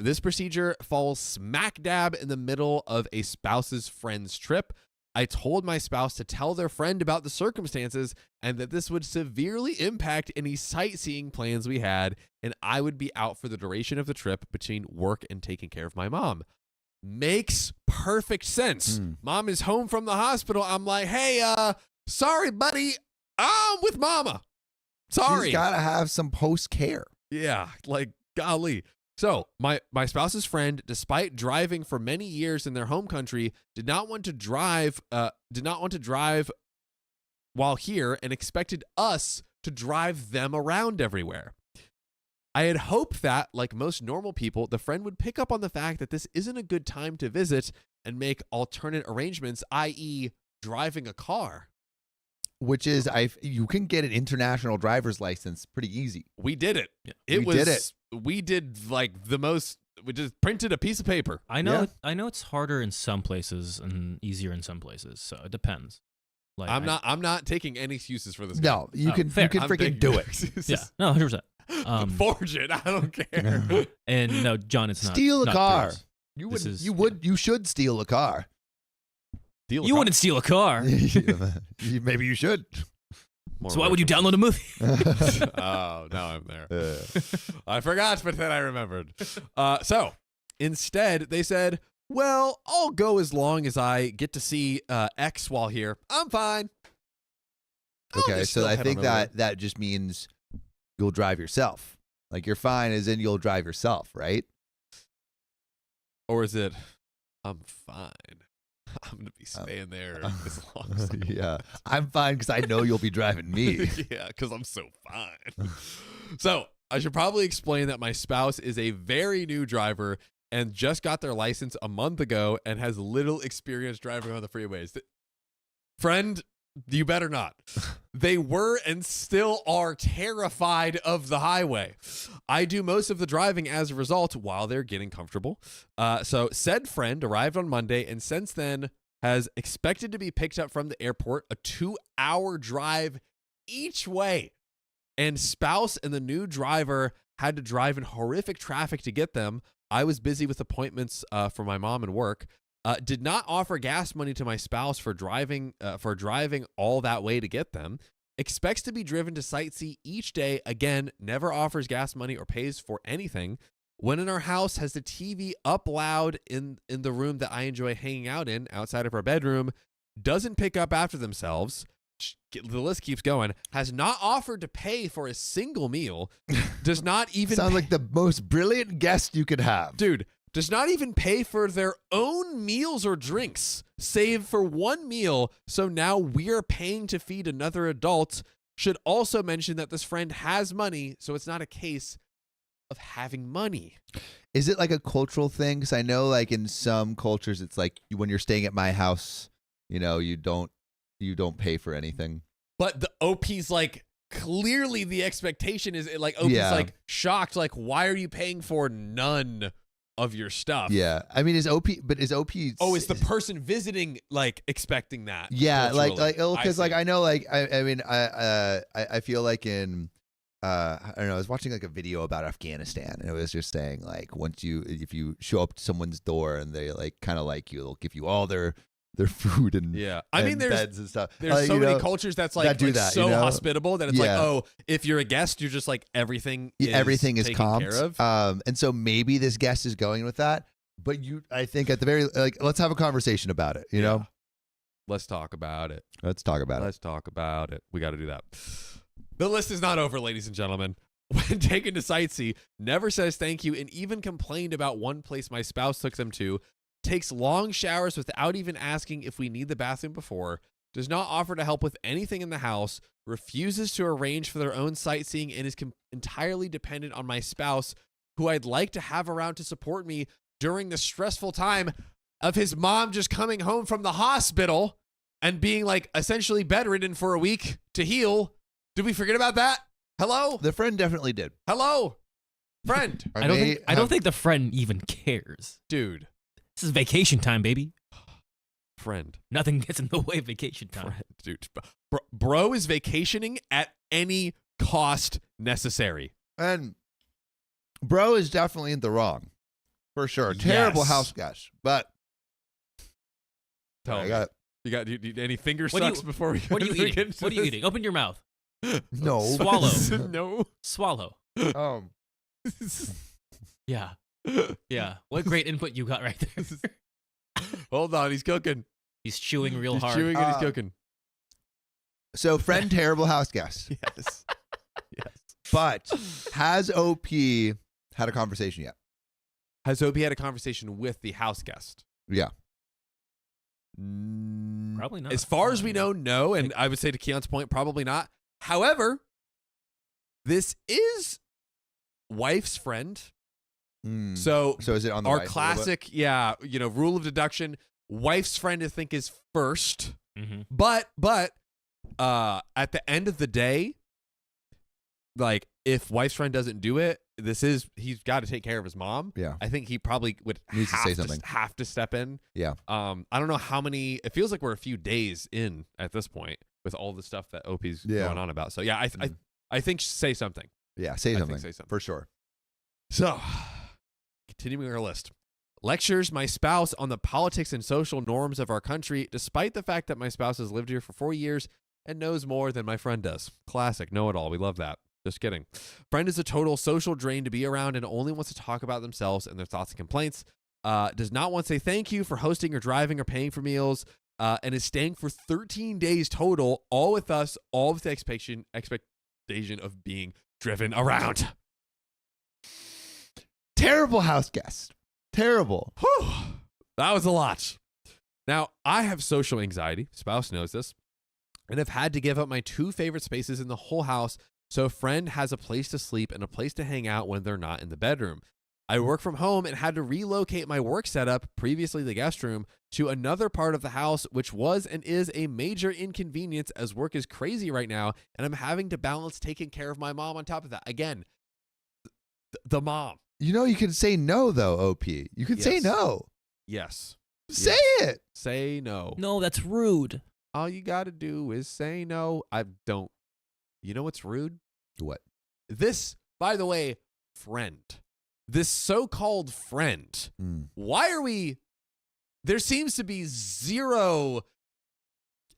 This procedure falls smack dab in the middle of a spouse's friend's trip. I told my spouse to tell their friend about the circumstances and that this would severely impact any sightseeing plans we had, and I would be out for the duration of the trip between work and taking care of my mom. Makes perfect sense. Mom is home from the hospital. I'm like, hey, sorry, buddy. I'm with mama. Sorry. she's got to have some post-care. Yeah, like, golly. So my spouse's friend, despite driving for many years in their home country, did not want to drive while here and expected us to drive them around everywhere. I had hoped that, like most normal people, the friend would pick up on the fact that this isn't a good time to visit and make alternate arrangements, i.e. driving a car. Which is, you can get an international driver's license pretty easy. We did it. Yeah. We did it. We did like the most. We just printed a piece of paper. I know. Yeah. I know it's harder in some places and easier in some places, so it depends. Like I'm not taking any excuses for this. No, you can fair. freaking taking do no it. excuses. Yeah. No, 100%. Forge it. I don't care. And no, John, it's not. Steal a not car. threes. You This would. is- You should steal a car. Deal You wouldn't steal a car. Maybe you should. So why would you download a movie? Oh, now I'm there. I forgot, but then I remembered. So instead, they said, well, I'll go as long as I get to see X while here. I'm fine. Okay, there's so still I head think on over that just means you'll drive yourself. Like you're fine, as in you'll drive yourself, right? Or is it, I'm fine. I'm gonna be staying there as long as I Yeah, I'm fine because I know you'll be driving me. yeah, because I'm so fine. So I should probably explain that my spouse is a very new driver and just got their license a month ago and has little experience driving on the freeways. Friend, you better not. They were and still are terrified of the highway. I do most of the driving as a result while they're getting comfortable. So said friend arrived on Monday and since then has expected to be picked up from the airport, a 2-hour drive each way. And spouse and the new driver had to drive in horrific traffic to get them. I was busy with appointments for my mom and work. Did not offer gas money to my spouse for driving all that way to get them. Expects to be driven to sightsee each day. Again, never offers gas money or pays for anything. When in our house, has the TV up loud in the room that I enjoy hanging out in, outside of our bedroom. Doesn't pick up after themselves. The list keeps going. Has not offered to pay for a single meal. Does not even Sounds like the most brilliant guest you could have. Dude, does not even pay for their own meals or drinks, save for one meal, so now we're paying to feed another adult. Should also mention that this friend has money, so it's not a case of having money. Is it like a cultural thing? Because I know like in some cultures it's like when you're staying at my house, you know, you don't pay for anything. But the OP's like, clearly the expectation is like, OP's like shocked, like, why are you paying for none of your stuff? Yeah, I mean, is OP? Oh, is the person visiting like expecting that? Yeah, culturally? because like see. I know like I mean I feel like in I don't know, I was watching like a video about Afghanistan and it was just saying like if you show up to someone's door and they like kind of like you, they'll give you all their food and I mean, there's beds and stuff. There's so many cultures that's like, that do like that, so you know? hospitable that it's like, oh, if you're a guest, you're just like everything is taken comped. care of. And so maybe this guest is going with that, but I think at the very like let's have a conversation about it. You know, let's talk about it. Let's talk about Let's talk about it. We got to do that. The list is not over, ladies and gentlemen. When taken to sightsee, never says thank you, and even complained about one place my spouse took them to. Takes long showers without even asking if we need the bathroom before. Does not offer to help with anything in the house. Refuses to arrange for their own sightseeing and is entirely dependent on my spouse, who I'd like to have around to support me during the stressful time of his mom just coming home from the hospital and being like essentially bedridden for a week to heal. Did we forget about that? Hello? The friend definitely did. Hello? Friend. I don't think the friend even cares. Dude. This is vacation time, baby. Friend. Nothing gets in the way of vacation time. Friend, dude. Bro is vacationing at any cost necessary. And bro is definitely in the wrong. For sure. Terrible Yes. house guest. But Tell I me. got You got any finger What do you- sucks before we What are you get eating? into What are you this? eating? Open your mouth. no. Swallow. No. Swallow. um Yeah. Yeah. What great input you got right there. Hold on, he's cooking. He's chewing real He's hard. chewing and he's cooking. so friend terrible house guest. Yes. Yes. But has OP had a conversation yet? Has OP had a conversation with the house guest? Yeah. Probably not. As far as we know, no. And I would say to Keon's point, probably not. However, this is wife's friend. So is it on the our wife a little bit? classic, rule of deduction, wife's friend I think is first. Mm-hmm. But at the end of the day, like if wife's friend doesn't do it, he's got to take care of his mom. Yeah. I think he probably would Needs to say something. have to step in. Yeah. I don't know how many. It feels like we're a few days in at this point with all the stuff that OP's going on about. So yeah, I think say something. Yeah, say I something. think say something. For sure. So, continuing our list. Lectures my spouse on the politics and social norms of our country, despite the fact that my spouse has lived here for 4 years and knows more than my friend does. Classic, know-it-all. We love that. Just kidding. Friend is a total social drain to be around and only wants to talk about themselves and their thoughts and complaints. Does not want to say thank you for hosting or driving or paying for meals. and is staying for 13 days total, all with us, all with the expectation of being driven around. Terrible house guest. Terrible. Whew, that was a lot. Now, I have social anxiety. Spouse knows this. And have had to give up my 2 favorite spaces in the whole house so a friend has a place to sleep and a place to hang out when they're not in the bedroom. I work from home and had to relocate my work setup, previously the guest room, to another part of the house, which was and is a major inconvenience as work is crazy right now, and I'm having to balance taking care of my mom on top of that. Again, the mom. You know, you can say no, though, OP. You can say Yes. no. Yes. Say it. Say no. No, that's rude. All you got to do is say no. I don't. You know what's rude? What? This, by the way, friend. This so-called friend. Why are we... There seems to be zero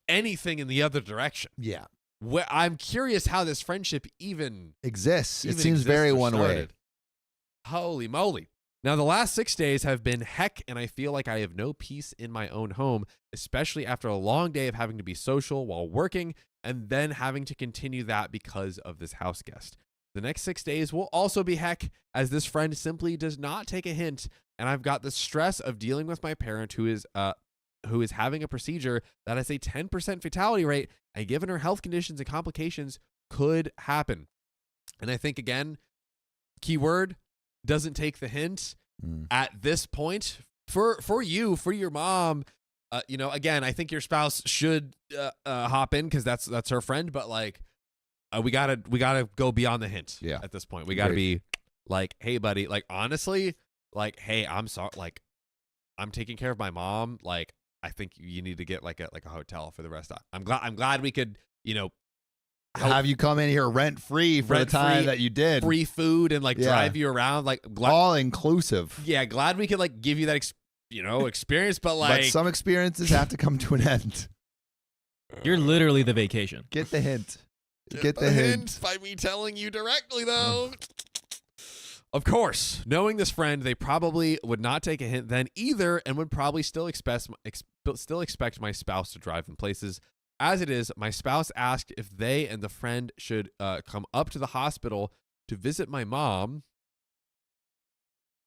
anything in the other direction. Yeah. I'm curious how this friendship even Exists. It even seems exists very or one way. started. Holy moly. Now, the last 6 days have been heck, and I feel like I have no peace in my own home, especially after a long day of having to be social while working and then having to continue that because of this house guest. The next 6 days will also be heck, as this friend simply does not take a hint, and I've got the stress of dealing with my parent who is having a procedure that has a 10% fatality rate, and given her health conditions and complications, could happen. And I think, again, keyword, doesn't take the hint at this point for you, for your mom. Again, I think your spouse should hop in because that's her friend, but like we gotta go beyond the hint. Yeah. At this point, we gotta be like, hey, buddy, like honestly, like, hey, I'm sorry, like I'm taking care of my mom. Like I think you need to get like a hotel for the rest of I'm glad we could Have you come in here rent free for the time that you did. free food and like drive you around, like all inclusive. Yeah, glad we could like give you that experience, but like But some experiences have to come to an end. You're literally the vacation. Get the hint. Get the hint. by me telling you directly though. Of course, knowing this friend, they probably would not take a hint then either, and would probably still expect my spouse to drive them places. As it is, my spouse asked if they and the friend should come up to the hospital to visit my mom.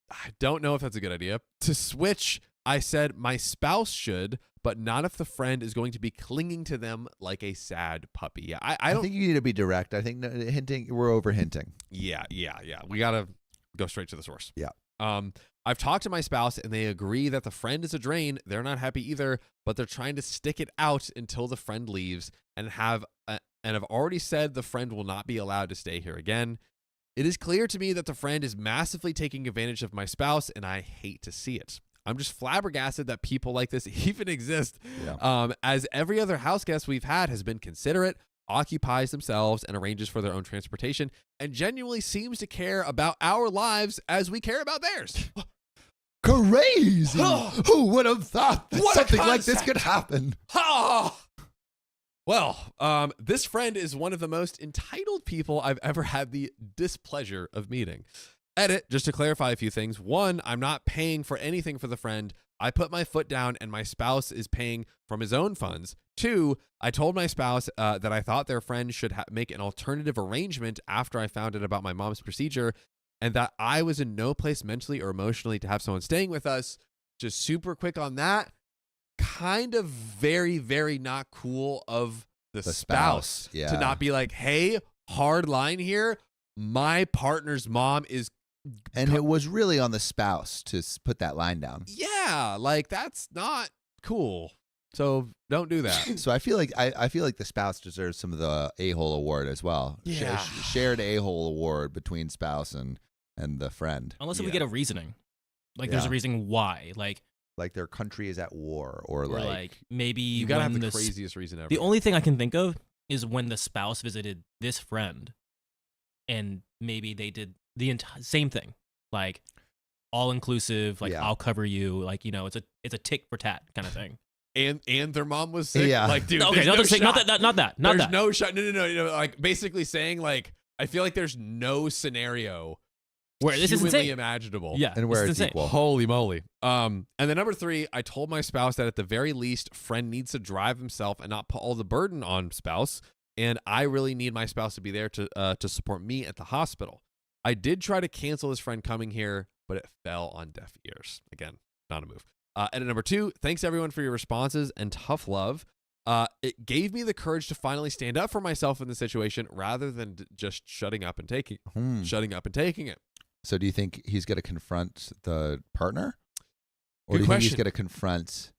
I don't know if that's a good idea. To switch, I said my spouse should, but not if the friend is going to be clinging to them like a sad puppy. Yeah, I don't think you need to be direct. I think hinting, we're over hinting. Yeah. We got to go straight to the source. Yeah. I've talked to my spouse and they agree that the friend is a drain. They're not happy either, but they're trying to stick it out until the friend leaves and have already said the friend will not be allowed to stay here again. It is clear to me that the friend is massively taking advantage of my spouse, and I hate to see it. I'm just flabbergasted that people like this even exist. Yeah. As every other house guest we've had has been considerate, occupies themselves and arranges for their own transportation, and genuinely seems to care about our lives as we care about theirs. Crazy! Who would have thought that What a something like this concept! could happen? Well, this friend is one of the most entitled people I've ever had the displeasure of meeting. Edit, just to clarify a few things. 1, I'm not paying for anything for the friend. I put my foot down and my spouse is paying from his own funds. 2, I told my spouse that I thought their friend should make an alternative arrangement after I found out about my mom's procedure, and that I was in no place mentally or emotionally to have someone staying with us. Just super quick on that. Kind of very, very not cool of the spouse yeah. to not be like, hey, hard line here. My partner's mom is... And it was really on the spouse to put that line down. Yeah, like that's not cool. So don't do that. So I feel like the spouse deserves some of the a-hole award as well. Yeah. Shared a-hole award between spouse and the friend. Unless Yeah. we get a reasoning. Like there's a Yeah. reasoning why. Like their country is at war, or Or like maybe You gotta have when the the craziest reason ever. The only thing I can think of is when the spouse visited this friend, and maybe they did the same thing, like all inclusive, like Yeah. I'll cover you, like it's a tick for tat kind of thing. and their mom was sick. Yeah. Like, dude, Okay, there's no not shot. that. There's no shot. No. Like basically saying like, I feel like there's no scenario Where this is humanly insane. imaginable. Yeah, And where this is it's insane. equal. Holy moly. And then number 3, I told my spouse that at the very least, friend needs to drive himself and not put all the burden on spouse. And I really need my spouse to be there to support me at the hospital. I did try to cancel this friend coming here, but it fell on deaf ears. Again, not a move. And at number 2, thanks everyone for your responses and tough love. It gave me the courage to finally stand up for myself in the situation rather than just shutting up and taking it. So do you think he's going to confront the partner? Or Good do you think he's question. going to confront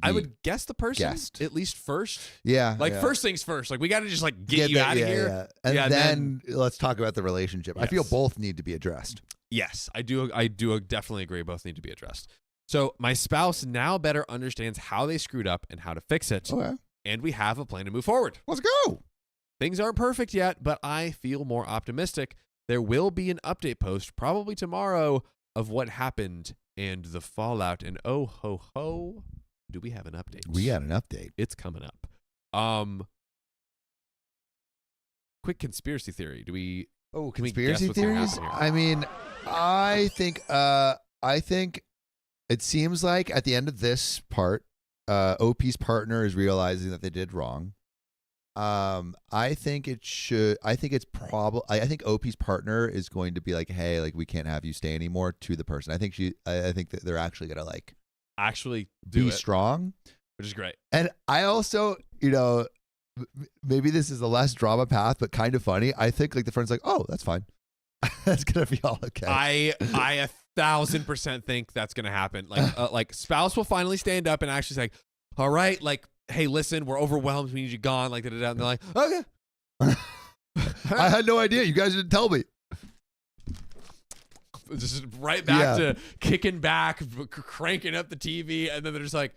I the would guess the person guest? at least first. Yeah. Like yeah. first things first. Like we got to just like get you out of here. Yeah. And Yeah, then let's talk about the relationship. I feel Yes. both need to be addressed. Yes, I do definitely agree. Both need to be addressed. So my spouse now better understands how they screwed up and how to fix it. Okay. And we have a plan to move forward. Let's go. Things aren't perfect yet, but I feel more optimistic. There will be an update post probably tomorrow of what happened and the fallout. And oh ho ho, do we have an update? We got an update. It's coming up. Quick conspiracy theory. Do we? Oh, Can we guess conspiracy what's gonna theories? happen here? I mean, I think it seems like at the end of this part, OP's partner is realizing that they did wrong. I think OP's partner is going to be like, hey, like we can't have you stay anymore to the person. I think that they're actually gonna like Actually do be it, strong. which is great. And I also, maybe this is a less drama path, but kind of funny. I think like the friend's like, oh, that's fine. That's gonna be all okay. I 1,000% think that's gonna happen. Like spouse will finally stand up and actually say, all right, like, hey, listen, we're overwhelmed. We need you gone. Like, and they're like, okay. I had no idea. You guys didn't tell me. Just right back to kicking back, cranking up the TV, and then they're just like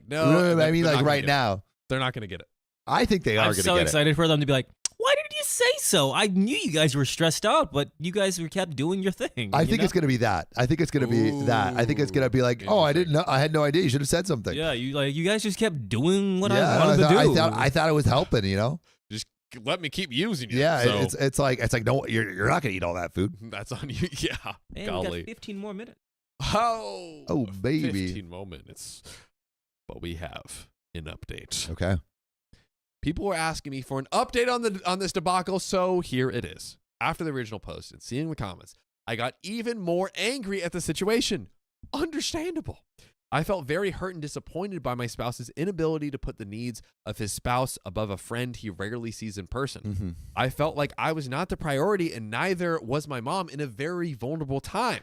no. I mean, like right now, they're not gonna get it. I think they are I'm going to so get excited for them to be like, why didn't you say so? I knew you guys were stressed out, but you guys were kept doing your thing. I think it's going to be that. I think it's going to be that. I think it's going to be like, oh, I didn't know. I had no idea. You should have said something. Yeah, you guys just kept doing what Yeah, I wanted to do. I thought it was helping. Just let me keep using it. Yeah, So it's like no, you're not going to eat all that food. that's on you. Yeah, Man, we golly. got 15 more minutes. Oh, Baby. 15 more minutes. But we have an update. Okay. People were asking me for an update on this debacle, so here it is. After the original post and seeing the comments, I got even more angry at the situation. Understandable. I felt very hurt and disappointed by my spouse's inability to put the needs of his spouse above a friend he rarely sees in person. Mm-hmm. I felt like I was not the priority, and neither was my mom in a very vulnerable time.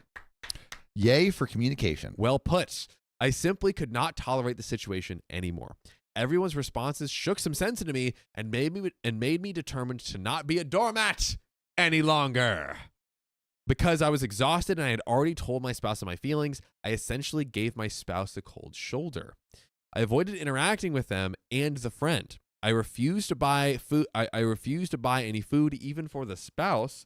Yay for communication. Well put. I simply could not tolerate the situation anymore. Everyone's responses shook some sense into me and made me determined to not be a doormat any longer. Because I was exhausted and I had already told my spouse of my feelings, I essentially gave my spouse the cold shoulder. I avoided interacting with them and the friend. I refused to buy food. I refused to buy any food, even for the spouse.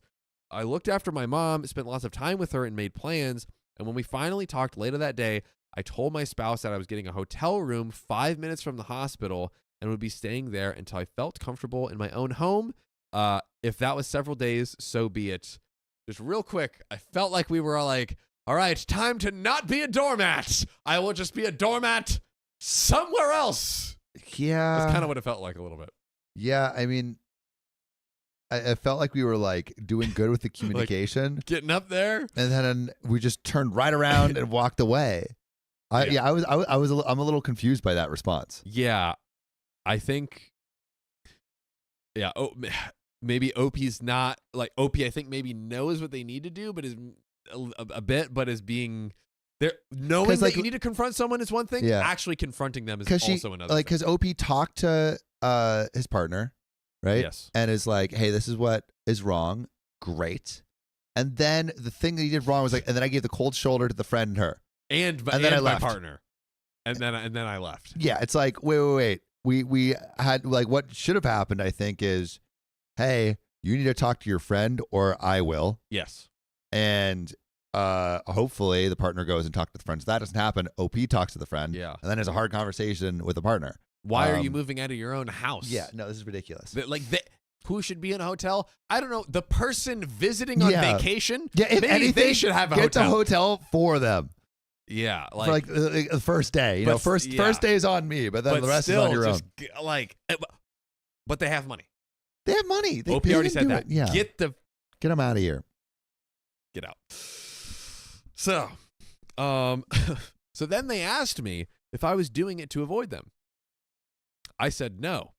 I looked after my mom, spent lots of time with her, and made plans. And when we finally talked later that day, I told my spouse that I was getting a hotel room 5 minutes from the hospital and would be staying there until I felt comfortable in my own home. If that was several days, so be it. Just real quick, I felt like we were all like, all right, time to not be a doormat. I will just be a doormat somewhere else. Yeah. That's kind of what it felt like a little bit. Yeah. I mean, I felt like we were like doing good with the communication, Getting up there. and then we just turned right around and walked away. I'm a little confused by that response. Yeah, I think. Yeah. Oh, maybe OP's not like OP. I think maybe knows what they need to do, but is a bit, but is being there. Knowing that you need to confront someone is one thing. Yeah. Actually confronting them is also another. Like, because OP talked to his partner, right? Yes. And is like, hey, this is what is wrong. Great. And then the thing that he did wrong was like, and then I gave the cold shoulder to the friend and her. And then I my left. partner, and then I left. Yeah, it's like wait. We had like what should have happened. I think is, hey, you need to talk to your friend, or I will. Yes. And hopefully the partner goes and talks to the friend. So that doesn't happen. OP talks to the friend. Yeah. And then has a hard conversation with the partner. Why are you moving out of your own house? Yeah, no, this is ridiculous. who should be in a hotel? I don't know. The person visiting on Yeah. vacation? Yeah, if maybe anything, they should have a get hotel. the hotel for them. Yeah. For like the first day. You But know, first day is on me, but then but the rest still, is on your own. just but they have money. They have money. OP already said that. Yeah. Get them out of here. Get out. So, so then they asked me if I was doing it to avoid them. I said no.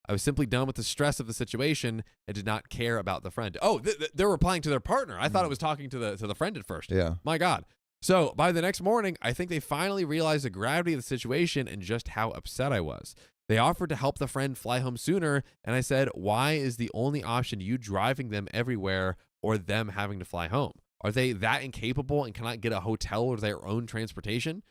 I was simply done with the stress of the situation and did not care about the friend. Oh, they're replying to their partner. I thought it was talking to the friend at first. Yeah. My God. So by the next morning, I think they finally realized the gravity of the situation and just how upset I was. They offered to help the friend fly home sooner, and I said, why is the only option you driving them everywhere or them having to fly home? Are they that incapable and cannot get a hotel or their own transportation?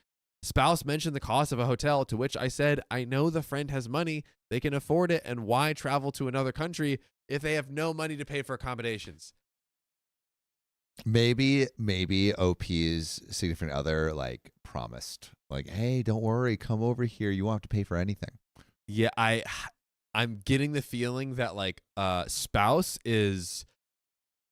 Spouse mentioned the cost of a hotel, to which I said, I know the friend has money, they can afford it, and why travel to another country if they have no money to pay for accommodations? Maybe OP's significant other like promised, like, hey, don't worry, come over here. You won't have to pay for anything. Yeah, I'm getting the feeling that like spouse is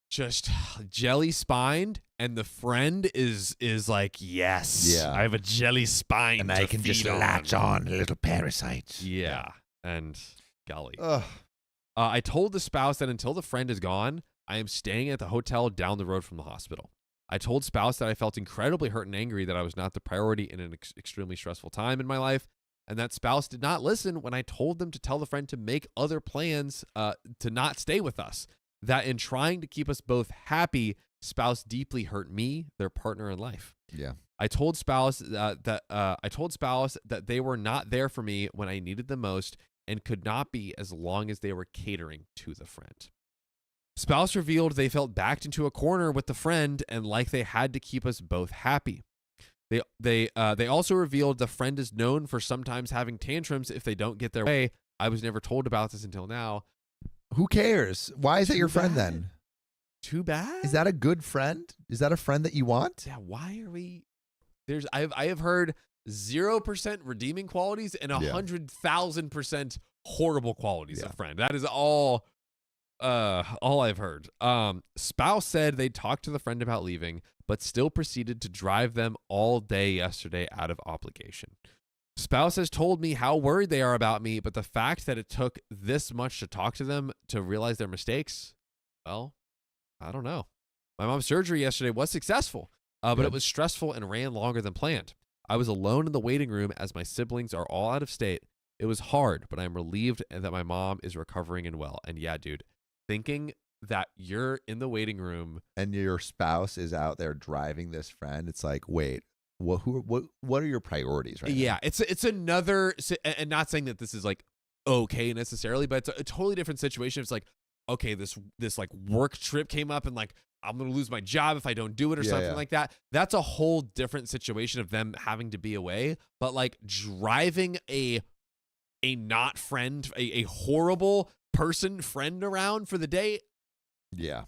just jelly spined and the friend is like, yes, Yeah. I have a jelly spine And to I can just feed latch on a little parasite. Yeah. And golly. Ugh. I told the spouse that until the friend is gone, I am staying at the hotel down the road from the hospital. I told spouse that I felt incredibly hurt and angry that I was not the priority in an extremely stressful time in my life, and that spouse did not listen when I told them to tell the friend to make other plans to not stay with us. That in trying to keep us both happy, spouse deeply hurt me, their partner in life. Yeah. I told spouse that they were not there for me when I needed them most and could not be as long as they were catering to the friend. Spouse revealed they felt backed into a corner with the friend and like they had to keep us both happy. They also revealed the friend is known for sometimes having tantrums if they don't get their way. I was never told about this until now. Who cares? Why is that your friend bad. then? Too bad. Is that a good friend? Is that a friend that you want? Yeah. Why are we? I have heard 0% redeeming qualities and 100,000% horrible qualities of friend. That is all I've heard. Spouse said they talked to the friend about leaving, but still proceeded to drive them all day yesterday out of obligation. Spouse has told me how worried they are about me, but the fact that it took this much to talk to them to realize their mistakes, well, I don't know. My mom's surgery yesterday was successful, but it was stressful and ran longer than planned. I was alone in the waiting room as my siblings are all out of state. It was hard, but I'm relieved that my mom is recovering and well. And yeah, dude, thinking that you're in the waiting room and your spouse is out there driving this friend, it's like, wait, what are your priorities right now? Yeah, it's another, and not saying that this is like okay necessarily, but it's a totally different situation. It's like, okay, this like work trip came up and like I'm gonna lose my job if I don't do it or something like that. That's a whole different situation of them having to be away. But like driving a not friend, a horrible person friend around for the day. Yeah.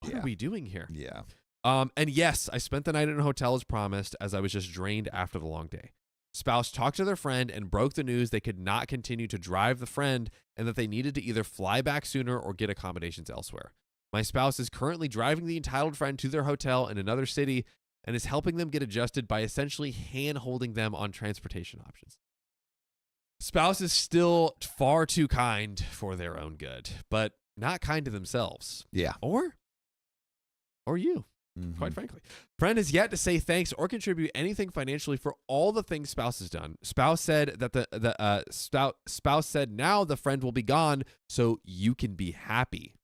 What are we doing here? Yeah. And yes, I spent the night in a hotel as promised, as I was just drained after the long day. Spouse talked to their friend and broke the news they could not continue to drive the friend and that they needed to either fly back sooner or get accommodations elsewhere. My spouse is currently driving the entitled friend to their hotel in another city and is helping them get adjusted by essentially hand-holding them on transportation options. Spouse is still far too kind for their own good, but not kind to themselves. Yeah. Or you. Mm-hmm. Quite frankly, friend has yet to say thanks or contribute anything financially for all the things spouse has done. Spouse said that spouse said now the friend will be gone, so you can be happy.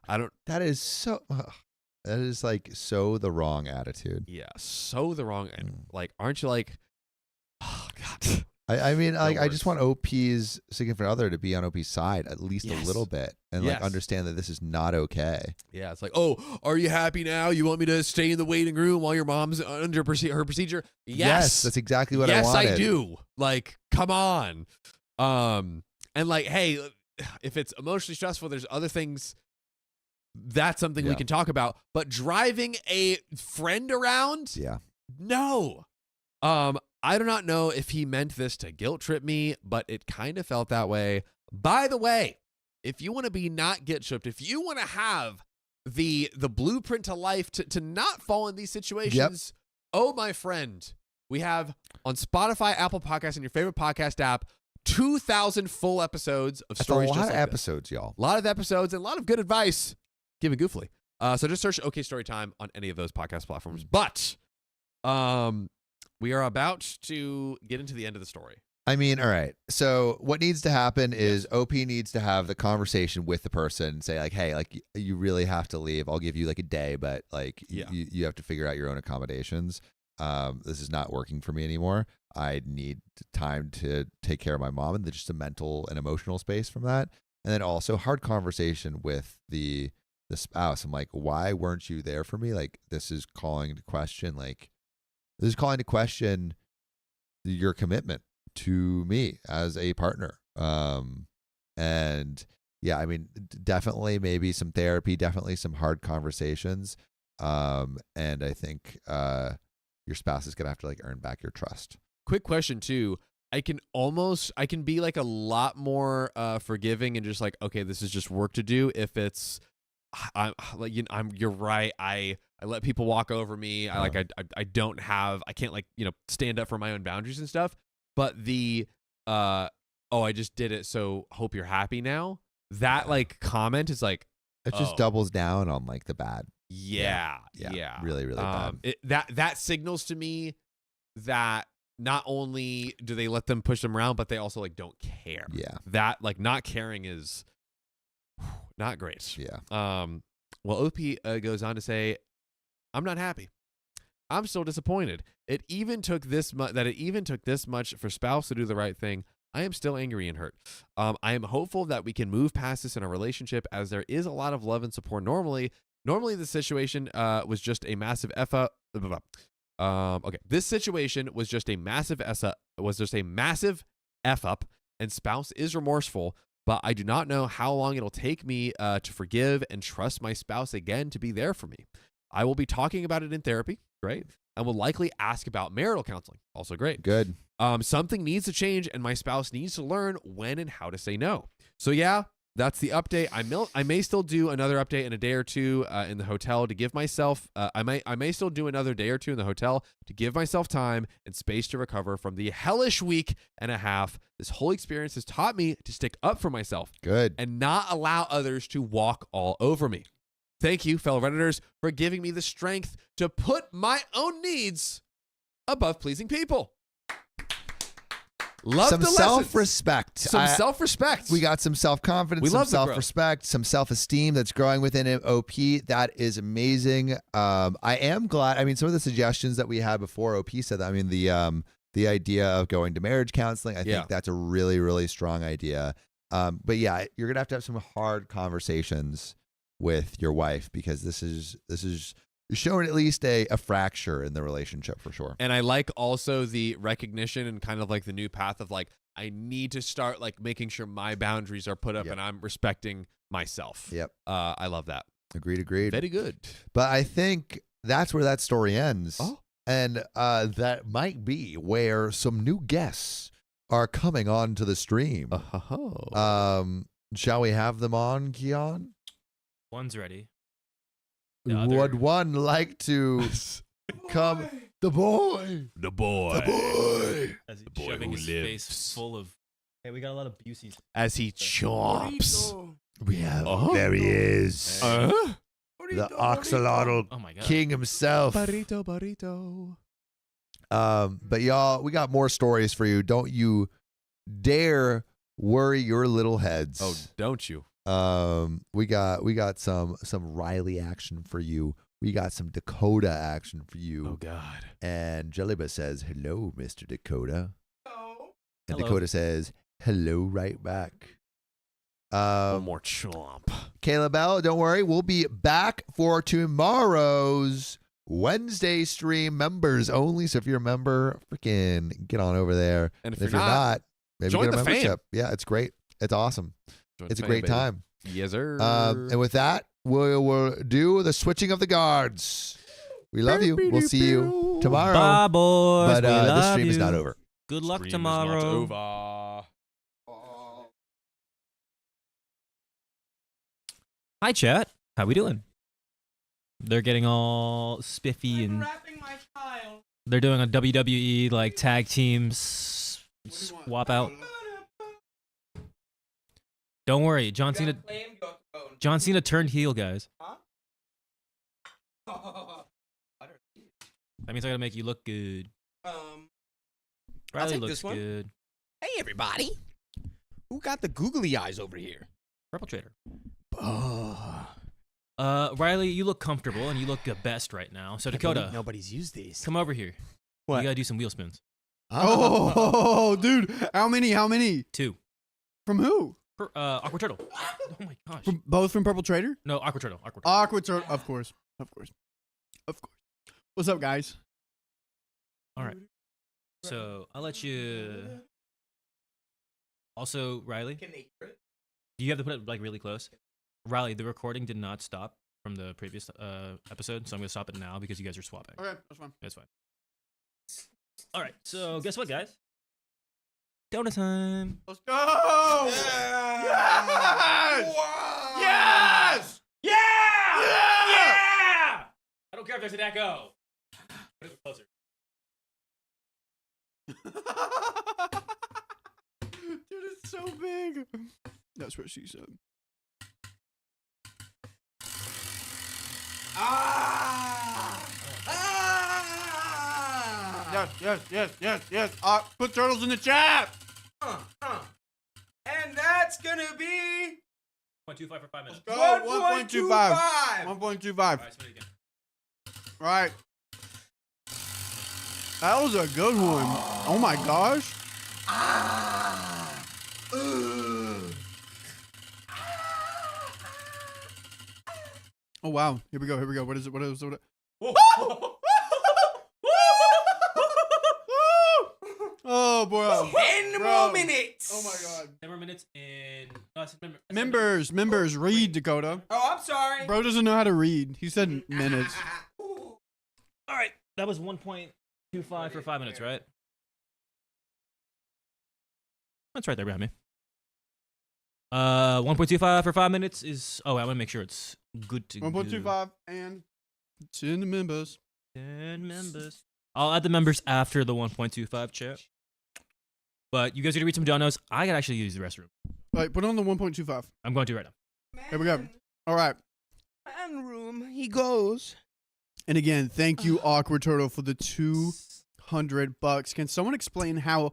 That is so. That is like so the wrong attitude. Yeah, so the wrong. And like, aren't you like? Oh God. I mean, like, I worst. just want OP's significant other to be on OP's side at least a little bit and like understand that this is not okay. Yeah, it's like, oh, are you happy now? You want me to stay in the waiting room while your mom's under her procedure? Yes, that's exactly what I wanted. Yes, I do. Like, come on. And like, hey, if it's emotionally stressful, there's other things. That's something we can talk about. But driving a friend around? Yeah. No. I do not know if he meant this to guilt trip me, but it kind of felt that way. By the way, if you want to be not guilt tripped, if you want to have the blueprint to life to not fall in these situations, oh, my friend, we have on Spotify, Apple Podcasts, and your favorite podcast app, 2,000 full episodes of That's stories a lot just of like episodes, y'all. a lot of episodes and a lot of good advice given goofily. So just search OK Storytime on any of those podcast platforms. But we are about to get into the end of the story. I mean, all right. So what needs to happen is OP needs to have the conversation with the person and say like, hey, like you really have to leave. I'll give you like a day, but like you have to figure out your own accommodations. This is not working for me anymore. I need time to take care of my mom and just a mental and emotional space from that. And then also hard conversation with the spouse. I'm like, why weren't you there for me? Like this is calling into question your commitment to me as a partner. And yeah, I mean, definitely maybe some therapy, definitely some hard conversations. And I think your spouse is gonna have to like earn back your trust. Quick question too. I can be like a lot more forgiving and just like, okay, this is just work to do. If it's you're right. I let people walk over me. I can't like, stand up for my own boundaries and stuff. But I just did it, so hope you're happy now. That like comment is like, it just doubles down on like the bad. Yeah. Really, really bad. That signals to me that not only do they let them push them around, but they also like don't care. Yeah. That like not caring is not great. Yeah. Well, OP goes on to say, I'm not happy. I'm still disappointed. It even took this much for spouse to do the right thing. I am still angry and hurt. I am hopeful that we can move past this in our relationship, as there is a lot of love and support normally. Normally, the situation was just a massive F up. Okay, this situation was just a massive F up, and spouse is remorseful. But I do not know how long it'll take me to forgive and trust my spouse again to be there for me. I will be talking about it in therapy. Great. And will likely ask about marital counseling. Also great. Good. Something needs to change, and my spouse needs to learn when and how to say no. So yeah, that's the update. I may still do another update in a day or two in the hotel to give myself. I may still do another day or two in the hotel to give myself time and space to recover from the hellish week and a half. This whole experience has taught me to stick up for myself. Good. And not allow others to walk all over me. Thank you, fellow Redditors, for giving me the strength to put my own needs above pleasing people. Love some the lessons. self-respect. Self-respect. We got some self-confidence, We some love the growth. self-respect, some self-esteem that's growing within OP. That is amazing. I am glad. I mean, some of the suggestions that we had before OP said that. I mean, the idea of going to marriage counseling, I think that's a really, really strong idea. But yeah, you're gonna have to have some hard conversations with your wife, because this is showing at least a fracture in the relationship for sure. And I like also the recognition and kind of like the new path of like, I need to start like making sure my boundaries are put up and I'm respecting myself. Yep. I love that. Agreed. Very good. But I think that's where that story ends. Oh. And that might be where some new guests are coming on to the stream. Shall we have them on, Keon? One's ready. Would one like to come? The boy. As he's shoving his face full of. Hey, we got a lot of Buseys. As he chomps. We have. There he is. The axolotl king himself. Burrito. But y'all, we got more stories for you. Don't you dare worry your little heads. Oh, don't you? We got some Riley action for you. We got some Dakota action for you. Oh God. And Jellyba says, "Hello, Mr. Dakota." Oh. And Hello. Dakota says, "Hello, right back." One more chomp. Caleb Bell, don't worry. We'll be back for tomorrow's Wednesday stream, members only. So if you're a member, freaking get on over there. And if you're you're not, maybe join get a the fam. membership. Yeah, it's great. It's awesome. It's a great time. Yes, sir. And with that, we'll do the switching of the guards. We love you. We'll see you tomorrow. Bye, boys. But We this love stream is you. not over. Good luck Stream is not tomorrow. over. Hi, chat. How we doing? They're getting all spiffy and they're doing a WWE like tag team swap out. Don't worry, John Cena. John Cena turned heel, guys. That means I gotta make you look good. Riley take looks this one. good. Hey, everybody. Who got the googly eyes over here? Purple Trader. Oh. Riley, you look comfortable and you look best right now. So Dakota, Nobody's used these. come over here. What? You gotta do some wheel spins. Oh, dude. How many? 2. From who? Aqua Turtle. Oh my gosh. Both from Purple Trader? No, Aqua Turtle. Aqua Turtle. Of course. What's up, guys? All right. So I'll let you. Also, Riley, do you have to put it like really close? Riley, the recording did not stop from the previous episode, so I'm gonna stop it now because you guys are swapping. Okay, that's fine. That's fine. All right. So guess what, guys? Donut time. Let's go! Yes! Yes! Yeah! Yeah! I don't care if there's an echo. Put it closer. Dude, it's so big. That's what she said. Yes. Put turtles in the chat. And that's gonna be 0.25 for 5 minutes. Go, 1.25. 1.25. All right, spin it again. Right. That was a good one. Oh my gosh. Oh wow. Here we go. What is it? Oh boy. 10 more minutes. Oh my god. 10 more minutes and Members, read, Dakota. Oh, I'm sorry. Bro doesn't know how to read. He said minutes. All right, that was 1.25 for 5 minutes, right? That's right there behind me. 1.25 for 5 minutes is. Oh, I'm gonna make sure it's good to go. 1.25 and 10 members. 10 members. I'll add the members after the 1.25 chat. But you guys are gonna read some donos. I gotta actually use the restroom. Wait, put on the 1.25. I'm going to right now. Here we go. All right. Man room, he goes. And again, thank you, Awkward Turtle, for the $200. Can someone explain how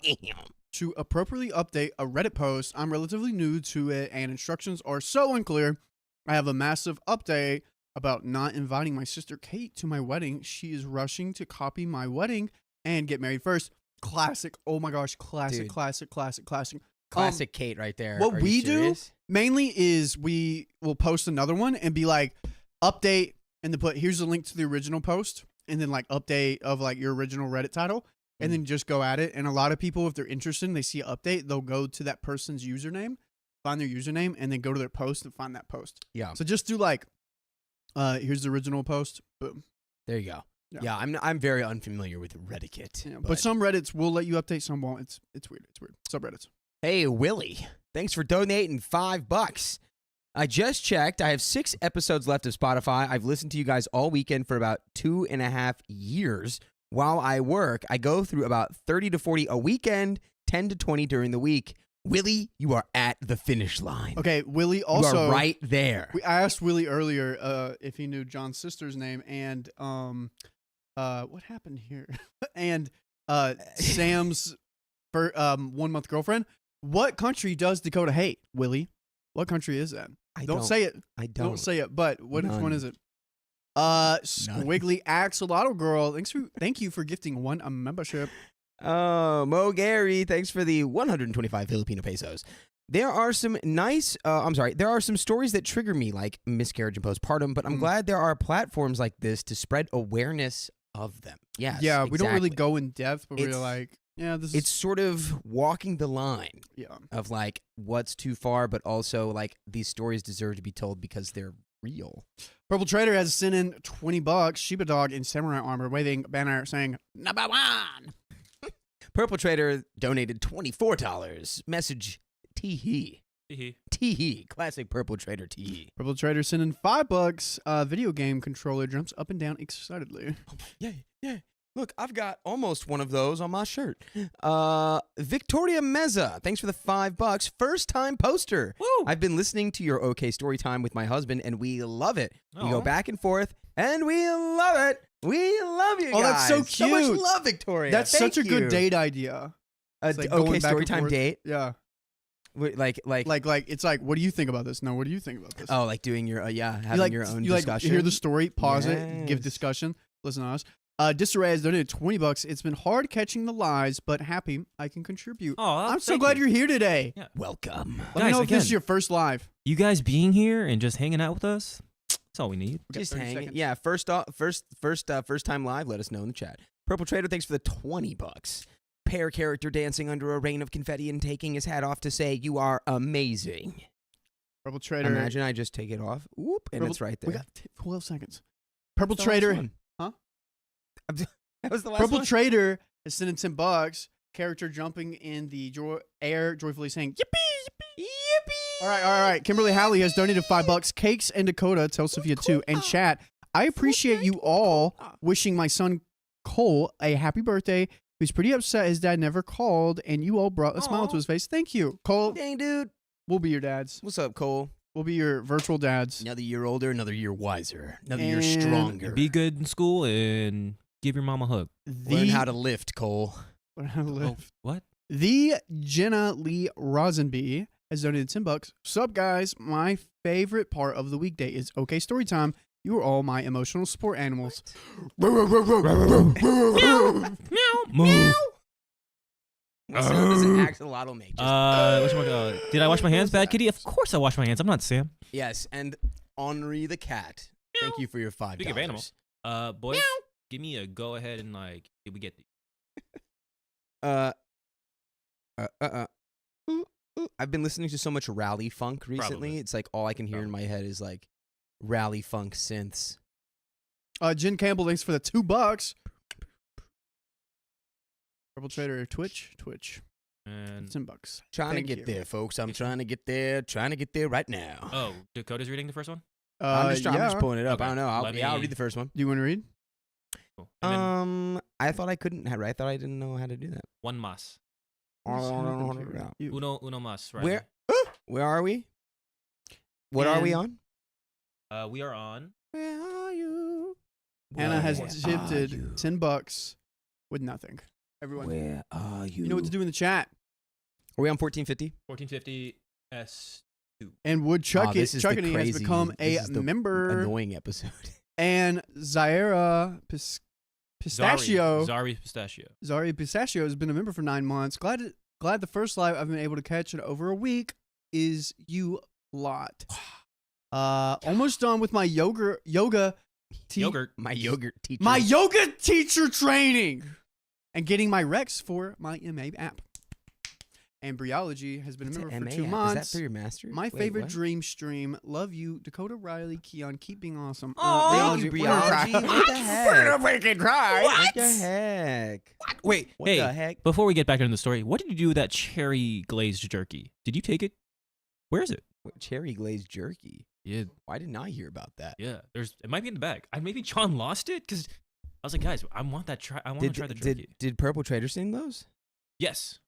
to appropriately update a Reddit post? I'm relatively new to it, and instructions are so unclear. I have a massive update about not inviting my sister Kate to my wedding. She is rushing to copy my wedding and get married first. Classic. Oh my gosh. Classic, Dude. classic. Classic Kate right there. What Are we you do serious? mainly is we will post another one and be like, update, and then put, here's the link to the original post, and then like update of like your original Reddit title, and then just go at it. And a lot of people, if they're interested and they see an update, they'll go to that person's username, find their username, and then go to their post and find that post. Yeah. So just do like, here's the original post. Boom. There you go. Yeah. Yeah, I'm very unfamiliar with Reddit. Yeah, but some Reddits will let you update, some won't. It's weird. Subreddits. Hey, Willie. Thanks for donating $5. I just checked. I have 6 episodes left of Spotify. I've listened to you guys all weekend for about 2.5 years. While I work, I go through about 30 to 40 a weekend, 10 to 20 during the week. Willie, you are at the finish line. Okay, Willie You also. are right there. I asked Willie earlier if he knew John's sister's name, and what happened here? And Sam's 1 month girlfriend. What country does Dakota hate, Willie? What country is that? Don't say it. I don't. Don't say it. But which None. one is it? Squiggly Axolotl Girl. Thank you for gifting one a membership. Mo Gary, thanks for the 125 Filipino pesos. There are some there are some stories that trigger me, like miscarriage and postpartum, but I'm glad there are platforms like this to spread awareness of them. Yes, Yeah, we don't really exactly. go in depth, but we're like, yeah, this is. It's sort of walking the line Yeah. of like what's too far, but also like these stories deserve to be told because they're real. Purple Trader has sent in $20. Shiba Dog in samurai armor, waving banner saying "number one." Purple Trader donated $24. Message teehee. Hee-hee. Tee classic Purple Trader tee. Purple Trader sending $5. Video game controller jumps up and down excitedly. Yeah. Look, I've got almost one of those on my shirt. Victoria Meza, thanks for the $5. First time poster. Woo! I've been listening to your OK Storytime with my husband, and we love it. We go Aw. back and forth, and we love it. We love you guys. Oh, that's so So much cute. love, Victoria. That's Thank such a good you. date idea. It's like OK going back and Storytime forth. date. Yeah. Like It's like, what do you think about this? No, what do you think about this? oh, like doing your having you like, your own you like discussion. hear the story, pause it, give Yes. discussion, listen to us. Disarray has donated $20. It's been hard catching the lies, but happy I can contribute. Oh, I'm so glad you're here today. Yeah. Welcome. Let me Guys, know if this is again. your first live. You guys being here and just hanging out with us, that's all we need. We got Just 30 hang. seconds. Yeah, first time live. Let us know in the chat. Purple Trader, thanks for the $20. Pair character dancing under a rain of confetti and taking his hat off to say you are amazing. Purple Trader. Imagine I just take it off. Whoop, and Purple- it's right there. We got 12 seconds. Purple That's the last Trader. one. Huh? That was the last Purple one. Trader is sending $10. Character jumping in the air, joyfully saying, yippee, yippee. Yippee! All right. Kimberly Halley has donated $5. Cakes and Dakota, tell Sophia too. And chat, I appreciate you all wishing my son Cole a happy birthday. He's pretty upset his dad never called, and you all brought a smile Aw. to his face. Thank you. Cole, Dang, dude. we'll be your dads. What's up, Cole? We'll be your virtual dads. Another year older, another year wiser, another year And stronger. Be good in school and give your mom a hug. Learn how to lift, Cole. Learn how to live. Oh, what? The Jenna Lee Rosenby has donated $10. Sup, guys? My favorite part of the weekday is OK Storytime. You are all my emotional support animals. Move. What sound does an axolotl make? Did I wash my hands, Bad Kitty? Of course I wash my hands. I'm not Sam. Yes, and Henri the cat. Thank you for your $5. Speaking of animals, boys, give me a go ahead and like, did we get the I've been listening to so much rally funk recently. Probably. It's like all I can hear in my head is like rally funk synths. Jen Campbell, thanks for the $2. Purple Trader, Twitch. and $10. Trying Thank to get you. there, folks. I'm trying to get there. Trying to get there right now. oh, Dakota's reading the first one. I'm just Yeah. pulling it up. Okay. I don't know. I'll Let read me- the first one. Do you want to read? Cool. And then I thought I couldn't. I thought I didn't know how to do that. one mas. You- Uno mas. Right. Where are we? What are we And- on? We are on. Where are you? Anna has Where are shifted you? $10 with nothing. Everyone, Where are you? you know what to do in the chat. Are we on 1450? 1450 S. And Wood this is the Chuckany has crazy- become this a is the member. Annoying episode. And Zaira Pistachio. Zari Pistachio. Zaria Pistachio has been a member for 9 months. Glad the first live I've been able to catch in over a week is you lot. Almost done with my yoga Yogurt. My yogurt teacher. my yoga teacher training and getting my Rex for my MA app. And Briology has been a What's member an for MA 2 app? months. Is that for your master? My Wait, favorite what? dream stream. Love you, Dakota Riley, Keon. Keep being awesome. Aw, Thank you, we're gonna cry. Briology. What the heck? We're gonna freaking cry. What the heck? Wait, What hey, the heck? before we get back into the story, what did you do with that cherry glazed jerky? Did you take it? Where is it? What, cherry glazed jerky. Yeah, Why didn't I hear about that? yeah. It might be in the bag. Maybe John lost it because I was like, guys, I want that. I want to try the jerky. Did Purple Trader sing those? Yes.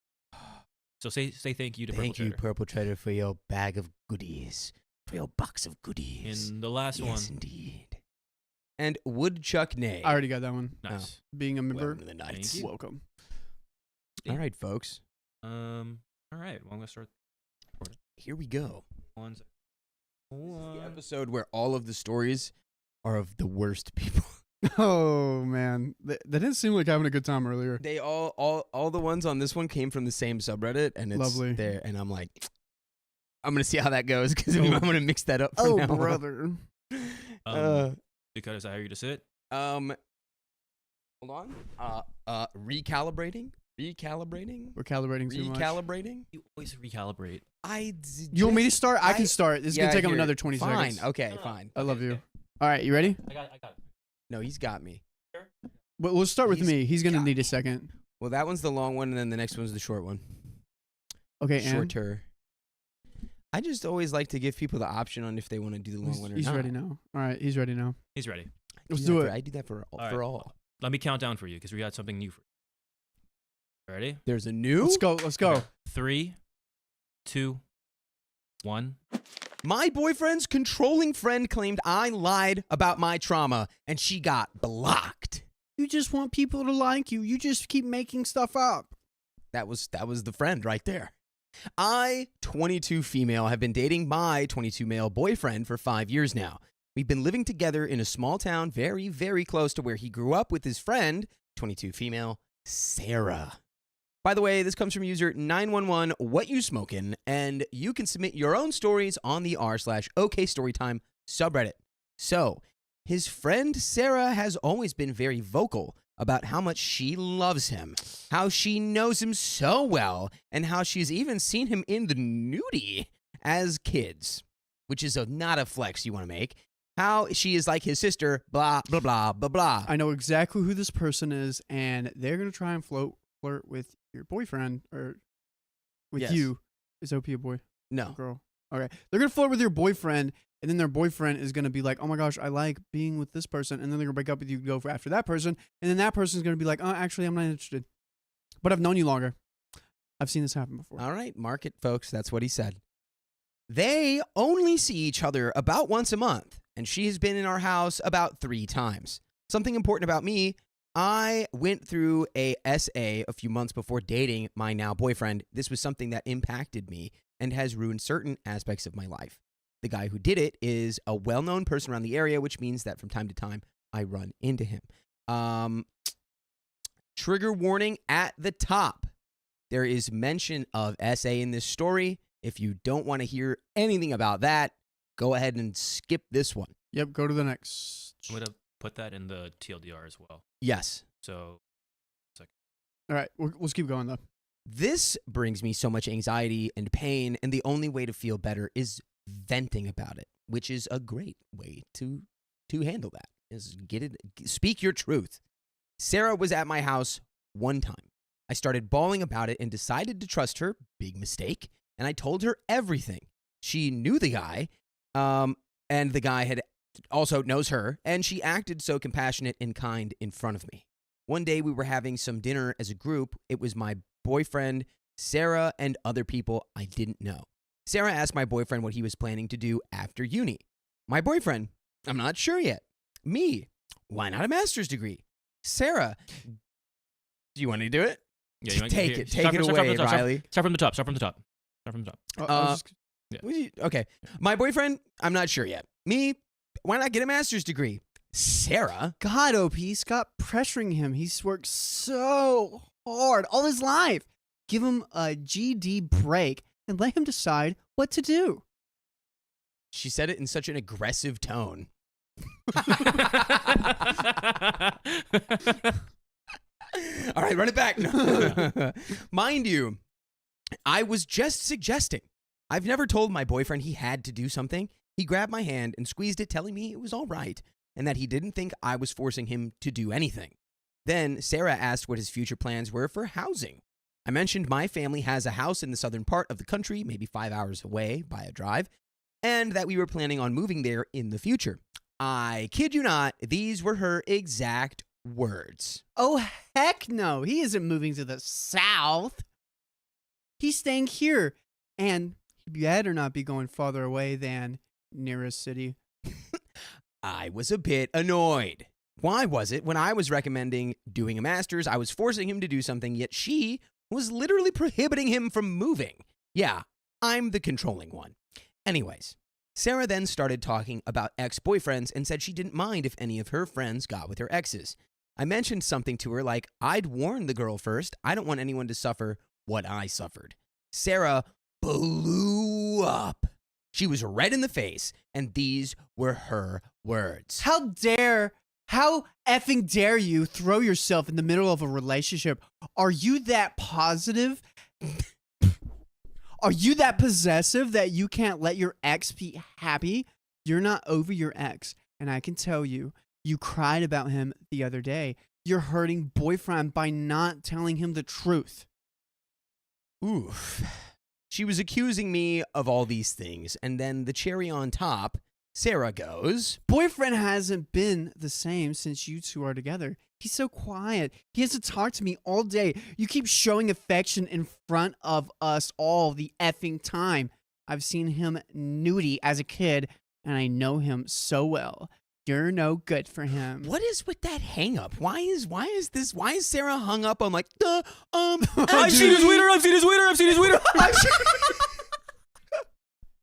So say thank you to Thank Purple you, Trader. Purple Trader, for your bag of goodies, for your box of goodies. And the last yes, one, indeed. And Woodchuck Nay. I already got that one. nice. Being a member, Welcome to the nights. Thank you. welcome. All right, folks. All right. Well, I'm gonna start. Here we go. One second. The episode where all of the stories are of the worst people. Oh man, they didn't seem like having a good time earlier. They all the ones on this one came from the same subreddit, and it's Lovely. there. And I'm like, I'm gonna see how that goes because I'm gonna mix that up. From Oh now on. brother, Dakota, is that how you to sit? Hold on. Recalibrating. we're calibrating too much. Recalibrating. You always recalibrate. You want me to start? I can start. This is gonna take him here. another 20 Fine. seconds. Okay. Fine. I love you. All right, you ready? I got it. No, he's got me. Well, we'll start with He's me. He's gonna got need a second. Well, that one's the long one, and then the next one's the short one. Okay, and Shorter. I just always like to give people the option on if they want to do the long one or He's not. ready now. All right, he's ready now. He's ready. Let's do it. I do that for right. all. Let me count down for you because we got something new for you. Ready? There's a new. Let's go. Let's go. 3, 2, 1. My boyfriend's controlling friend claimed I lied about my trauma, and she got blocked. You just want people to like you. You just keep making stuff up. That was the friend right there. I, 22 female, have been dating my 22 male boyfriend for 5 years now. We've been living together in a small town very, very close to where he grew up with his friend, 22 female, Sarah. By the way, this comes from user 911 What You Smokin', and you can submit your own stories on the r/OK Storytime subreddit. So, his friend Sarah has always been very vocal about how much she loves him, how she knows him so well, and how she's even seen him in the nudie as kids, which is not a flex you want to make. How she is like his sister, blah, blah, blah, blah, blah. I know exactly who this person is, and they're going to try and flirt with your boyfriend or with Yes. you. Is OP a boy? No. Girl. Okay. They're going to flirt with your boyfriend, and then their boyfriend is going to be like, oh my gosh, I like being with this person. And then they're going to break up with you, go for after that person. And then that person's going to be like, oh, actually, I'm not interested. But I've known you longer. I've seen this happen before. All right, mark it, folks. That's what he said. They only see each other about once a month, and she has been in our house about 3 times. Something important about me, I went through a SA a few months before dating my now boyfriend. This was something that impacted me and has ruined certain aspects of my life. The guy who did it is a well-known person around the area, which means that from time to time, I run into him. Trigger warning at the top. There is mention of SA in this story. If you don't want to hear anything about that, go ahead and skip this one. Yep, go to the next. I'm going to put that in the TLDR as well. Yes. So, All right, let's keep going, though. This brings me so much anxiety and pain, and the only way to feel better is venting about it, which is a great way to handle that. Is speak your truth. Sarah was at my house one time. I started bawling about it and decided to trust her. Big mistake. And I told her everything. She knew the guy, and the guy had also knows her, and she acted so compassionate and kind in front of me. One day we were having some dinner as a group. It was my boyfriend, Sarah, and other people I didn't know. Sarah asked my boyfriend what he was planning to do after uni. My boyfriend, I'm not sure yet. Me, why not a master's degree? Sarah, do you want to do it? yeah, you Take it away, Riley. Start from the top. Okay. My boyfriend, I'm not sure yet. Me, why not get a master's degree? Sarah, God, OP, stop pressuring him. He's worked so hard all his life. Give him a GD break and let him decide what to do. she said it in such an aggressive tone. All right, run it back. Mind you, I was just suggesting. I've never told my boyfriend he had to do something. He grabbed my hand and squeezed it, telling me it was all right and that he didn't think I was forcing him to do anything. Then Sarah asked what his future plans were for housing. I mentioned my family has a house in the southern part of the country, maybe 5 hours away by a drive, and that we were planning on moving there in the future. I kid you not, these were her exact words. Oh, heck no. He isn't moving to the south. He's staying here. And he better not be going farther away than nearest city. I was a bit annoyed. Why was it when I was recommending doing a master's, I was forcing him to do something, yet she was literally prohibiting him from moving? Yeah, I'm the controlling one. Anyways, Sarah then started talking about ex-boyfriends and said she didn't mind if any of her friends got with her exes. I mentioned something to her like, I'd warn the girl first. I don't want anyone to suffer what I suffered. Sarah blew up. She was red in the face, and these were her words. How effing dare you throw yourself in the middle of a relationship? Are you that positive? Are you that possessive that you can't let your ex be happy? You're not over your ex. And I can tell you, you cried about him the other day. You're hurting boyfriend by not telling him the truth. Oof. She was accusing me of all these things. And then the cherry on top, Sarah goes, Boyfriend hasn't been the same since you two are together. He's so quiet. He has to talk to me all day. You keep showing affection in front of us all the effing time. I've seen him nudie as a kid, and I know him so well. You're no good for him. what is with that hang up? Why is Sarah hung up on like, I've seen his wiener. I've seen his wiener. I've seen his wiener.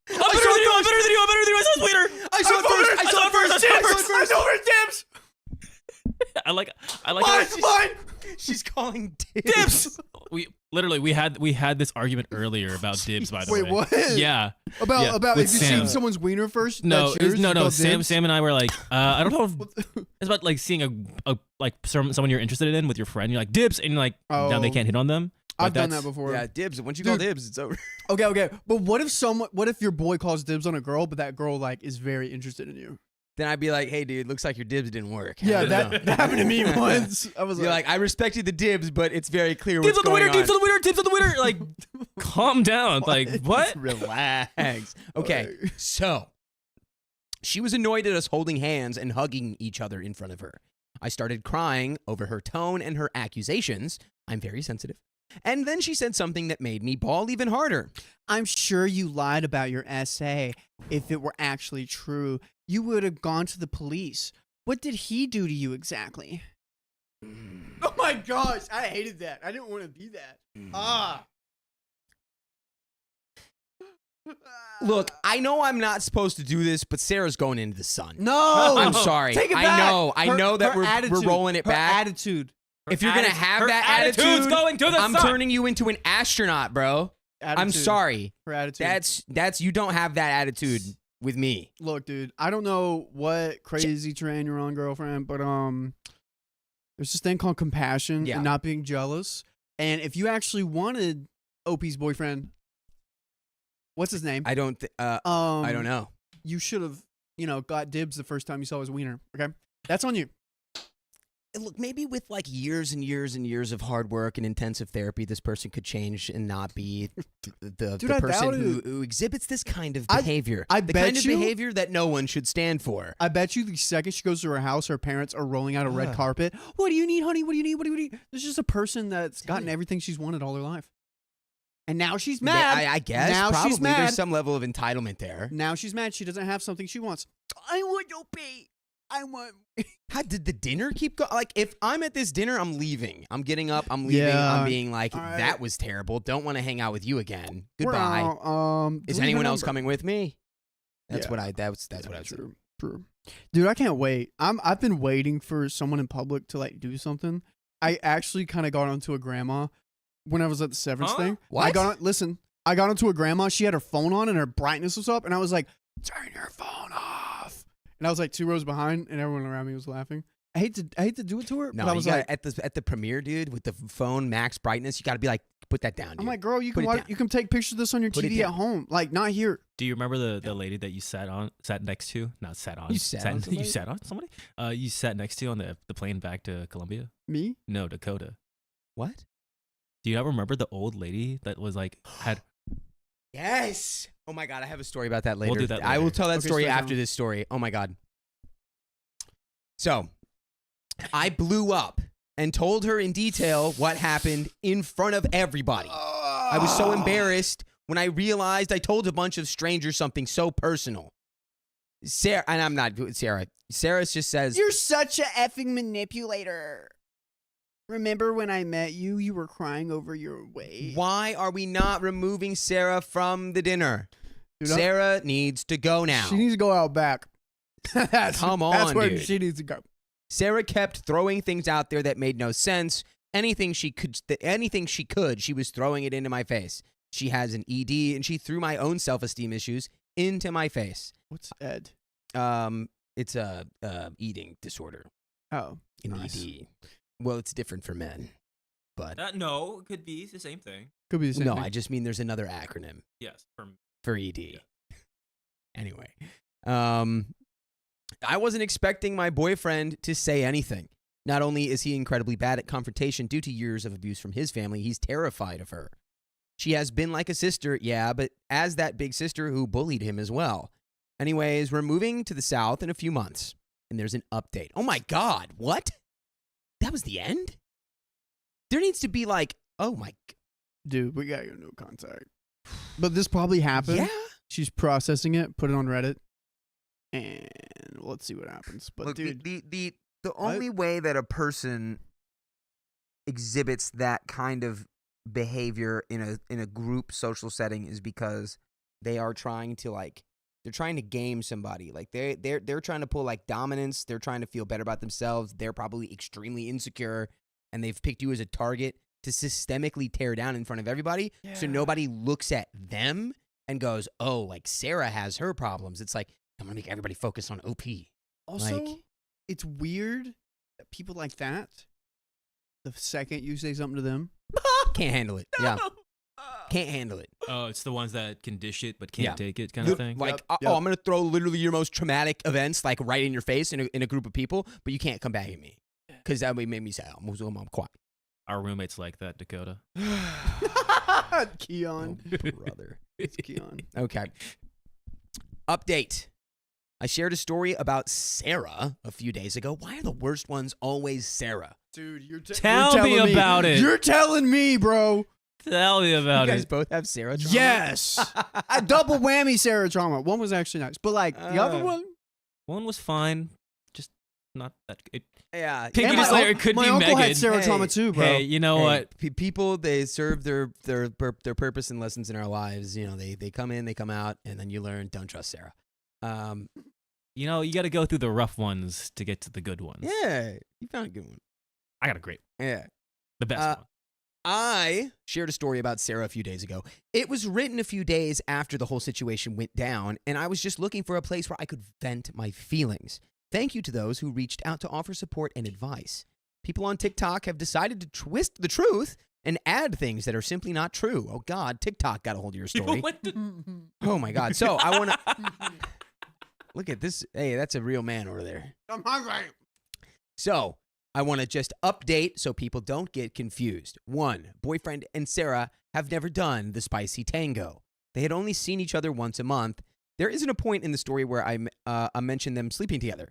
I'm better than you. I'm better than you. I'm better than you. I saw his wiener. I saw it first. I saw it first. I saw her dibs. I like. Mine. She's calling Dibs. We had this argument earlier about dibs. By the way, Wait, what? Yeah. About with if you've Sam. seen someone's wiener first. No, that's yours, no. you call Sam dibs? and I were like, I don't know. It's about like seeing someone you're interested in with your friend. You're like dibs, and you're like, now they can't hit on them. I've done that's- that before. Yeah, dibs. Once you call Dude. dibs, it's over. Okay. But what if your boy calls dibs on a girl, but that girl like is very interested in you? Then I'd be like, hey, dude, looks like your dibs didn't work. Yeah, I don't know. that happened to me once. I was You're like, I respected the dibs, but it's very clear Dibs what's on the going winner. on. Dibs on the winner. Dibs on the winner. Like, calm down. Like, what? Relax. Okay, so she was annoyed at us holding hands and hugging each other in front of her. I started crying over her tone and her accusations. I'm very sensitive. And then she said something that made me bawl even harder. I'm sure you lied about your essay. If it were actually true, you would have gone to the police. What did he do to you exactly? Oh my gosh, I hated that. I didn't want to be that. Look, I know I'm not supposed to do this, but Sarah's going into the sun. No, I'm sorry. Take it I back. know. I know that her we're attitude, rolling it her back. Attitude. If you're going to have her that attitude's attitude, going to the I'm sun. turning you into an astronaut, bro. I'm Attitude. sorry. Her attitude. That's you don't have that attitude with me. Look, dude. I don't know what crazy train you're on, girlfriend, but there's this thing called compassion Yeah. and not being jealous. And if you actually wanted OP's boyfriend, what's his name? I don't know. You should have, got dibs the first time you saw his wiener. Okay, that's on you. Look, maybe with like years and years and years of hard work and intensive therapy, this person could change and not be the Dude, I person doubt who exhibits this kind of I- behavior. I the bet kind of you- behavior that no one should stand for. I bet you the second she goes to her house, her parents are rolling out a red Ugh. carpet. What do you need, honey? What do you need? What do you need? There's just a person that's gotten everything she's wanted all her life. And now she's mad. I guess Now probably she's mad. there's some level of entitlement there. Now she's mad. She doesn't have something she wants. I want OP. I want. How did the dinner keep going? Like, if I'm at this dinner, I'm leaving. I'm getting up. I'm leaving. Yeah. I'm being like, All right. that was terrible. Don't want to hang out with you again. We're Goodbye. out. Is delete anyone her else number. coming with me? That's Yeah. what I. That's what I said. True. Dude, I can't wait. I've been waiting for someone in public to like do something. I actually kind of got onto a grandma when I was at the severance Huh? thing. What? I got onto a grandma. She had her phone on and her brightness was up, and I was like, "Turn your phone off." And I was like 2 rows behind, and everyone around me was laughing. I hate to do it to her, No, but I you was gotta, like, at the premiere, dude, with the phone max brightness, you got to be like, put that down. Dude. I'm like, girl, you Put can it watch, down. you can take pictures of this on your Put it TV at down. home, like not here. Do you remember the lady that you sat next to? Not sat on. You sat on You somebody? sat on somebody? You sat next to on the plane back to Colombia? Me? No, Dakota. What? Do you not remember the old lady that was like had? Yes. Oh my god, I have a story about that later. do that I will later. tell that Okay, story story after time. this story. Oh my god. So, I blew up and told her in detail what happened in front of everybody. I was so embarrassed when I realized I told a bunch of strangers something so personal. Sarah, and I'm not Sarah. Sarah just says, You're such a effing manipulator. Remember when I met you, you were crying over your weight. why are we not removing Sarah from the dinner? Dude, Sarah needs to go now. She needs to go out back. That's on, where dude. she needs to go. Sarah kept throwing things out there that made no sense. Anything she could, she was throwing it into my face. She has an ED, and she threw my own self-esteem issues into my face. What's Ed? It's a eating disorder. Oh, An nice. ED. Well, it's different for men, but No, it could be the same thing. Could be the same no, thing. I just mean there's another acronym Yes. for ED. Anyway, I wasn't expecting my boyfriend to say anything. Not only is he incredibly bad at confrontation due to years of abuse from his family, he's terrified of her. She has been like a sister, yeah, but as that big sister who bullied him as well. Anyways, we're moving to the South in a few months, and there's an update. Oh my God, what? That was the end? There needs to be like, oh my... Dude, we got your no contact. But this probably happened. Yeah? She's processing it, put it on Reddit, and let's see what happens. But Look, dude, the only way that a person exhibits that kind of behavior in a group social setting is because they are trying to they're trying to game somebody. Like they're trying to pull like dominance. They're trying to feel better about themselves. They're probably extremely insecure, and they've picked you as a target to systemically tear down in front of everybody. Yeah. So nobody looks at them and goes, oh, like Sarah has her problems. It's like, I'm going to make everybody focus on OP. also, like- it's weird that people like that, the second you say something to them, Can't handle it. Yeah. Can't handle it. Oh, it's the ones that can dish it but can't Yeah. take it kind of thing. Like, Yep, oh, I'm going to throw literally your most traumatic events like right in your face in a group of people, but you can't come back at me. Because that would make me sad. I'm quiet. Our roommates like that, Dakota. Keon. Brother. It's Keon. Okay. Update. I shared a story about Sarah a few days ago. Why are the worst ones always Sarah? Dude, you're Tell you're me telling about it. You're telling me, bro. Tell me about You guys it. both have Sarah trauma? Yes. A double whammy Sarah trauma. One was actually nice. But like the other one, One was fine, just not that good. Yeah. Pinky and just my, like, it could my be uncle had Megan. Sarah Hey, trauma too, bro. Hey, you know Hey, what? people, they serve their purpose and lessons in our lives. You know, they come in, they come out, and then you learn, don't trust Sarah. You know, you got to go through the rough ones to get to the good ones. Yeah, you found a good one. I got a great, Yeah. the best one. I shared a story about Sarah a few days ago. It was written a few days after the whole situation went down, and I was just looking for a place where I could vent my feelings. Thank you to those who reached out to offer support and advice. People on TikTok have decided to twist the truth and add things that are simply not true. Oh, God, TikTok got a hold of your story. What the- Oh, my God. So I want to... Look at this. Hey, that's a real man over there. I'm hungry. So I want to just update so people don't get confused. 1, boyfriend and Sarah have never done the spicy tango. They had only seen each other once a month. There isn't a point in the story where I mentioned them sleeping together.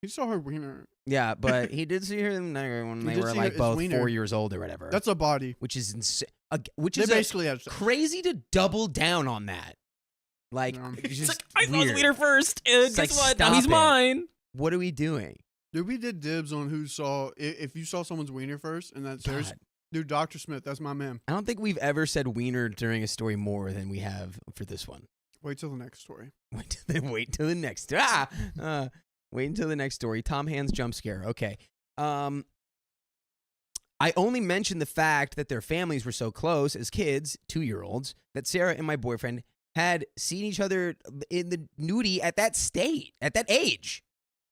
He saw her wiener. Yeah, but he did see her when He they did were see like his both wiener. 4 years old or whatever. That's a body. which is insane. Which They is basically have. crazy to double down on that. Like, Yeah. it's It's just like, I saw his weird. leader first, and It's guess like, what? Now stop he's it. mine. What are we doing? Dude, we did dibs on who saw. If you saw someone's wiener first, and that's theirs. God. Dude, Dr. Smith, that's my man. I don't think we've ever said wiener during a story more than we have for this one. Wait till the next story. Wait till the next. Wait until the next story. Tom Hands jump scare. Okay. I only mentioned the fact that their families were so close as kids, 2-year-olds, that Sarah and my boyfriend had seen each other in the nudie at that age.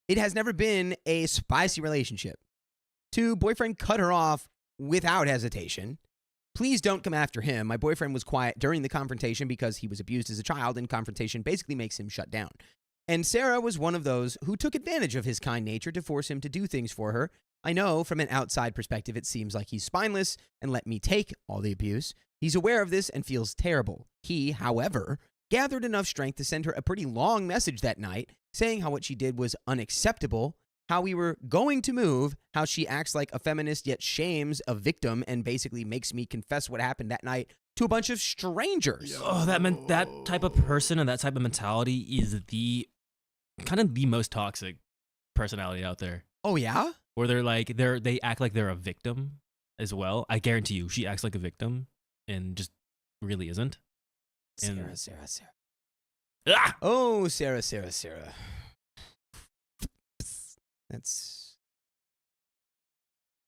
It has never been a spicy relationship. 2, boyfriend cut her off without hesitation. Please don't come after him. My boyfriend was quiet during the confrontation because he was abused as a child, and confrontation basically makes him shut down. And Sarah was one of those who took advantage of his kind nature to force him to do things for her. I know from an outside perspective it seems like he's spineless and let me take all the abuse. He's aware of this and feels terrible. He, however, gathered enough strength to send her a pretty long message that night saying how what she did was unacceptable, how we were going to move, how she acts like a feminist yet shames a victim and basically makes me confess what happened that night to a bunch of strangers. Oh, that type of person and that type of mentality is the kind of the most toxic personality out there. Oh, yeah? Where they act like they're a victim as well. I guarantee you, she acts like a victim and just really isn't. And- Sarah. Ah! Oh, Sarah. That's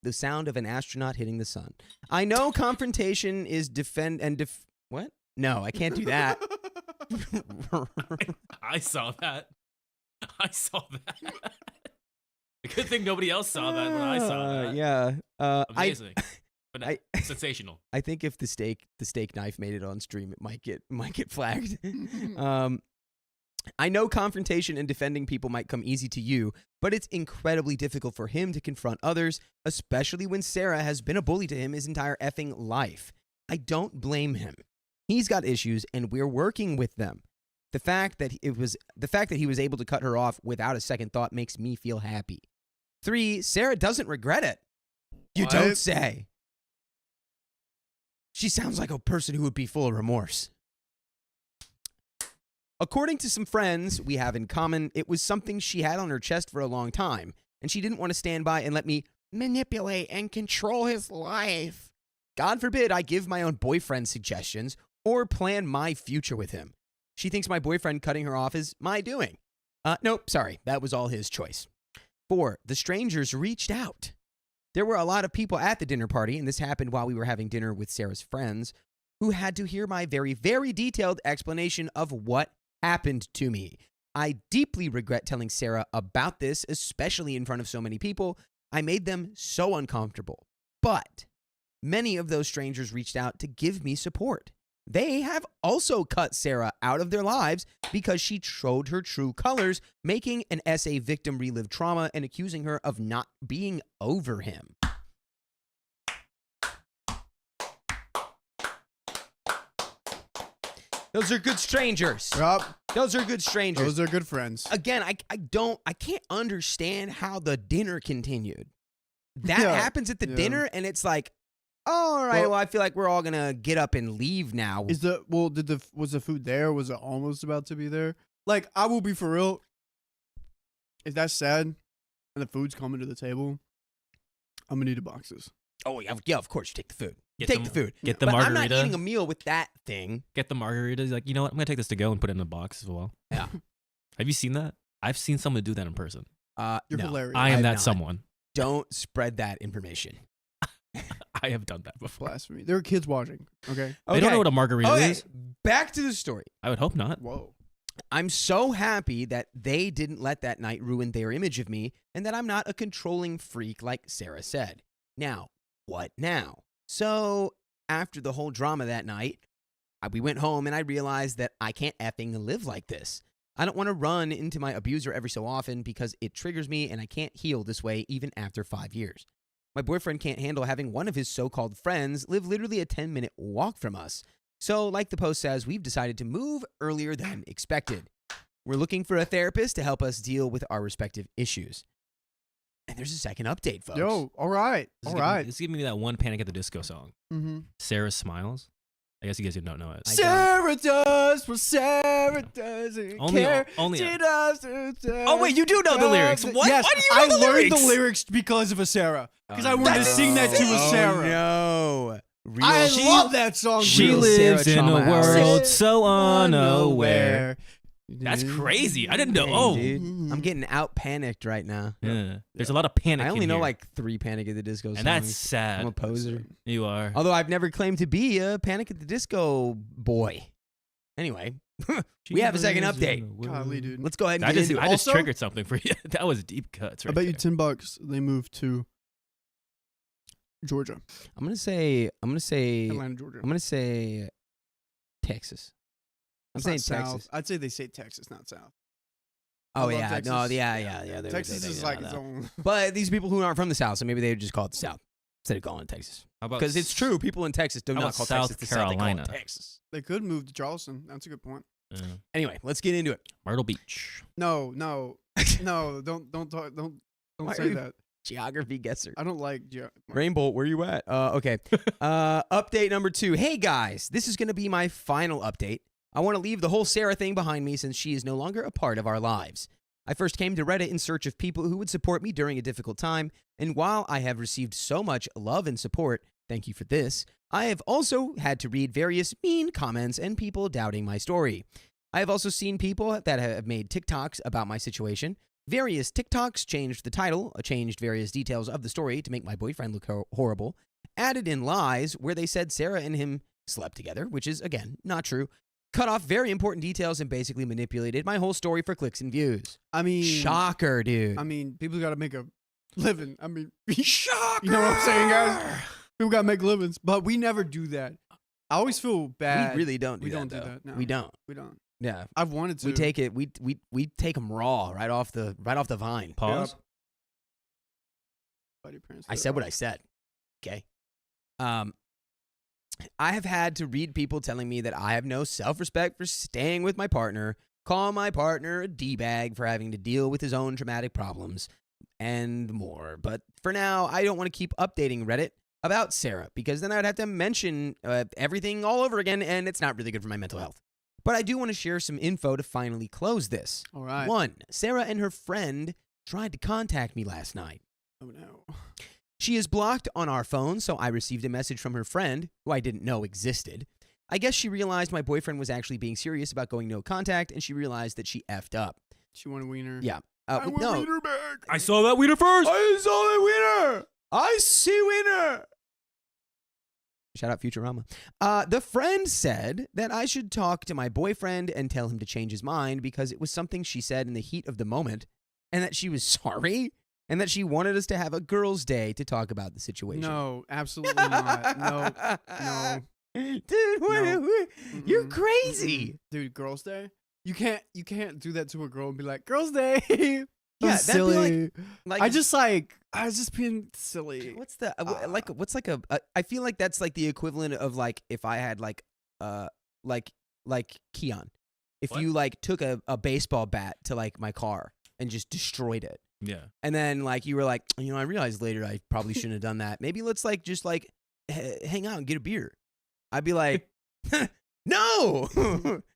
the sound of an astronaut hitting the sun. I know confrontation is what? No, I can't do that. I saw that. Good thing nobody else saw that when I saw that. Yeah. Amazing. But sensational. I think if the steak knife made it on stream, it might get flagged. I know confrontation and defending people might come easy to you, but it's incredibly difficult for him to confront others, especially when Sarah has been a bully to him his entire effing life. I don't blame him. He's got issues, and we're working with them. The fact that he was able to cut her off without a second thought makes me feel happy. 3, Sarah doesn't regret it. You don't say. She sounds like a person who would be full of remorse. According to some friends we have in common, it was something she had on her chest for a long time, and she didn't want to stand by and let me manipulate and control his life. God forbid I give my own boyfriend suggestions or plan my future with him. She thinks my boyfriend cutting her off is my doing. Nope, sorry, that was all his choice. 4, the strangers reached out. There were a lot of people at the dinner party, and this happened while we were having dinner with Sarah's friends, who had to hear my very, very detailed explanation of what happened to me. I deeply regret telling Sarah about this, especially in front of so many people. I made them so uncomfortable. But many of those strangers reached out to give me support. They have also cut Sarah out of their lives because she showed her true colors, making an SA victim relive trauma and accusing her of not being over him. Those are good strangers. Yup. Those are good strangers. Those are good friends. Again, I can't understand how the dinner continued. That Yeah, happens at the yeah. dinner, and it's like, oh, all right, Well- well, I feel like we're all gonna get up and leave now. Was the food there? Was it almost about to be there? Like, I will be for real. If that's sad and the food's coming to the table, I'm gonna need the boxes. Oh, yeah, of course, you take the food. Get Take the- the food. Get the But margarita. I'm not eating a meal with that thing. Get the margarita. He's like, you know what? I'm gonna take this to go and put it in a box as well. Yeah. Have you seen that? I've seen someone do that in person. You're You're no, hilarious. I am I've that not. someone. Don't spread that information. I have done that before. Blasphemy. There were kids watching. Okay. They don't know what a margarita Okay, is. back to the story. I would hope not. Whoa. I'm so happy that they didn't let that night ruin their image of me and that I'm not a controlling freak like Sarah said. Now, what now? So, after the whole drama that night, we went home and I realized that I can't effing live like this. I don't want to run into my abuser every so often because it triggers me and I can't heal this way even after 5 years. My boyfriend can't handle having one of his so-called friends live literally a 10-minute walk from us. So, like the post says, we've decided to move earlier than expected. We're looking for a therapist to help us deal with our respective issues. And there's a second update, folks. Yo, all right. All right. It's giving me that one Panic at the Disco song. Mm-hmm. Sarah Smiles. I guess you guys don't know it. Sarah does what Sarah doesn't care. Only. She doesn't. Oh wait, you do know the lyrics. What? Yes, Why do you know the I learned lyrics? the lyrics because of a Sarah. Because I wanted to sing that to a Sarah. No. Real I She- love that song. She Real lives Sarah in a trauma hours. world so unaware. Unaware. That's crazy. I didn't know. Dang, Oh, dude. I'm getting out panicked right now. yeah. There's a lot of panic. I only in know here. like 3 Panic at the Disco songs. and that's sad. I'm a poser. You are. Although I've never claimed to be a Panic at the Disco boy. Anyway, we have a second update. Golly, dude. Let's go ahead and I get just into it. I just Also- triggered something for you. That was deep cuts. I Right bet you there. $10 they moved to Georgia, I'm gonna say Atlanta, Georgia. I'm gonna say Texas. I'm It's saying not Texas. South. I'd say they say Texas, not South. Oh I love yeah, Texas. no, yeah. Texas is like its own. But these people who aren't from the South, so maybe they would just call it the South instead of calling it Texas. How about Because it's true, people in Texas do How not about call South Texas the South, they call it Carolina? Texas. They could move to Charleston. That's a good point. Anyway, let's get into it. Myrtle Beach. No, don't talk, don't Why are say you- that. Geography guesser. I don't like Rainbow, where you at? Okay. Update number 2. Hey guys, this is going to be my final update. I want to leave the whole Sarah thing behind me since she is no longer a part of our lives. I first came to Reddit in search of people who would support me during a difficult time, and while I have received so much love and support, thank you for this, I have also had to read various mean comments and people doubting my story. I have also seen people that have made TikToks about my situation. Various TikToks changed the title, changed various details of the story to make my boyfriend look horrible, added in lies where they said Sarah and him slept together, which is, again, not true, cut off very important details and basically manipulated my whole story for clicks and views. I mean, Shocker, dude. I mean, people got to make a living. I mean, Shocker. you know what I'm saying, guys? People got to make livings, but we never do that. I always feel bad. We really don't do We that. don't do though. that, no. We don't. We don't. Yeah. I've wanted to. We take it. We take them raw right off the vine. Pause. But your parents I do said it. what I said. Okay. I have had to read people telling me that I have no self-respect for staying with my partner, call my partner a D-bag for having to deal with his own traumatic problems, and more. But for now, I don't want to keep updating Reddit about Sarah, because then I'd have to mention everything all over again, and it's not really good for my mental health. But I do want to share some info to finally close this. All right. 1, Sarah and her friend tried to contact me last night. Oh no. She is blocked on our phone, so I received a message from her friend, who I didn't know existed. I guess she realized my boyfriend was actually being serious about going no contact, and she realized that she effed up. She wanted wiener. Yeah. I want no. wiener back. I saw that wiener first. I saw the wiener. I see wiener. Shout out Futurama. The friend said that I should talk to my boyfriend and tell him to change his mind because it was something she said in the heat of the moment, and that she was sorry, and that she wanted us to have a girls' day to talk about the situation. No, absolutely not. No. Dude, No. you're Mm-mm. crazy. Mm-mm. Dude, girls' day? You can't do that to a girl and be like, girls' day. Yeah, That's that'd be silly. Like, I was just being silly. what's the I feel like that's like the equivalent of like if I had like Keon. If What? you like took a baseball bat to like my car and just destroyed it. Yeah. And then like you were like, I realized later I probably shouldn't have done that. Maybe let's like just like hang out and get a beer. I'd be like, no,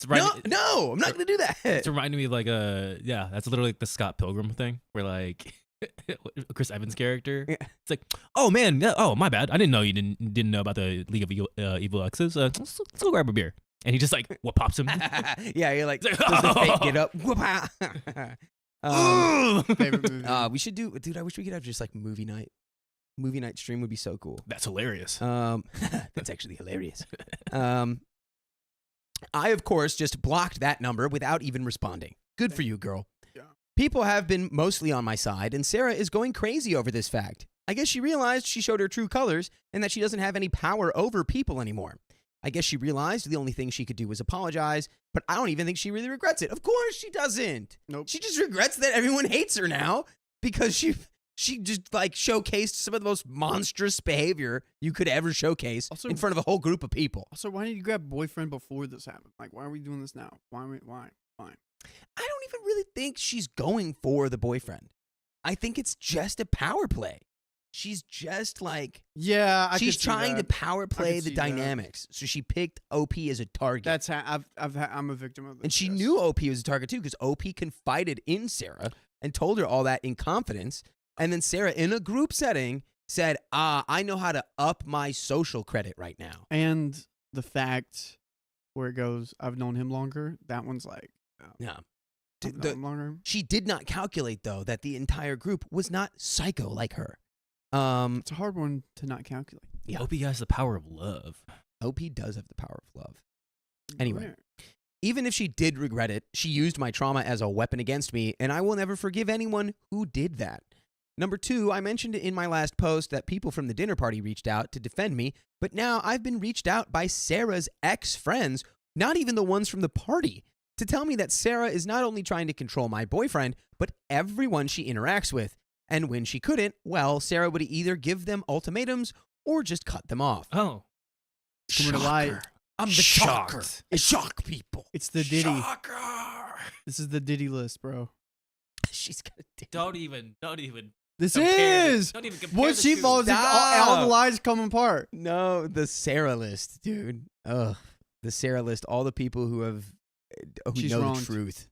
right- no, I'm not gonna do that. It's reminding me of like that's literally like the Scott Pilgrim thing where like Chris Evans' character. Yeah. It's like, oh man, yeah, oh my bad, I didn't know you didn't know about the League of Evil Exes. Let's go grab a beer. And he just like what pops him. Yeah, you're like, It's does like, the fake get up? Whoop-ah. Favorite movie. We should do, dude. I wish we could have just like movie night. Movie night stream would be so cool. That's hilarious. That's actually hilarious. I of course just blocked that number without even responding. Good for you, girl. Yeah. People have been mostly on my side, and Sarah is going crazy over this fact. I guess she realized she showed her true colors and that she doesn't have any power over people anymore. I guess she realized the only thing she could do was apologize, but I don't even think she really regrets it. Of course she doesn't. Nope. She just regrets that everyone hates her now because she just like showcased some of the most monstrous behavior you could ever showcase Also- in front of a whole group of people. Also, why did you grab boyfriend before this happened? Like, why are we doing this now? Why? I don't even really think she's going for the boyfriend. I think it's just a power play. She's just like, Yeah, she's trying to power play could the see that. dynamics. So she picked OP as a target. That's I'm a victim of this. And she yes. knew OP was a target too because OP confided in Sarah and told her all that in confidence. And then Sarah, in a group setting, said, I know how to up my social credit right now. And the fact where it goes, I've known him longer. That one's like, Yeah. I've known him longer. She did not calculate, though, that the entire group was not psycho like her. It's a hard one to not calculate. Yeah. OP has the power of love. OP does have the power of love. Anyway. Rare. Even if she did regret it, she used my trauma as a weapon against me, and I will never forgive anyone who did that. Number 2, I mentioned in my last post that people from the dinner party reached out to defend me, but now I've been reached out by Sarah's ex-friends, not even the ones from the party, to tell me that Sarah is not only trying to control my boyfriend, but everyone she interacts with. And when she couldn't, well, Sarah would either give them ultimatums or just cut them off. Oh. Coming to light. Shocker. I'm the Shocked. shocker. I shock people. It's the Diddy. Shocker. This is the Diddy list, bro. She's got a dick. Don't even. This compare is Don't even compare what the she two. falls into. All the lies come apart. No, the Sarah list, dude. Ugh. The Sarah list, all the people who She's know wronged. the truth.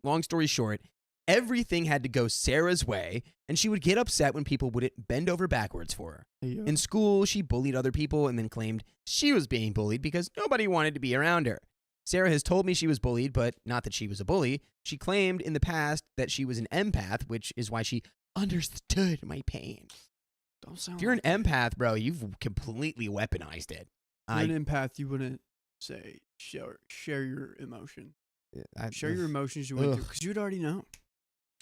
Long story short, everything had to go Sarah's way, and she would get upset when people wouldn't bend over backwards for her. Yeah. In school, she bullied other people and then claimed she was being bullied because nobody wanted to be around her. Sarah has told me she was bullied, but not that she was a bully. She claimed in the past that she was an empath, which is why she understood my pain. Don't sound. If you're an like empath, bro, you've completely weaponized it. You're an empath. You wouldn't say share your emotion. Share your emotions you went through because you'd already know.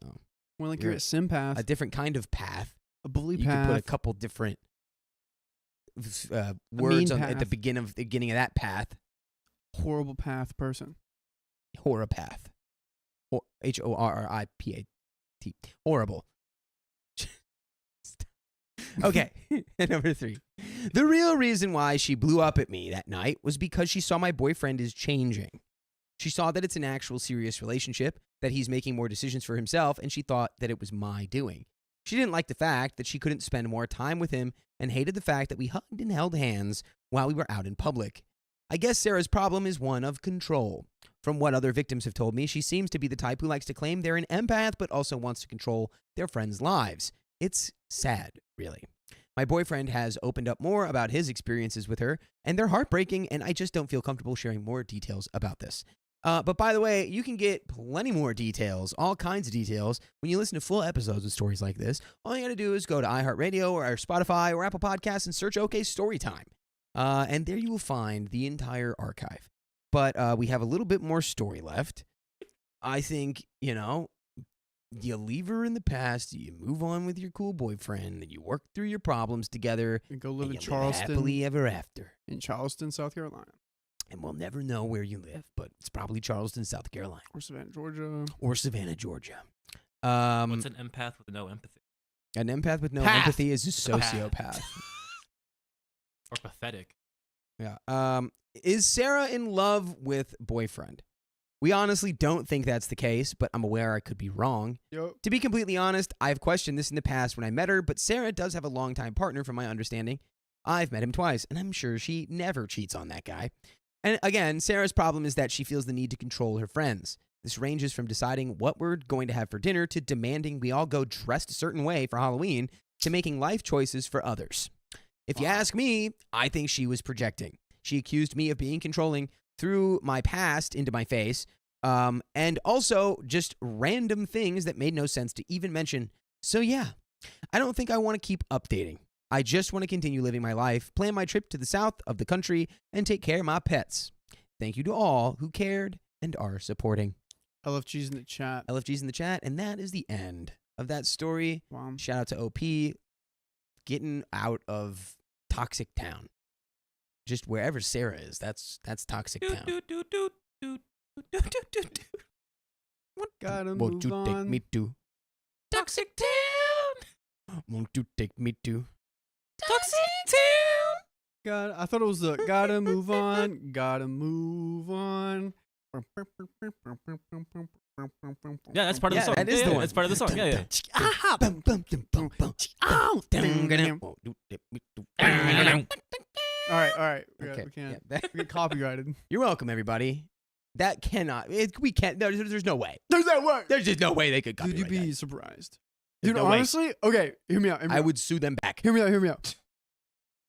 Oh. More like You're you're a sympath, a different kind of path. a bully You path. could put a couple different words at the path. beginning of that path. horrible path person. Horopath. HORRIPAT. Horrible. Okay. Number 3. The real reason why she blew up at me that night was because she saw my boyfriend is changing. She saw that it's an actual serious relationship, that he's making more decisions for himself, and she thought that it was my doing. She didn't like the fact that she couldn't spend more time with him and hated the fact that we hugged and held hands while we were out in public. I guess Sarah's problem is one of control. From what other victims have told me, she seems to be the type who likes to claim they're an empath but also wants to control their friends' lives. It's sad, really. My boyfriend has opened up more about his experiences with her, and they're heartbreaking, and I just don't feel comfortable sharing more details about this. But by the way, you can get plenty more details, all kinds of details, when you listen to full episodes of stories like this. All you got to do is go to iHeartRadio or Spotify or Apple Podcasts and search OK Storytime. And there you will find the entire archive. But we have a little bit more story left. I think, you leave her in the past, you move on with your cool boyfriend, and you work through your problems together. And go live and in you live Charleston. happily ever after. In Charleston, South Carolina. And we'll never know where you live, but it's probably Charleston, South Carolina. Or Savannah, Georgia. Or Savannah, Georgia. What's an empath with no empathy? An empath with no Path. empathy is a sociopath. Or pathetic? Yeah. Is Sarah in love with boyfriend? We honestly don't think that's the case, but I'm aware I could be wrong. Yep. To be completely honest, I've questioned this in the past when I met her, but Sarah does have a longtime partner from my understanding. I've met him twice, and I'm sure she never cheats on that guy. And again, Sarah's problem is that she feels the need to control her friends. This ranges from deciding what we're going to have for dinner to demanding we all go dressed a certain way for Halloween to making life choices for others. If you ask me, I think she was projecting. She accused me of being controlling through my past into my face, and also just random things that made no sense to even mention. So yeah, I don't think I want to keep updating. I just want to continue living my life, plan my trip to the south of the country, and take care of my pets. Thank you to all who cared and are supporting. LFG's in the chat. LFG's in the chat, and that is the end of that story. Wow. Shout out to OP getting out of Toxic Town. Just wherever Sarah is, that's Toxic Town. Gotta Won't move you take on. me to Toxic Town! Won't you take me to Toxic Town! I thought it was the gotta move on. Gotta move on. Yeah, that's part of the song. that is yeah, the yeah, one. That's part of the song. Yeah, yeah. All right. Okay, We can't. yeah. We get copyrighted. You're welcome, everybody. That cannot. We can't. There's no way. There's that word. There's just no way they could Dude, copyright you'd be that. surprised. There's Dude, no way. honestly, okay, hear me out. I would sue them back. Hear me out.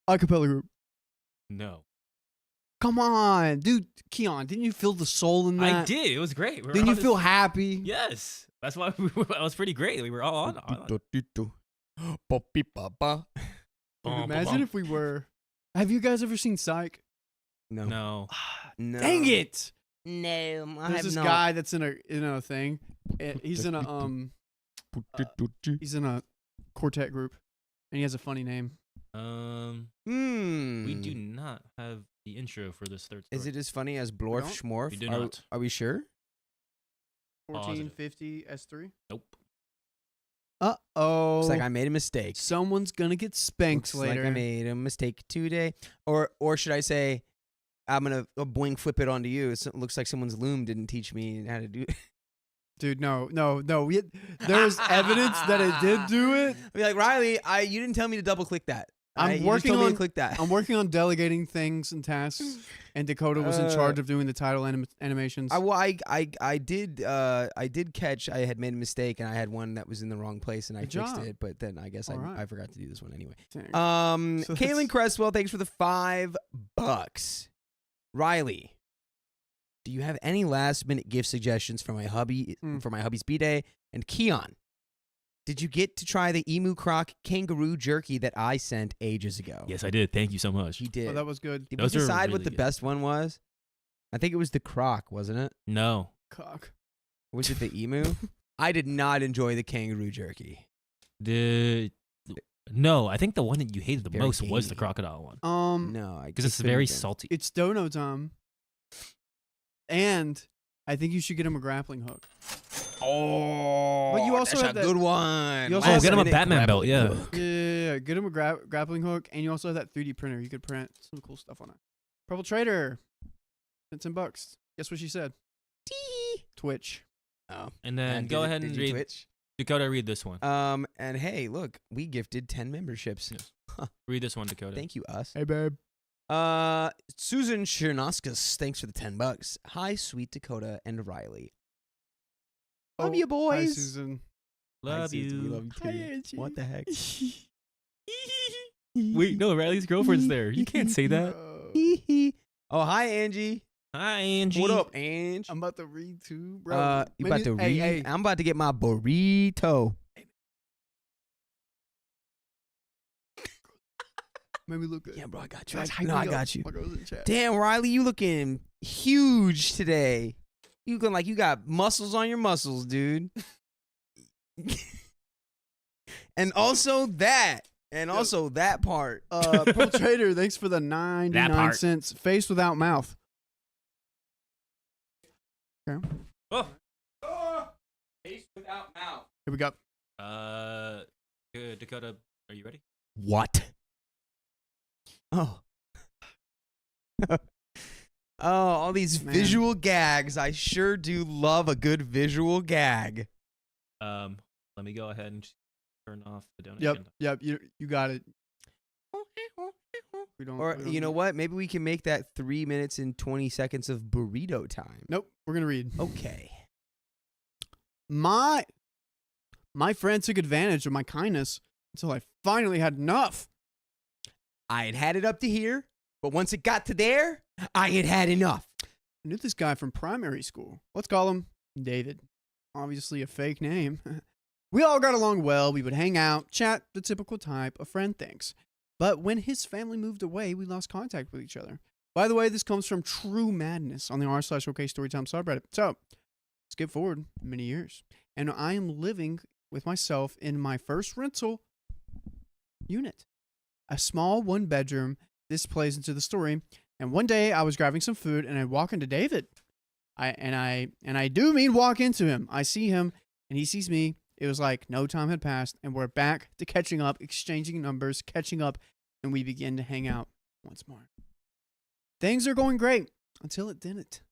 Acapella group. No. Come on, dude. Keon, didn't you feel the soul in that? I did. It was great. We were Didn't you on feel this- happy? Yes. That's why that was pretty great. We were all on. Dude, imagine if we were. Have you guys ever seen Psych? No. No. No. Dang it! No. I There's have this not. guy that's in a thing. He's in a quartet group, and he has a funny name. Hmm. We do not have the intro for this third story. Is it as funny as Blorf don't? Schmorf? We do not. Are we sure? 1450 S3. Nope. Oh. It's like I made a mistake. Someone's gonna get spanked Looks later. like I made a mistake today. Or should I say, I'm gonna boing flip it onto you. It looks like someone's loom didn't teach me how to do it. Dude, no. There's evidence that it did do it. I'd be like, Riley, you didn't tell me to double click that. I'm You just working told me on- to click that. I'm working on delegating things and tasks, and Dakota was in charge of doing the title animations. I did catch I had made a mistake and I had one that was in the wrong place and I Good fixed job. it, but then I guess All right. I forgot to do this one anyway. Dang. So Caitlin that's- Cresswell, thanks for the $5. Riley, do you have any last minute gift suggestions for my hubby for my hubby's B-Day? And Keon, did you get to try the Emu Croc kangaroo jerky that I sent ages ago? Yes, I did. Thank you so much. He did. Oh, that was good. Did Those we are decide what really the good. best one was? I think it was the croc, wasn't it? No. Cock. Was it the emu? I did not enjoy the kangaroo jerky. No, I think the one that you hated the Very most was the gamey. crocodile one. No, Because it's very salty. It's dono time, and I think you should get him a grappling hook. Oh, But you also that's have a that- good one. you also Oh, have get him a Last-minute Batman belt, grappling yeah. hook. Yeah. Yeah, get him a grappling hook, and you also have that 3D printer. You could print some cool stuff on it. Purple Trader, $10. Guess what she said? Twitch. Oh. And then go ahead and read. Twitch? Dakota, read this one. And hey, look, we gifted 10 memberships. Read this one, Dakota. Thank you, us. Hey, babe. Susan Chernoskas, thanks for the $10. Hi, sweet Dakota and Riley. Love you, boys. Hi, Susan. Love Hi, you. Susan. We love you too. Hi, Angie. What the heck? Wait, no, Riley's girlfriend's there. You can't say that. Oh, hi, Angie. Hi, Angie. What up, Angie? I'm about to read too, bro. You about to read? Hey. I'm about to get my burrito. Made me look good. Yeah, bro, I got you. Guys, No, I got you. My girl's in chat. Damn, Riley, you looking huge today. You looking like you got muscles on your muscles, dude. And also that. And also that part. Purple Trader, thanks for the 99 part. cents. Face without mouth. Okay. Oh. Face without mouth. Here we go. Dakota, are you ready? What? Oh. Oh, all these Man. visual gags. I sure do love a good visual gag. Let me go ahead and turn off the donation. Yep. You got it. We don't. Or we don't you know do- what? Maybe we can make that 3 minutes and 20 seconds of burrito time. Nope. We're gonna read. Okay. My friend took advantage of my kindness until I finally had enough. I had had it up to here, but once it got to there, I had had enough. I knew this guy from primary school. Let's call him David. Obviously a fake name. We all got along well. We would hang out, chat, the typical type a friend thinks. But when his family moved away, we lost contact with each other. By the way, this comes from True Madness on the r/OK Storytime subreddit. So, skip forward many years. And I am living with myself in my first rental unit. A small one-bedroom. This plays into the story. And one day I was grabbing some food and I walk into David. I do mean walk into him. I see him and he sees me. It was like no time had passed and we're back to catching up, exchanging numbers, catching up, and we begin to hang out once more. Things are going great until it didn't.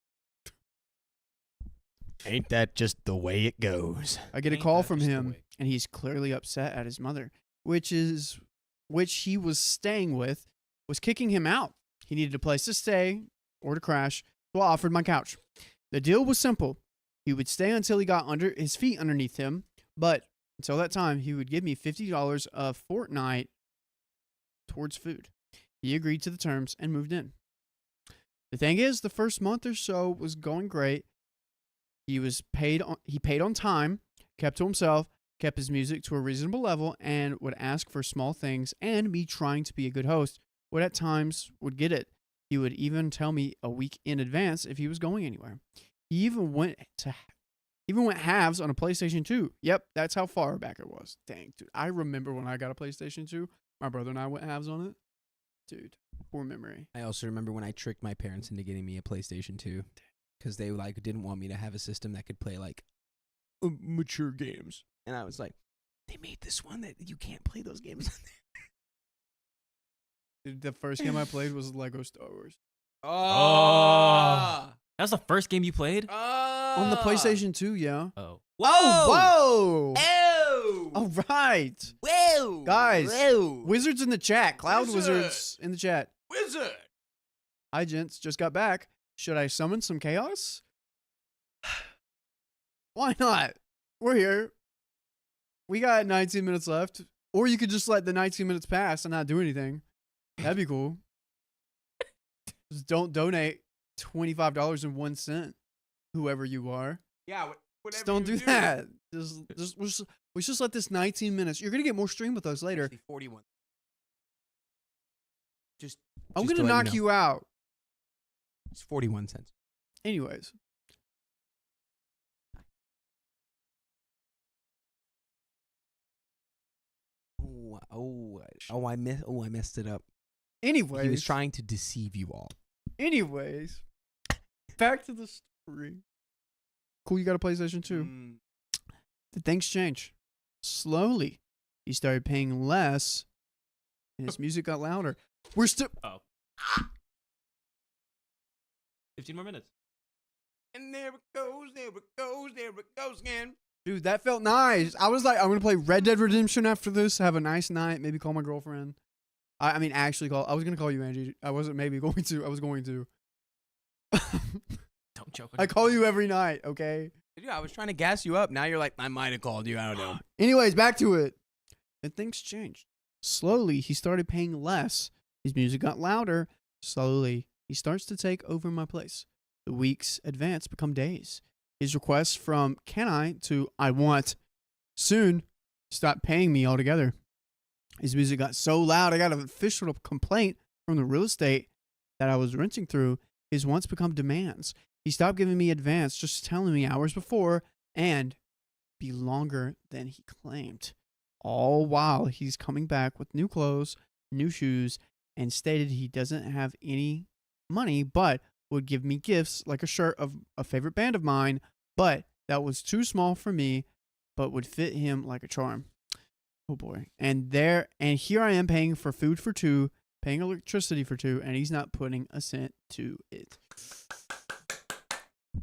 Ain't that just the way it goes? I get a Ain't call that from just the him way? and he's clearly upset at his mother, which he was staying with, was kicking him out. He needed a place to stay or to crash, so I offered my couch. The deal was simple. He would stay until he got his feet underneath him, but until that time, he would give me $50 a fortnight towards food. He agreed to the terms and moved in. The thing is, the first month or so was going great. He paid on time, kept to himself, kept his music to a reasonable level, and would ask for small things, and me trying to be a good host would at times get it. He would even tell me a week in advance if he was going anywhere. He even went halves on a PlayStation 2. Yep, that's how far back it was. Dang, dude. I remember when I got a PlayStation 2. My brother and I went halves on it. Dude, poor memory. I also remember when I tricked my parents into getting me a PlayStation 2 because they didn't want me to have a system that could play mature games. And I was like, they made this one that you can't play those games on there. Dude, the first game I played was Lego Star Wars. Oh. That's the first game you played? On the PlayStation 2, yeah. Oh. Whoa! Oh! All right. Whoa! Guys, Whoa! Wizards in the chat. Cloud Wizard. Wizards in the chat. Wizard! Hi, gents. Just got back. Should I summon some chaos? Why not? We're here. We got 19 minutes left. Or you could just let the 19 minutes pass and not do anything. That'd be cool. Just don't donate $25.01, whoever you are. Yeah, whatever. Just don't do that. We just let this 19 minutes. You're gonna get more stream with us later. Actually, 41. I'm just gonna to let knock you you out. It's 41 cents. Anyways. I messed it up. Anyways. He was trying to deceive you all. Anyways. Back to the story. Cool, you got a PlayStation 2. Did things change? Slowly. He started paying less and his music got louder. We're still. Oh. 15 more minutes. And there it goes, there it goes, there it goes again. Dude, that felt nice. I was like, I'm gonna play Red Dead Redemption after this. Have a nice night. Maybe call my girlfriend. I mean, actually call. I was gonna call you, Angie. I wasn't maybe going to. I was going to. Don't joke. I call you every night. Okay. Dude, I was trying to gas you up. Now you're like, I might have called you. I don't know. Anyways, back to it. And things changed. Slowly, he started paying less. His music got louder. Slowly, he starts to take over my place. The weeks advance, become days. His requests from can I to I want soon stopped paying me altogether. His music got so loud, I got an official complaint from the real estate that I was renting through. His wants become demands. He stopped giving me advance, just telling me hours before, and be longer than he claimed. All while he's coming back with new clothes, new shoes, and stated he doesn't have any money, but would give me gifts like a shirt of a favorite band of mine, but that was too small for me, but would fit him like a charm. Oh boy. And here I am paying for food for two, paying electricity for two, and he's not putting a cent to it.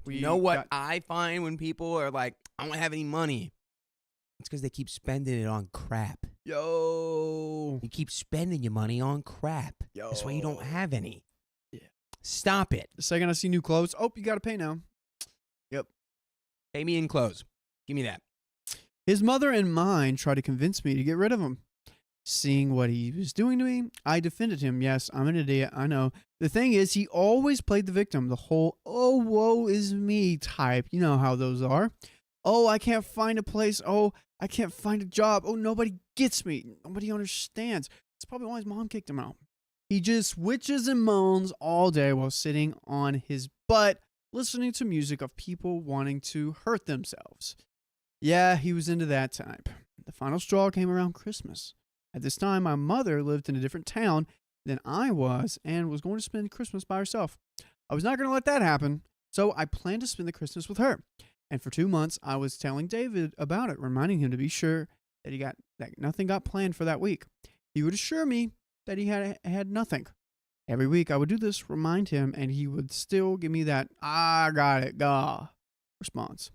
You know what I find when people are like, I don't have any money? It's because they keep spending it on crap. Yo. You keep spending your money on crap. Yo. That's why you don't have any. Yeah. Stop it. The second I see new clothes, oh, you got to pay now. Yep. Pay me in clothes. Give me that. His mother and mine tried to convince me to get rid of him. Seeing what he was doing to me, I defended him. Yes, I'm an idiot, I know. The thing is, he always played the victim, the whole, oh, woe is me type. You know how those are. Oh, I can't find a place. Oh, I can't find a job. Oh, nobody gets me. Nobody understands. That's probably why his mom kicked him out. He just witches and moans all day while sitting on his butt, listening to music of people wanting to hurt themselves. Yeah, he was into that type. The final straw came around Christmas. At this time, my mother lived in a different town than I was and was going to spend Christmas by herself. I was not going to let that happen, so I planned to spend the Christmas with her. And for 2 months, I was telling David about it, reminding him to be sure that nothing got planned for that week. He would assure me that he had nothing. Every week, I would do this, remind him, and he would still give me that, I got it, gah, response.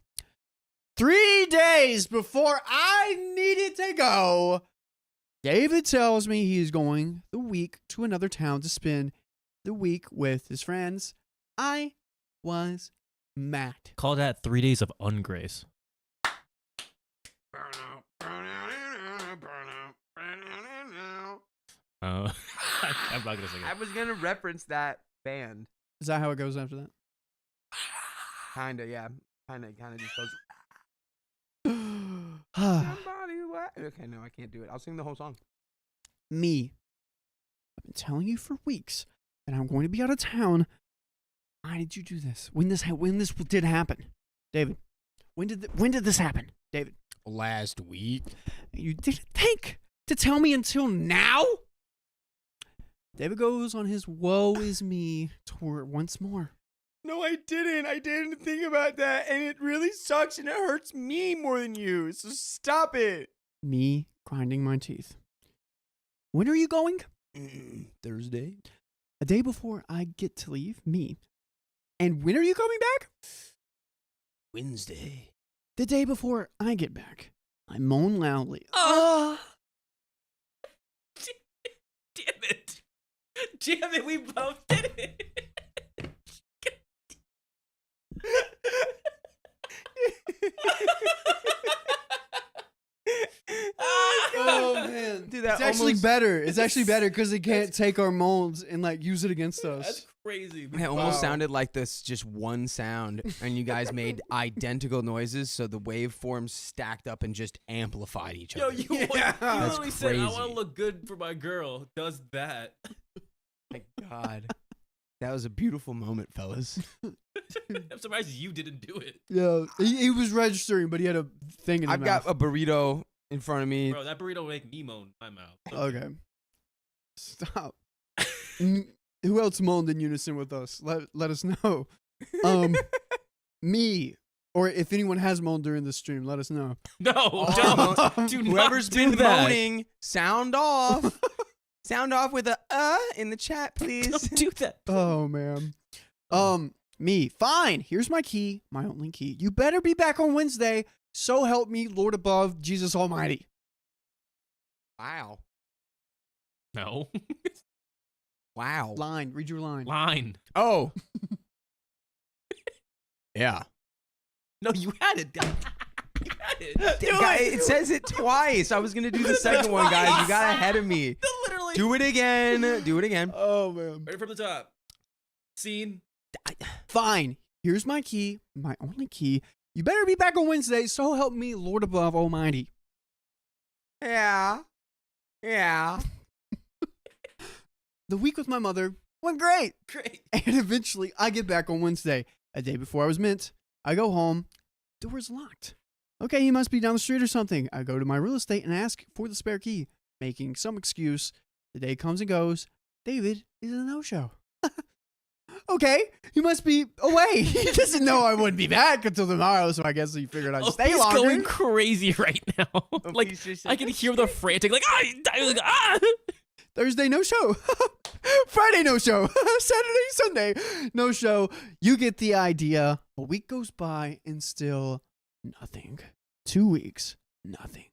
3 days before I needed to go, David tells me he is going the week to another town to spend the week with his friends. I was mad. Call that 3 days of ungrace. I'm not going to sing I it. was going to reference that band. Is that how it goes after that? Kinda, yeah. Kinda just goes. Somebody Okay, no, I can't do it. I'll sing the whole song. Me. I've been telling you for weeks that I'm going to be out of town. Why did you do this? When this did happen, David? When did this happen, David? Last week. You didn't think to tell me until now? David goes on his woe is me tour once more. No, I didn't. I didn't think about that, and it really sucks, and it hurts me more than you. So stop it. Me grinding my teeth. When are you going? Thursday. A day before I get to leave. Me. And when are you coming back? Wednesday. The day before I get back. I moan loudly. Damn it, we both did it. Oh man, Dude, that it's actually almost- better. It's actually better because they can't take our moans and like use it against us. That's crazy. It almost sounded like this just one sound, and you guys made identical noises, so the waveforms stacked up and just amplified each Yo, other. you That's literally said, I want crazy. to look good for my girl. Does that. My God. That was a beautiful moment, fellas. I'm surprised you didn't do it. Yeah, he was registering, but he had a thing in his I've got a burrito in front of me. Bro, that burrito will make me moan in my mouth. Okay, stop. Who else moaned in unison with us? Let us know. Me, or if anyone has moaned during the stream, let us know. No, Oh, don't. Do Whoever's not do been that. moaning, sound off. Sound off with a in the chat, please. Don't do that. Oh man. Me. Fine. Here's my key, my only key. You better be back on Wednesday. So help me, Lord above, Jesus Almighty. Wow. No. Wow. Line. Read your line. Line. Oh. Yeah. No, you had it. You had it. It says it twice. I was gonna do the second one, guys. You got ahead of me. Literally. Do it again. Do it again. Oh man. Right from the top. Scene. Fine. Here's my key, my only key. You better be back on Wednesday. So help me, Lord above Almighty. Yeah. Yeah. The week with my mother went great. Great. And eventually I get back on Wednesday. A day before I was meant. I go home. Door's locked. Okay, he must be down the street or something. I go to my real estate and ask for the spare key, making some excuse. The day comes and goes. David is a no-show. Okay, he must be away. He doesn't know I wouldn't be back until tomorrow, so I guess he figured I'd stay he's longer. going crazy right now. Like, I can hear the frantic, like, Thursday, no show. Friday, no show. Saturday, Sunday, no show. You get the idea. A week goes by and still nothing. 2 weeks, nothing.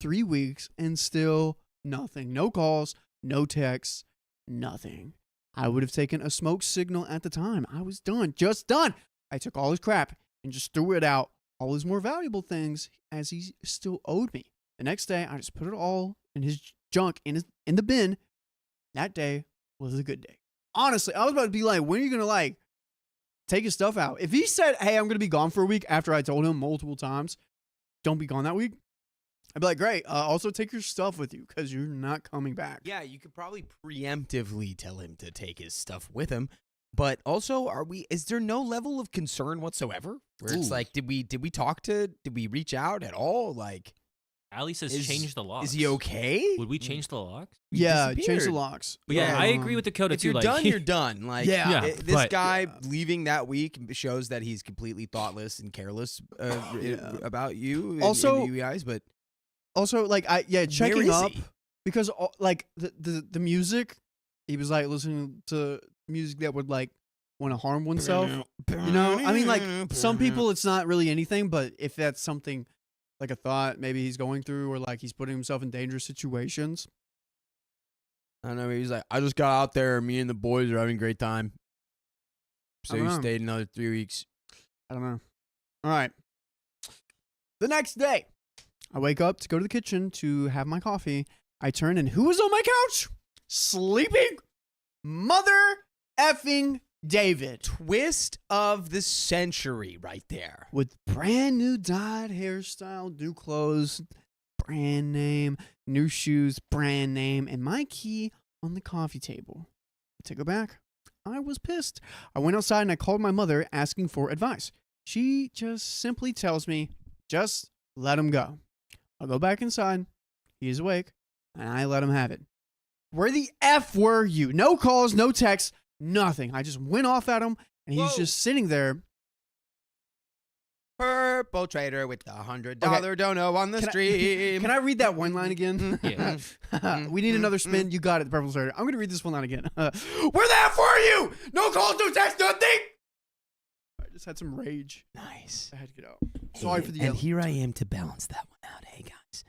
3 weeks and still nothing. No calls, no texts, nothing. I would have taken a smoke signal at the time. I was done, just done. I took all his crap and just threw it out, all his more valuable things, as he still owed me. The next day, I just put it all in his junk in the bin. That day was a good day. Honestly, I was about to be like, when are you going to like take his stuff out? If he said, hey, I'm going to be gone for a week after I told him multiple times, don't be gone that week, I'd be like, great. Also take your stuff with you because you're not coming back. Yeah, you could probably preemptively tell him to take his stuff with him. But also, is there no level of concern whatsoever? Where it's like, did we reach out at all? Like, Ali says change the locks. Is he okay? Would we change the locks? Yeah, change the disappeared. locks. But yeah, I agree with Dakota If too. you're Like, done, you're done. Like, Yeah, this but- guy leaving that week shows that he's completely thoughtless and careless about you. Also- and you guys, but Also, like, checking is up he? because like the music, he was like listening to music that would like want to harm oneself. You know, I mean, like some people, it's not really anything, but if that's something like a thought maybe he's going through or like he's putting himself in dangerous situations. I don't know. He's like, I just got out there. Me and the boys are having a great time. So I don't he know. stayed another 3 weeks. I don't know. All right. The next day, I wake up to go to the kitchen to have my coffee. I turn and who is on my couch? Sleeping? Mother effing David. Twist of the century right there. With brand new dyed hairstyle, new clothes, brand name, new shoes, brand name, and my key on the coffee table. To go back, I was pissed. I went outside and I called my mother asking for advice. She just simply tells me, just let him go. I'll go back inside. He's awake, and I let him have it. Where the F were you? No calls, no texts, nothing. I just went off at him, and he's just sitting there. Purple trader with the $100 Okay. dono on the stream. Can I read that one line again? Yeah. We need another spin. You got it, the purple trader. I'm going to read this one line again. Where the F were you? No calls, no texts, nothing. I just had some rage. Nice. I had to get out. Sorry for the And yell. here I am to balance that one out. Hey guys,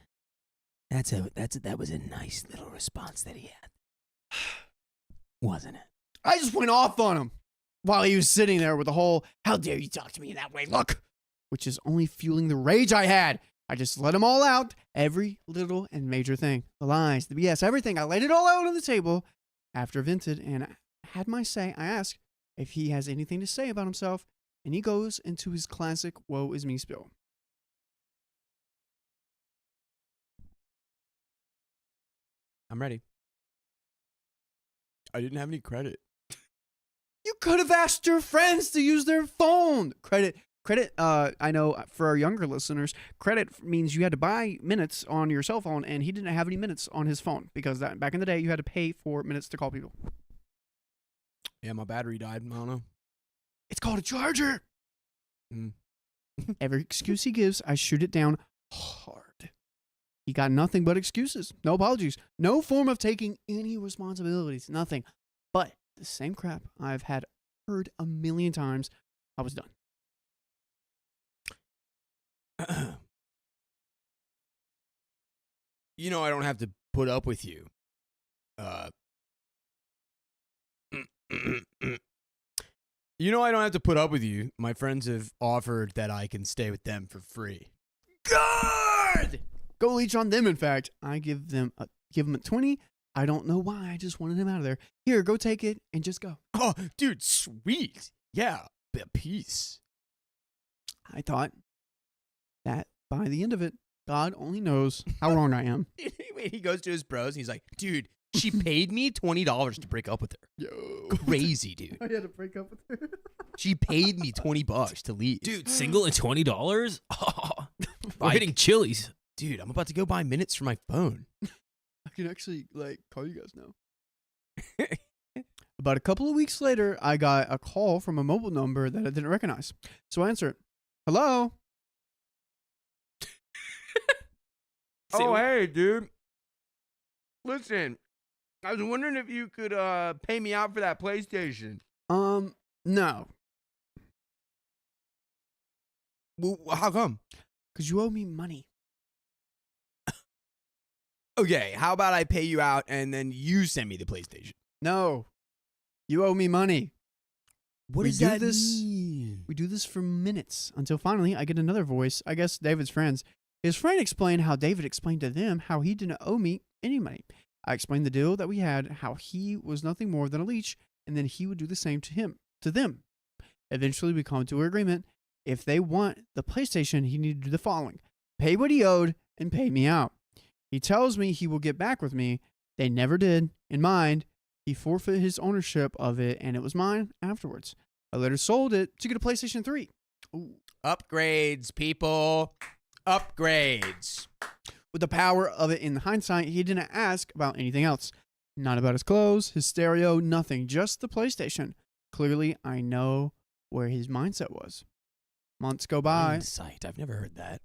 that was a nice little response that he had, wasn't it? I just went off on him while he was sitting there with the whole, how dare you talk to me in that way, look, which is only fueling the rage I had. I just let them all out, every little and major thing, the lies, the BS, everything. I laid it all out on the table. After vented and I had my say, I asked if he has anything to say about himself, and he goes into his classic woe is me spill. I'm ready. I didn't have any credit. You could have asked your friends to use their phone. Credit, I know for our younger listeners, credit means you had to buy minutes on your cell phone, and he didn't have any minutes on his phone because back in the day, you had to pay for minutes to call people. Yeah, my battery died. I don't know. It's called a charger. Mm. Every excuse he gives, I shoot it down hard. He got nothing but excuses, no apologies, no form of taking any responsibilities, nothing. But the same crap I've heard a million times. I was done. You know I don't have to put up with you. You know I don't have to put up with you. My friends have offered that I can stay with them for free. Good. Go leech on them. In fact, I give them a 20. I don't know why. I just wanted him out of there. Here, go take it and just go. Oh, dude, sweet. Yeah, peace. I thought that by the end of it, God only knows how wrong I am. Wait, he goes to his bros and he's like, dude, she paid me $20 to break up with her. Yo. Crazy, dude. I had to break up with her. She paid me $20 to leave. Dude, single and $20? Oh, we're hitting Chili's. Dude, I'm about to go buy minutes for my phone. I can actually call you guys now. About a couple of weeks later, I got a call from a mobile number that I didn't recognize. So I answer it. Hello? Oh, hey, dude. Listen, I was wondering if you could pay me out for that PlayStation. No. Well, how come? Because you owe me money. Okay, how about I pay you out and then you send me the PlayStation? No. You owe me money. What We does do that this- mean? We do this for minutes until finally I get another voice. I guess David's friends. His friend explained how David explained to them how he didn't owe me any money. I explained the deal that we had, how he was nothing more than a leech, and then he would do the same to them. Eventually, we come to an agreement. If they want the PlayStation, he needed to do the following: pay what he owed and pay me out. He tells me he will get back with me. They never did. In mind, he forfeited his ownership of it, and it was mine afterwards. I later sold it to get a PlayStation 3. Ooh. Upgrades, people. Upgrades. With the power of it in hindsight, he didn't ask about anything else. Not about his clothes, his stereo, nothing. Just the PlayStation. Clearly, I know where his mindset was. Months go by. Hindsight. I've never heard that.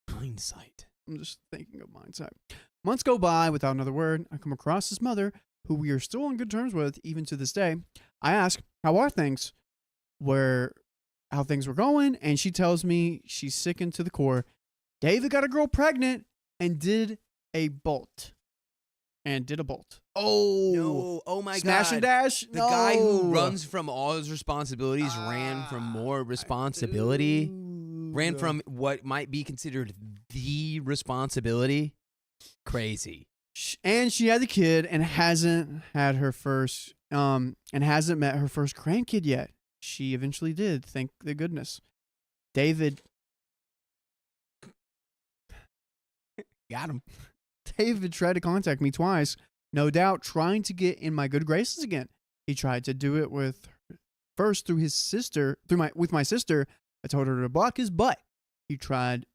Hindsight. I'm just thinking of mindset. Months go by without another word. I come across his mother, who we are still on good terms with, even to this day. I ask, how are things? How things were going, and she tells me she's sickened to the core. David got a girl pregnant and did a bolt. Oh. No. Oh, my Smash God. and dash? The guy who runs from all his responsibilities ran from more responsibility. Ran from what might be considered the responsibility. Crazy. And she had the kid and hasn't had her first and hasn't met her first grandkid yet. She eventually did, thank the goodness. David Got him. David tried to contact me twice, no doubt trying to get in my good graces again. He tried to do it with my sister. I told her to block his butt. He tried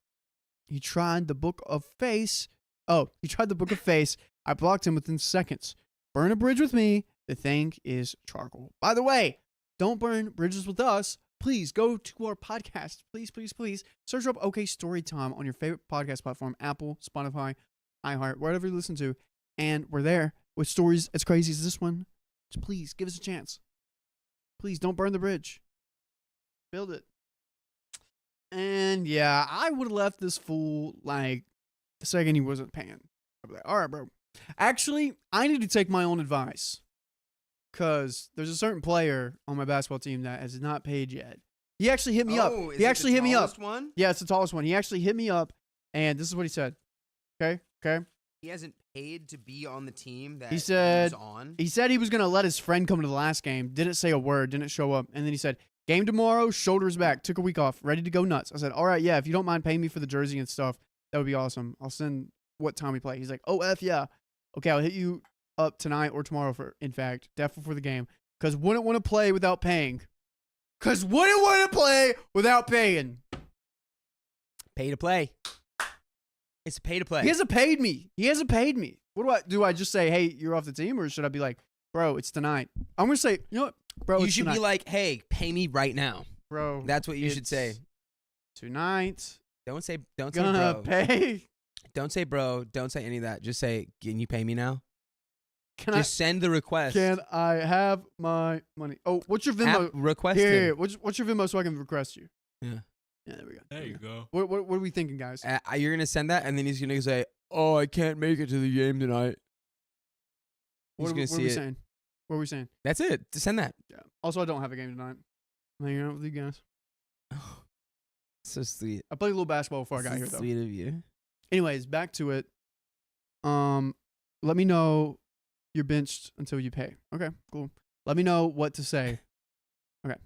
the book of face. Oh, he tried the book of face. I blocked him within seconds. Burn a bridge with me. The thing is charcoal. By the way, don't burn bridges with us. Please go to our podcast. Please, please, please. Search up OK Storytime on your favorite podcast platform, Apple, Spotify, iHeart, wherever you listen to. And we're there with stories as crazy as this one. Just please give us a chance. Please don't burn the bridge. Build it. And yeah, I would have left this fool like the second he wasn't paying. I'd be like, all right, bro. Actually, I need to take my own advice. Because there's a certain player on my basketball team that has not paid yet. He actually hit me up. He actually hit me up. One? Yeah, it's the tallest one. He actually hit me up, and this is what he said. Okay. He hasn't paid to be on the team that He said- he's on. He said he was going to let his friend come to the last game. Didn't say a word. Didn't show up. And then he said, game tomorrow, shoulders back. Took a week off. Ready to go nuts. I said, all right, yeah, if you don't mind paying me for the jersey and stuff, that would be awesome. I'll send what time we play. He's like, oh, F yeah. Okay, I'll hit you up tonight or tomorrow, in fact, definitely for the game. Because wouldn't want to play without paying. Pay Pay to play. It's a pay to play. He hasn't paid me. What do I just say, hey, you're off the team? Or should I be like, bro, it's tonight? I'm going to say, you know what? Bro, You it's should tonight. be like, hey, pay me right now. Bro, That's what you should say. Tonight. Don't say Gonna bro. pay. Don't say bro. Don't say any of that. Just say, can you pay me now? Can Just send the request. Can I have my money? Oh, what's your Venmo? App request Here, him. what's your Venmo so I can request you? Yeah. Yeah, there we go. There you go. What are we thinking, guys? You're gonna send that, and then he's gonna say, "Oh, I can't make it to the game tonight." He's gonna What are see we it. saying? What are we saying? That's it. Just send that. Yeah. Also, I don't have a game tonight. I'm hanging out with you guys. So sweet. I played a little basketball before I got So here, though. Sweet of you. Anyways, back to it. Let me know you're benched until you pay. Okay, cool. Let me know what to say. Okay.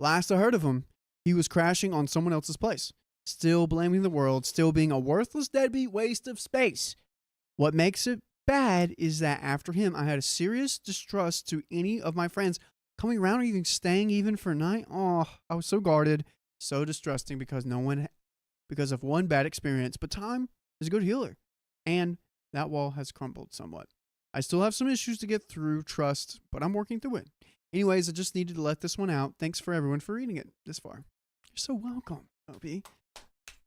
Last I heard of him, he was crashing on someone else's place. Still blaming the world, still being a worthless deadbeat waste of space. What makes it bad is that after him, I had a serious distrust to any of my friends coming around or even staying even for a night. Oh, I was so guarded, so distrusting because of one bad experience. But time is a good healer, and that wall has crumbled somewhat. I still have some issues to get through, trust, but I'm working through it. Anyways, I just needed to let this one out. Thanks for everyone for reading it this far. You're so welcome, Opie.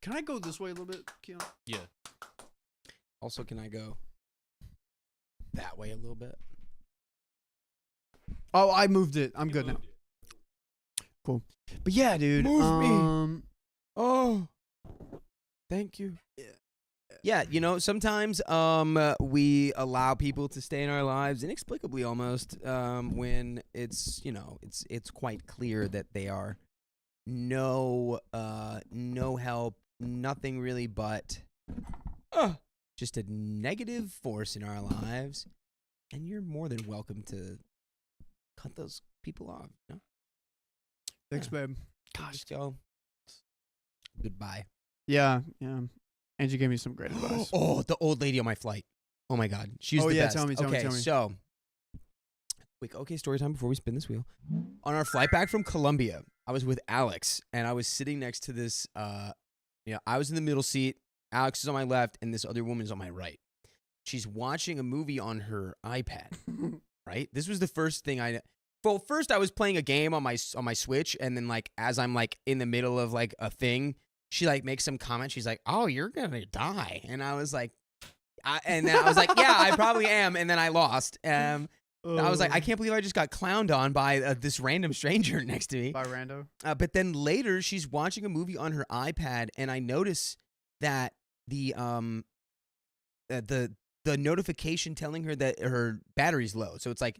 Can I go this way a little bit, Keon? Yeah. Also, can I go that way a little bit? Oh, I moved it. I'm good now. Cool. But yeah, dude. Move me. Oh, thank you. Yeah, you know, sometimes we allow people to stay in our lives inexplicably almost when it's, you know, it's quite clear that they are no help, nothing really but just a negative force in our lives, and you're more than welcome to cut those people off. You know? Thanks, babe. Just go. Goodbye. Yeah, yeah. Angie gave me some great advice. Oh, the old lady on my flight. Oh my God, she's the best. Tell me. Okay, so quick, story time before we spin this wheel. On our flight back from Colombia, I was with Alex, and I was sitting next to this. I was in the middle seat. Alex is on my left, and this other woman is on my right. She's watching a movie on her iPad. Right. This was the first thing Well, first I was playing a game on my Switch, and then like as I'm like in the middle of like a thing, she like makes some comment. She's like, "Oh, you're gonna die," and I was like, "Yeah, I probably am." And then I lost. I was like, I can't believe I just got clowned on by this random stranger next to me. By rando. But then later, she's watching a movie on her iPad, and I notice that the notification telling her that her battery's low. So it's like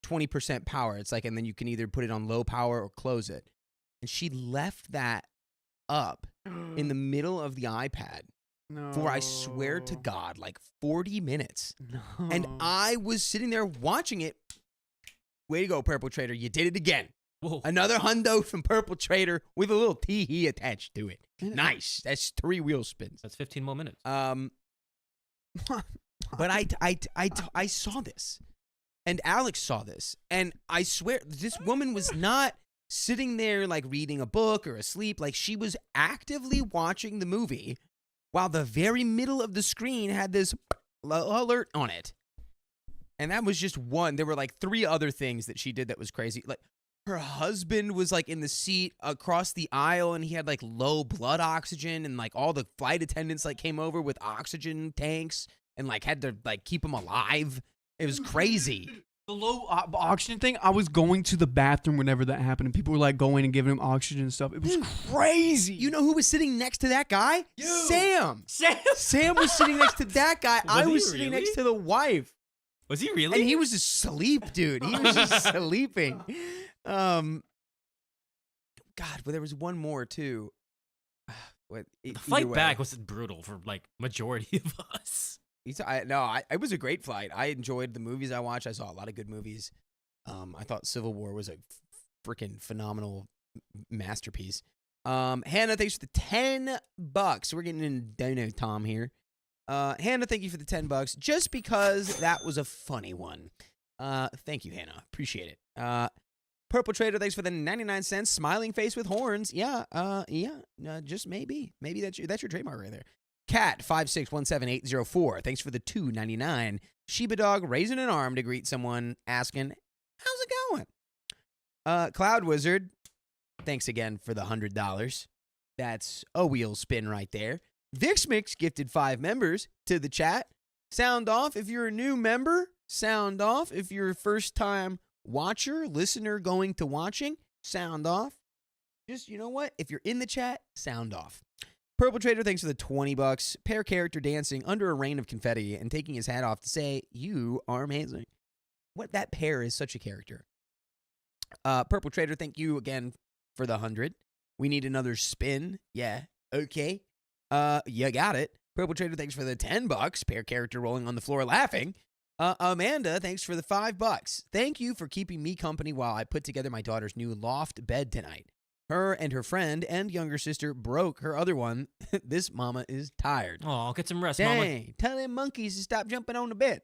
20% power. It's like, and then you can either put it on low power or close it. And she left that up in the middle of the iPad for, I swear to God, like 40 minutes. No. And I was sitting there watching it. Way to go, Purple Trader. You did it again. Whoa. Another hundo from Purple Trader with a little tee-hee attached to it. Nice. That's 3 wheel spins. That's 15 more minutes. But I saw this, and Alex saw this, and I swear this woman was not sitting there like reading a book or asleep. Like, she was actively watching the movie while the very middle of the screen had this alert on it. And that was just one. There were like 3 other things that she did that was crazy. Like, her husband was like in the seat across the aisle, and he had like low blood oxygen, and like all the flight attendants like came over with oxygen tanks and like had to like keep him alive. It was crazy. The low oxygen thing, I was going to the bathroom whenever that happened, and people were like going and giving him oxygen and stuff. It was crazy. You know who was sitting next to that guy? Sam. Sam was sitting next to that guy. I was sitting next to the wife. Was he really? And he was asleep, dude. He was just sleeping. God, but there was one more too. The flight back was brutal for like majority of us. It was a great flight. I enjoyed the movies I watched. I saw a lot of good movies. I thought Civil War was a freaking phenomenal masterpiece. Hannah, thanks for the $10. We're getting in dono Tom here. Hannah, thank you for the $10 just because that was a funny one. Thank you, Hannah. Appreciate it. Purple Trader, thanks for the 99 cents. Smiling face with horns. Yeah. Just maybe. Maybe that's your trademark right there. Cat 5617804. Thanks for the $2.99. Sheba Dog raising an arm to greet someone, asking, "How's it going?" Cloud Wizard, thanks again for the $100. That's a wheel spin right there. VixMix gifted 5 members to the chat. Sound off if you're a new member. Sound off if you're a first-time watcher, listener going to watching. Sound off. Just, you know what? If you're in the chat, sound off. Purple Trader, thanks for the $20. Pair character dancing under a rain of confetti and taking his hat off to say, you are amazing. What that pair is such a character. Purple Trader, thank you again for the 100. We need another spin. Yeah. Okay. You got it. Purple Trader, thanks for the $10. Pair character rolling on the floor laughing. Amanda, thanks for the $5. Thank you for keeping me company while I put together my daughter's new loft bed tonight. Her and her friend and younger sister broke her other one. This mama is tired. Oh, get some rest, Dang, mama. tell them monkeys to stop jumping on the bed.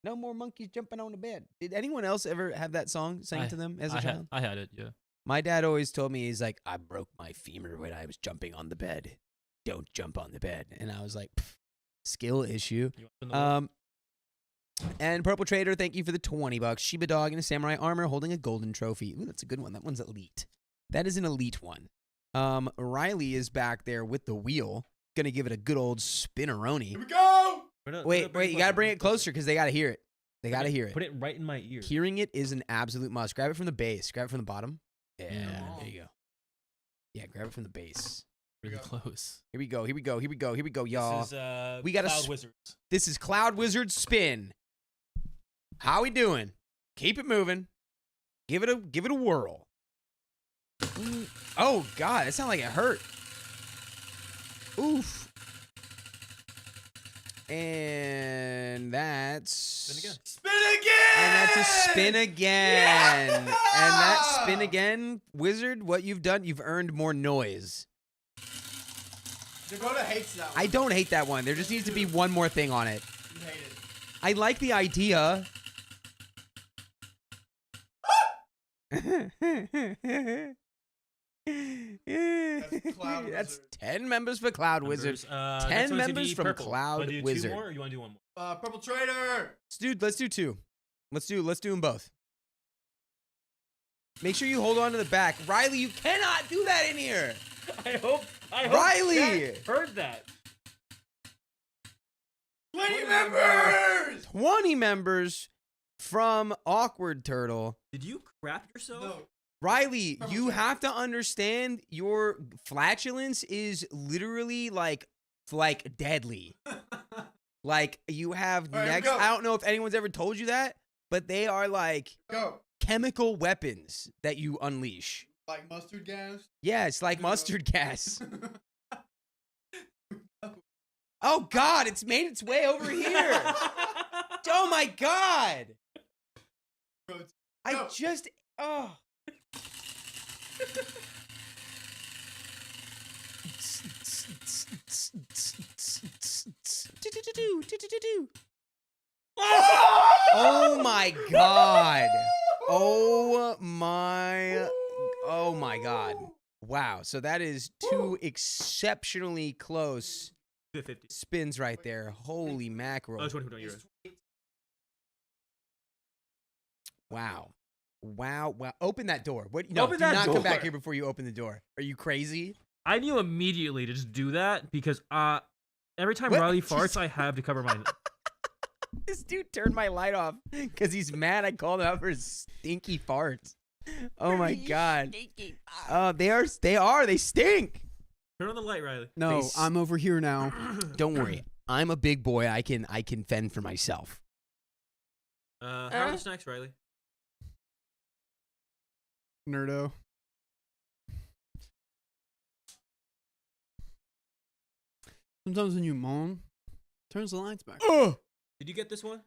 No more monkeys jumping on the bed. Did anyone else ever have that song sang to them as a child? I had it, yeah. My dad always told me, he's like, I broke my femur when I was jumping on the bed. Don't jump on the bed. And I was like, skill issue. And Purple Trader, thank you for the $20. Shiba Dog in a samurai armor holding a golden trophy. Ooh, that's a good one. That one's elite. That is an elite one. Riley is back there with the wheel. Gonna give it a good old spinneroni. Here we go. Wait, you gotta bring it closer because they gotta hear it. They gotta hear it. Put it right in my ear. Hearing it is an absolute must. Grab it from the base. Grab it from the bottom. Yeah, No. there you go. Yeah, grab it from the base. Really close. Here we go, y'all. This is We gotta Cloud Wizards. This is Cloud Wizard Spin. How we doing? Keep it moving. Give it a whirl. Oh God, it sounded like it hurt. Oof. And that's Spin again. Spin again. And that's a spin again. Yeah! And that spin again, Wizard, what you've done, you've earned more noise. Dakota hates that one. I don't hate that one. There just needs to be one more thing on it. You hate it. I like the idea. Cloud That's Wizard. 10 members for Cloud Wizard. 10 next one's gonna members be from purple. Cloud Wanna do Wizard. 2 more, or you want to do 1 more? Purple Trader. Let's do 2. Let's do them both. Make sure you hold on to the back. Riley, you cannot do that in here. I hope Riley! Jack heard that. 20 members. 20 members from Awkward Turtle. Did you crap yourself? No. Riley, Purple you Trader. have to understand your flatulence is literally like deadly. Like you have All right, next. go. I don't know if anyone's ever told you that, but they are like Go. chemical weapons that you unleash. Like mustard gas. Yeah, it's like Go. mustard gas. Oh God, it's made its way over here. Oh my God. Go. I Go. just Oh my God. Oh my God. Wow. So that is 2 exceptionally close 50. spins right there. Holy mackerel. Oh, 20 euros. Wow. Open that door. What? No, Open do that not come back door. here before you open the door. Are you crazy? I knew immediately to just do that because every time What? Riley farts, I have to cover my. This dude turned my light off because he's mad I called him out for his stinky farts. Oh my God. Oh, they stink. Turn on the light, Riley. No, They I'm over here now. Don't worry. I'm a big boy. I can fend for myself. How are the snacks, Riley? Nerdo. Sometimes when you moan, turns the lights back. Did you get this one?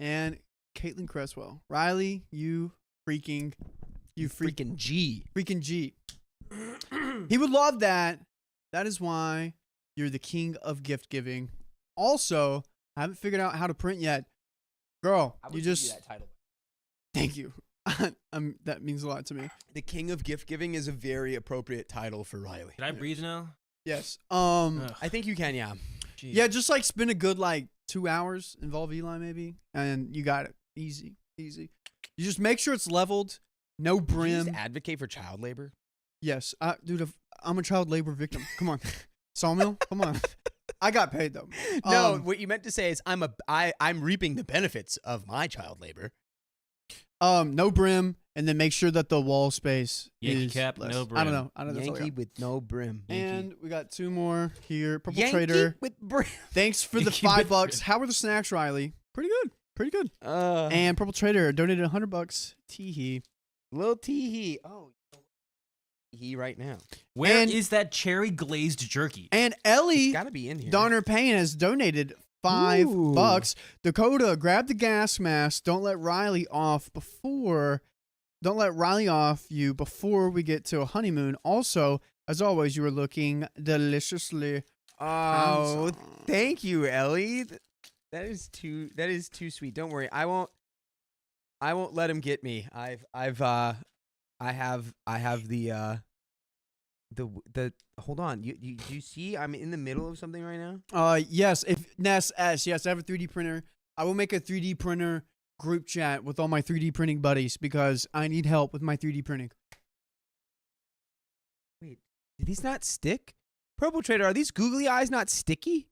And Caitlin Cresswell. Riley, you freaking G. freaking G. He would love that. That is why you're the king of gift giving. Also, I haven't figured out how to print yet. Girl, you just that title. thank you. That means a lot to me. The king of gift giving is a very appropriate title for Riley. Can I breathe now? Yes. Ugh. I think you can, yeah. Jeez. Yeah, just like spend a good 2 hours, involve Eli maybe, and you got it. Easy. You just make sure it's leveled, no Did you brim. just advocate for child labor? Yes, dude, I'm a child labor victim. Come on, Sawmill. Come on. I got paid though. No, what you meant to say is I'm reaping the benefits of my child labor. No brim, and then make sure that the wall space Yankee is cap, less. no I brim. don't know. That's all I Yankee got. with no brim. And we got 2 more here. Purple Yankee Trader. with brim. Thanks for the Yankee with $5. brim. How were the snacks, Riley? Pretty good. Pretty good. And Purple Trader donated $100. Tee-hee. Little tee-hee. Oh, he right now. Where And- is that cherry glazed jerky? And Ellie It's got to be in here. Donner Payne has donated $5. Dakota, grab the gas mask. Don't let Riley off you before we get to a honeymoon. Also, as always, you are looking deliciously. Oh, handsome. thank you, Ellie. That is too sweet. Don't worry. I won't let him get me. I have the hold on. You see I'm in the middle of something right now? Yes, if Ness S, yes, I have a 3D printer. I will make a 3D printer group chat with all my 3D printing buddies because I need help with my 3D printing. Wait, did these not stick? Purple Trader, are these googly eyes not sticky?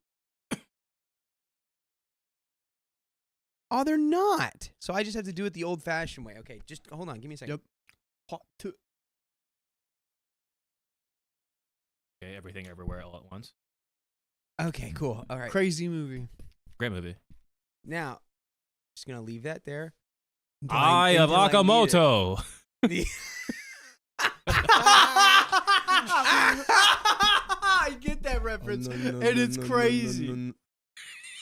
Oh, they're not. So I just have to do it the old-fashioned way. Okay, just hold on. Give me a second. Yep. Hot to- Okay, everything everywhere all at once. Okay, cool. All right. Crazy movie. Great movie. Now, just going to leave that there. Eye of until I need it. Akamoto. I get that reference, and it's crazy.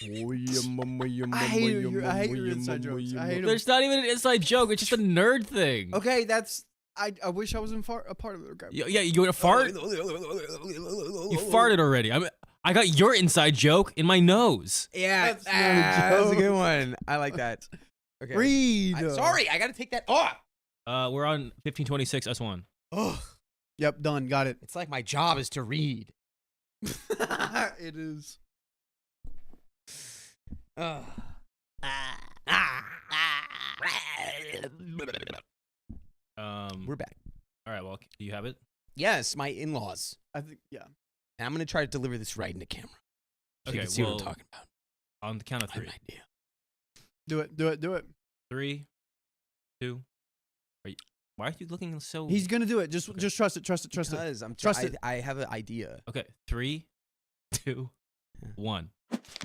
I hate your inside jokes. I hate them. There's not even an inside joke. It's just a nerd thing. Okay, that's. I wish I was a part of it. Okay. Yeah, you gonna fart? You farted already. I got your inside joke in my nose. Yeah, That's not a that's a joke. good one. I like that. Okay. Read. Sorry, I got to take that off. We're on 1526 S1. Ugh. Yep, done. Got it. It's like my job is to read. It is. Ugh. We're back. All right. Well, do you have it? Yes, my in-laws. I think. Yeah. And I'm going to try to deliver this right into camera. So Okay. you can see well, what I'm talking about. on the count of I have three. an idea. Do it. Do it. Do it. 3, 2. Why are you looking so? He's gonna do it. Just trust it. Trust it. Trust it. Because Trust it. I have an idea. Okay. 3, 2, 1.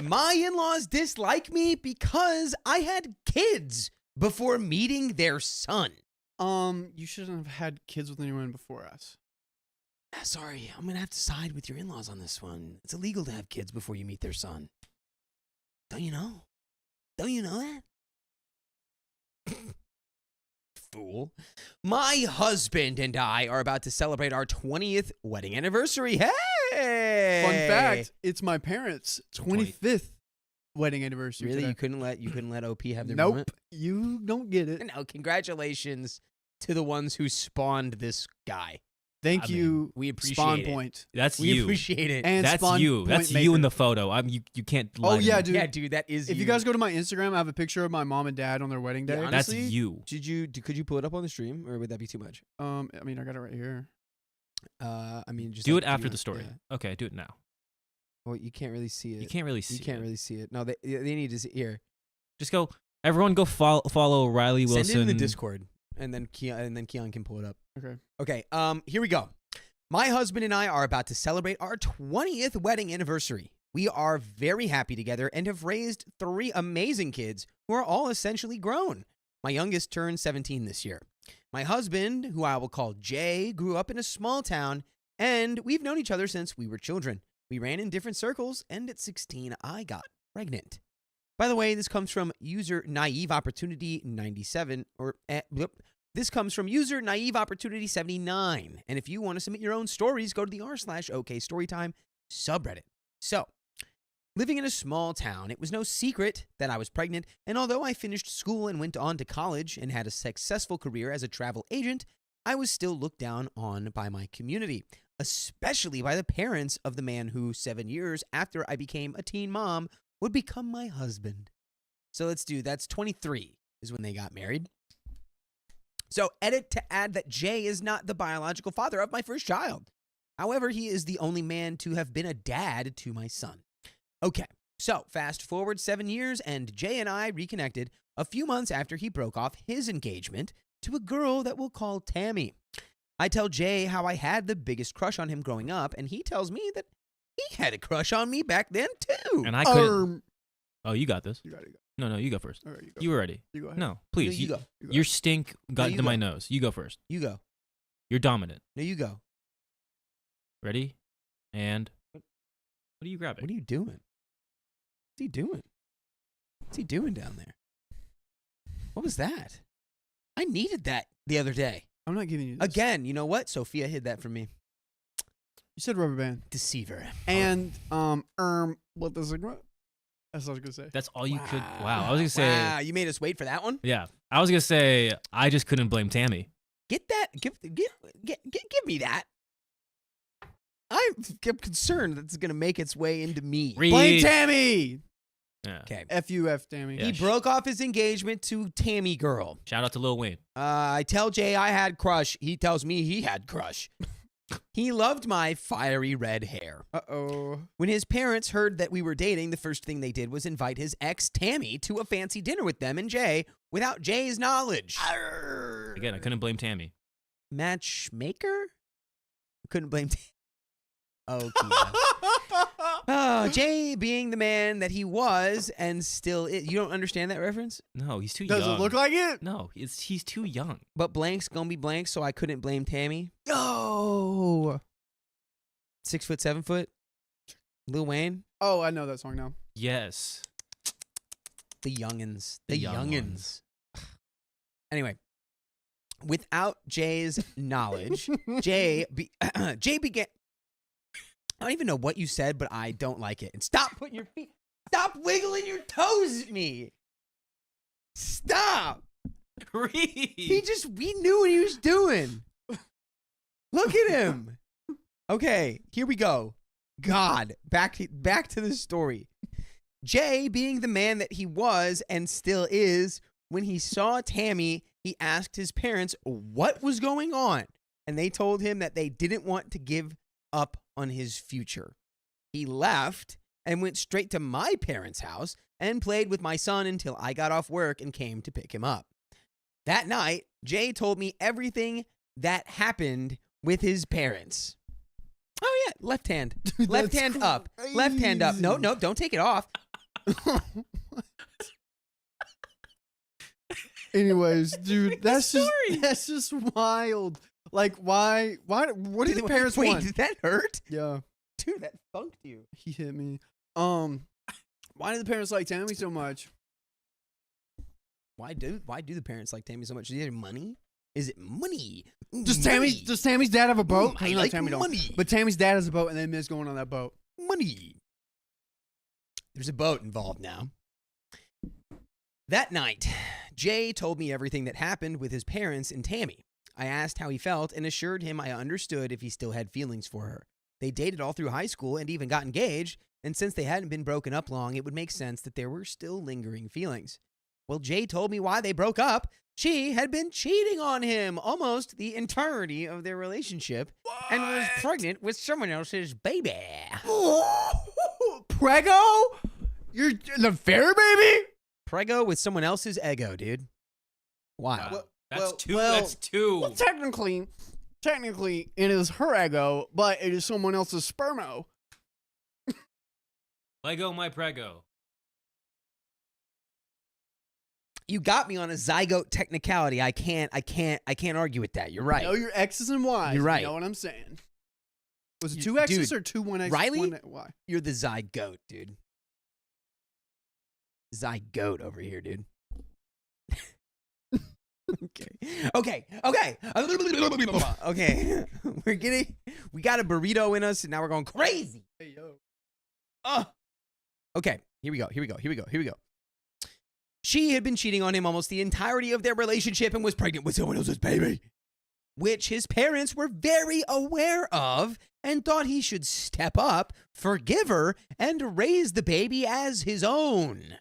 My in-laws dislike me because I had kids before meeting their son. You shouldn't have had kids with anyone before us. Sorry, I'm going to have to side with your in-laws on this one. It's illegal to have kids before you meet their son. Don't you know? Don't you know that? Fool. My husband and I are about to celebrate our 20th wedding anniversary. Hey! Fun fact: it's my parents' 25th wedding anniversary. Really? today. You couldn't let OP have their Nope. moment? You don't get it. No, congratulations to the ones who spawned this guy. Thank I you. We appreciate Spawn it. Point. That's We you. appreciate it. And That's Spawn you. Point That's Maker. you in the photo. You can't lie. Oh to yeah, me. dude. Yeah, dude, that is If you guys go to my Instagram, I have a picture of my mom and dad on their wedding day. Yeah, That's honestly, you. Could you pull it up on the stream, or would that be too much? I mean, I got it right here. I mean, just Do like, it after you- the story. yeah. Okay, do it now. Well, you can't really see it. You can't really see. You can't it. really see it. No, they need to see here. Just go. Everyone, go follow Riley Wilson. Send it in the Discord, and then Keon can pull it up. Okay. Okay. Here we go. My husband and I are about to celebrate our 20th wedding anniversary. We are very happy together and have raised 3 amazing kids who are all essentially grown. My youngest turned 17 this year. My husband, who I will call Jay, grew up in a small town, and we've known each other since we were children. We ran in different circles, and at 16, I got pregnant. By the way, this comes from user Naive Opportunity 97, this comes from user Naive Opportunity 79. And if you want to submit your own stories, go to the r/OK Storytime subreddit. So, living in a small town, it was no secret that I was pregnant, and although I finished school and went on to college and had a successful career as a travel agent, I was still looked down on by my community, especially by the parents of the man who, 7 years after I became a teen mom, would become my husband. So that's 23 is when they got married. So, edit to add that Jay is not the biological father of my first child. However, he is the only man to have been a dad to my son. Okay, so fast forward 7 years, and Jay and I reconnected a few months after he broke off his engagement to a girl that we'll call Tammy. I tell Jay how I had the biggest crush on him growing up, and he tells me that he had a crush on me back then, too. And I couldn't. Oh, you got this. You got it. No, you go first. All right, you go. You were ready. You go ahead. No, please. No, you go. You go. Your stink got you into my go. nose. You go first. You go. You're dominant. No, you go. Ready? And what are you grabbing? What are you doing? What's he doing? What's he doing down there? What was that? I needed that the other day. I'm not giving you this. Again, you know what? Sophia hid that from me. You said rubber band. Deceiver. And, what the Sigma? That's what I was going to say. That's all you could. Wow. I was gonna say. Wow, you made us wait for that one? Yeah. I was gonna say. I just couldn't blame Tammy. Get that. Give me that. I'm concerned that it's going to make its way into me. Blame Tammy! Yeah. Okay. F-U-F, Tammy. Yeah. He broke off his engagement to Tammy girl. Shout out to Lil Wayne. I tell Jay I had crush. He tells me he had crush. He loved my fiery red hair. Uh-oh. When his parents heard that we were dating, the first thing they did was invite his ex, Tammy, to a fancy dinner with them and Jay without Jay's knowledge. Again, I couldn't blame Tammy. Matchmaker? Couldn't blame Tammy. Oh, Jay being the man that he was and still is. You don't understand that reference? No, he's too Does young. it look like it? No, he's too young. But blank's gonna be blank, so I couldn't blame Tammy. Oh. 6 foot, 7 foot. Lil Wayne. Oh, I know that song now. Yes. The youngins. The The young youngins. Anyway, without Jay's knowledge, Jay began. I don't even know what you said, but I don't like it. And stop putting your feet. Stop wiggling your toes at me. Stop. Reed. We knew what he was doing. Look at him. Okay, here we go. God, back to the story. Jay, being the man that he was and still is, when he saw Tammy, he asked his parents what was going on, and they told him that they didn't want to give up on his future. He left and went straight to my parents' house and played with my son until I got off work and came to pick him up. That night, Jay told me everything that happened with his parents. Oh yeah, left hand. Dude, Left that's hand up. Left hand up. No, don't take it off. Anyways, dude, that's just wild. Like, why? What did the parents Wait, want? did that hurt? Yeah, Dude, that funked you. he hit me. Why did the parents like Tammy so much? Why do the parents like Tammy so much? Is it money? Is it money? Does Money. Tammy's dad have a boat? I know like Tammy don't. money. But Tammy's dad has a boat, and they miss going on that boat. Money. There's a boat involved now. That night, Jay told me everything that happened with his parents and Tammy. I asked how he felt and assured him I understood if he still had feelings for her. They dated all through high school and even got engaged, and since they hadn't been broken up long, it would make sense that there were still lingering feelings. Well, Jay told me why they broke up. She had been cheating on him almost the entirety of their relationship and was pregnant with someone else's baby. Prego? You're the fair baby? Prego with someone else's ego, dude. Wow. Wow. Well, That's two. Well, technically, it is her ego, but it is someone else's spermo. Lego my prego. You got me on a zygote technicality. I can't argue with that. You're right. Know your X's and Y's. You're right. You know what I'm saying? Was it You- 2 X's dude, or 2 1 X? Riley? 1 Y? You're the zygote, dude. Zygote over here, dude. Okay. Okay. We got a burrito in us, and now we're going crazy. Hey, yo. Okay, here we go. She had been cheating on him almost the entirety of their relationship and was pregnant with someone else's baby, which his parents were very aware of and thought he should step up, forgive her, and raise the baby as his own.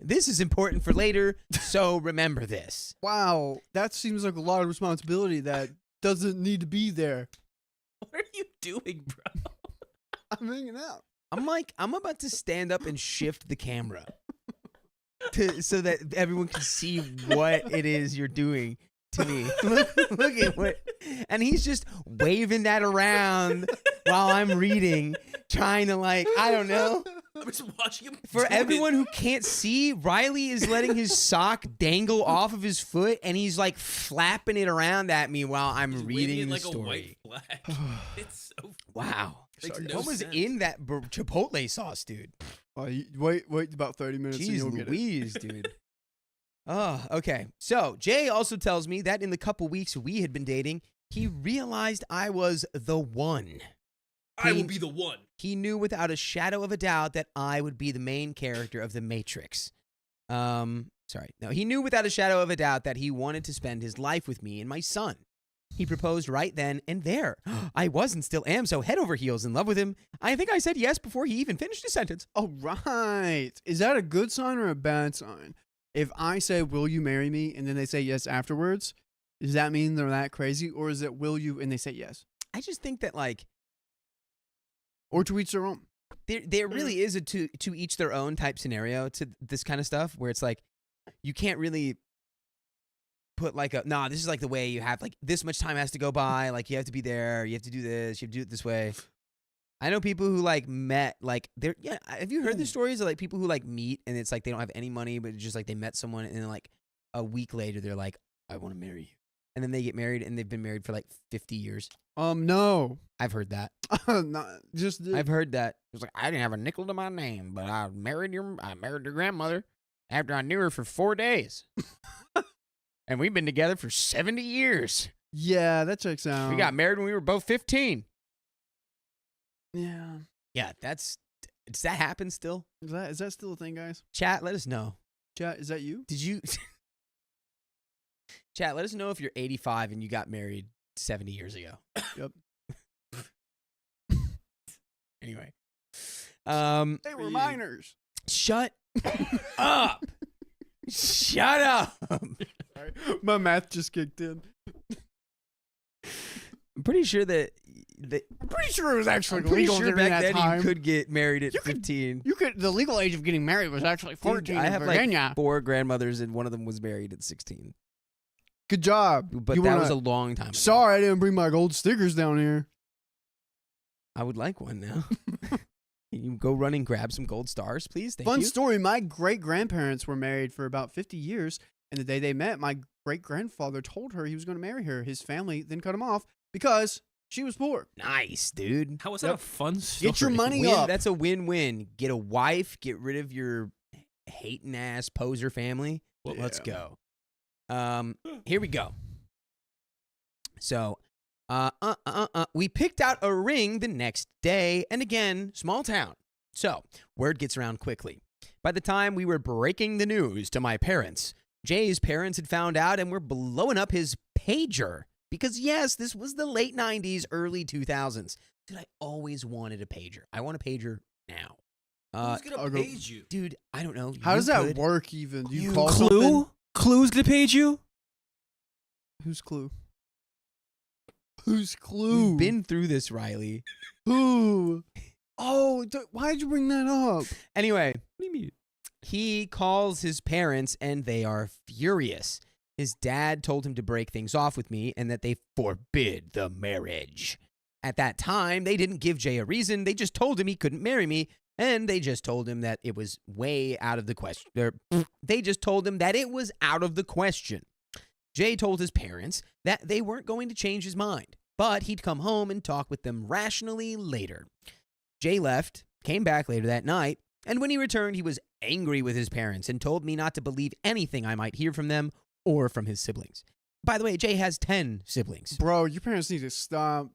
This is important for later, so remember this. Wow, that seems like a lot of responsibility that doesn't need to be there. What are you doing, bro? I'm hanging out. I'm about to stand up and shift the camera so that everyone can see what it is you're doing to me. Look at what, and he's just waving that around while I'm reading, trying to I don't know. I'm just watching him. For do everyone it. who can't see, Riley is letting his sock dangle off of his foot, and he's flapping it around at me while I'm He's reading waving the it like story. a white flag. It's so Wow. makes Sorry, no What was sense. in that Chipotle sauce, dude? Wait about 30 minutes and Jeez you'll get it. Louise, dude. Oh, okay. So Jay also tells me that in the couple weeks we had been dating, he realized I was the one. I will be the one. He knew without a shadow of a doubt that I would be the main character of The Matrix. He knew without a shadow of a doubt that he wanted to spend his life with me and my son. He proposed right then and there. I was and still am so head over heels in love with him. I think I said yes before he even finished his sentence. Oh, right. Is that a good sign or a bad sign? If I say, will you marry me? And then they say yes afterwards, does that mean they're that crazy? Or is it, will you? And they say yes? I just think that Or to each their own. there really is a to each their own type scenario to this kind of stuff where it's you can't really put this is the way you have this much time has to go by, you have to be there, you have to do this, you have to do it this way. I know people who met have you heard the stories of people who meet and it's they don't have any money but it's just they met someone and then a week later they're I want to marry you, and then they get married and they've been married for 50 years. No. I've heard that. Not just I've heard that. It was I didn't have a nickel to my name, but I married your grandmother after I knew her for 4 days. And we've been together for 70 years. Yeah, that checks out. We got married when we were both 15. Yeah. Yeah, does that happen still? Is that still a thing, guys? Chat, let us know. Chat, is that you? Did you Chat, let us know if you're 85 and you got married 70 years ago. Yep. Anyway. They were minors. Shut up. Shut up. Sorry. My math just kicked in. I'm pretty sure that I'm pretty sure it was actually I'm pretty legal sure during back that then time. you could get married at 15. The legal age of getting married was actually 14 Dude, I in have Virginia. 4 grandmothers and one of them was married at 16. Good job. But You that wanna- was a long time ago. Sorry, I didn't bring my gold stickers down here. I would like one now. Can you go run and grab some gold stars, please? Thank Fun you. story. My great-grandparents were married for about 50 years, and the day they met, my great-grandfather told her he was going to marry her. His family then cut him off because she was poor. Nice, dude. How was that a fun story? Get your money Win, up. that's a win-win. Get a wife, get rid of your hating-ass poser family. Well, let's go. Here we go. So, we picked out a ring the next day, and again, small town. So, word gets around quickly. By the time we were breaking the news to my parents, Jay's parents had found out and were blowing up his pager. Because yes, this was the late 90s, early 2000s. Dude, I always wanted a pager. I want a pager now. Who's gonna I'll go- page you? Dude, I don't know. How You does that could. work even? Do you You call something? Clue? Clue's gonna page you? Who's Clue? Who's Clue? We've been through this, Riley. Who? Oh, why'd you bring that up? Anyway, he calls his parents and they are furious. His dad told him to break things off with me and that they forbid the marriage. At that time, they didn't give Jay a reason. They just told him he couldn't marry me, and they just told him that it was way out of the question. They just told him that it was out of the question. Jay told his parents that they weren't going to change his mind, but he'd come home and talk with them rationally later. Jay left, came back later that night, and when he returned, he was angry with his parents and told me not to believe anything I might hear from them or from his siblings. By the way, Jay has 10 siblings. Bro, your parents need to stop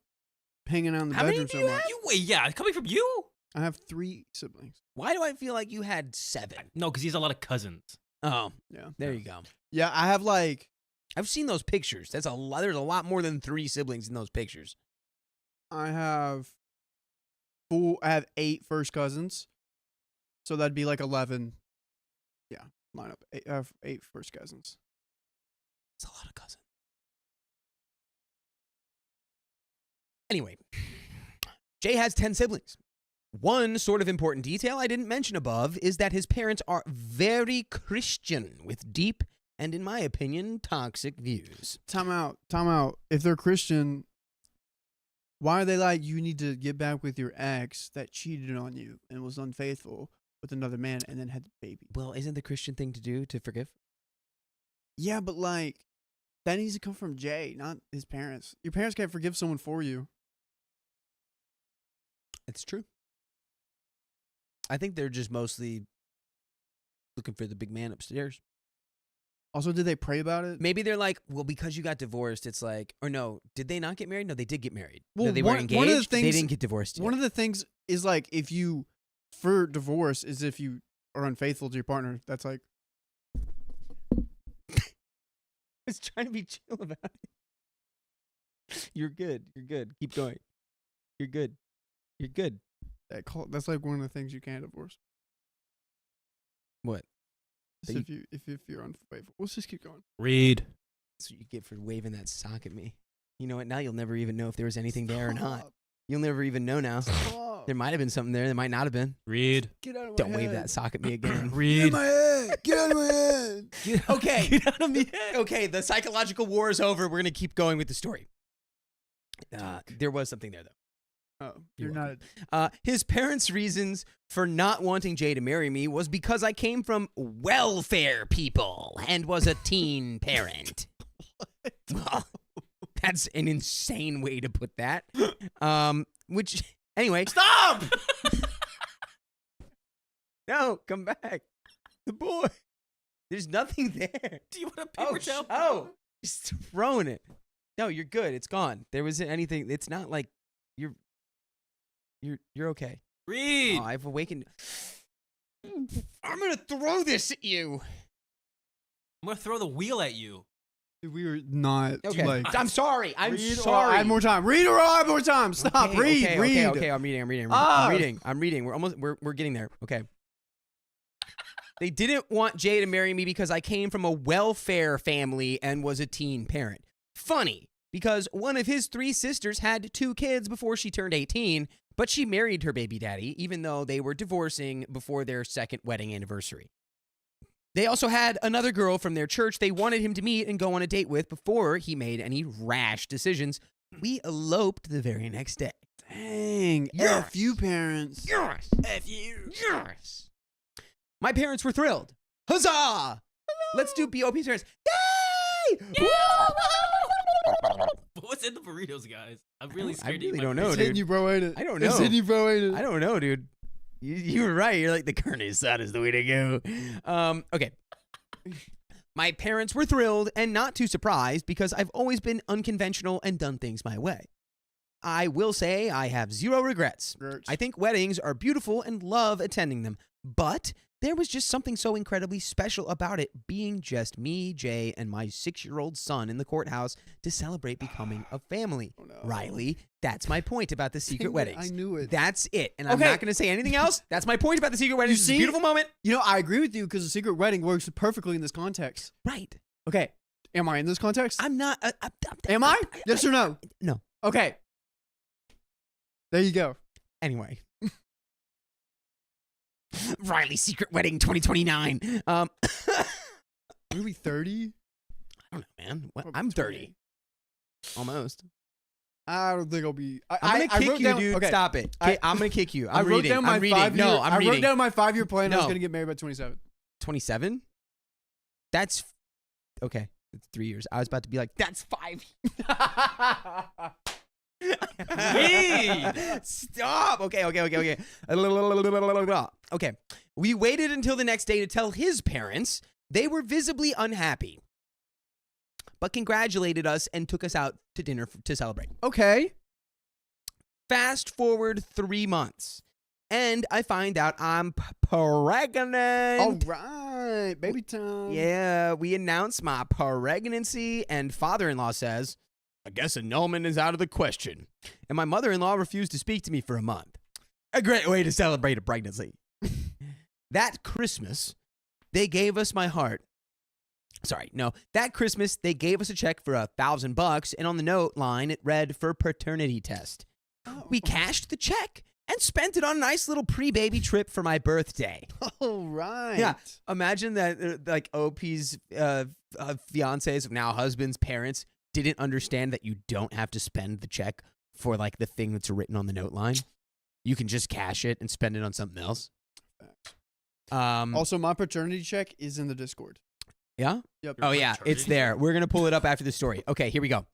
hanging out in the How many bedroom do so you much. have? You wait, yeah, coming from you? I have 3 siblings. Why do I feel like you had 7? No, because he has a lot of cousins. Oh, Yeah. there you go. Yeah, I have I've seen those pictures. There's a lot more than 3 siblings in those pictures. I have 8 first cousins. So that'd be 11. Yeah. line up. I have 8 first cousins. It's a lot of cousins. Anyway, Jay has 10 siblings. One sort of important detail I didn't mention above is that his parents are very Christian with deep and, in my opinion, toxic views. Time out. If they're Christian, why are they like, you need to get back with your ex that cheated on you and was unfaithful with another man and then had the baby? Well, isn't the Christian thing to do to forgive? Yeah, but like, that needs to come from Jay, not his parents. Your parents can't forgive someone for you. It's true. I think they're just mostly looking for the big man upstairs. Also, did they pray about it? Maybe they're like, well, because you got divorced, it's like, or no, did they not get married? No, they did get married. Well, no, they one- weren't one of engaged. the They things- didn't get divorced yet. One of the things is like, if you, for divorce, is if you are unfaithful to your partner. That's like, I was trying to be chill about it. You're good. You're good. Keep going. You're good. You're good. that's like one of the things you can't divorce. What? Is That if you're unfaithful. Let's just keep going. Read. That's what you get for waving that sock at me. You know what? Now you'll never even know if there was anything there or not. Stop. You'll never even know now. Stop. There might have been something there. There might not have been. Read. Get out of my Don't head. wave that sock at me again. Read. head. Get out of my head. Okay. Get out of me head. Okay, the psychological war is over. We're going to keep going with the story. There was something there, though. Oh, you're not. His parents' reasons for not wanting Jay to marry me was because I came from welfare people and was a teen parent. Well, that's an insane way to put that. Which, anyway. Stop! No, come back. The boy. There's nothing there. Do you want a paper towel? Oh, just throwing it. No, you're good. It's gone. There wasn't anything. It's not like you're okay. Read. Oh, I've awakened. I'm gonna throw this at you. I'm gonna throw the wheel at you. Dude, we were not. Okay. Like, I'm sorry. I'm read or sorry. add more time. Read or add more time. Stop. Okay, read. okay, read. Okay. I'm reading. Ah. I'm reading. We're getting there. Okay. They didn't want Jay to marry me because I came from a welfare family and was a teen parent. Funny, because one of his 3 sisters had 2 kids before she turned 18, but she married her baby daddy, even though they were divorcing before their 2nd wedding anniversary. They also had another girl from their church they wanted him to meet and go on a date with before he made any rash decisions. We eloped the very next day. Dang. Yes. F you, parents. Yes. F you. Yes. My parents were thrilled. Huzzah! Let's do BOP's parents. Yay! What's in the burritos, guys? I'm really I scared. really to eat don't my know, It's burritos. hitting dude. you, bro, ain't it? I don't It's know. hitting you, bro, ain't it? I don't know, dude. You were right. You're like, the carne asada is the way to go. Okay. My parents were thrilled and not too surprised because I've always been unconventional and done things my way. I will say I have 0 regrets. I think weddings are beautiful and love attending them, but there was just something so incredibly special about it being just me, Jay, and my 6-year-old son in the courthouse to celebrate becoming a family. Oh, no. Riley, that's my point about the secret Dang it, weddings. I knew it. That's it. And I'm Okay. not going to say anything else. That's my point about the secret weddings. It's a see? beautiful moment. You know, I agree with you because the secret wedding works perfectly in this context. Right. Okay. Am I in this context? I'm not. Am I? Yes or no? No. Okay. There you go. Anyway. Riley Secret Wedding 2029. Are we 30? I don't know, man. What? Probably I'm 20. 30. Almost. I don't think I'll be. I'm gonna kick wrote you, down- dude. Okay. Stop it. I'm gonna kick you. I I'm wrote reading. down my I'm reading. 5-year. No, I'm I reading. wrote down my 5-year plan. I was No. gonna get married by 27. 27? That's okay. It's 3 years. I was about to be like, that's 5. Read. Stop. Okay. Okay. We waited until the next day to tell his parents. They were visibly unhappy, but congratulated us and took us out to dinner to celebrate. Okay. Fast forward 3 months, and I find out I'm pregnant. All right. Baby time. Yeah, we announced my pregnancy, and father-in-law says, I guess annulment is out of the question. And my mother-in-law refused to speak to me for a month. A great way to celebrate a pregnancy. That Christmas, they gave us my heart. Sorry, no. That Christmas, they gave us a check for $1,000, and on the note line, it read for paternity test. We cashed the check and spent it on a nice little pre-baby trip for my birthday. Oh, right. Yeah, imagine that like OP's fiance's, now husband's parents didn't understand that you don't have to spend the check for like the thing that's written on the note line. You can just cash it and spend it on something else. Also, my paternity check is in the Discord. Yeah? Yep. Oh, yeah, it's there. We're going to pull it up after the story. Okay, here we go.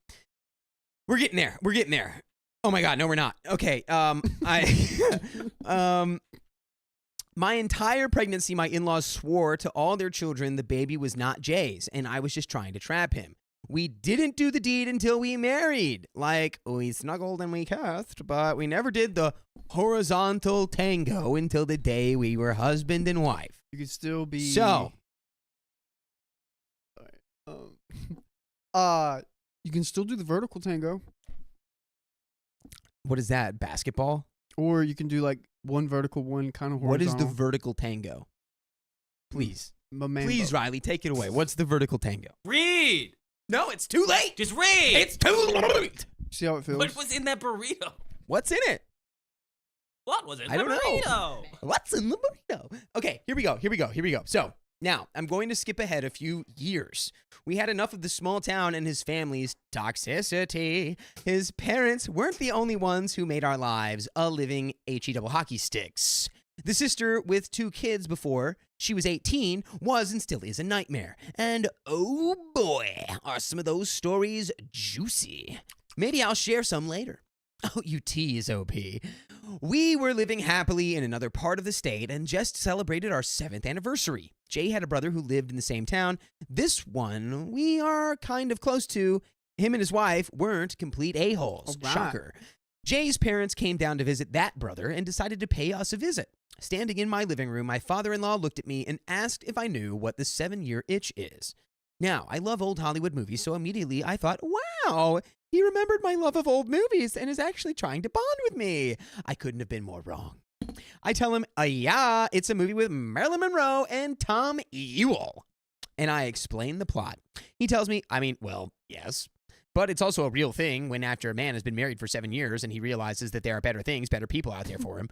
We're getting there. We're getting there. Oh, my God. No, we're not. Okay. My entire pregnancy, my in-laws swore to all their children the baby was not Jay's, and I was just trying to trap him. We didn't do the deed until we married. Like, we snuggled and we kissed, but we never did the horizontal tango until the day we were husband and wife. You could still be. So. You can still do the vertical tango, What is that? Basketball? or you can do like one vertical, one kind of What horizontal. is the vertical tango? Please. Mamambo. Please, Riley, take it away. What's the vertical tango? Read. No, it's too late. Just read. It's too late. See how it feels? What was in that burrito? What's in it? What was in I the don't know. burrito? What's in the burrito? Okay, here we go. So, now, I'm going to skip ahead a few years. We had enough of the small town and his family's toxicity. His parents weren't the only ones who made our lives a living HE double hockey sticks. The sister with 2 kids before she was 18 was and still is a nightmare. And oh boy, are some of those stories juicy. Maybe I'll share some later. Oh, you tease, OP. We were living happily in another part of the state and just celebrated our 7th anniversary. Jay had a brother who lived in the same town. This one we are kind of close to. Him and his wife weren't complete a-holes. All right. Shocker. Jay's parents came down to visit that brother and decided to pay us a visit. Standing in my living room, my father-in-law looked at me and asked if I knew what the 7-year itch is. Now, I love old Hollywood movies, so immediately I thought, wow, he remembered my love of old movies and is actually trying to bond with me. I couldn't have been more wrong. I tell him, yeah, it's a movie with Marilyn Monroe and Tom Ewell. And I explain the plot. He tells me, well, yes. But it's also a real thing when after a man has been married for 7 years and he realizes that there are better things, better people out there for him.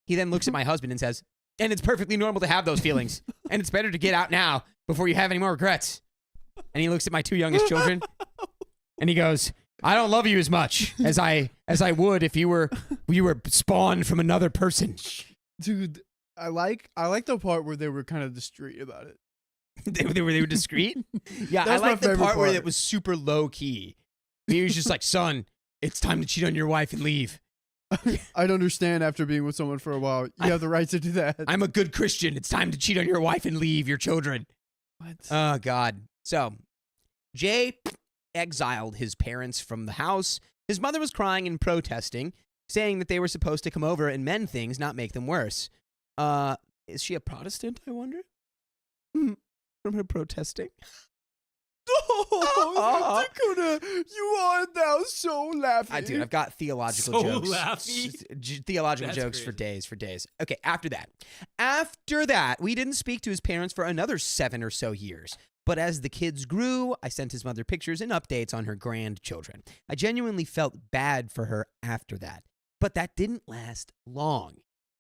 He then looks at my husband and says, and it's perfectly normal to have those feelings. And it's better to get out now before you have any more regrets. And he looks at my 2 youngest children and he goes, I don't love you as much as I would if you were spawned from another person. Dude, I like the part where they were kind of discreet about it. They were discreet? Yeah, That's I like my the favorite part where part. it was super low key. He was just like, son, it's time to cheat on your wife and leave. I'd understand after being with someone for a while. You have the right to do that. I'm a good Christian. It's time to cheat on your wife and leave your children. What? Oh, God. So, Jay exiled his parents from the house. His mother was crying and protesting, saying that they were supposed to come over and mend things, not make them worse. Is she a Protestant, I wonder? From her protesting? Oh, Dakota, you are now so laughing. Dude, I've got theological So jokes. laughy. Theological That's jokes crazy. for days. Okay, after that, we didn't speak to his parents for another 7 or so years. But as the kids grew, I sent his mother pictures and updates on her grandchildren. I genuinely felt bad for her after that. But that didn't last long.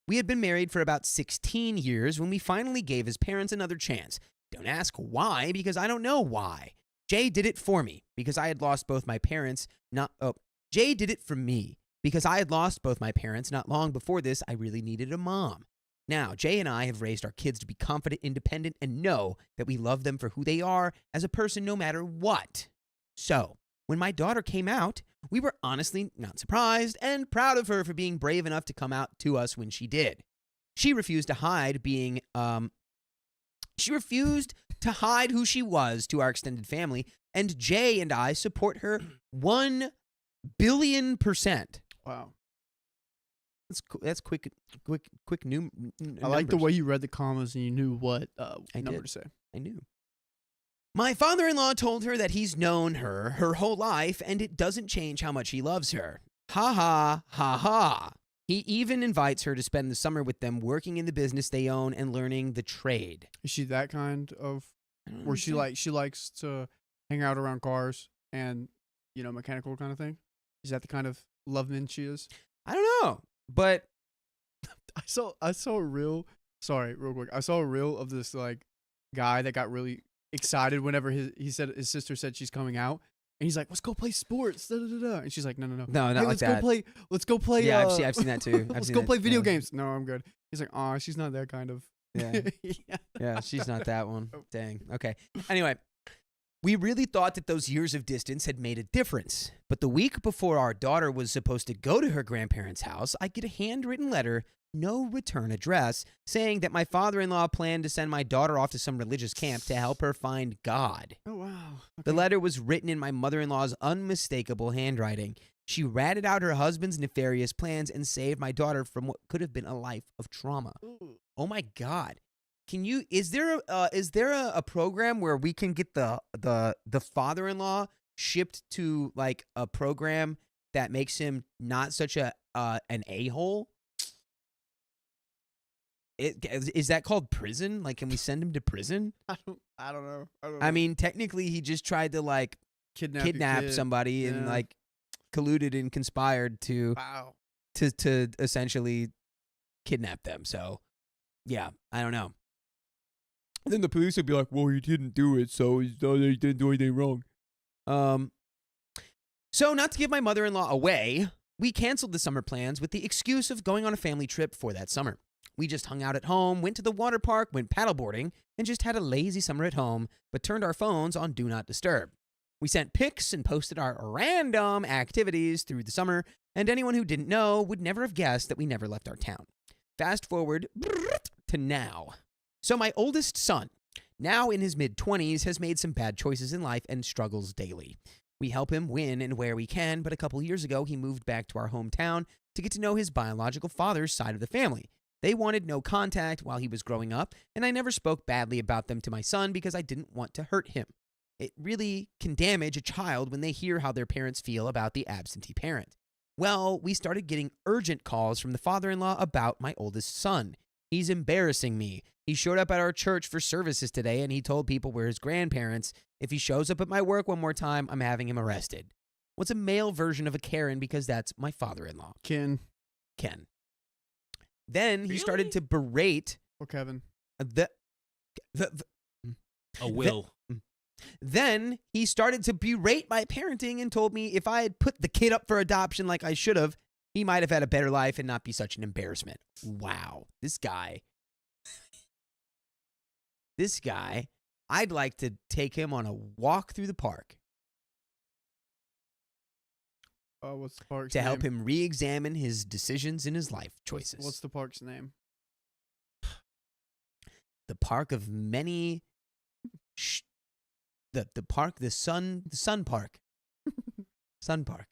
We had been married for about 16 years when we finally gave his parents another chance. Don't ask why, because I don't know why. Jay did it for me because I had lost both my parents. Jay did it for me because I had lost both my parents not long before this. I really needed a mom. Now, Jay and I have raised our kids to be confident, independent, and know that we love them for who they are as a person no matter what. So, when my daughter came out, we were honestly not surprised and proud of her for being brave enough to come out to us when she did. She refused to hide who she was to our extended family, and Jay and I support her 1 billion %. Wow. That's quick new. I like the numbers. way you read the commas and you knew what number did. to say. I knew. My father-in-law told her that he's known her whole life, and it doesn't change how much he loves her. Ha ha ha ha. He even invites her to spend the summer with them working in the business they own and learning the trade. Is she that kind of I don't where she understand. likes to hang out around cars and mechanical kind of thing? Is that the kind of loveman she is? I don't know, but I saw a reel. Sorry, real quick. I saw a reel of this like guy that got really excited whenever his sister said she's coming out, and he's like, "Let's go play sports." Da, da, da, da. And she's like, "No, no, Hey, not like let's that. go play. Let's go play. Yeah, I've seen that too. Let's seen go that, play video yeah. games." No, I'm good. He's like, "Oh, she's not that kind of." Yeah. Yeah. Yeah, she's not that one. Dang. Okay. Anyway, we really thought that those years of distance had made a difference. But the week before our daughter was supposed to go to her grandparents' house, I get a handwritten letter, no return address, saying that my father-in-law planned to send my daughter off to some religious camp to help her find God. Oh wow. The Okay. letter was written in my mother-in-law's unmistakable handwriting. She ratted out her husband's nefarious plans and saved my daughter from what could have been a life of trauma. Ooh. Oh my God. Is there a program where we can get the father-in-law shipped to like a program that makes him not such an a-hole? Is that called prison? Like, can we send him to prison? I don't know. I mean, technically he just tried to like kidnap your kidnap kid. somebody and Yeah. like colluded and conspired to Wow. to essentially kidnap them. So, yeah, I don't know. Then the police would be like, "Well, he didn't do it, so he didn't do anything wrong." So not to give my mother-in-law away, we canceled the summer plans with the excuse of going on a family trip for that summer. We just hung out at home, went to the water park, went paddleboarding, and just had a lazy summer at home, but turned our phones on Do Not Disturb. We sent pics and posted our random activities through the summer, and anyone who didn't know would never have guessed that we never left our town. Fast forward to now. So my oldest son, now in his mid-20s, has made some bad choices in life and struggles daily. We help him when and where we can, but a couple years ago, he moved back to our hometown to get to know his biological father's side of the family. They wanted no contact while he was growing up, and I never spoke badly about them to my son because I didn't want to hurt him. It really can damage a child when they hear how their parents feel about the absentee parent. Well, we started getting urgent calls from the father-in-law about my oldest son. He's embarrassing me. He showed up at our church for services today, and he told people we're his grandparents. If he shows up at my work one more time, I'm having him arrested. What's a male version of a Karen because that's my father-in-law, Ken Ken. Then he Really? started to berate or Kevin. the A will. Then he started to berate my parenting and told me if I had put the kid up for adoption like I should have, he might have had a better life and not be such an embarrassment. Wow. This guy, I'd like to take him on a walk through the park What's the park's to name? help him re-examine his decisions in his life choices. What's the park's name? The park of many... The park, the sun park. Sun park.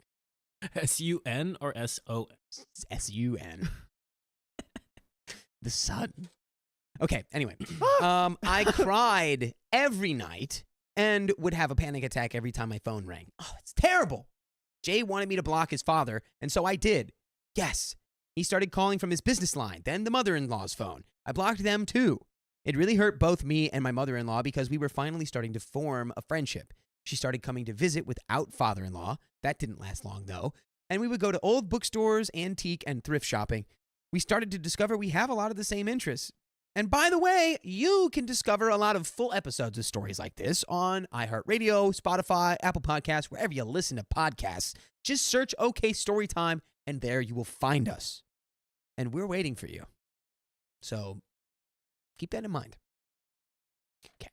S-U-N or S-O-N? S-U-N. The sun. Okay, anyway. I cried every night and would have a panic attack every time my phone rang. Oh, it's terrible. Jay wanted me to block his father, and so I did. Yes. He started calling from his business line, then the mother-in-law's phone. I blocked them too. It really hurt both me and my mother-in-law because we were finally starting to form a friendship. She started coming to visit without father-in-law. That didn't last long, though. And we would go to old bookstores, antique, and thrift shopping. We started to discover we have a lot of the same interests. And by the way, you can discover a lot of full episodes of stories like this on iHeartRadio, Spotify, Apple Podcasts, wherever you listen to podcasts. Just search OK Storytime, and there you will find us. And we're waiting for you. So keep that in mind. Okay.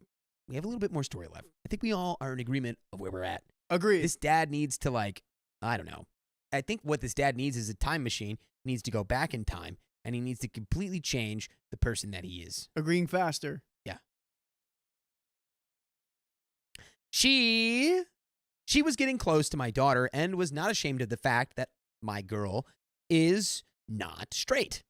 We have a little bit more story left. I think we all are in agreement of where we're at. Agreed. This dad needs to, like, I don't know. I think what this dad needs is a time machine. He needs to go back in time, and he needs to completely change the person that he is. Agreeing faster. She was getting close to my daughter and was not ashamed of the fact that my girl is not straight.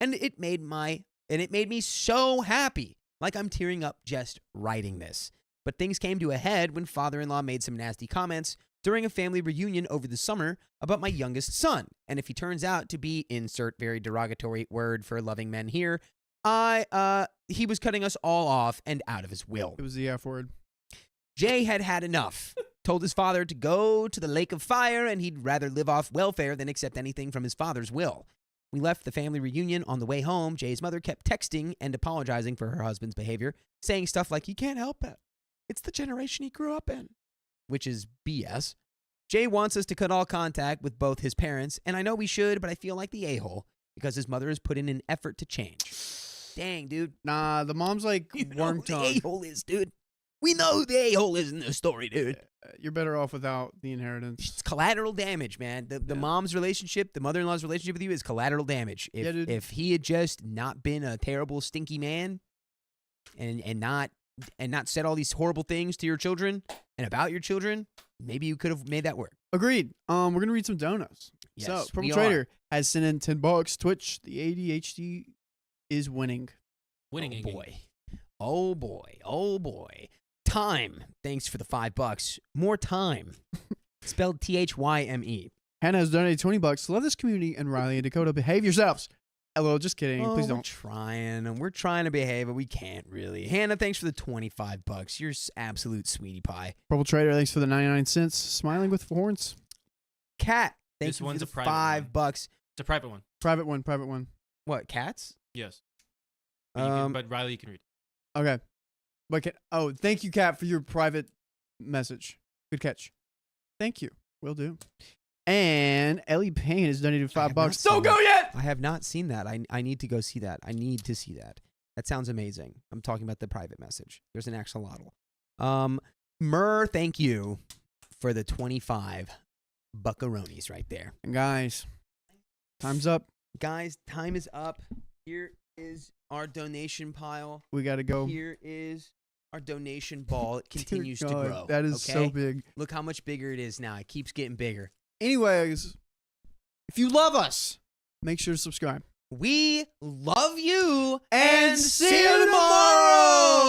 And it made me so happy. Like I'm tearing up just writing this. But things came to a head when father-in-law made some nasty comments during a family reunion over the summer about my youngest son. And if he turns out to be, insert very derogatory word for loving men here, he was cutting us all off and out of his will. It was the F word. Jay had had enough. Told his father to go to the lake of fire and he'd rather live off welfare than accept anything from his father's will. We left the family reunion. On the way home, Jay's mother kept texting and apologizing for her husband's behavior, saying stuff like, "He can't help it. It's the generation he grew up in," which is BS. Jay wants us to cut all contact with both his parents, and I know we should, but I feel like the a-hole because his mother has put in an effort to change. Dang, dude. Nah, the mom's like You know worm who the tongue. a-hole is, dude. We know who the a-hole is in this story, dude. You're better off without the inheritance. It's collateral damage, man. The mom's relationship, the mother-in-law's relationship with you is collateral damage. Yeah, dude. If he had just not been a terrible, stinky man and not said all these horrible things to your children and about your children, maybe you could have made that work. Agreed. We're gonna read some donuts. Yes, So we Purple are. Trader has sent in $10. Twitch, the ADHD is winning. Winning. Oh boy. Oh boy. Oh boy. Time. Thanks for the $5. More time. Spelled THYME. Hannah has donated $20. Love this community, and Riley and Dakota, behave yourselves. LOL, just kidding. Oh, Please we're don't. trying, and we're trying to behave, but we can't really. Hannah, thanks for the $25. You're absolute sweetie pie. Purple Trader, thanks for the 99 cents. Smiling with horns. Cat, thank This you one's for a the private $5. It's a private one. Private one. What, cats? Yes. But Riley, you can read. Okay. But thank you, Kat, for your private message. Good catch. Thank you. Will do. And Ellie Payne has donated I have $5. not seen Don't go that. yet. I have not seen that. I need to go see that. I need to see that. That sounds amazing. I'm talking about the private message. There's an axolotl. Myrrh, thank you for the 25 buckaroonies right there. And guys, time's up. Guys, time is up. Here is our donation pile. We got to go. Here is our donation ball. It continues Dear to God, grow. That is okay? so big. Look how much bigger it is now. It keeps getting bigger. Anyways, if you love us, make sure to subscribe. We love you And see you tomorrow!